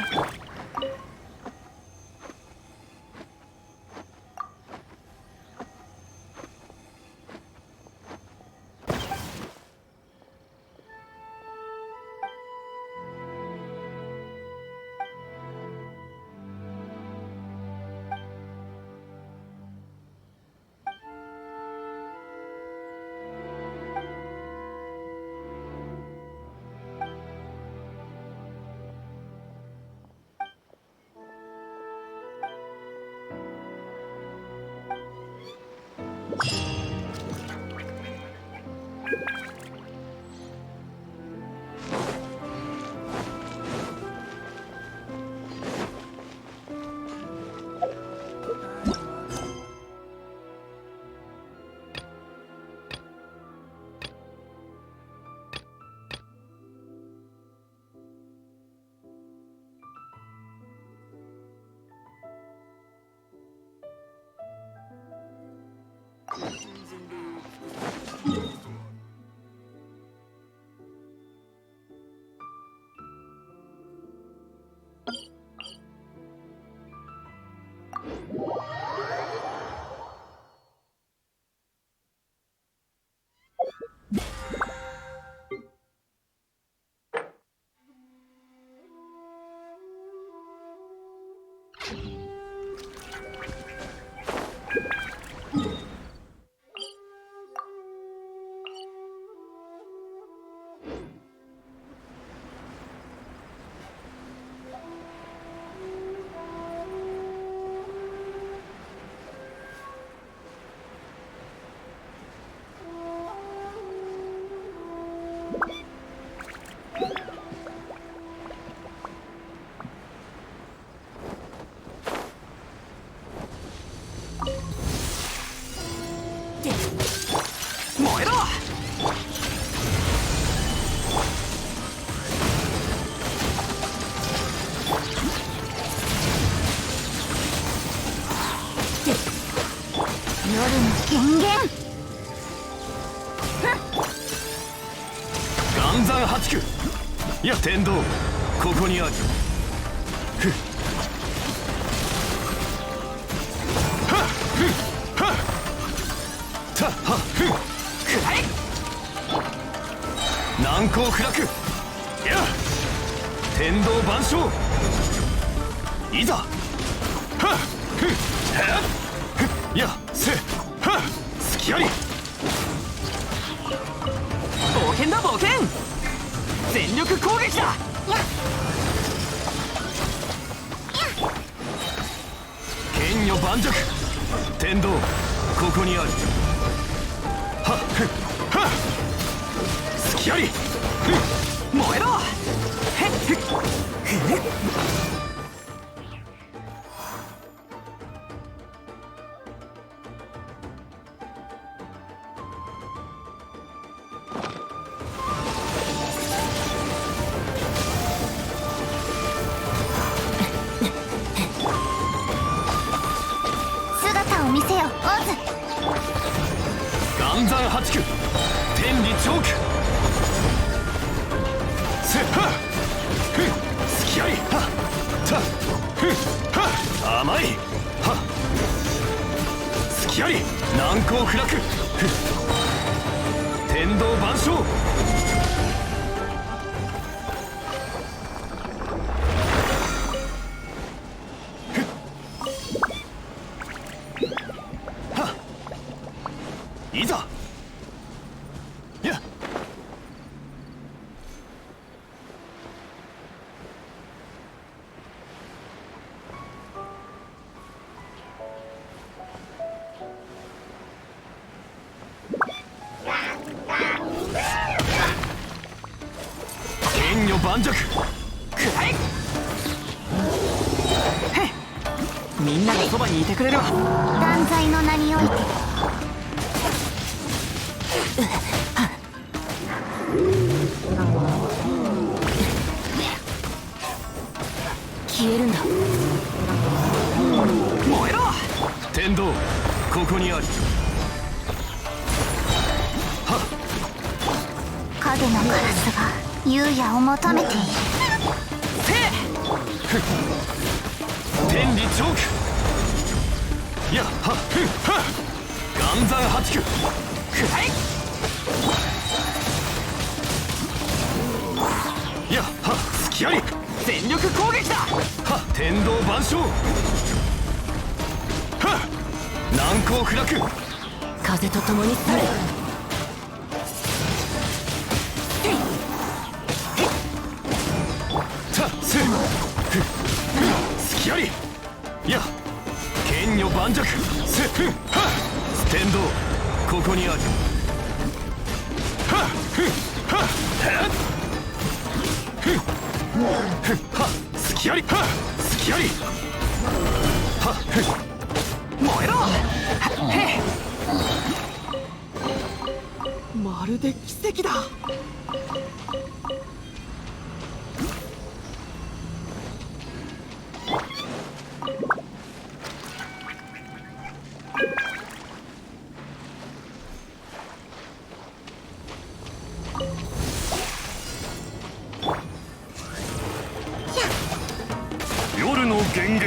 燃えろ！夜の権限。岩山八九。いや天道ここにある。ふっはっふっはったはっふっくらえ。難攻不落。や天道万象。いざはっふっはっふっやせはっ隙あり。冒険だ冒険！全力攻撃だ！剣女盤石。天道ここにある。はっふっはっ隙あり。燃えろ！へっふっふっ。姿を見せよオズ。岩山八九天理チョーク。せっはっふっ隙あり。はったふっはっ甘い。はっ隙あり。難攻不落。ふっ天道万象。いざやっ盤石くらえみんながそばにいてくれるわ。断罪の名において消えるんだ。燃えろ。天道ここにあり。影のガラスが優也を求めている。天理チョークやっはっはっ岩山八九くらえやっは隙あり全力攻撃だ。は天道万象は難攻不落風と共に去れ。たせ隙ありや剣女盤石せふんは天道ここにありはふんはふんは隙ありは隙ありはふん燃えろ。まるで奇跡だ。夜の源源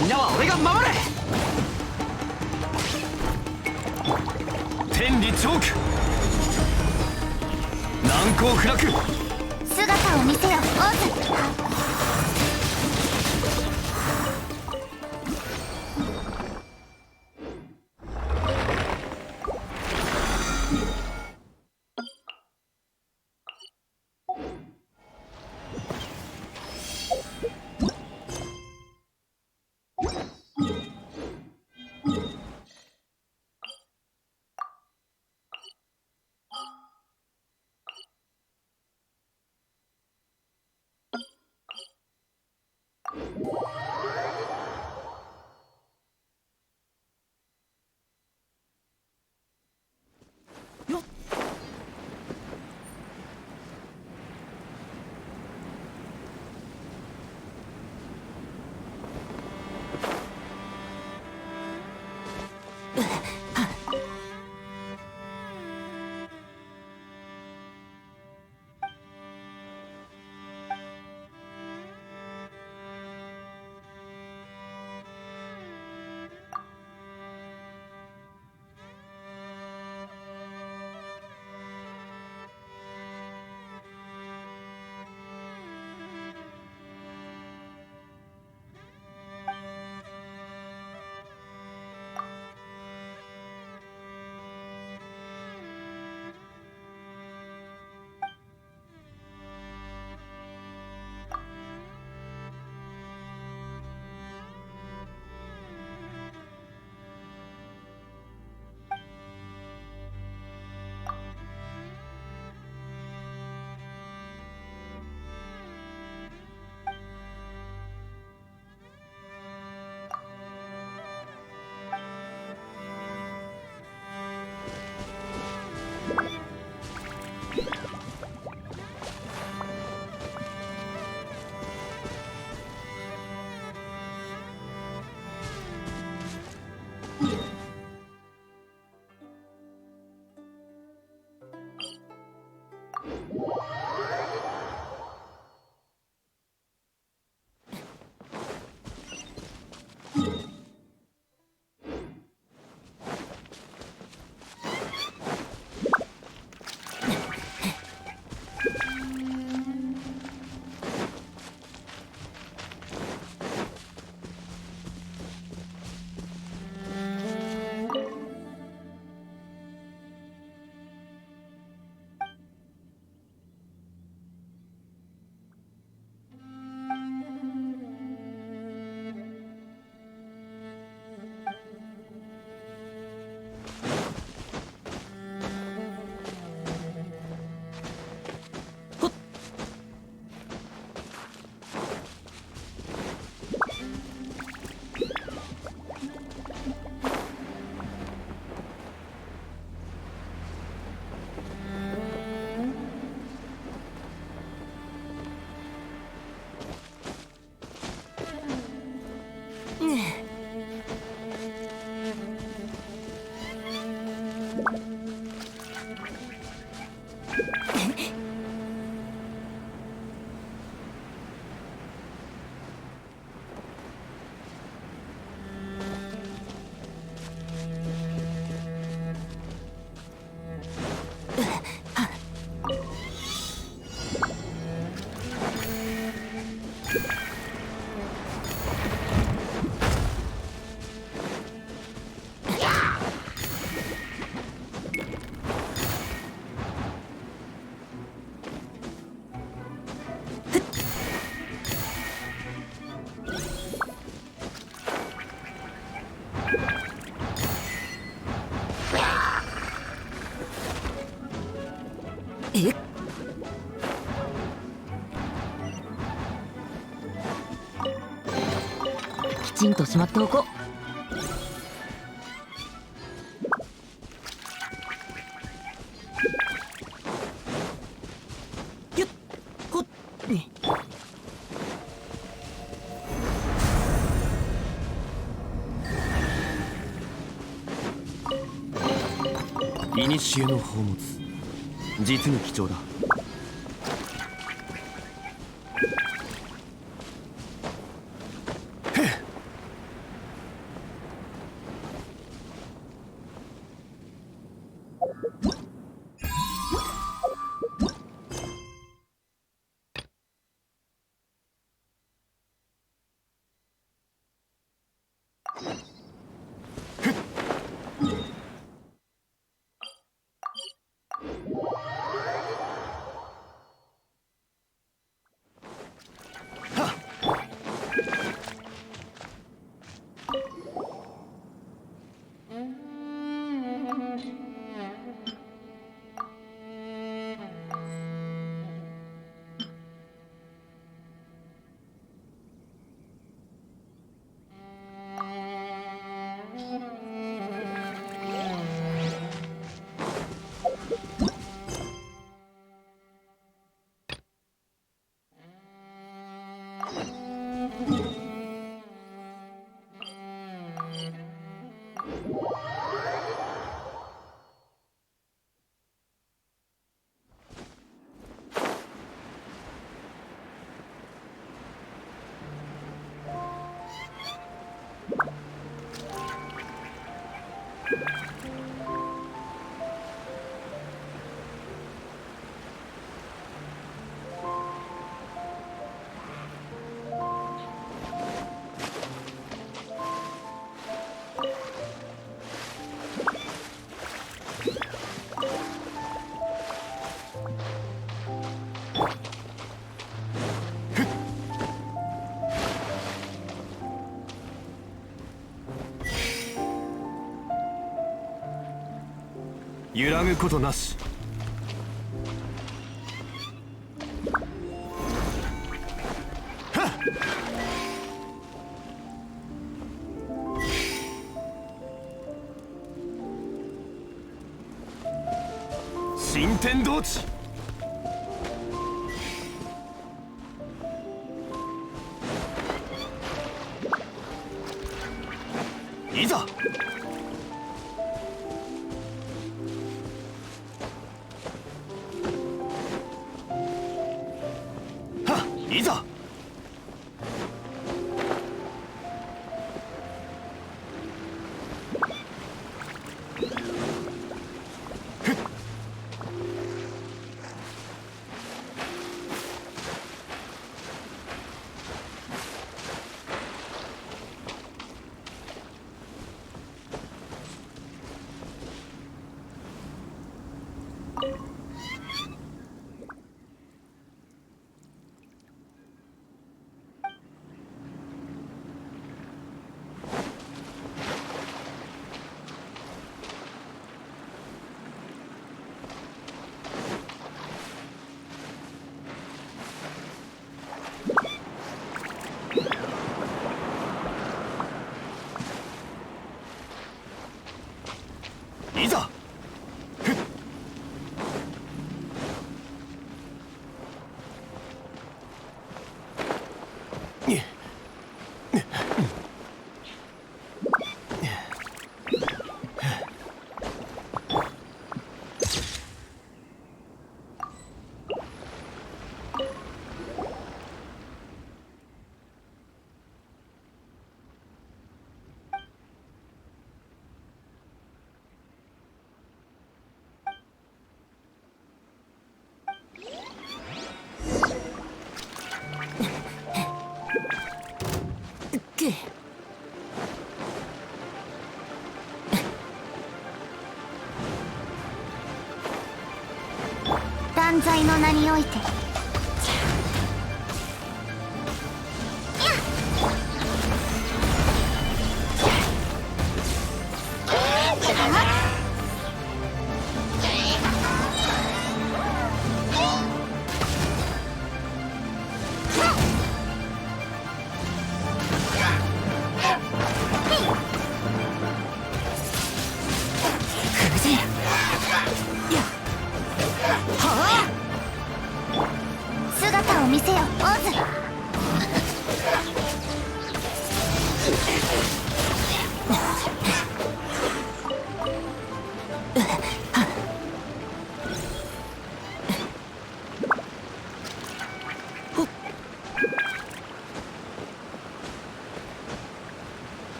みんなは俺が守れ。天理チョーク難攻不落姿を見せよオズ。え？きちんとしまっておこう。古の宝物、実に貴重だ。揺らぐことなし。新天道地。いざ。いざ。いざ。断罪の名において。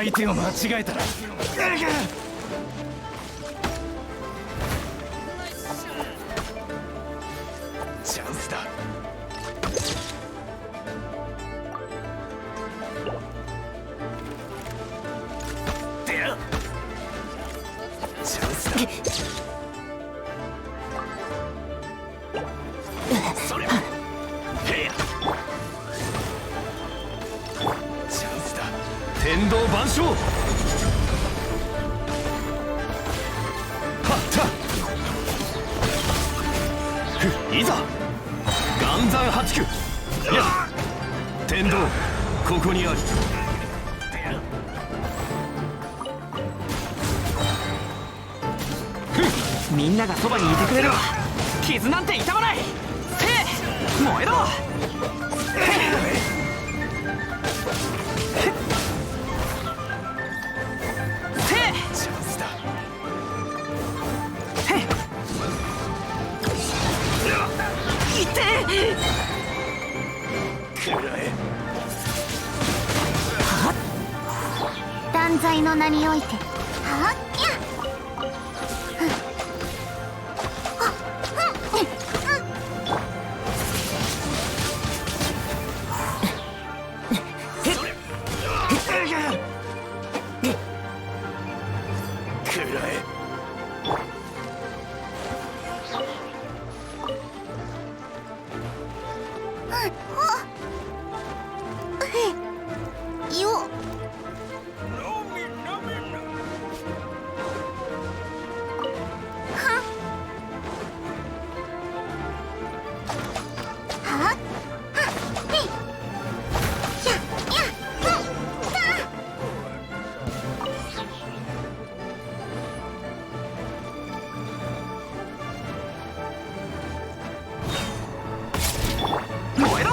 相手を間違えたらチャンスだ。でやチャンスだ。それへやチャンスだ。天道万象。はったいざ岩山八九。いや天道ここにある。みんながそばにいてくれるわ。傷なんて痛まない。燃えろ。チャンスだ。いってくらえ。断罪の名においてはっやよ燃えろ。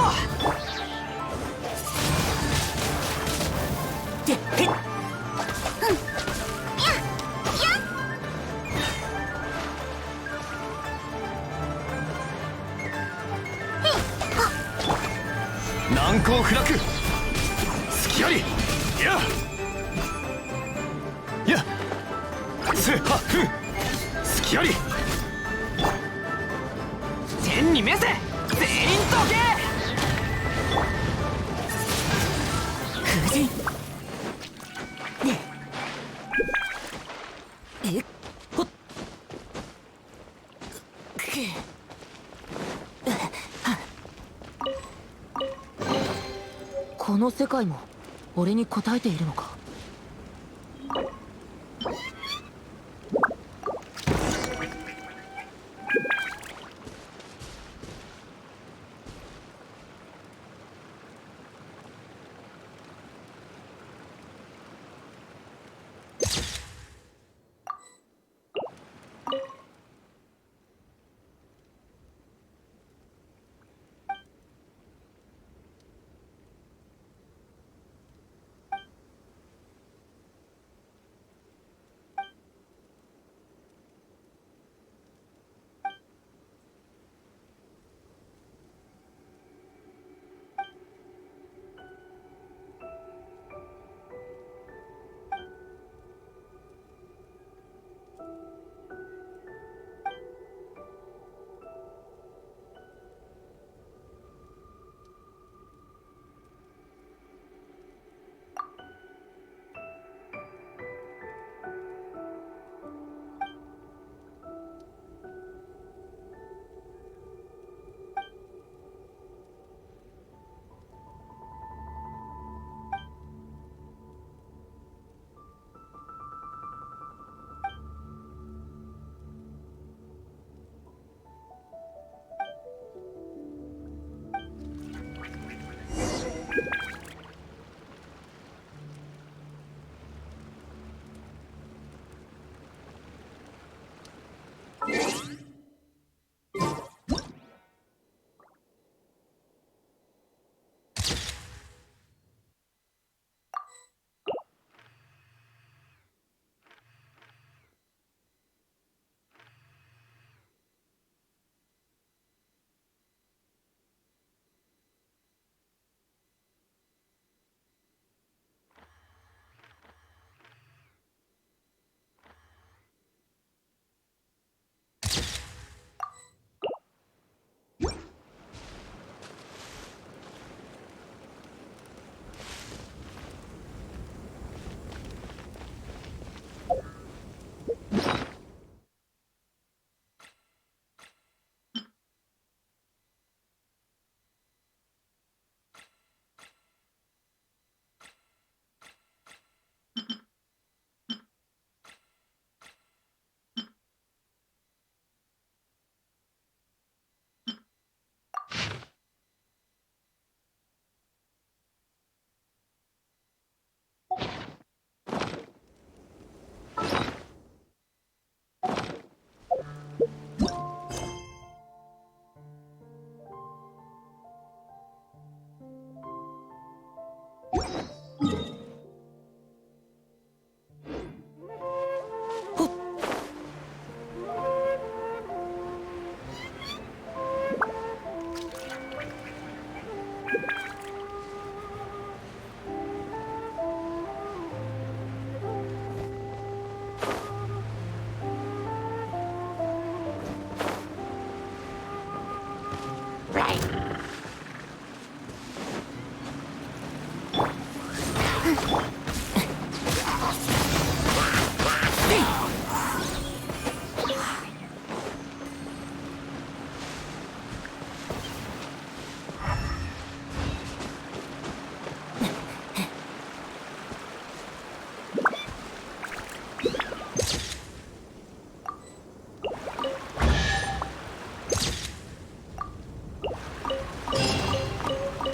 難攻不落。隙あり。ややせはふ隙あり。天に召せ。全員どけ。夫人えっほっこの世界も俺に応えているのか。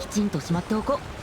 きちんとしまっておこう。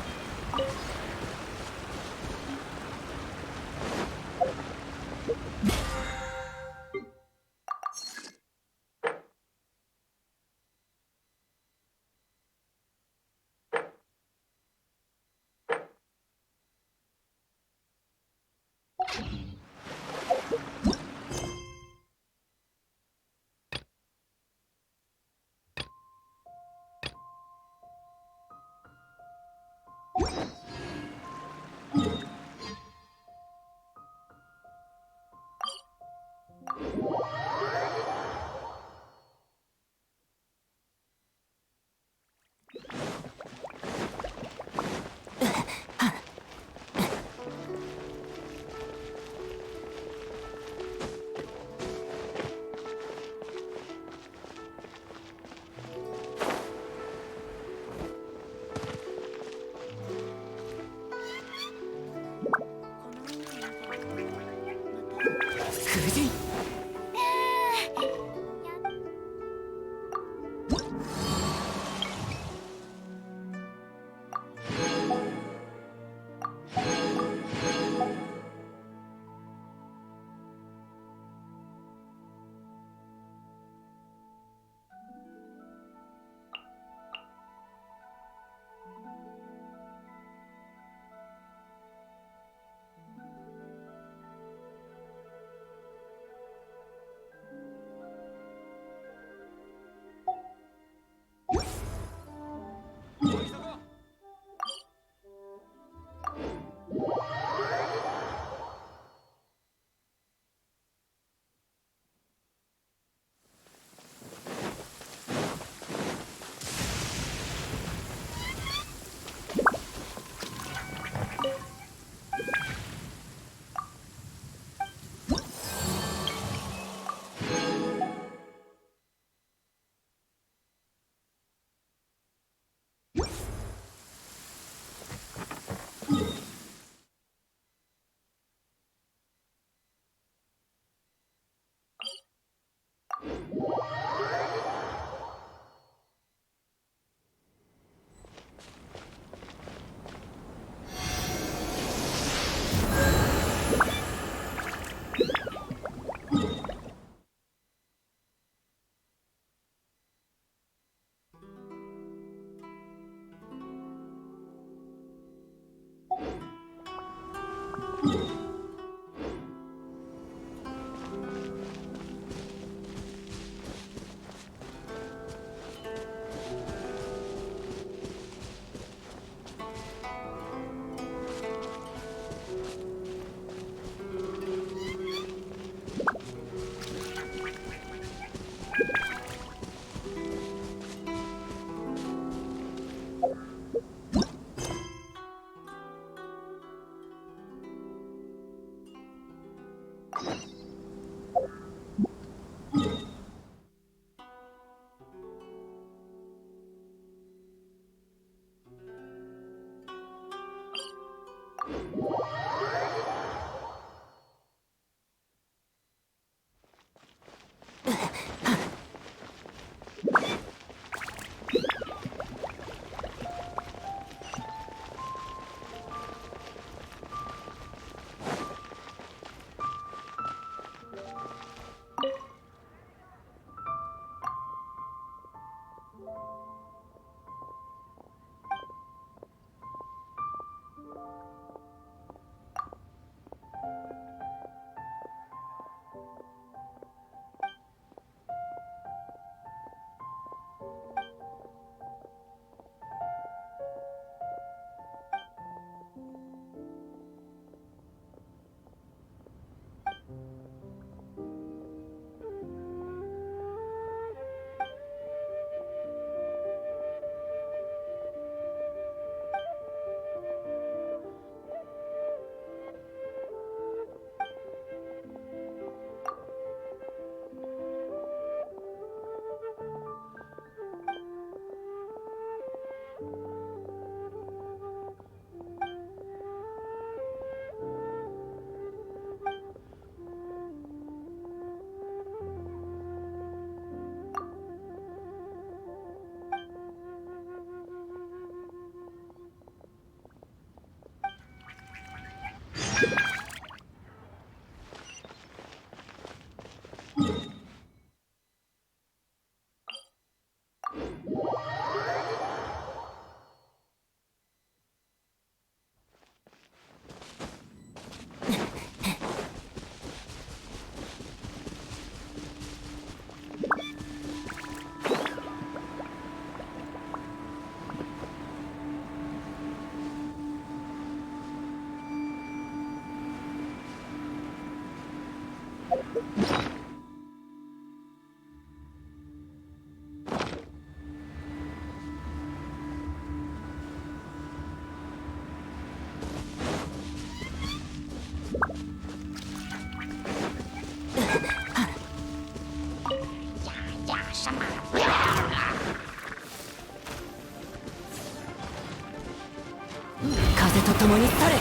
共に去れ。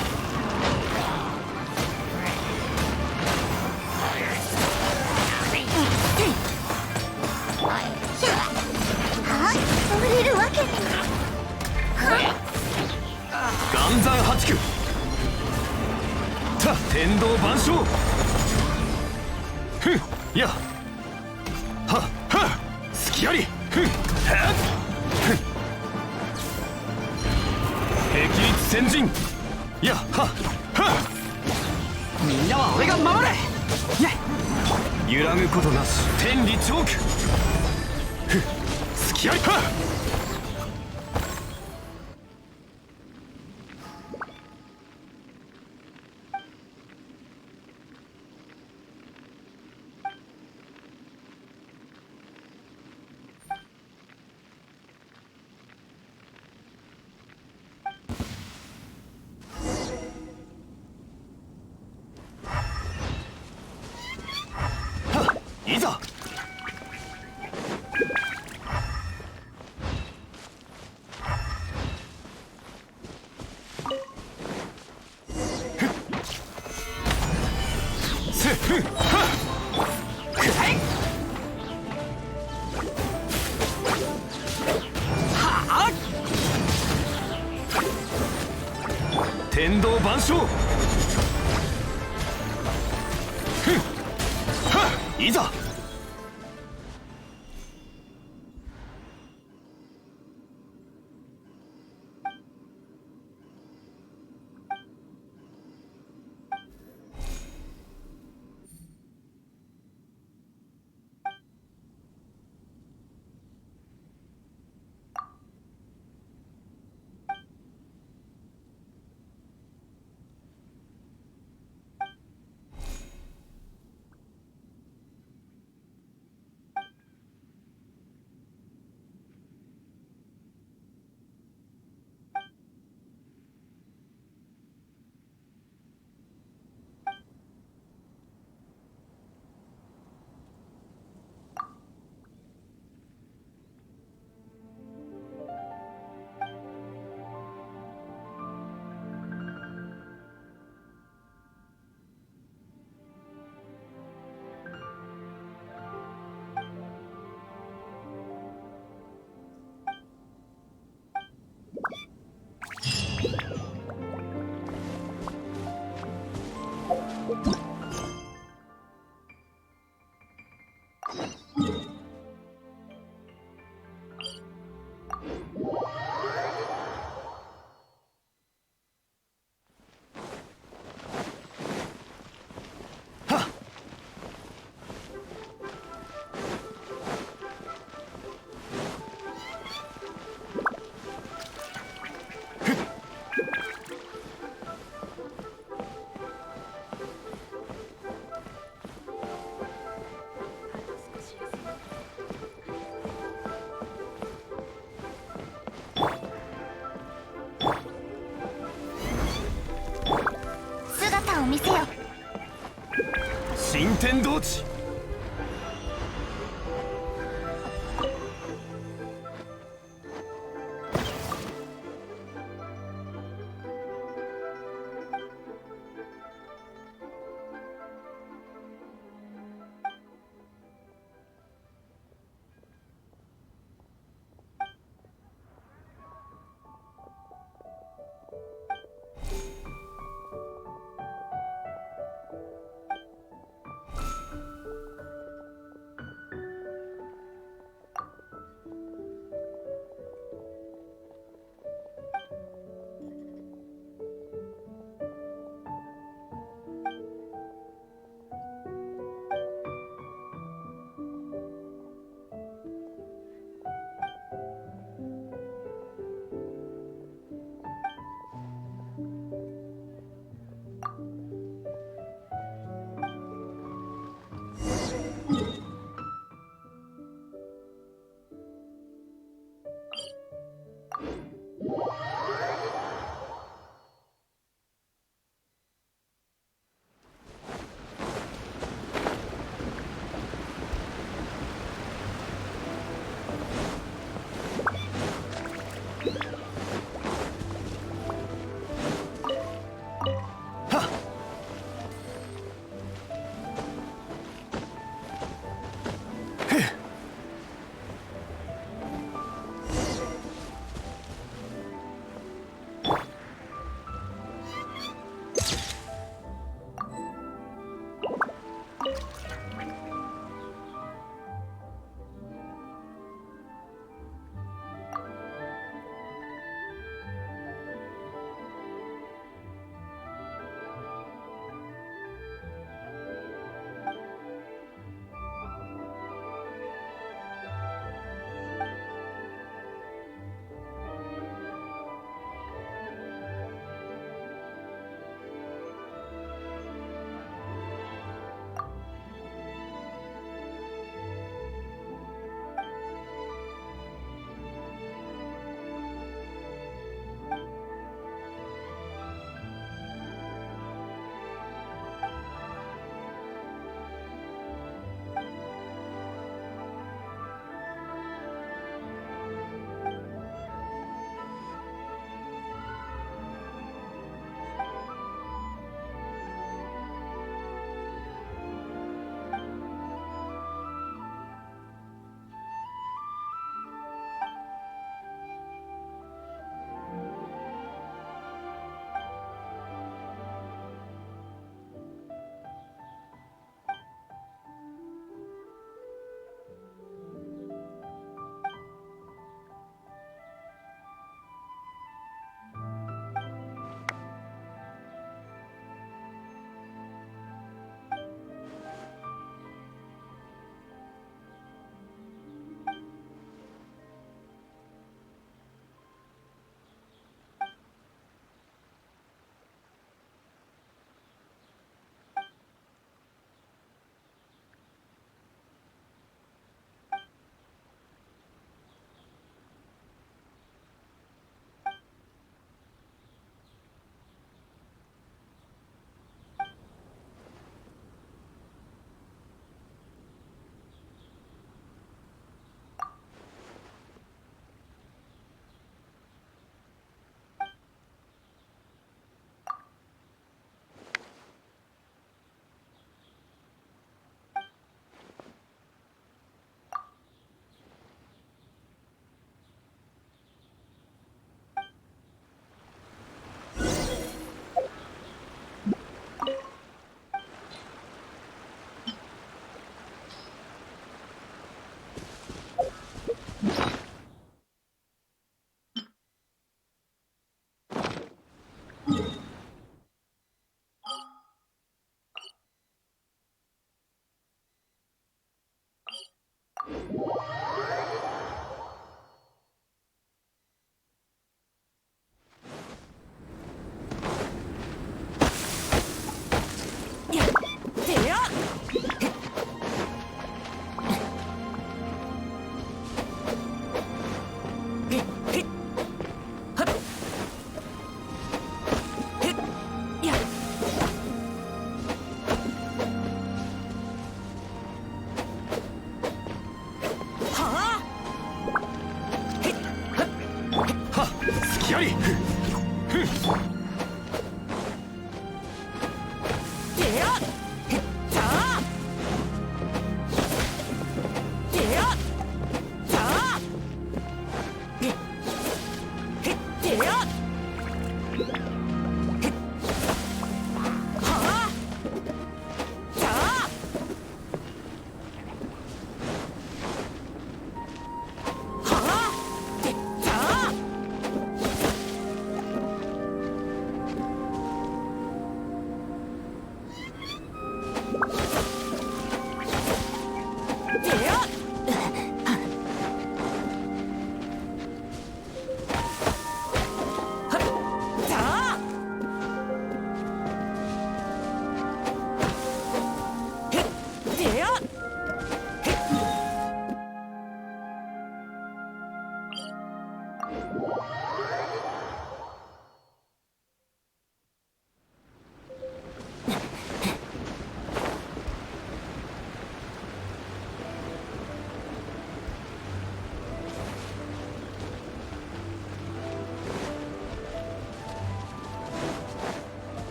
降りるわけに岩山八九天道万象。ふんやはは隙あり。ふんはふん霹靂先陣やはは。みんなは俺が守れ。揺らぐことなし天理チョーク。ふん隙ありはいざ。天道万象。ふんはいざ。姿を見せよ。新天道地。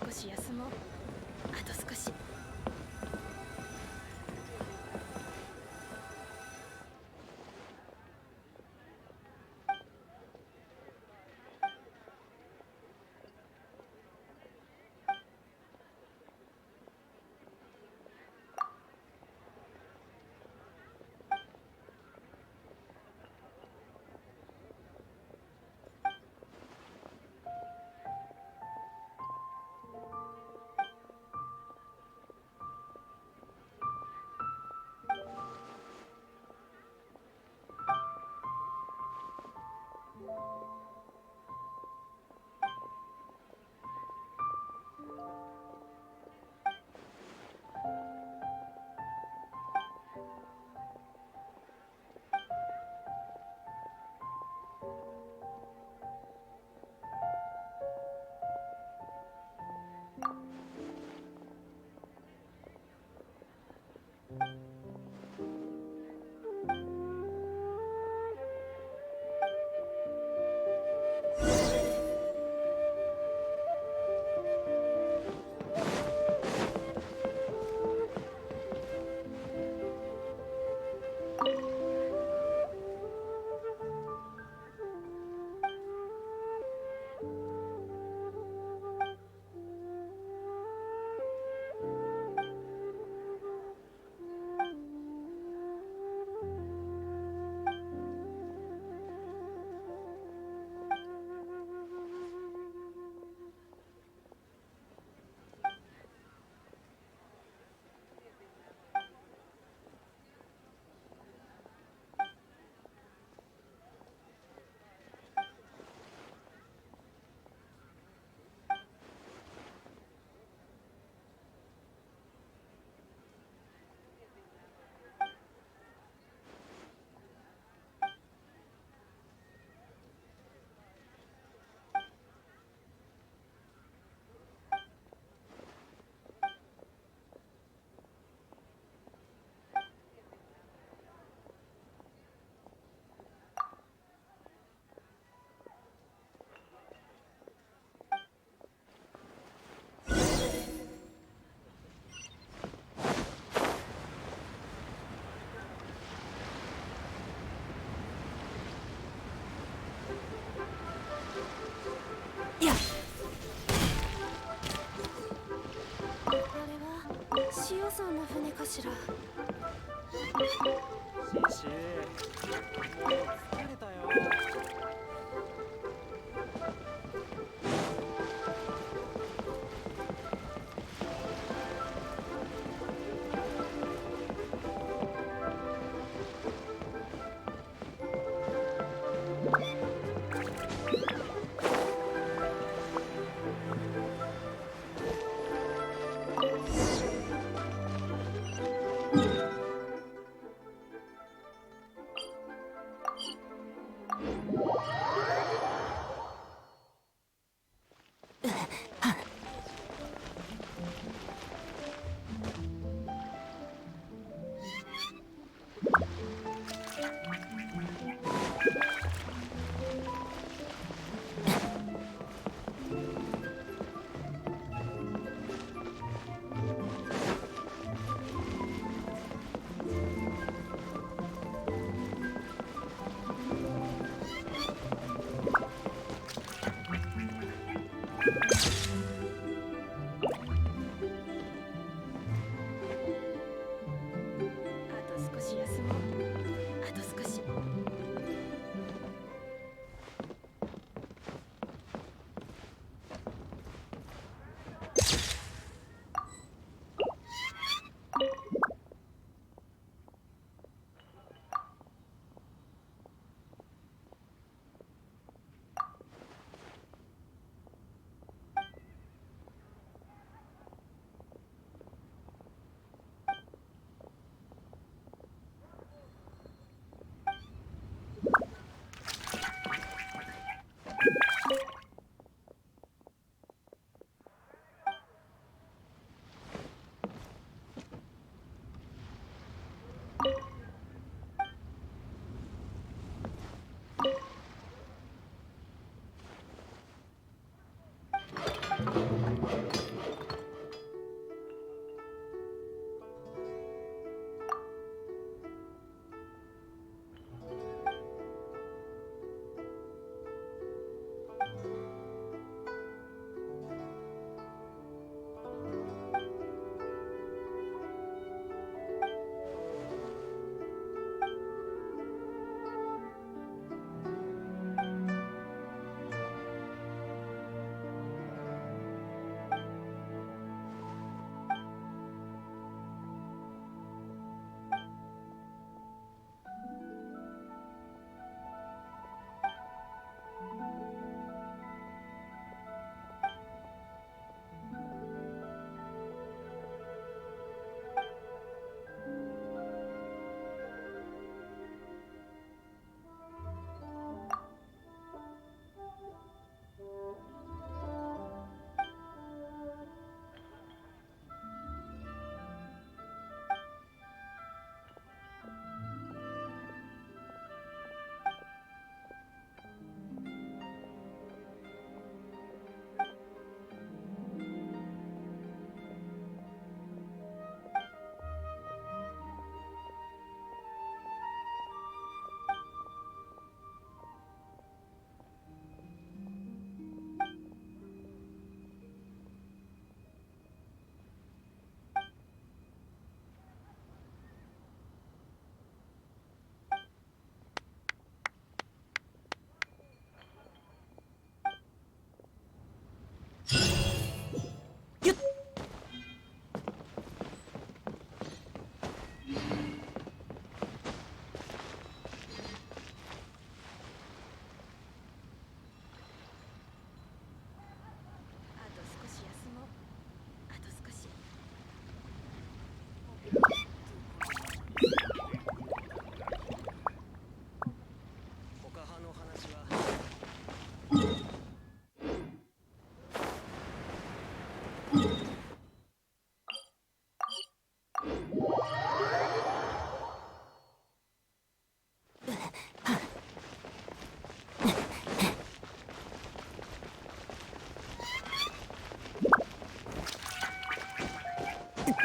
少し休もう。あと少し。かしら。シシ、もう疲れたよ。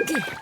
くっ